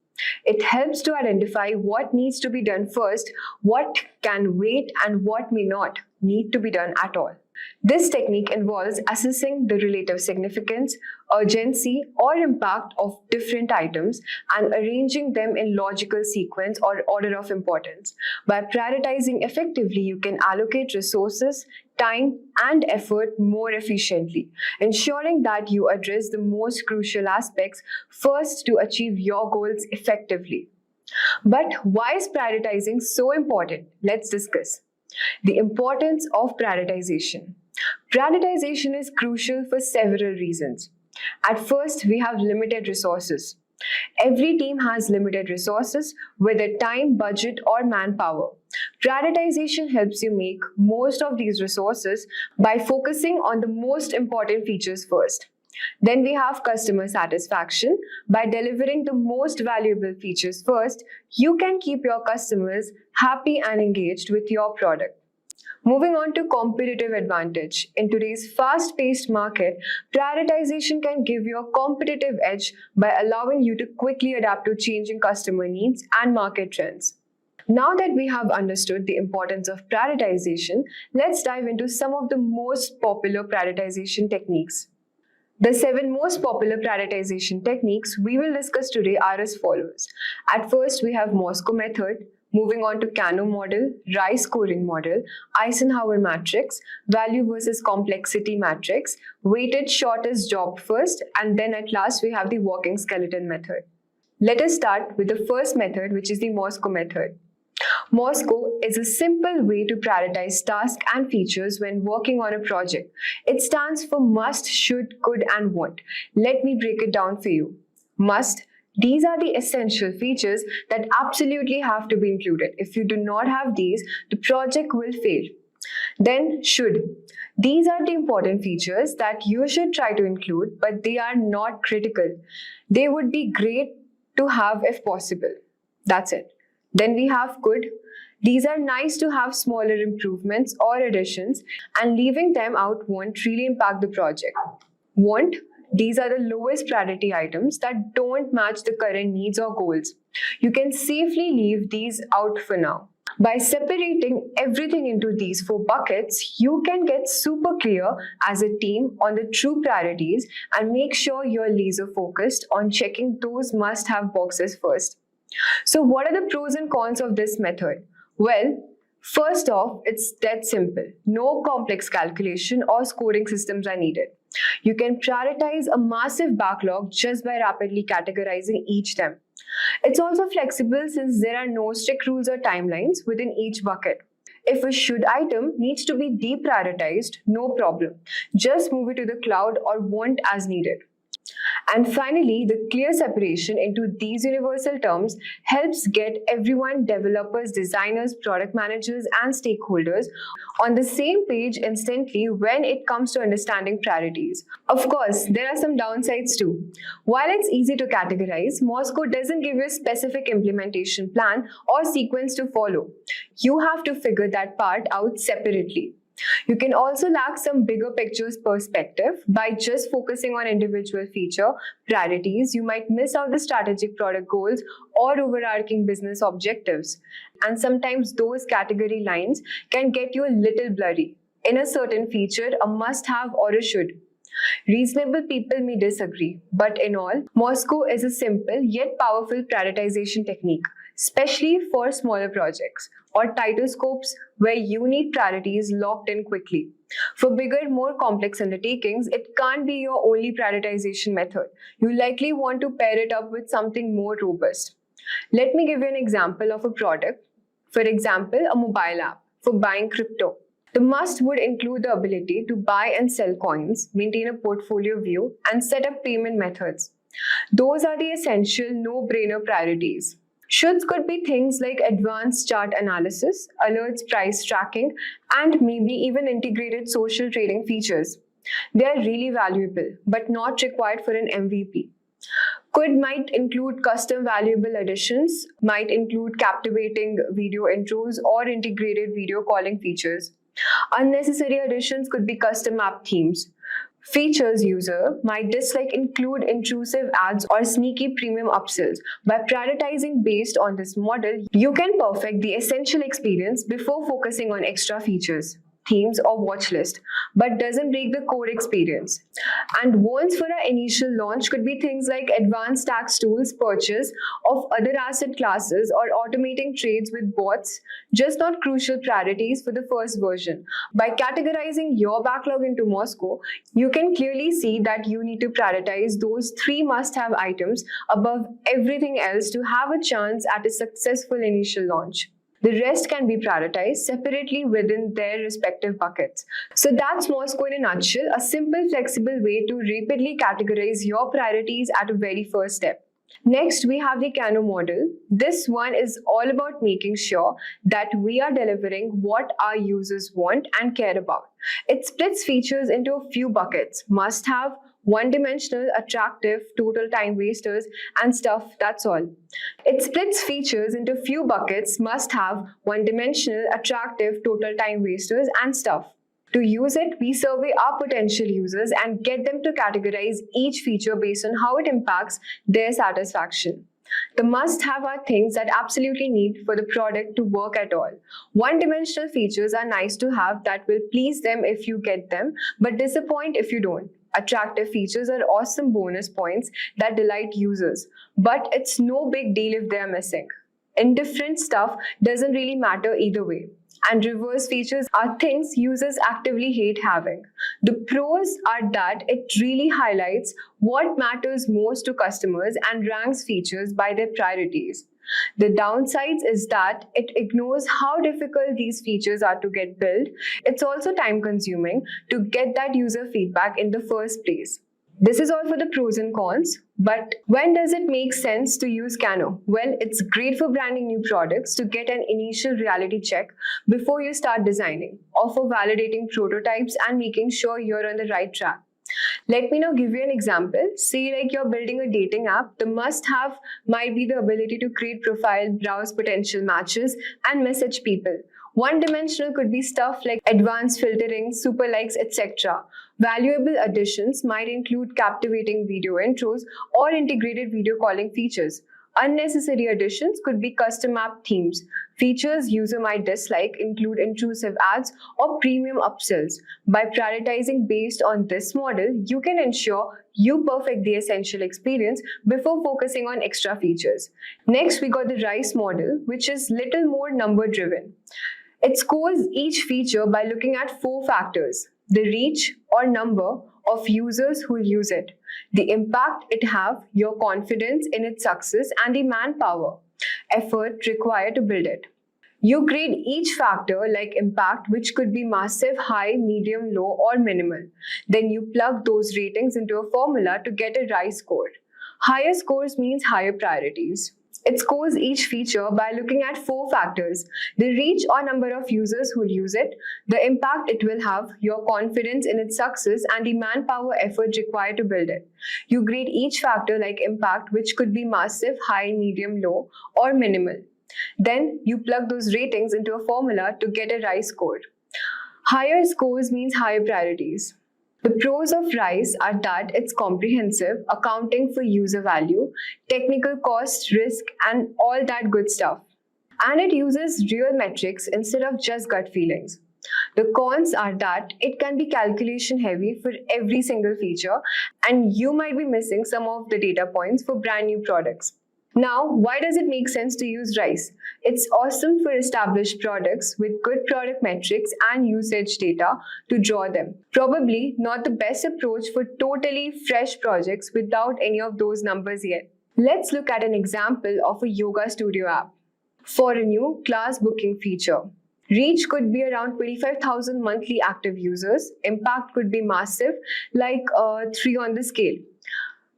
It helps to identify what needs to be done first, what can wait, and what may not need to be done at all. This technique involves assessing the relative significance, urgency, or impact of different items and arranging them in logical sequence or order of importance. By prioritizing effectively, you can allocate resources, time, and effort more efficiently, ensuring that you address the most crucial aspects first to achieve your goals effectively. But why is prioritizing so important? Let's discuss. The importance of prioritization. Prioritization is crucial for several reasons. At first, we have limited resources. Every team has limited resources, whether time, budget, or manpower. Prioritization helps you make most of these resources by focusing on the most important features first. Then we have customer satisfaction. By delivering the most valuable features first, you can keep your customers happy and engaged with your product. Moving on to competitive advantage. In today's fast-paced market, prioritization can give you a competitive edge by allowing you to quickly adapt to changing customer needs and market trends. Now that we have understood the importance of prioritization, let's dive into some of the most popular prioritization techniques. The 7 most popular prioritization techniques we will discuss today are as follows. At first, we have Moscow method, moving on to Kano model, RICE scoring model, Eisenhower matrix, value versus complexity matrix, weighted shortest job first, and then at last we have the walking skeleton method. Let us start with the first method, which is the Moscow method. Moscow is a simple way to prioritize tasks and features when working on a project. It stands for must, should, could, and want. Let me break it down for you. Must. These are the essential features that absolutely have to be included. If you do not have these, the project will fail. Then should. These are the important features that you should try to include, but they are not critical. They would be great to have if possible. That's it. Then we have could. These are nice to have smaller improvements or additions, and leaving them out won't really impact the project. Want. These are the lowest priority items that don't match the current needs or goals. You can safely leave these out for now. By separating everything into these 4 buckets, you can get super clear as a team on the true priorities and make sure you're laser focused on checking those must-have boxes first. So what are the pros and cons of this method? Well, first off, it's dead simple. No complex calculation or scoring systems are needed. You can prioritize a massive backlog just by rapidly categorizing each them. It's also flexible since there are no strict rules or timelines within each bucket. If a should item needs to be deprioritized, no problem. Just move it to the cloud or want as needed. And finally, the clear separation into these universal terms helps get everyone, developers, designers, product managers, and stakeholders on the same page instantly when it comes to understanding priorities. Of course, there are some downsides too. While it's easy to categorize, Moscow doesn't give you a specific implementation plan or sequence to follow. You have to figure that part out separately. You can also lack some bigger pictures perspective by just focusing on individual feature priorities. You might miss out the strategic product goals or overarching business objectives. And sometimes those category lines can get you a little blurry. In a certain feature, a must-have or a should. Reasonable people may disagree, but in all, Moscow is a simple yet powerful prioritization technique, especially for smaller projects or tighter scopes where you need priorities locked in quickly. For bigger, more complex undertakings, it can't be your only prioritization method. You likely want to pair it up with something more robust. Let me give you an example of a product. For example, a mobile app for buying crypto. The must would include the ability to buy and sell coins, maintain a portfolio view, and set up payment methods. Those are the essential no-brainer priorities. Shoulds could be things like advanced chart analysis, alerts, price tracking, and maybe even integrated social trading features. They are really valuable, but not required for an MVP. Could might include custom valuable additions, might include captivating video intros or integrated video calling features. Unnecessary additions could be custom app themes. Features user might dislike include intrusive ads or sneaky premium upsells. By prioritizing based on this model, you can perfect the essential experience before focusing on extra features, themes, or watch list, but doesn't break the core experience. And wants for our initial launch could be things like advanced tax tools, purchase of other asset classes, or automating trades with bots, just not crucial priorities for the first version. By categorizing your backlog into Moscow, you can clearly see that you need to prioritize those 3 must-have items above everything else to have a chance at a successful initial launch. The rest can be prioritized separately within their respective buckets. So that's Moscow in a nutshell, a simple, flexible way to rapidly categorize your priorities at a very first step. Next, we have the Kano model. This one is all about making sure that we are delivering what our users want and care about. It splits features into a few buckets: must-have, one-dimensional, attractive, total time wasters, and stuff. That's all. It splits features into few buckets: must-have, one-dimensional, attractive, total time wasters, and stuff. To use it, we survey our potential users and get them to categorize each feature based on how it impacts their satisfaction. The must-have are things that absolutely need for the product to work at all. One-dimensional features are nice to have that will please them if you get them, but disappoint if you don't. Attractive features are awesome bonus points that delight users, but it's no big deal if they are missing. Indifferent stuff doesn't really matter either way. And reverse features are things users actively hate having. The pros are that it really highlights what matters most to customers and ranks features by their priorities. The downsides is that it ignores how difficult these features are to get built. It's also time consuming to get that user feedback in the first place. This is all for the pros and cons, but when does it make sense to use Cano? Well, it's great for branding new products to get an initial reality check before you start designing, or for validating prototypes and making sure you're on the right track. Let me now give you an example. Say like you're building a dating app, the must-have might be the ability to create profile, browse potential matches, and message people. One-dimensional could be stuff like advanced filtering, super likes, etc. Valuable additions might include captivating video intros or integrated video calling features. Unnecessary additions could be custom app themes. Features user might dislike include intrusive ads or premium upsells. By prioritizing based on this model, you can ensure you perfect the essential experience before focusing on extra features. Next, we got the RICE model, which is little more number driven. It scores each feature by looking at 4 factors: the reach or number of users who use it, the impact it have, your confidence in its success, and the manpower, effort required to build it. You grade each factor like impact, which could be massive, high, medium, low, or minimal. Then you plug those ratings into a formula to get a RICE score. Higher scores means higher priorities. It scores each feature by looking at 4 factors: the reach or number of users who use it, the impact it will have, your confidence in its success, and the manpower effort required to build it. You grade each factor like impact, which could be massive, high, medium, low, or minimal. Then you plug those ratings into a formula to get a RICE score. Higher scores means higher priorities. The pros of RICE are that it's comprehensive, accounting for user value, technical cost, risk, and all that good stuff. And it uses real metrics instead of just gut feelings. The cons are that it can be calculation heavy for every single feature, and you might be missing some of the data points for brand new products. Now, why does it make sense to use RICE? It's awesome for established products with good product metrics and usage data to draw them. Probably not the best approach for totally fresh projects without any of those numbers yet. Let's look at an example of a yoga studio app. For a new class booking feature, reach could be around 25,000 monthly active users. Impact could be massive, like 3 on the scale.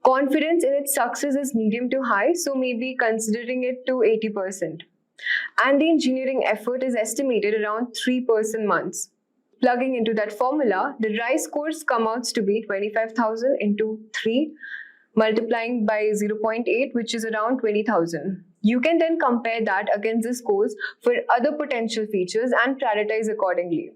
Confidence in its success is medium to high, so maybe considering it to 80%. And the engineering effort is estimated around 3% months. Plugging into that formula, the RICE scores come out to be 25,000 into 3, multiplying by 0.8, which is around 20,000. You can then compare that against the scores for other potential features and prioritize accordingly.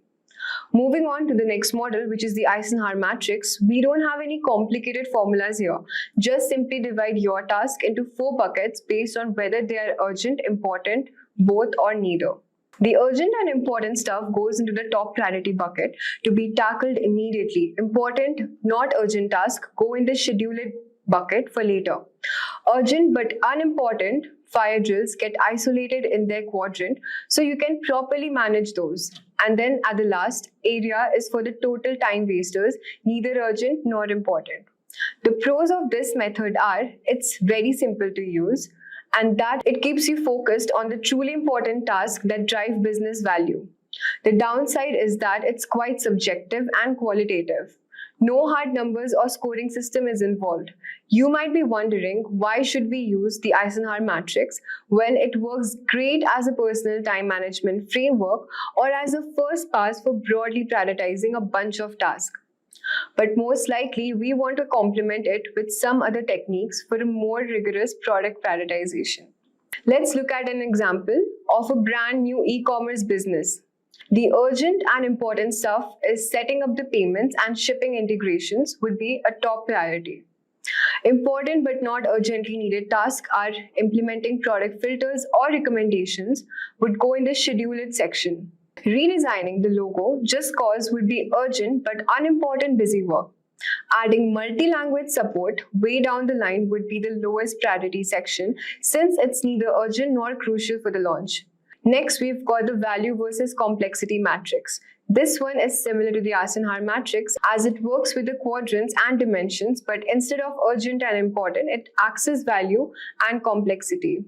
Moving on to the next model, which is the Eisenhower matrix, we don't have any complicated formulas here. Just simply divide your task into 4 buckets based on whether they are urgent, important, both, or neither. The urgent and important stuff goes into the top priority bucket to be tackled immediately. Important, not urgent tasks go in the scheduled bucket for later. Urgent but unimportant fire drills get isolated in their quadrant so you can properly manage those. And then at the last area is for the total time wasters, neither urgent nor important. The pros of this method are it's very simple to use and that it keeps you focused on the truly important tasks that drive business value. The downside is that it's quite subjective and qualitative. No hard numbers or scoring system is involved. You might be wondering, why should we use the Eisenhower matrix? Well, it works great as a personal time management framework or as a first pass for broadly prioritizing a bunch of tasks. But most likely, we want to complement it with some other techniques for a more rigorous product prioritization. Let's look at an example of a brand new e-commerce business. The urgent and important stuff is setting up the payments and shipping integrations would be a top priority. Important but not urgently needed tasks are implementing product filters or recommendations would go in the scheduled section. Redesigning the logo just cause would be urgent but unimportant busy work. Adding multi-language support way down the line would be the lowest priority section since it's neither urgent nor crucial for the launch. Next, we've got the value versus complexity matrix. This one is similar to the Eisenhower matrix as it works with the quadrants and dimensions, but instead of urgent and important, it accesses value and complexity.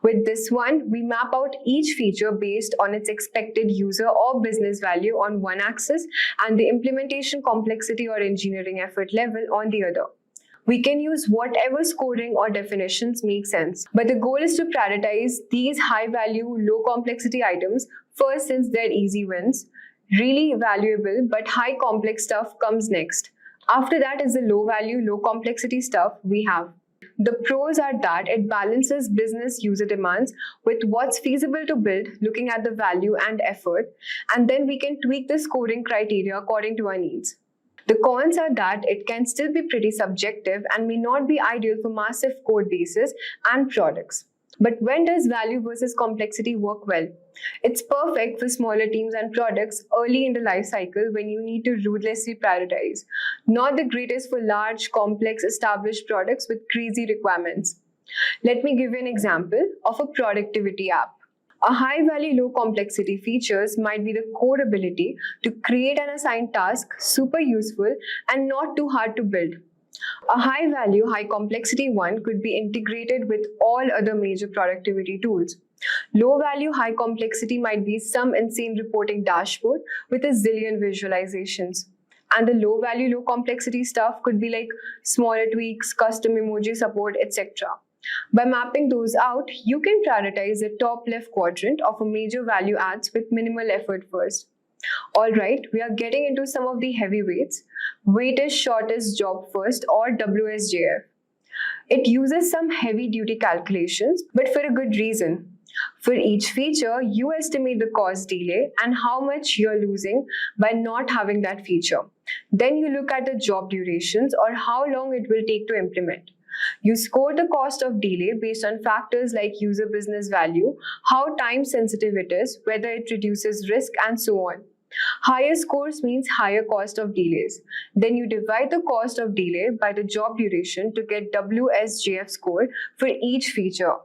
With this one, we map out each feature based on its expected user or business value on one axis and the implementation complexity or engineering effort level on the other. We can use whatever scoring or definitions make sense, but the goal is to prioritize these high value, low complexity items first since they're easy wins. Really valuable but high complex stuff comes next. After that is the low value, low complexity stuff we have. The pros are that it balances business user demands with what's feasible to build, looking at the value and effort, and then we can tweak the scoring criteria according to our needs. The cons are that it can still be pretty subjective and may not be ideal for massive code bases and products. But when does value versus complexity work well? It's perfect for smaller teams and products early in the life cycle when you need to ruthlessly prioritize. Not the greatest for large, complex, established products with crazy requirements. Let me give you an example of a productivity app. A high-value, low-complexity features might be the core ability to create and assign tasks super useful and not too hard to build. A high-value, high-complexity one could be integrated with all other major productivity tools. Low-value, high-complexity might be some insane reporting dashboard with a zillion visualizations. And the low-value, low-complexity stuff could be like smaller tweaks, custom emoji support, etc. By mapping those out, you can prioritize the top left quadrant of a major value adds with minimal effort first. Alright, we are getting into some of the heavyweights. Weighted shortest job first, or WSJF. It uses some heavy duty calculations, but for a good reason. For each feature, you estimate the cost delay and how much you're losing by not having that feature. Then you look at the job durations or how long it will take to implement. You score the cost of delay based on factors like user business value, how time sensitive it is, whether it reduces risk, and so on. Higher scores means higher cost of delays. Then you divide the cost of delay by the job duration to get WSJF score for each feature.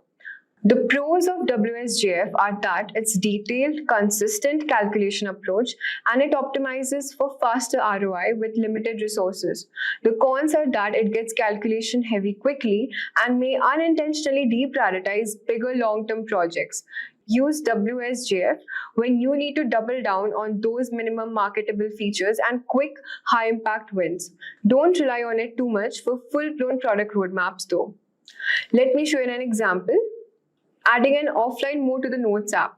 The pros of WSJF are that it's detailed, consistent calculation approach and it optimizes for faster ROI with limited resources. The cons are that it gets calculation heavy quickly and may unintentionally deprioritize bigger long-term projects. Use WSJF when you need to double down on those minimum marketable features and quick, high-impact wins. Don't rely on it too much for full-blown product roadmaps though. Let me show you an example. Adding an offline mode to the Notes app.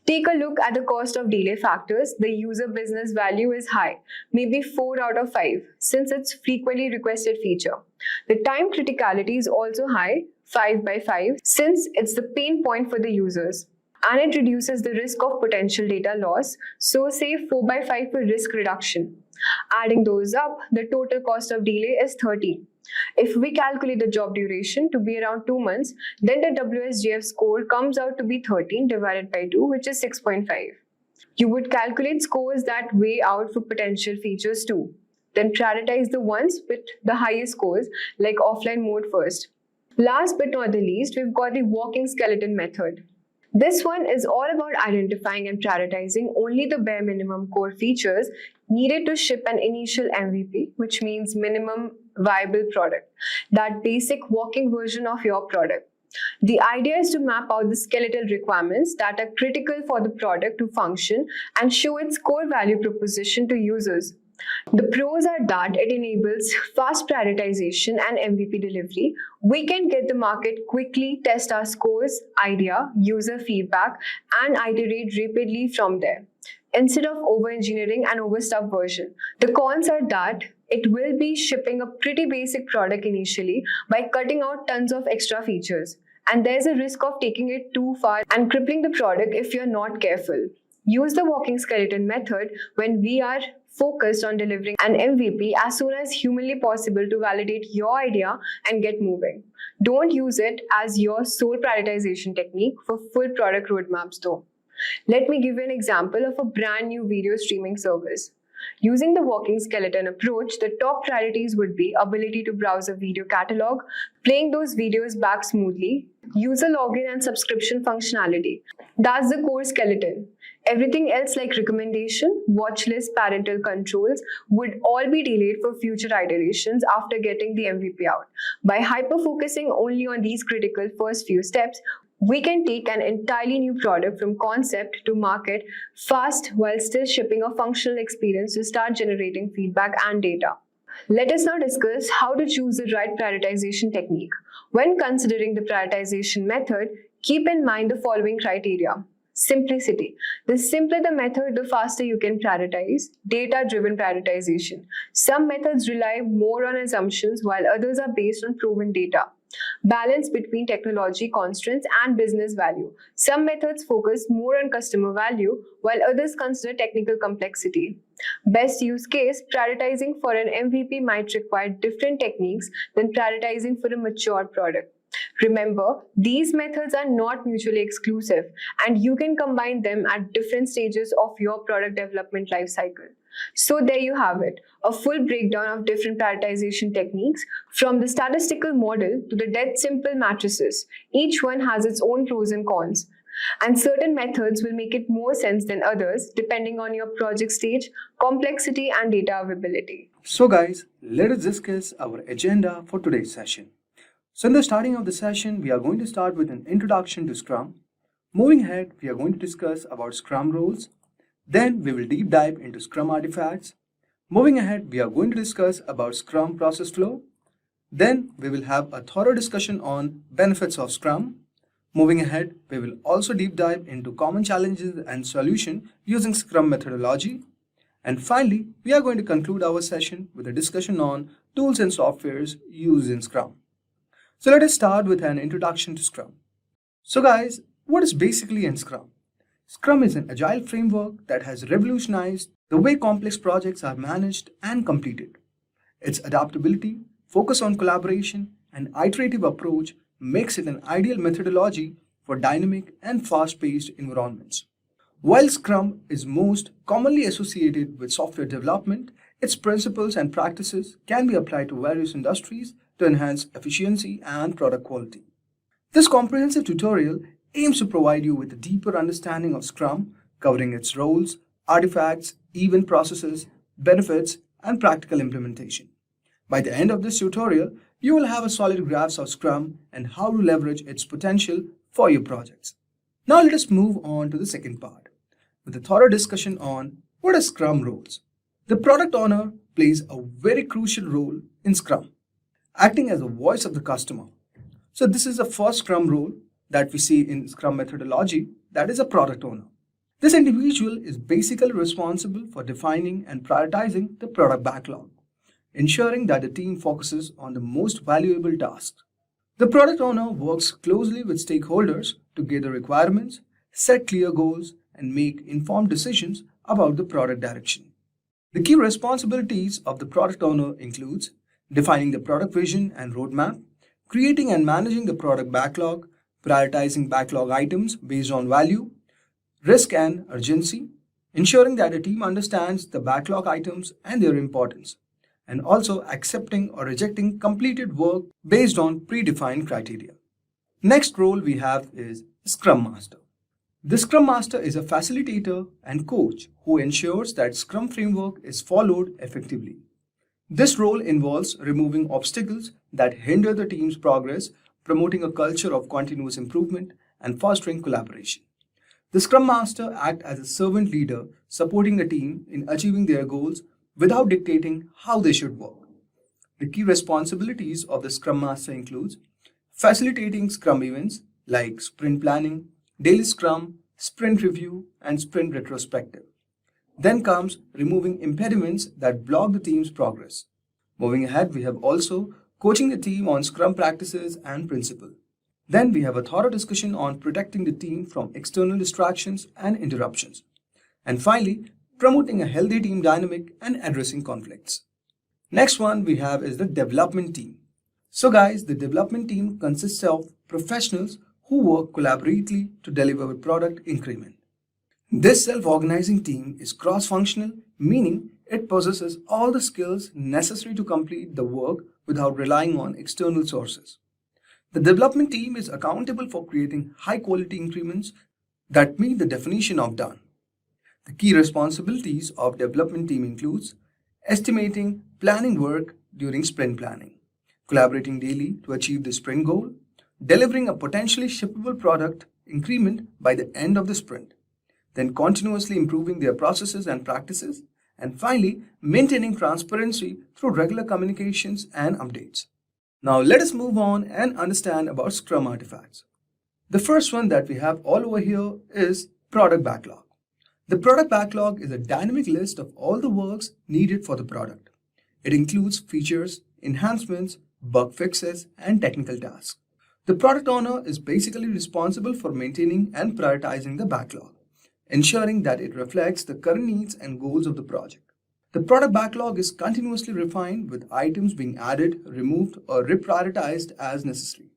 Take a look at the cost of delay factors. The user business value is high, maybe 4 out of 5, since it's frequently requested feature. The time criticality is also high, 5 by 5, since it's the pain point for the users. And it reduces the risk of potential data loss, so say 4 by 5 for risk reduction. Adding those up, the total cost of delay is 30. If we calculate the job duration to be around 2 months, then the WSJF score comes out to be 13 divided by 2, which is 6.5. You would calculate scores that weigh out for potential features too. Then prioritize the ones with the highest scores, like offline mode first. Last but not the least, we've got the walking skeleton method. This one is all about identifying and prioritizing only the bare minimum core features needed to ship an initial MVP, which means minimum viable product, that basic walking version of your product. The idea is to map out the skeletal requirements that are critical for the product to function and show its core value proposition to users. The pros are that it enables fast prioritization and MVP delivery. We can get the market quickly, test our scores, idea, user feedback, and iterate rapidly from there, instead of over-engineering an overstuffed version. The cons are that it will be shipping a pretty basic product initially by cutting out tons of extra features. And there's a risk of taking it too far and crippling the product if you're not careful. Use the walking skeleton method when we are focused on delivering an MVP as soon as humanly possible to validate your idea and get moving. Don't use it as your sole prioritization technique for full product roadmaps though. Let me give you an example of a brand new video streaming service. Using the walking skeleton approach, the top priorities would be ability to browse a video catalog, playing those videos back smoothly, user login and subscription functionality. That's the core skeleton. Everything else like recommendation, watch list, parental controls would all be delayed for future iterations after getting the MVP out. By hyper-focusing only on these critical first few steps, we can take an entirely new product from concept to market fast while still shipping a functional experience to start generating feedback and data. Let us now discuss how to choose the right prioritization technique. When considering the prioritization method, keep in mind the following criteria. Simplicity. The simpler the method, the faster you can prioritize. Data-driven prioritization. Some methods rely more on assumptions while others are based on proven data. Balance between technology constraints and business value. Some methods focus more on customer value while others consider technical complexity. Best use case, prioritizing for an MVP might require different techniques than prioritizing for a mature product. Remember, these methods are not mutually exclusive and you can combine them at different stages of your product development lifecycle. So there you have it, a full breakdown of different prioritization techniques from the statistical model to the dead simple matrices. Each one has its own pros and cons. And certain methods will make it more sense than others depending on your project stage, complexity, and data availability. So guys, let us discuss our agenda for today's session. So in the starting of the session, we are going to start with an introduction to Scrum. Moving ahead, we are going to discuss about Scrum roles. Then we will deep dive into Scrum artifacts. Moving ahead, we are going to discuss about Scrum process flow. Then we will have a thorough discussion on benefits of Scrum. Moving ahead, we will also deep dive into common challenges and solutions using Scrum methodology. And finally, we are going to conclude our session with a discussion on tools and softwares used in Scrum. So let us start with an introduction to Scrum. So guys, what is basically in Scrum? Scrum is an agile framework that has revolutionized the way complex projects are managed and completed. Its adaptability, focus on collaboration, and iterative approach makes it an ideal methodology for dynamic and fast-paced environments. While Scrum is most commonly associated with software development, its principles and practices can be applied to various industries to enhance efficiency and product quality. This comprehensive tutorial aims to provide you with a deeper understanding of Scrum, covering its roles, artifacts, event processes, benefits, and practical implementation. By the end of this tutorial, you will have a solid grasp of Scrum and how to leverage its potential for your projects. Now let us move on to the second part, with a thorough discussion on what are Scrum roles. The product owner plays a very crucial role in Scrum, acting as the voice of the customer. So this is the first Scrum role that we see in Scrum methodology, that is a product owner. This individual is basically responsible for defining and prioritizing the product backlog, ensuring that the team focuses on the most valuable tasks. The product owner works closely with stakeholders to gather requirements, set clear goals, and make informed decisions about the product direction. The key responsibilities of the product owner includes defining the product vision and roadmap, creating and managing the product backlog, prioritizing backlog items based on value, risk and urgency, ensuring that the team understands the backlog items and their importance, and also accepting or rejecting completed work based on predefined criteria. Next role we have is Scrum Master. The Scrum Master is a facilitator and coach who ensures that Scrum framework is followed effectively. This role involves removing obstacles that hinder the team's progress, promoting a culture of continuous improvement, and fostering collaboration. The Scrum Master acts as a servant leader, supporting the team in achieving their goals without dictating how they should work. The key responsibilities of the Scrum Master includes facilitating Scrum events like sprint planning, daily Scrum, sprint review, and sprint retrospective. Then comes removing impediments that block the team's progress. Moving ahead, we have also coaching the team on Scrum practices and principles. Then we have a thorough discussion on protecting the team from external distractions and interruptions. And finally, promoting a healthy team dynamic and addressing conflicts. Next one we have is the development team. So guys, the development team consists of professionals who work collaboratively to deliver a product increment. This self-organizing team is cross-functional, meaning it possesses all the skills necessary to complete the work without relying on external sources. The development team is accountable for creating high-quality increments that meet the definition of done. The key responsibilities of development team includes estimating planning work during sprint planning, collaborating daily to achieve the sprint goal, delivering a potentially shippable product increment by the end of the sprint, then continuously improving their processes and practices, And finally, maintaining transparency through regular communications and updates. Now let us move on and understand about Scrum artifacts. The first one that we have all over here is product backlog. The product backlog is a dynamic list of all the works needed for the product. It includes features, enhancements, bug fixes, and technical tasks. The product owner is basically responsible for maintaining and prioritizing the backlog, ensuring that it reflects the current needs and goals of the project. The product backlog is continuously refined with items being added, removed, or reprioritized as necessary.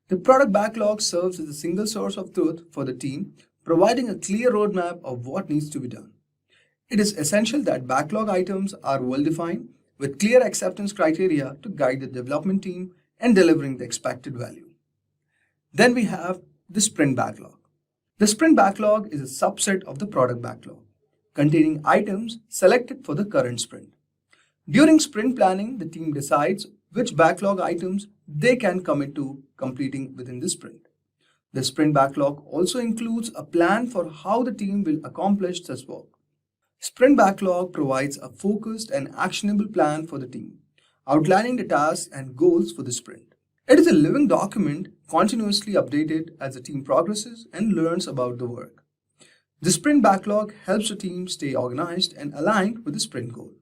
The product backlog serves as a single source of truth for the team, providing a clear roadmap of what needs to be done. It is essential that backlog items are well defined with clear acceptance criteria to guide the development team in delivering the expected value. Then we have the sprint backlog. The sprint backlog is a subset of the product backlog, containing items selected for the current sprint. During sprint planning, the team decides which backlog items they can commit to completing within the sprint. The sprint backlog also includes a plan for how the team will accomplish this work. Sprint backlog provides a focused and actionable plan for the team, outlining the tasks and goals for the sprint. It is a living document continuously updated as the team progresses and learns about the work. The sprint backlog helps the team stay organized and aligned with the sprint goal.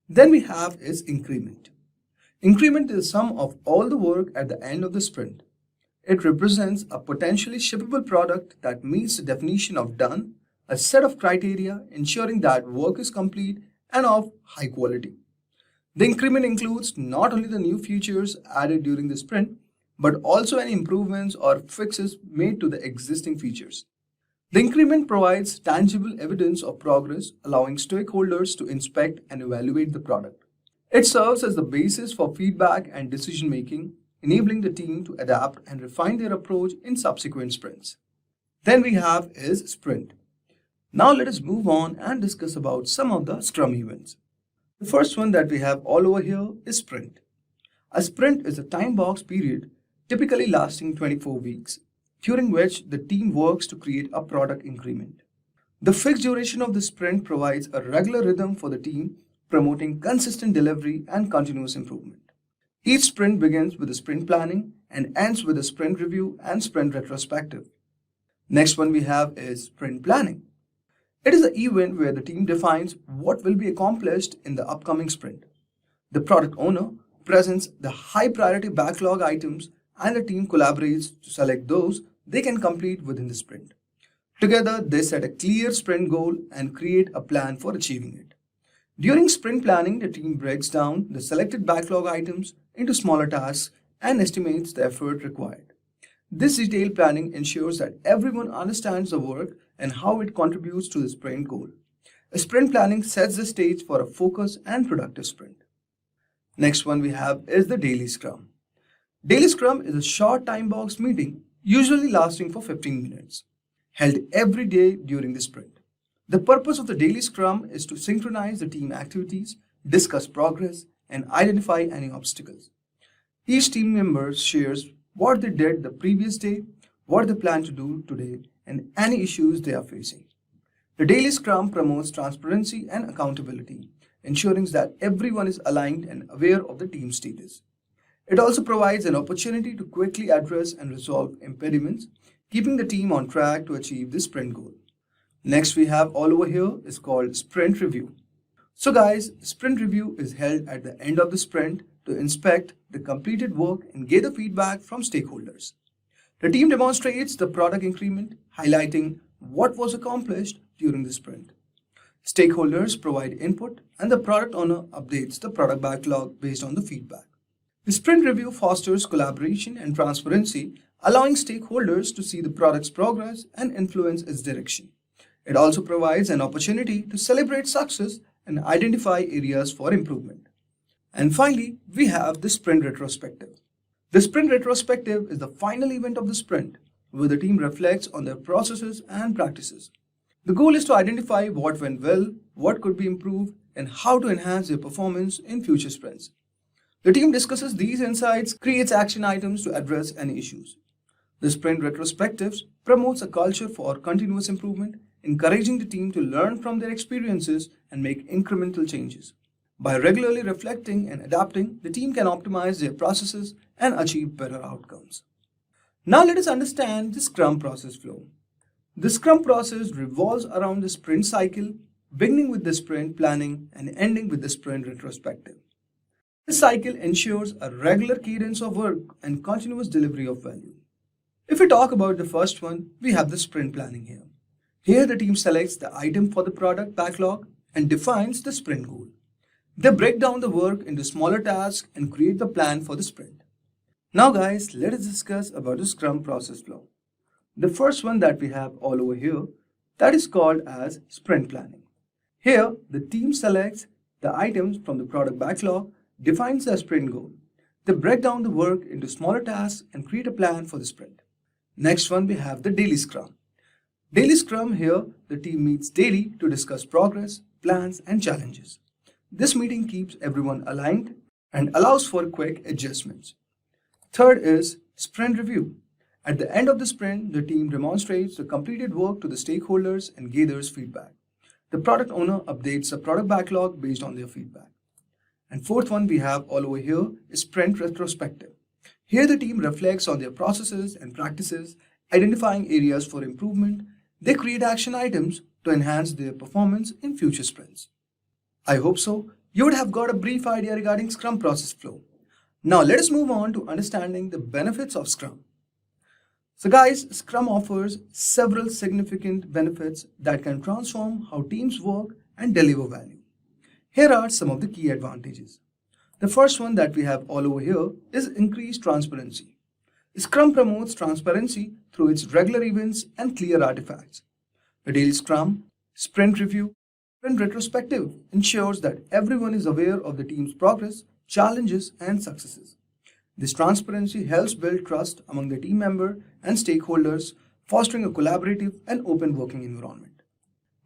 Then we have is increment. Increment is the sum of all the work at the end of the sprint. It represents a potentially shippable product that meets the definition of done, a set of criteria ensuring that work is complete and of high quality. The increment includes not only the new features added during the sprint, but also any improvements or fixes made to the existing features. The increment provides tangible evidence of progress, allowing stakeholders to inspect and evaluate the product. It serves as the basis for feedback and decision making, enabling the team to adapt and refine their approach in subsequent sprints. Then we have is sprint. Now let us move on and discuss about some of the Scrum events. The first one that we have all over here is sprint. A sprint is a time box period typically lasting 24 weeks, during which the team works to create a product increment. The fixed duration of the sprint provides a regular rhythm for the team, promoting consistent delivery and continuous improvement. Each sprint begins with a sprint planning and ends with a sprint review and sprint retrospective. Next one we have is sprint planning. It is an event where the team defines what will be accomplished in the upcoming sprint. The product owner presents the high priority backlog items and the team collaborates to select those they can complete within the sprint. Together, they set a clear sprint goal and create a plan for achieving it. During sprint planning, the team breaks down the selected backlog items into smaller tasks and estimates the effort required. This detailed planning ensures that everyone understands the work and how it contributes to the sprint goal. A sprint planning sets the stage for a focused and productive sprint. Next one we have is the daily scrum. Daily scrum is a short time box meeting, usually lasting for 15 minutes, held every day during the sprint. The purpose of the daily scrum is to synchronize the team activities, discuss progress, and identify any obstacles. Each team member shares what they did the previous day, what they plan to do today, and any issues they are facing. The daily scrum promotes transparency and accountability, ensuring that everyone is aligned and aware of the team status. It also provides an opportunity to quickly address and resolve impediments, keeping the team on track to achieve the sprint goal. Next we have all over here is called sprint review. So guys, sprint review is held at the end of the sprint to inspect the completed work and gather feedback from stakeholders. The team demonstrates the product increment, highlighting what was accomplished during the sprint. Stakeholders provide input and the product owner updates the product backlog based on the feedback. The sprint review fosters collaboration and transparency, allowing stakeholders to see the product's progress and influence its direction. It also provides an opportunity to celebrate success and identify areas for improvement. And finally, we have the sprint retrospective. The sprint retrospective is the final event of the sprint, where the team reflects on their processes and practices. The goal is to identify what went well, what could be improved, and how to enhance their performance in future sprints. The team discusses these insights, creates action items to address any issues. The sprint retrospectives promotes a culture for continuous improvement, encouraging the team to learn from their experiences and make incremental changes. By regularly reflecting and adapting, the team can optimize their processes and achieve better outcomes. Now let us understand the Scrum process flow. The Scrum process revolves around the sprint cycle, beginning with the sprint planning and ending with the sprint retrospective. This cycle ensures a regular cadence of work and continuous delivery of value. If we talk about the first one, we have the sprint planning here. Here the team selects the item for the product backlog and defines the sprint goal. They break down the work into smaller tasks and create the plan for the sprint. Now guys, let us discuss about the Scrum process flow. The first one that we have all over here, that is called as sprint planning. Here, the team selects the items from the product backlog, defines the sprint goal. They break down the work into smaller tasks and create a plan for the sprint. Next one, we have the daily Scrum. Daily Scrum here, the team meets daily to discuss progress, plans, and challenges. This meeting keeps everyone aligned and allows for quick adjustments. Third is sprint review. At the end of the sprint, the team demonstrates the completed work to the stakeholders and gathers feedback. The product owner updates the product backlog based on their feedback. And fourth one we have all over here is sprint retrospective. Here the team reflects on their processes and practices, identifying areas for improvement. They create action items to enhance their performance in future sprints. I hope so. You would have got a brief idea regarding Scrum process flow. Now let us move on to understanding the benefits of Scrum. So guys, Scrum offers several significant benefits that can transform how teams work and deliver value. Here are some of the key advantages. The first one that we have all over here is increased transparency. Scrum promotes transparency through its regular events and clear artifacts. The daily Scrum, sprint review, sprint retrospective ensures that everyone is aware of the team's progress, challenges, and successes. This transparency helps build trust among the team member and stakeholders, fostering a collaborative and open working environment.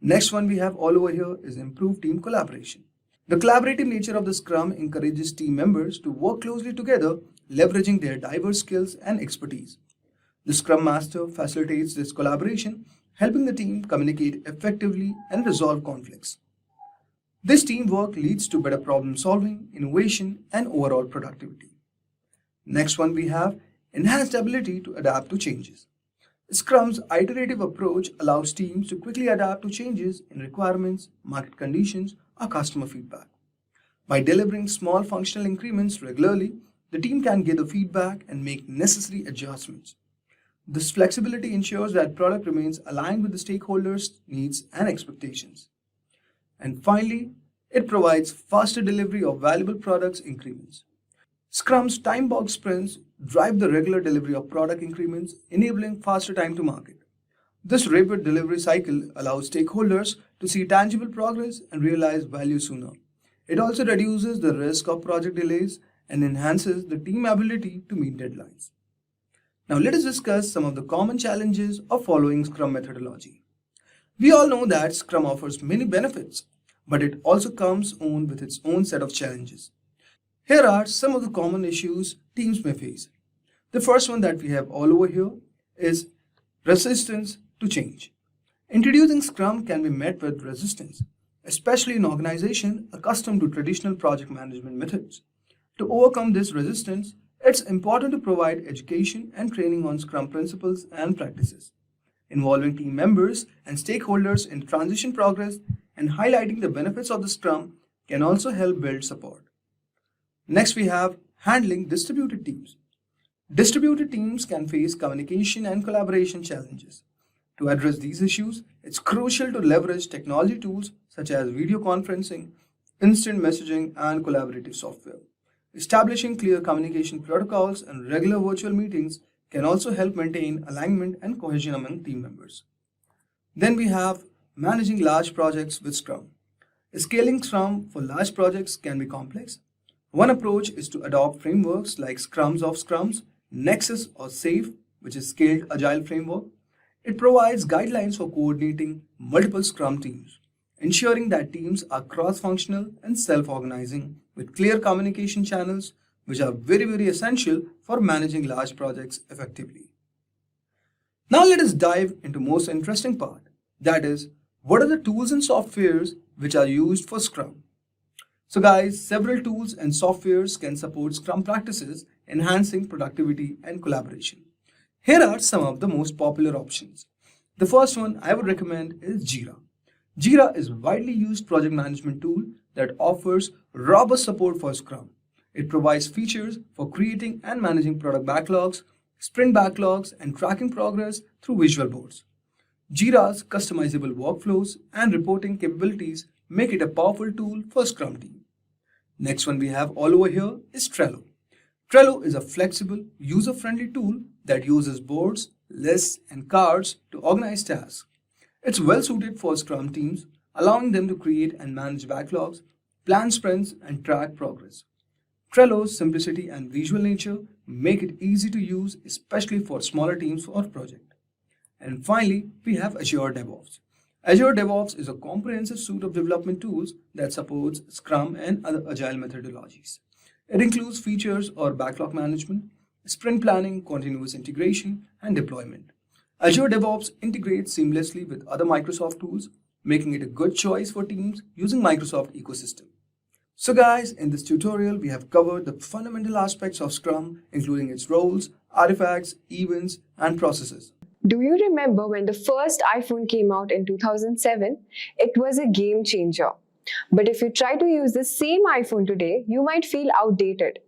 Next one we have all over here is improved team collaboration. The collaborative nature of the Scrum encourages team members to work closely together, leveraging their diverse skills and expertise. The Scrum Master facilitates this collaboration, helping the team communicate effectively and resolve conflicts. This teamwork leads to better problem solving, innovation, and overall productivity. Next one we have enhanced ability to adapt to changes. Scrum's iterative approach allows teams to quickly adapt to changes in requirements, market conditions, or customer feedback. By delivering small functional increments regularly, the team can gather feedback and make necessary adjustments. This flexibility ensures that product remains aligned with the stakeholders' needs and expectations. And finally, it provides faster delivery of valuable products increments. Scrum's time-boxed sprints drive the regular delivery of product increments, enabling faster time to market. This rapid delivery cycle allows stakeholders to see tangible progress and realize value sooner. It also reduces the risk of project delays and enhances the team ability to meet deadlines. Now let us discuss some of the common challenges of following Scrum methodology. We all know that Scrum offers many benefits, but it also comes with its own set of challenges. Here are some of the common issues teams may face. The first one that we have all over here is resistance to change. Introducing Scrum can be met with resistance, especially in organizations accustomed to traditional project management methods. To overcome this resistance, it's important to provide education and training on Scrum principles and practices. Involving team members and stakeholders in transition progress and highlighting the benefits of the Scrum can also help build support. Next, we have handling distributed teams. Distributed teams can face communication and collaboration challenges. To address these issues, it's crucial to leverage technology tools such as video conferencing, instant messaging, and collaborative software. Establishing clear communication protocols and regular virtual meetings can also help maintain alignment and cohesion among team members. Then we have managing large projects with Scrum. Scaling Scrum for large projects can be complex. One approach is to adopt frameworks like Scrums of Scrums, Nexus, or SAFe, which is Scaled Agile Framework. It provides guidelines for coordinating multiple Scrum teams, ensuring that teams are cross-functional and self-organizing with clear communication channels, which are very essential for managing large projects effectively. Now let us dive into the most interesting part, That is, what are the tools and softwares which are used for Scrum? So guys, several tools and softwares can support Scrum practices, enhancing productivity and collaboration. Here are some of the most popular options. The first one I would recommend is Jira. Jira is a widely used project management tool that offers robust support for Scrum. It provides features for creating and managing product backlogs, sprint backlogs, and tracking progress through visual boards. Jira's customizable workflows and reporting capabilities make it a powerful tool for Scrum team. Next one we have all over here is Trello. Trello is a flexible, user-friendly tool that uses boards, lists, and cards to organize tasks. It's well suited for Scrum teams, allowing them to create and manage backlogs, plan sprints, and track progress. Trello's simplicity and visual nature make it easy to use, especially for smaller teams or projects. And finally, we have Azure DevOps. Azure DevOps is a comprehensive suite of development tools that supports Scrum and other agile methodologies. It includes features or backlog management, sprint planning, continuous integration, and deployment. Azure DevOps integrates seamlessly with other Microsoft tools, making it a good choice for teams using Microsoft ecosystem. So guys, in this tutorial, we have covered the fundamental aspects of Scrum, including its roles, artifacts, events, and processes. Do you remember when the first iPhone came out in 2007? It was a game changer. But if you try to use the same iPhone today, you might feel outdated.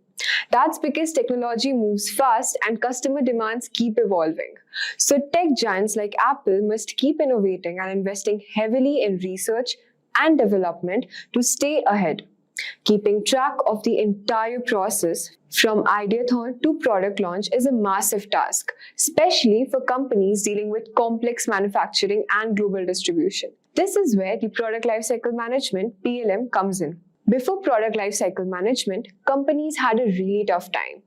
That's because technology moves fast and customer demands keep evolving. So tech giants like Apple must keep innovating and investing heavily in research and development to stay ahead. Keeping track of the entire process from ideathon to product launch is a massive task, especially for companies dealing with complex manufacturing and global distribution. This is where the Product Lifecycle Management (PLM) comes in. Before Product Lifecycle Management, companies had a really tough time.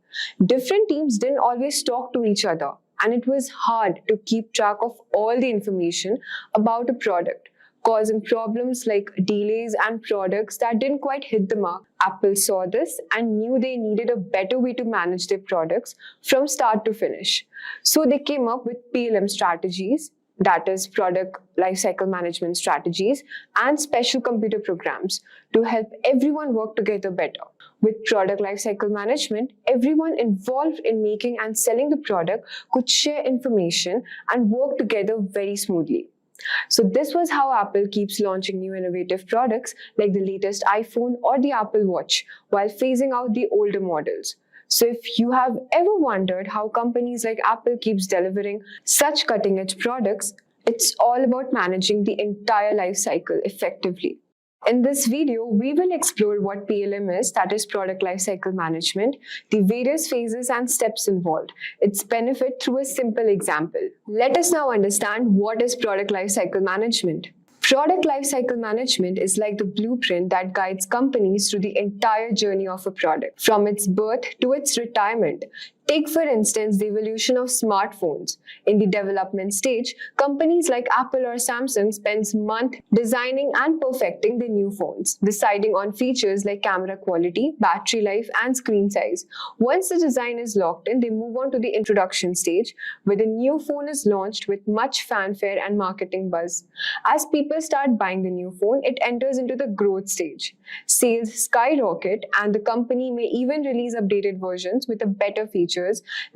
Different teams didn't always talk to each other, and it was hard to keep track of all the information about a product, causing problems like delays and products that didn't quite hit the mark. Apple saw this and knew they needed a better way to manage their products from start to finish. So they came up with PLM strategies, that is product lifecycle management strategies, and special computer programs to help everyone work together better. With product lifecycle management, everyone involved in making and selling the product could share information and work together very smoothly. So this was how Apple keeps launching new innovative products like the latest iPhone or the Apple Watch while phasing out the older models. So if you have ever wondered how companies like Apple keeps delivering such cutting-edge products, it's all about managing the entire life cycle effectively. In this video, we will explore what PLM is, that is Product Lifecycle Management, the various phases and steps involved, its benefit through a simple example. Let us now understand what is Product Lifecycle Management. Product Lifecycle Management is like the blueprint that guides companies through the entire journey of a product, from its birth to its retirement. Take, for instance, the evolution of smartphones. In the development stage, companies like Apple or Samsung spend months designing and perfecting the new phones, deciding on features like camera quality, battery life, and screen size. Once the design is locked in, they move on to the introduction stage, where the new phone is launched with much fanfare and marketing buzz. As people start buying the new phone, it enters into the growth stage. Sales skyrocket, and the company may even release updated versions with a better features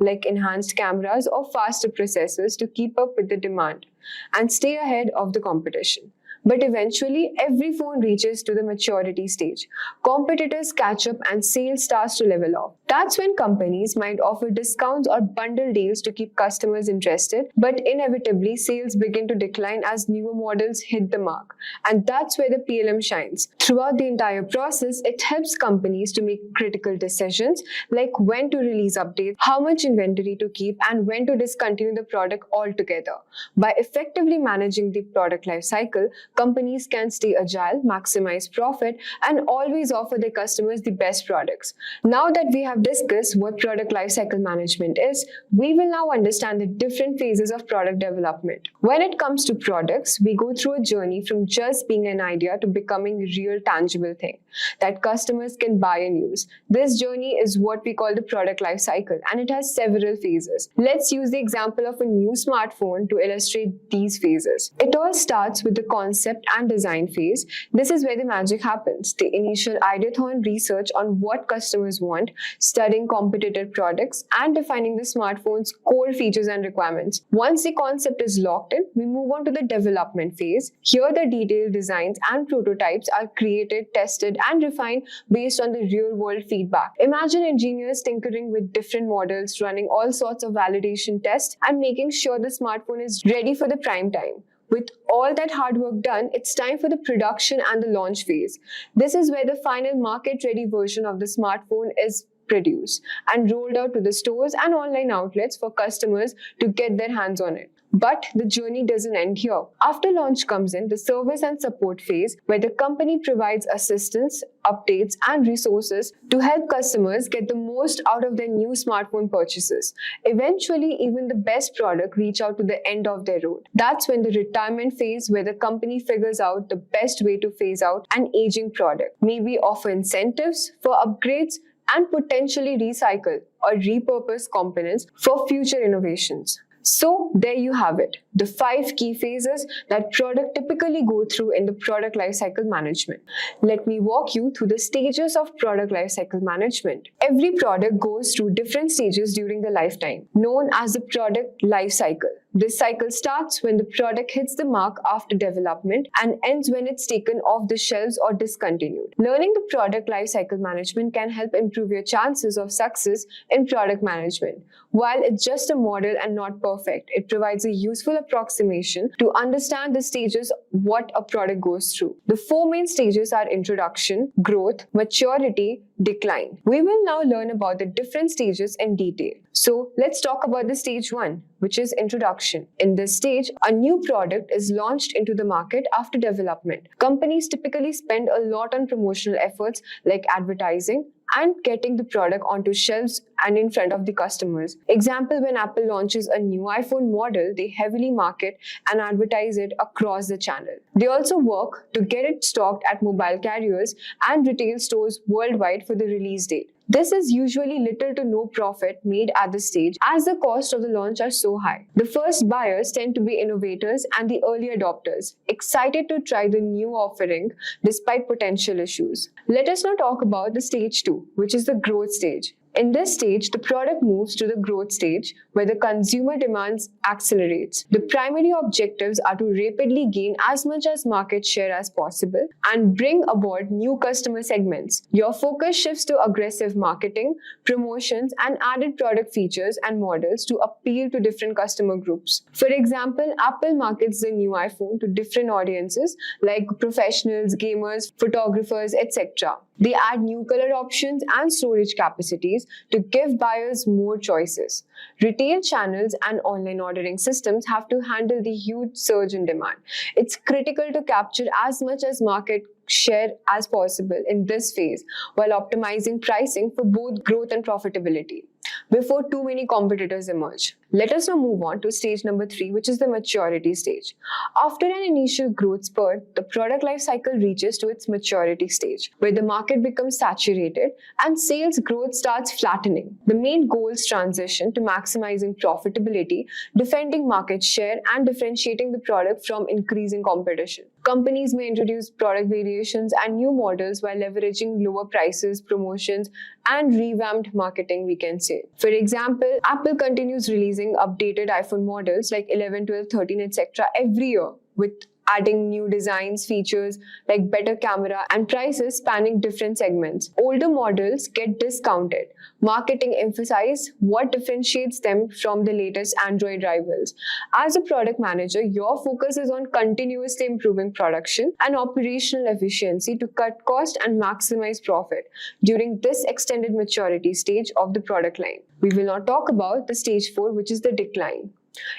like enhanced cameras or faster processors to keep up with the demand and stay ahead of the competition. But eventually, every phone reaches to the maturity stage. Competitors catch up and sales starts to level off. That's when companies might offer discounts or bundle deals to keep customers interested, but inevitably sales begin to decline as newer models hit the mark. And that's where the PLM shines. Throughout the entire process, it helps companies to make critical decisions like when to release updates, how much inventory to keep, and when to discontinue the product altogether. By effectively managing the product lifecycle, companies can stay agile, maximize profit, and always offer their customers the best products. Now that we have discussed what product lifecycle management is, we will now understand the different phases of product development. When it comes to products, we go through a journey from just being an idea to becoming a real tangible thing that customers can buy and use. This journey is what we call the product life cycle, and it has several phases. Let's use the example of a new smartphone to illustrate these phases. It all starts with the concept and design phase. This is where the magic happens. The initial ideathon research on what customers want, studying competitor products, and defining the smartphone's core features and requirements. Once the concept is locked in, we move on to the development phase. Here, the detailed designs and prototypes are created, tested, and refined based on the real-world feedback. Imagine engineers tinkering with different models, running all sorts of validation tests, and making sure the smartphone is ready for the prime time. With all that hard work done, it's time for the production and the launch phase. This is where the final market-ready version of the smartphone is produced and rolled out to the stores and online outlets for customers to get their hands on it. But the journey doesn't end here. After launch comes in the service and support phase, where the company provides assistance, updates, and resources to help customers get the most out of their new smartphone purchases. Eventually, even the best product reach out to the end of their road. That's when the retirement phase, where the company figures out the best way to phase out an aging product, maybe offer incentives for upgrades and potentially recycle or repurpose components for future innovations. So there you have it, the 5 key phases that product typically go through in the product lifecycle management. Let me walk you through the stages of product lifecycle management. Every product goes through different stages during the lifetime, known as the product lifecycle. This cycle starts when the product hits the mark after development and ends when it's taken off the shelves or discontinued. Learning the product lifecycle management can help improve your chances of success in product management. While it's just a model and not perfect, it provides a useful approximation to understand the stages what a product goes through. The 4 main stages are introduction, growth, maturity, decline. We will now learn about the different stages in detail. So let's talk about the stage 1, which is introduction. In this stage, a new product is launched into the market after development. Companies typically spend a lot on promotional efforts like advertising and getting the product onto shelves and in front of the customers. Example, when Apple launches a new iPhone model, they heavily market and advertise it across the channel. They also work to get it stocked at mobile carriers and retail stores worldwide for the release date. This is usually little to no profit made at this stage as the cost of the launch are so high. The first buyers tend to be innovators and the early adopters, excited to try the new offering despite potential issues. Let us now talk about the stage 2, which is the growth stage. In this stage, the product moves to the growth stage where the consumer demands accelerates. The primary objectives are to rapidly gain as much as market share as possible and bring aboard new customer segments. Your focus shifts to aggressive marketing, promotions, and added product features and models to appeal to different customer groups. For example, Apple markets the new iPhone to different audiences like professionals, gamers, photographers, etc. They add new color options and storage capacities to give buyers more choices. Retail channels and online ordering systems have to handle the huge surge in demand. It's critical to capture as much as market share as possible in this phase while optimizing pricing for both growth and profitability before too many competitors emerge. Let us now move on to stage number 3, which is the maturity stage. After an initial growth spurt, the product life cycle reaches to its maturity stage, where the market becomes saturated and sales growth starts flattening. The main goals transition to maximizing profitability, defending market share, and differentiating the product from increasing competition. Companies may introduce product variations and new models while leveraging lower prices, promotions, and revamped marketing, we can say. For example, Apple continues releasing updated iPhone models like 11, 12, 13, etc. every year, with adding new designs, features like better camera, and prices spanning different segments. Older models get discounted. Marketing emphasizes what differentiates them from the latest Android rivals. As a product manager, your focus is on continuously improving production and operational efficiency to cut cost and maximize profit during this extended maturity stage of the product line. We will now talk about the stage 4, which is the decline.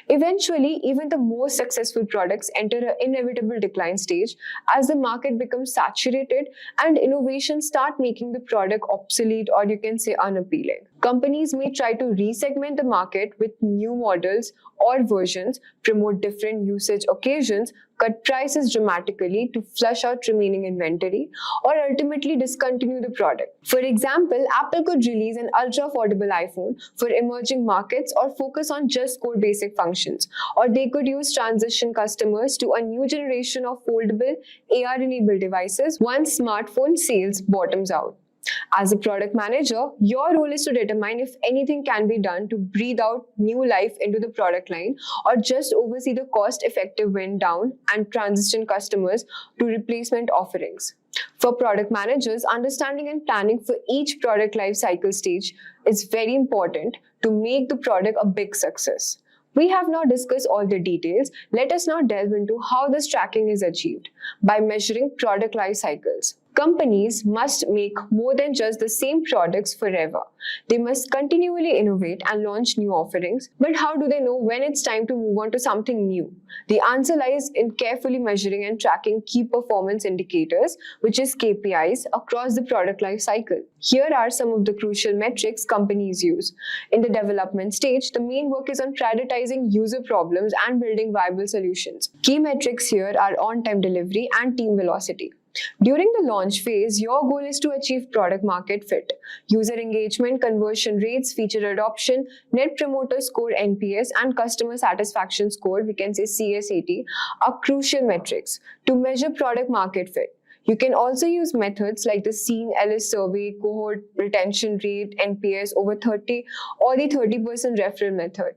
Eventually, even the most successful products enter an inevitable decline stage as the market becomes saturated and innovations start making the product obsolete, or you can say unappealing. Companies may try to resegment the market with new models or versions, promote different usage occasions, cut prices dramatically to flush out remaining inventory, or ultimately discontinue the product. For example, Apple could release an ultra-affordable iPhone for emerging markets or focus on just core basic functions, or they could use transition customers to a new generation of foldable AR-enabled devices once smartphone sales bottoms out. As a product manager, your role is to determine if anything can be done to breathe out new life into the product line, or just oversee the cost-effective wind down and transition customers to replacement offerings. For product managers, understanding and planning for each product life cycle stage is very important to make the product a big success. We have now discussed all the details. Let us now delve into how this tracking is achieved by measuring product life cycles. Companies must make more than just the same products forever. They must continually innovate and launch new offerings. But how do they know when it's time to move on to something new? The answer lies in carefully measuring and tracking key performance indicators, which is KPIs, across the product life cycle. Here are some of the crucial metrics companies use. In the development stage, the main work is on prioritizing user problems and building viable solutions. Key metrics here are on-time delivery and team velocity. During the launch phase, your goal is to achieve product market fit. User engagement, conversion rates, feature adoption, net promoter score NPS, and customer satisfaction score, we can say CSAT, are crucial metrics to measure product market fit. You can also use methods like the Seen Ellis survey, cohort retention rate, NPS over 30, or the 30% referral method.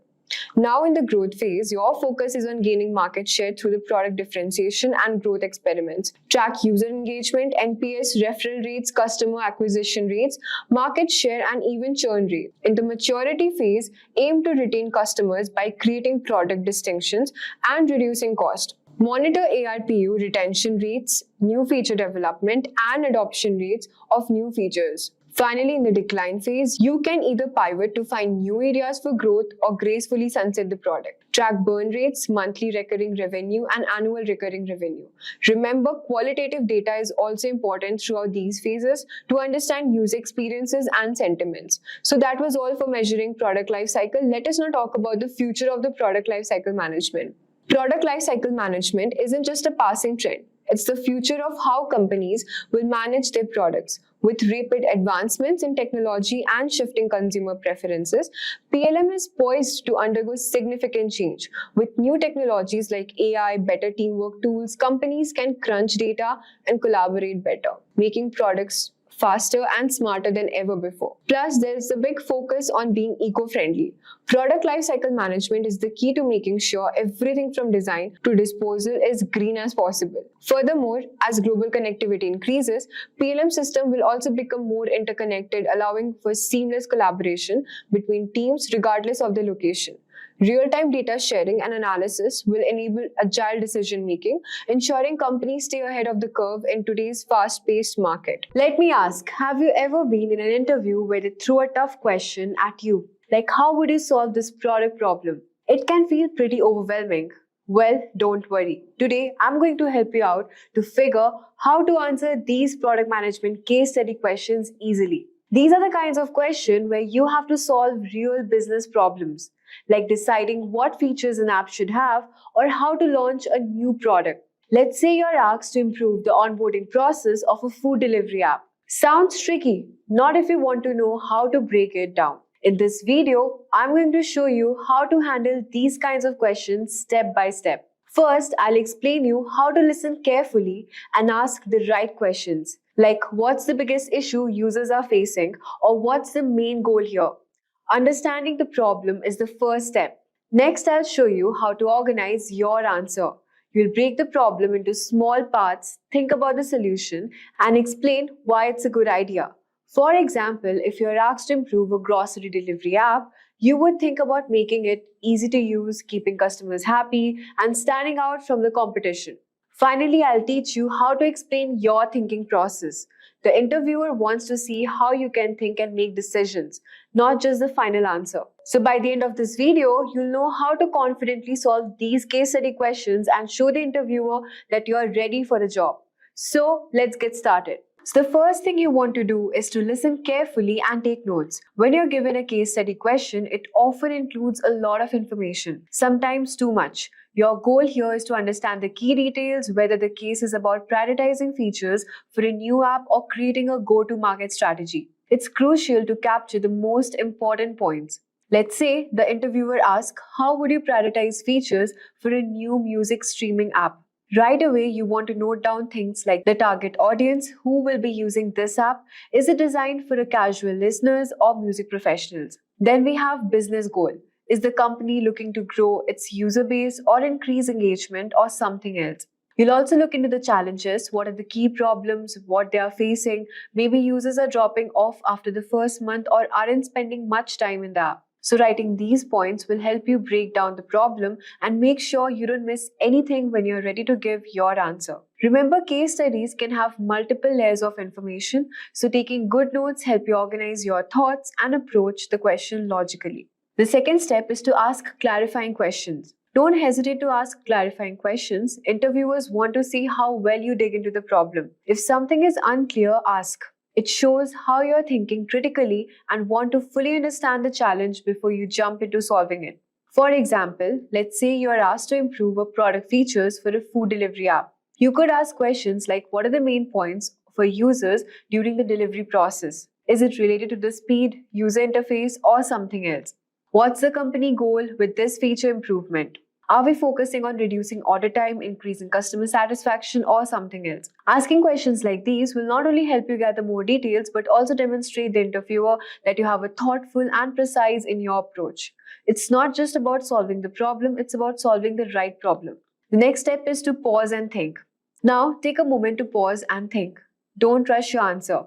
Now in the growth phase, your focus is on gaining market share through the product differentiation and growth experiments. Track user engagement, NPS, referral rates, customer acquisition rates, market share, and even churn rate. In the maturity phase, aim to retain customers by creating product distinctions and reducing cost. Monitor ARPU, retention rates, new feature development, and adoption rates of new features. Finally, in the decline phase, you can either pivot to find new areas for growth or gracefully sunset the product. Track burn rates, monthly recurring revenue, and annual recurring revenue. Remember, qualitative data is also important throughout these phases to understand user experiences and sentiments. So that was all for measuring product lifecycle. Let us now talk about the future of the product lifecycle management. Product lifecycle management isn't just a passing trend. It's the future of how companies will manage their products. With rapid advancements in technology and shifting consumer preferences, PLM is poised to undergo significant change. With new technologies like AI, better teamwork tools, companies can crunch data and collaborate better, making products faster and smarter than ever before. Plus, there is a big focus on being eco-friendly. Product lifecycle management is the key to making sure everything from design to disposal is green as possible. Furthermore, as global connectivity increases, PLM system will also become more interconnected, allowing for seamless collaboration between teams regardless of the location. Real-time data sharing and analysis will enable agile decision-making, ensuring companies stay ahead of the curve in today's fast-paced market. Let me ask, have you ever been in an interview where they threw a tough question at you? Like, how would you solve this product problem? It can feel pretty overwhelming. Well, don't worry. Today, I'm going to help you out to figure how to answer these product management case study questions easily. These are the kinds of questions where you have to solve real business problems, like deciding what features an app should have or how to launch a new product. Let's say you're asked to improve the onboarding process of a food delivery app. Sounds tricky, not if you want to know how to break it down. In this video, I'm going to show you how to handle these kinds of questions step by step. First, I'll explain you how to listen carefully and ask the right questions, like what's the biggest issue users are facing or what's the main goal here. Understanding the problem is the first step. Next, I'll show you how to organize your answer. You'll break the problem into small parts, think about the solution, and explain why it's a good idea. For example, if you're asked to improve a grocery delivery app, you would think about making it easy to use, keeping customers happy, and standing out from the competition. Finally, I'll teach you how to explain your thinking process. The interviewer wants to see how you can think and make decisions, not just the final answer. So by the end of this video, you'll know how to confidently solve these case study questions and show the interviewer that you are ready for the job. So let's get started. So the first thing you want to do is to listen carefully and take notes. When you're given a case study question, it often includes a lot of information, sometimes too much. Your goal here is to understand the key details, whether the case is about prioritizing features for a new app or creating a go-to-market strategy. It's crucial to capture the most important points. Let's say the interviewer asks, how would you prioritize features for a new music streaming app? Right away, you want to note down things like the target audience, who will be using this app, is it designed for a casual listeners or music professionals? Then we have business goal. Is the company looking to grow its user base or increase engagement or something else? You'll also look into the challenges, what are the key problems, what they are facing. Maybe users are dropping off after the first month or aren't spending much time in the app. So writing these points will help you break down the problem and make sure you don't miss anything when you're ready to give your answer. Remember, case studies can have multiple layers of information, so taking good notes help you organize your thoughts and approach the question logically. The second step is to ask clarifying questions. Don't hesitate to ask clarifying questions. Interviewers want to see how well you dig into the problem. If something is unclear, ask. It shows how you're thinking critically and want to fully understand the challenge before you jump into solving it. For example, let's say you are asked to improve a product features for a food delivery app. You could ask questions like, what are the main points for users during the delivery process? Is it related to the speed, user interface, or something else? What's the company goal with this feature improvement? Are we focusing on reducing order time, increasing customer satisfaction, or something else? Asking questions like these will not only help you gather more details, but also demonstrate the interviewer that you have a thoughtful and precise in your approach. It's not just about solving the problem, it's about solving the right problem. The next step is to pause and think. Now, take a moment to pause and think. Don't rush your answer.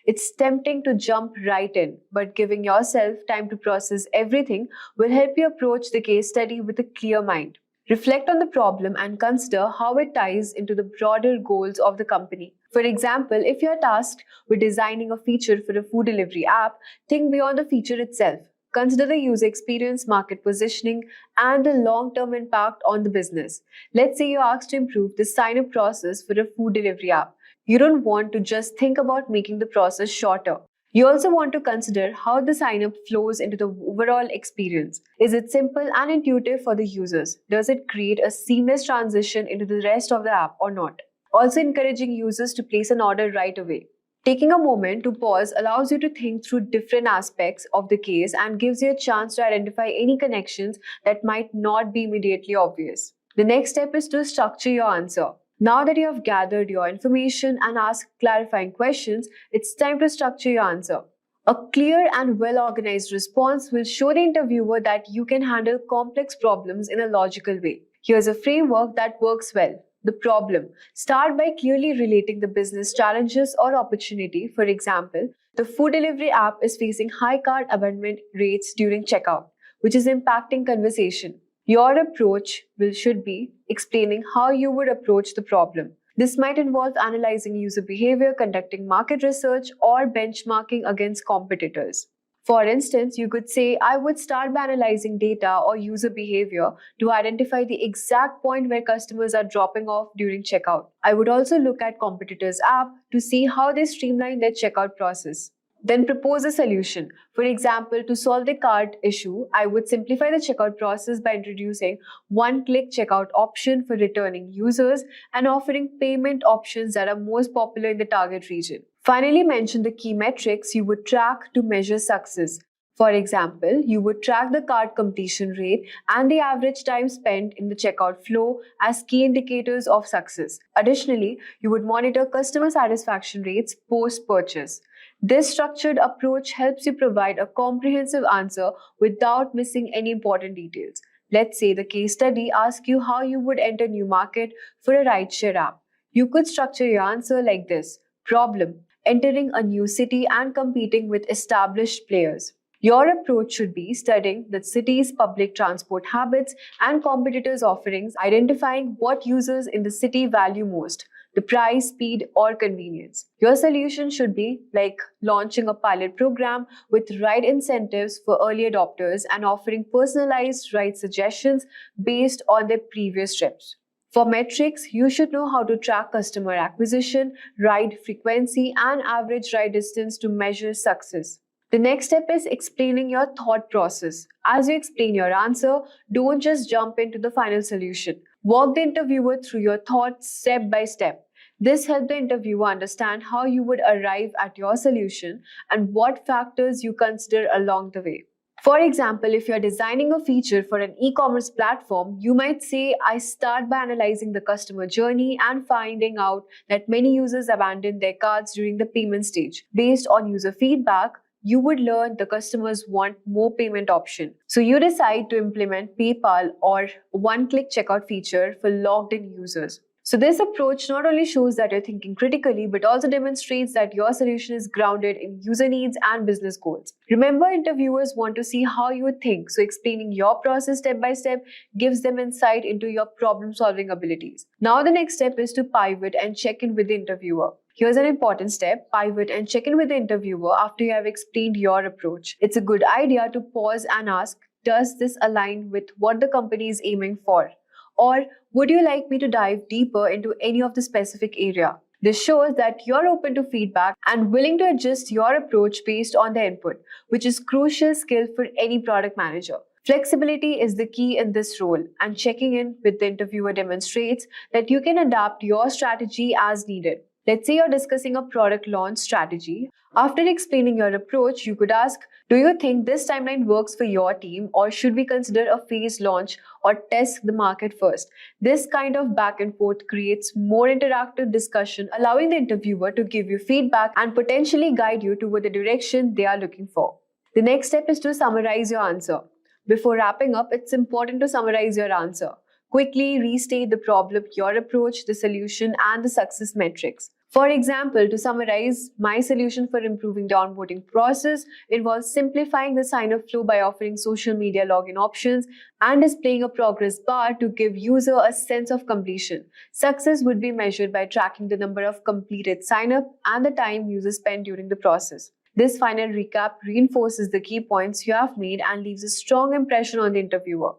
It's tempting to jump right in, but giving yourself time to process everything will help you approach the case study with a clear mind. Reflect on the problem and consider how it ties into the broader goals of the company. For example, if you're tasked with designing a feature for a food delivery app, think beyond the feature itself. Consider the user experience, market positioning, and the long-term impact on the business. Let's say you're asked to improve the sign-up process for a food delivery app. You don't want to just think about making the process shorter. You also want to consider how the sign-up flows into the overall experience. Is it simple and intuitive for the users? Does it create a seamless transition into the rest of the app or not? Also encouraging users to place an order right away. Taking a moment to pause allows you to think through different aspects of the case and gives you a chance to identify any connections that might not be immediately obvious. The next step is to structure your answer. Now that you have gathered your information and asked clarifying questions, it's time to structure your answer. A clear and well-organized response will show the interviewer that you can handle complex problems in a logical way. Here's a framework that works well. The problem. Start by clearly relating the business challenges or opportunity. For example, the food delivery app is facing high cart abandonment rates during checkout, which is impacting conversation. Your approach should be explaining how you would approach the problem. This might involve analyzing user behavior, conducting market research, or benchmarking against competitors. For instance, you could say, I would start by analyzing data or user behavior to identify the exact point where customers are dropping off during checkout. I would also look at competitors' app to see how they streamline their checkout process. Then propose a solution. For example, to solve the cart issue, I would simplify the checkout process by introducing one-click checkout option for returning users and offering payment options that are most popular in the target region. Finally, mention the key metrics you would track to measure success. For example, you would track the cart completion rate and the average time spent in the checkout flow as key indicators of success. Additionally, you would monitor customer satisfaction rates post-purchase. This structured approach helps you provide a comprehensive answer without missing any important details. Let's say the case study asks you how you would enter a new market for a rideshare app. You could structure your answer like this. Problem: entering a new city and competing with established players. Your approach should be studying the city's public transport habits and competitors' offerings, identifying what users in the city value most. the price, speed, or convenience. Your solution should be like launching a pilot program with right incentives for early adopters and offering personalized right suggestions based on their previous trips. For metrics, you should know how to track customer acquisition, ride frequency, and average ride distance to measure success. The next step is explaining your thought process. As you explain your answer, don't just jump into the final solution. Walk the interviewer through your thoughts step by step. This helps the interviewer understand how you would arrive at your solution and what factors you consider along the way. For example, if you're designing a feature for an e-commerce platform, you might say, I start by analyzing the customer journey and finding out that many users abandon their carts during the payment stage. Based on user feedback, you would learn the customers want more payment option. So you decide to implement PayPal or one-click checkout feature for logged-in users. So this approach not only shows that you're thinking critically, but also demonstrates that your solution is grounded in user needs and business goals. Remember, interviewers want to see how you think, so explaining your process step by step gives them insight into your problem-solving abilities. Now the next step is to pivot and check in with the interviewer. Here's an important step: pivot and check in with the interviewer after you have explained your approach. It's a good idea to pause and ask, does this align with what the company is aiming for? Or would you like me to dive deeper into any of the specific area? This shows that you're open to feedback and willing to adjust your approach based on the input, which is crucial skill for any product manager. Flexibility is the key in this role, and checking in with the interviewer demonstrates that you can adapt your strategy as needed. Let's say you're discussing a product launch strategy. After explaining your approach, you could ask, do you think this timeline works for your team, or should we consider a phased launch or test the market first? This kind of back and forth creates more interactive discussion, allowing the interviewer to give you feedback and potentially guide you toward the direction they are looking for. The next step is to summarize your answer. Before wrapping up, it's important to summarize your answer. Quickly restate the problem, your approach, the solution, and the success metrics. For example, to summarize, my solution for improving the onboarding process involves simplifying the sign-up flow by offering social media login options and displaying a progress bar to give user a sense of completion. Success would be measured by tracking the number of completed sign-up and the time users spend during the process. This final recap reinforces the key points you have made and leaves a strong impression on the interviewer.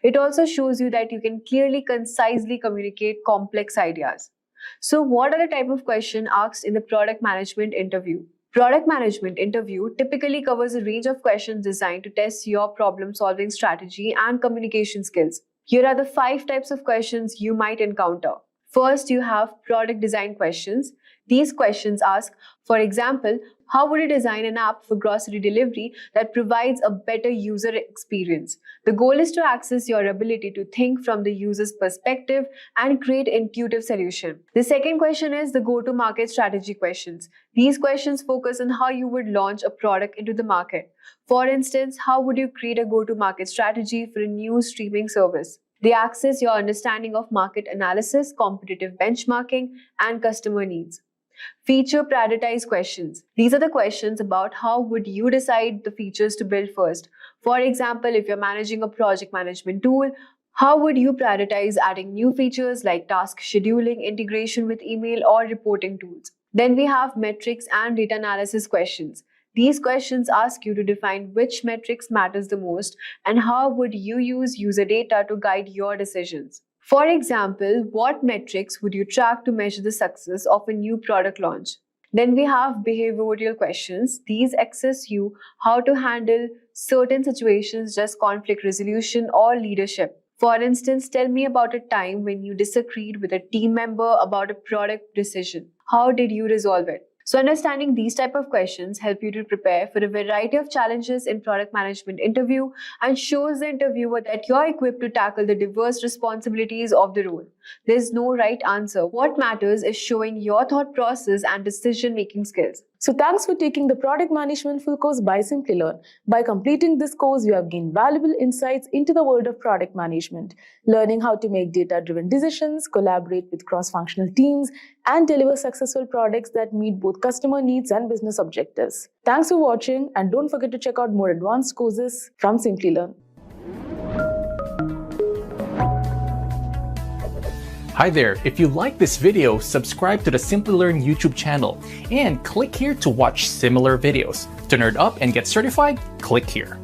It also shows you that you can clearly, concisely communicate complex ideas. So what are the type of questions asked in the product management interview? Product management interview typically covers a range of questions designed to test your problem-solving strategy and communication skills. Here are the 5 types of questions you might encounter. First, you have product design questions. These questions ask, for example, how would you design an app for grocery delivery that provides a better user experience? The goal is to access your ability to think from the user's perspective and create intuitive solution. The second question is the go-to-market strategy questions. These questions focus on how you would launch a product into the market. For instance, how would you create a go-to-market strategy for a new streaming service? They access your understanding of market analysis, competitive benchmarking, and customer needs. Feature prioritized questions. These are the questions about how would you decide the features to build first. For example, if you're managing a project management tool, how would you prioritize adding new features like task scheduling, integration with email, or reporting tools? Then we have metrics and data analysis questions. These questions ask you to define which metrics matters the most and how would you use user data to guide your decisions. For example, what metrics would you track to measure the success of a new product launch? Then we have behavioral questions. These assess you how to handle certain situations, just conflict resolution or leadership. For instance, tell me about a time when you disagreed with a team member about a product decision. How did you resolve it? So understanding these type of questions help you to prepare for a variety of challenges in product management interview and shows the interviewer that you're equipped to tackle the diverse responsibilities of the role. There's no right answer. What matters is showing your thought process and decision-making skills. So thanks for taking the Product Management Full Course by Simplilearn. By completing this course, you have gained valuable insights into the world of product management, learning how to make data-driven decisions, collaborate with cross-functional teams, and deliver successful products that meet both customer needs and business objectives. Thanks for watching, and don't forget to check out more advanced courses from Simplilearn. Hi there, if you like this video, subscribe to the Simplilearn YouTube channel and click here to watch similar videos. To nerd up and get certified, click here.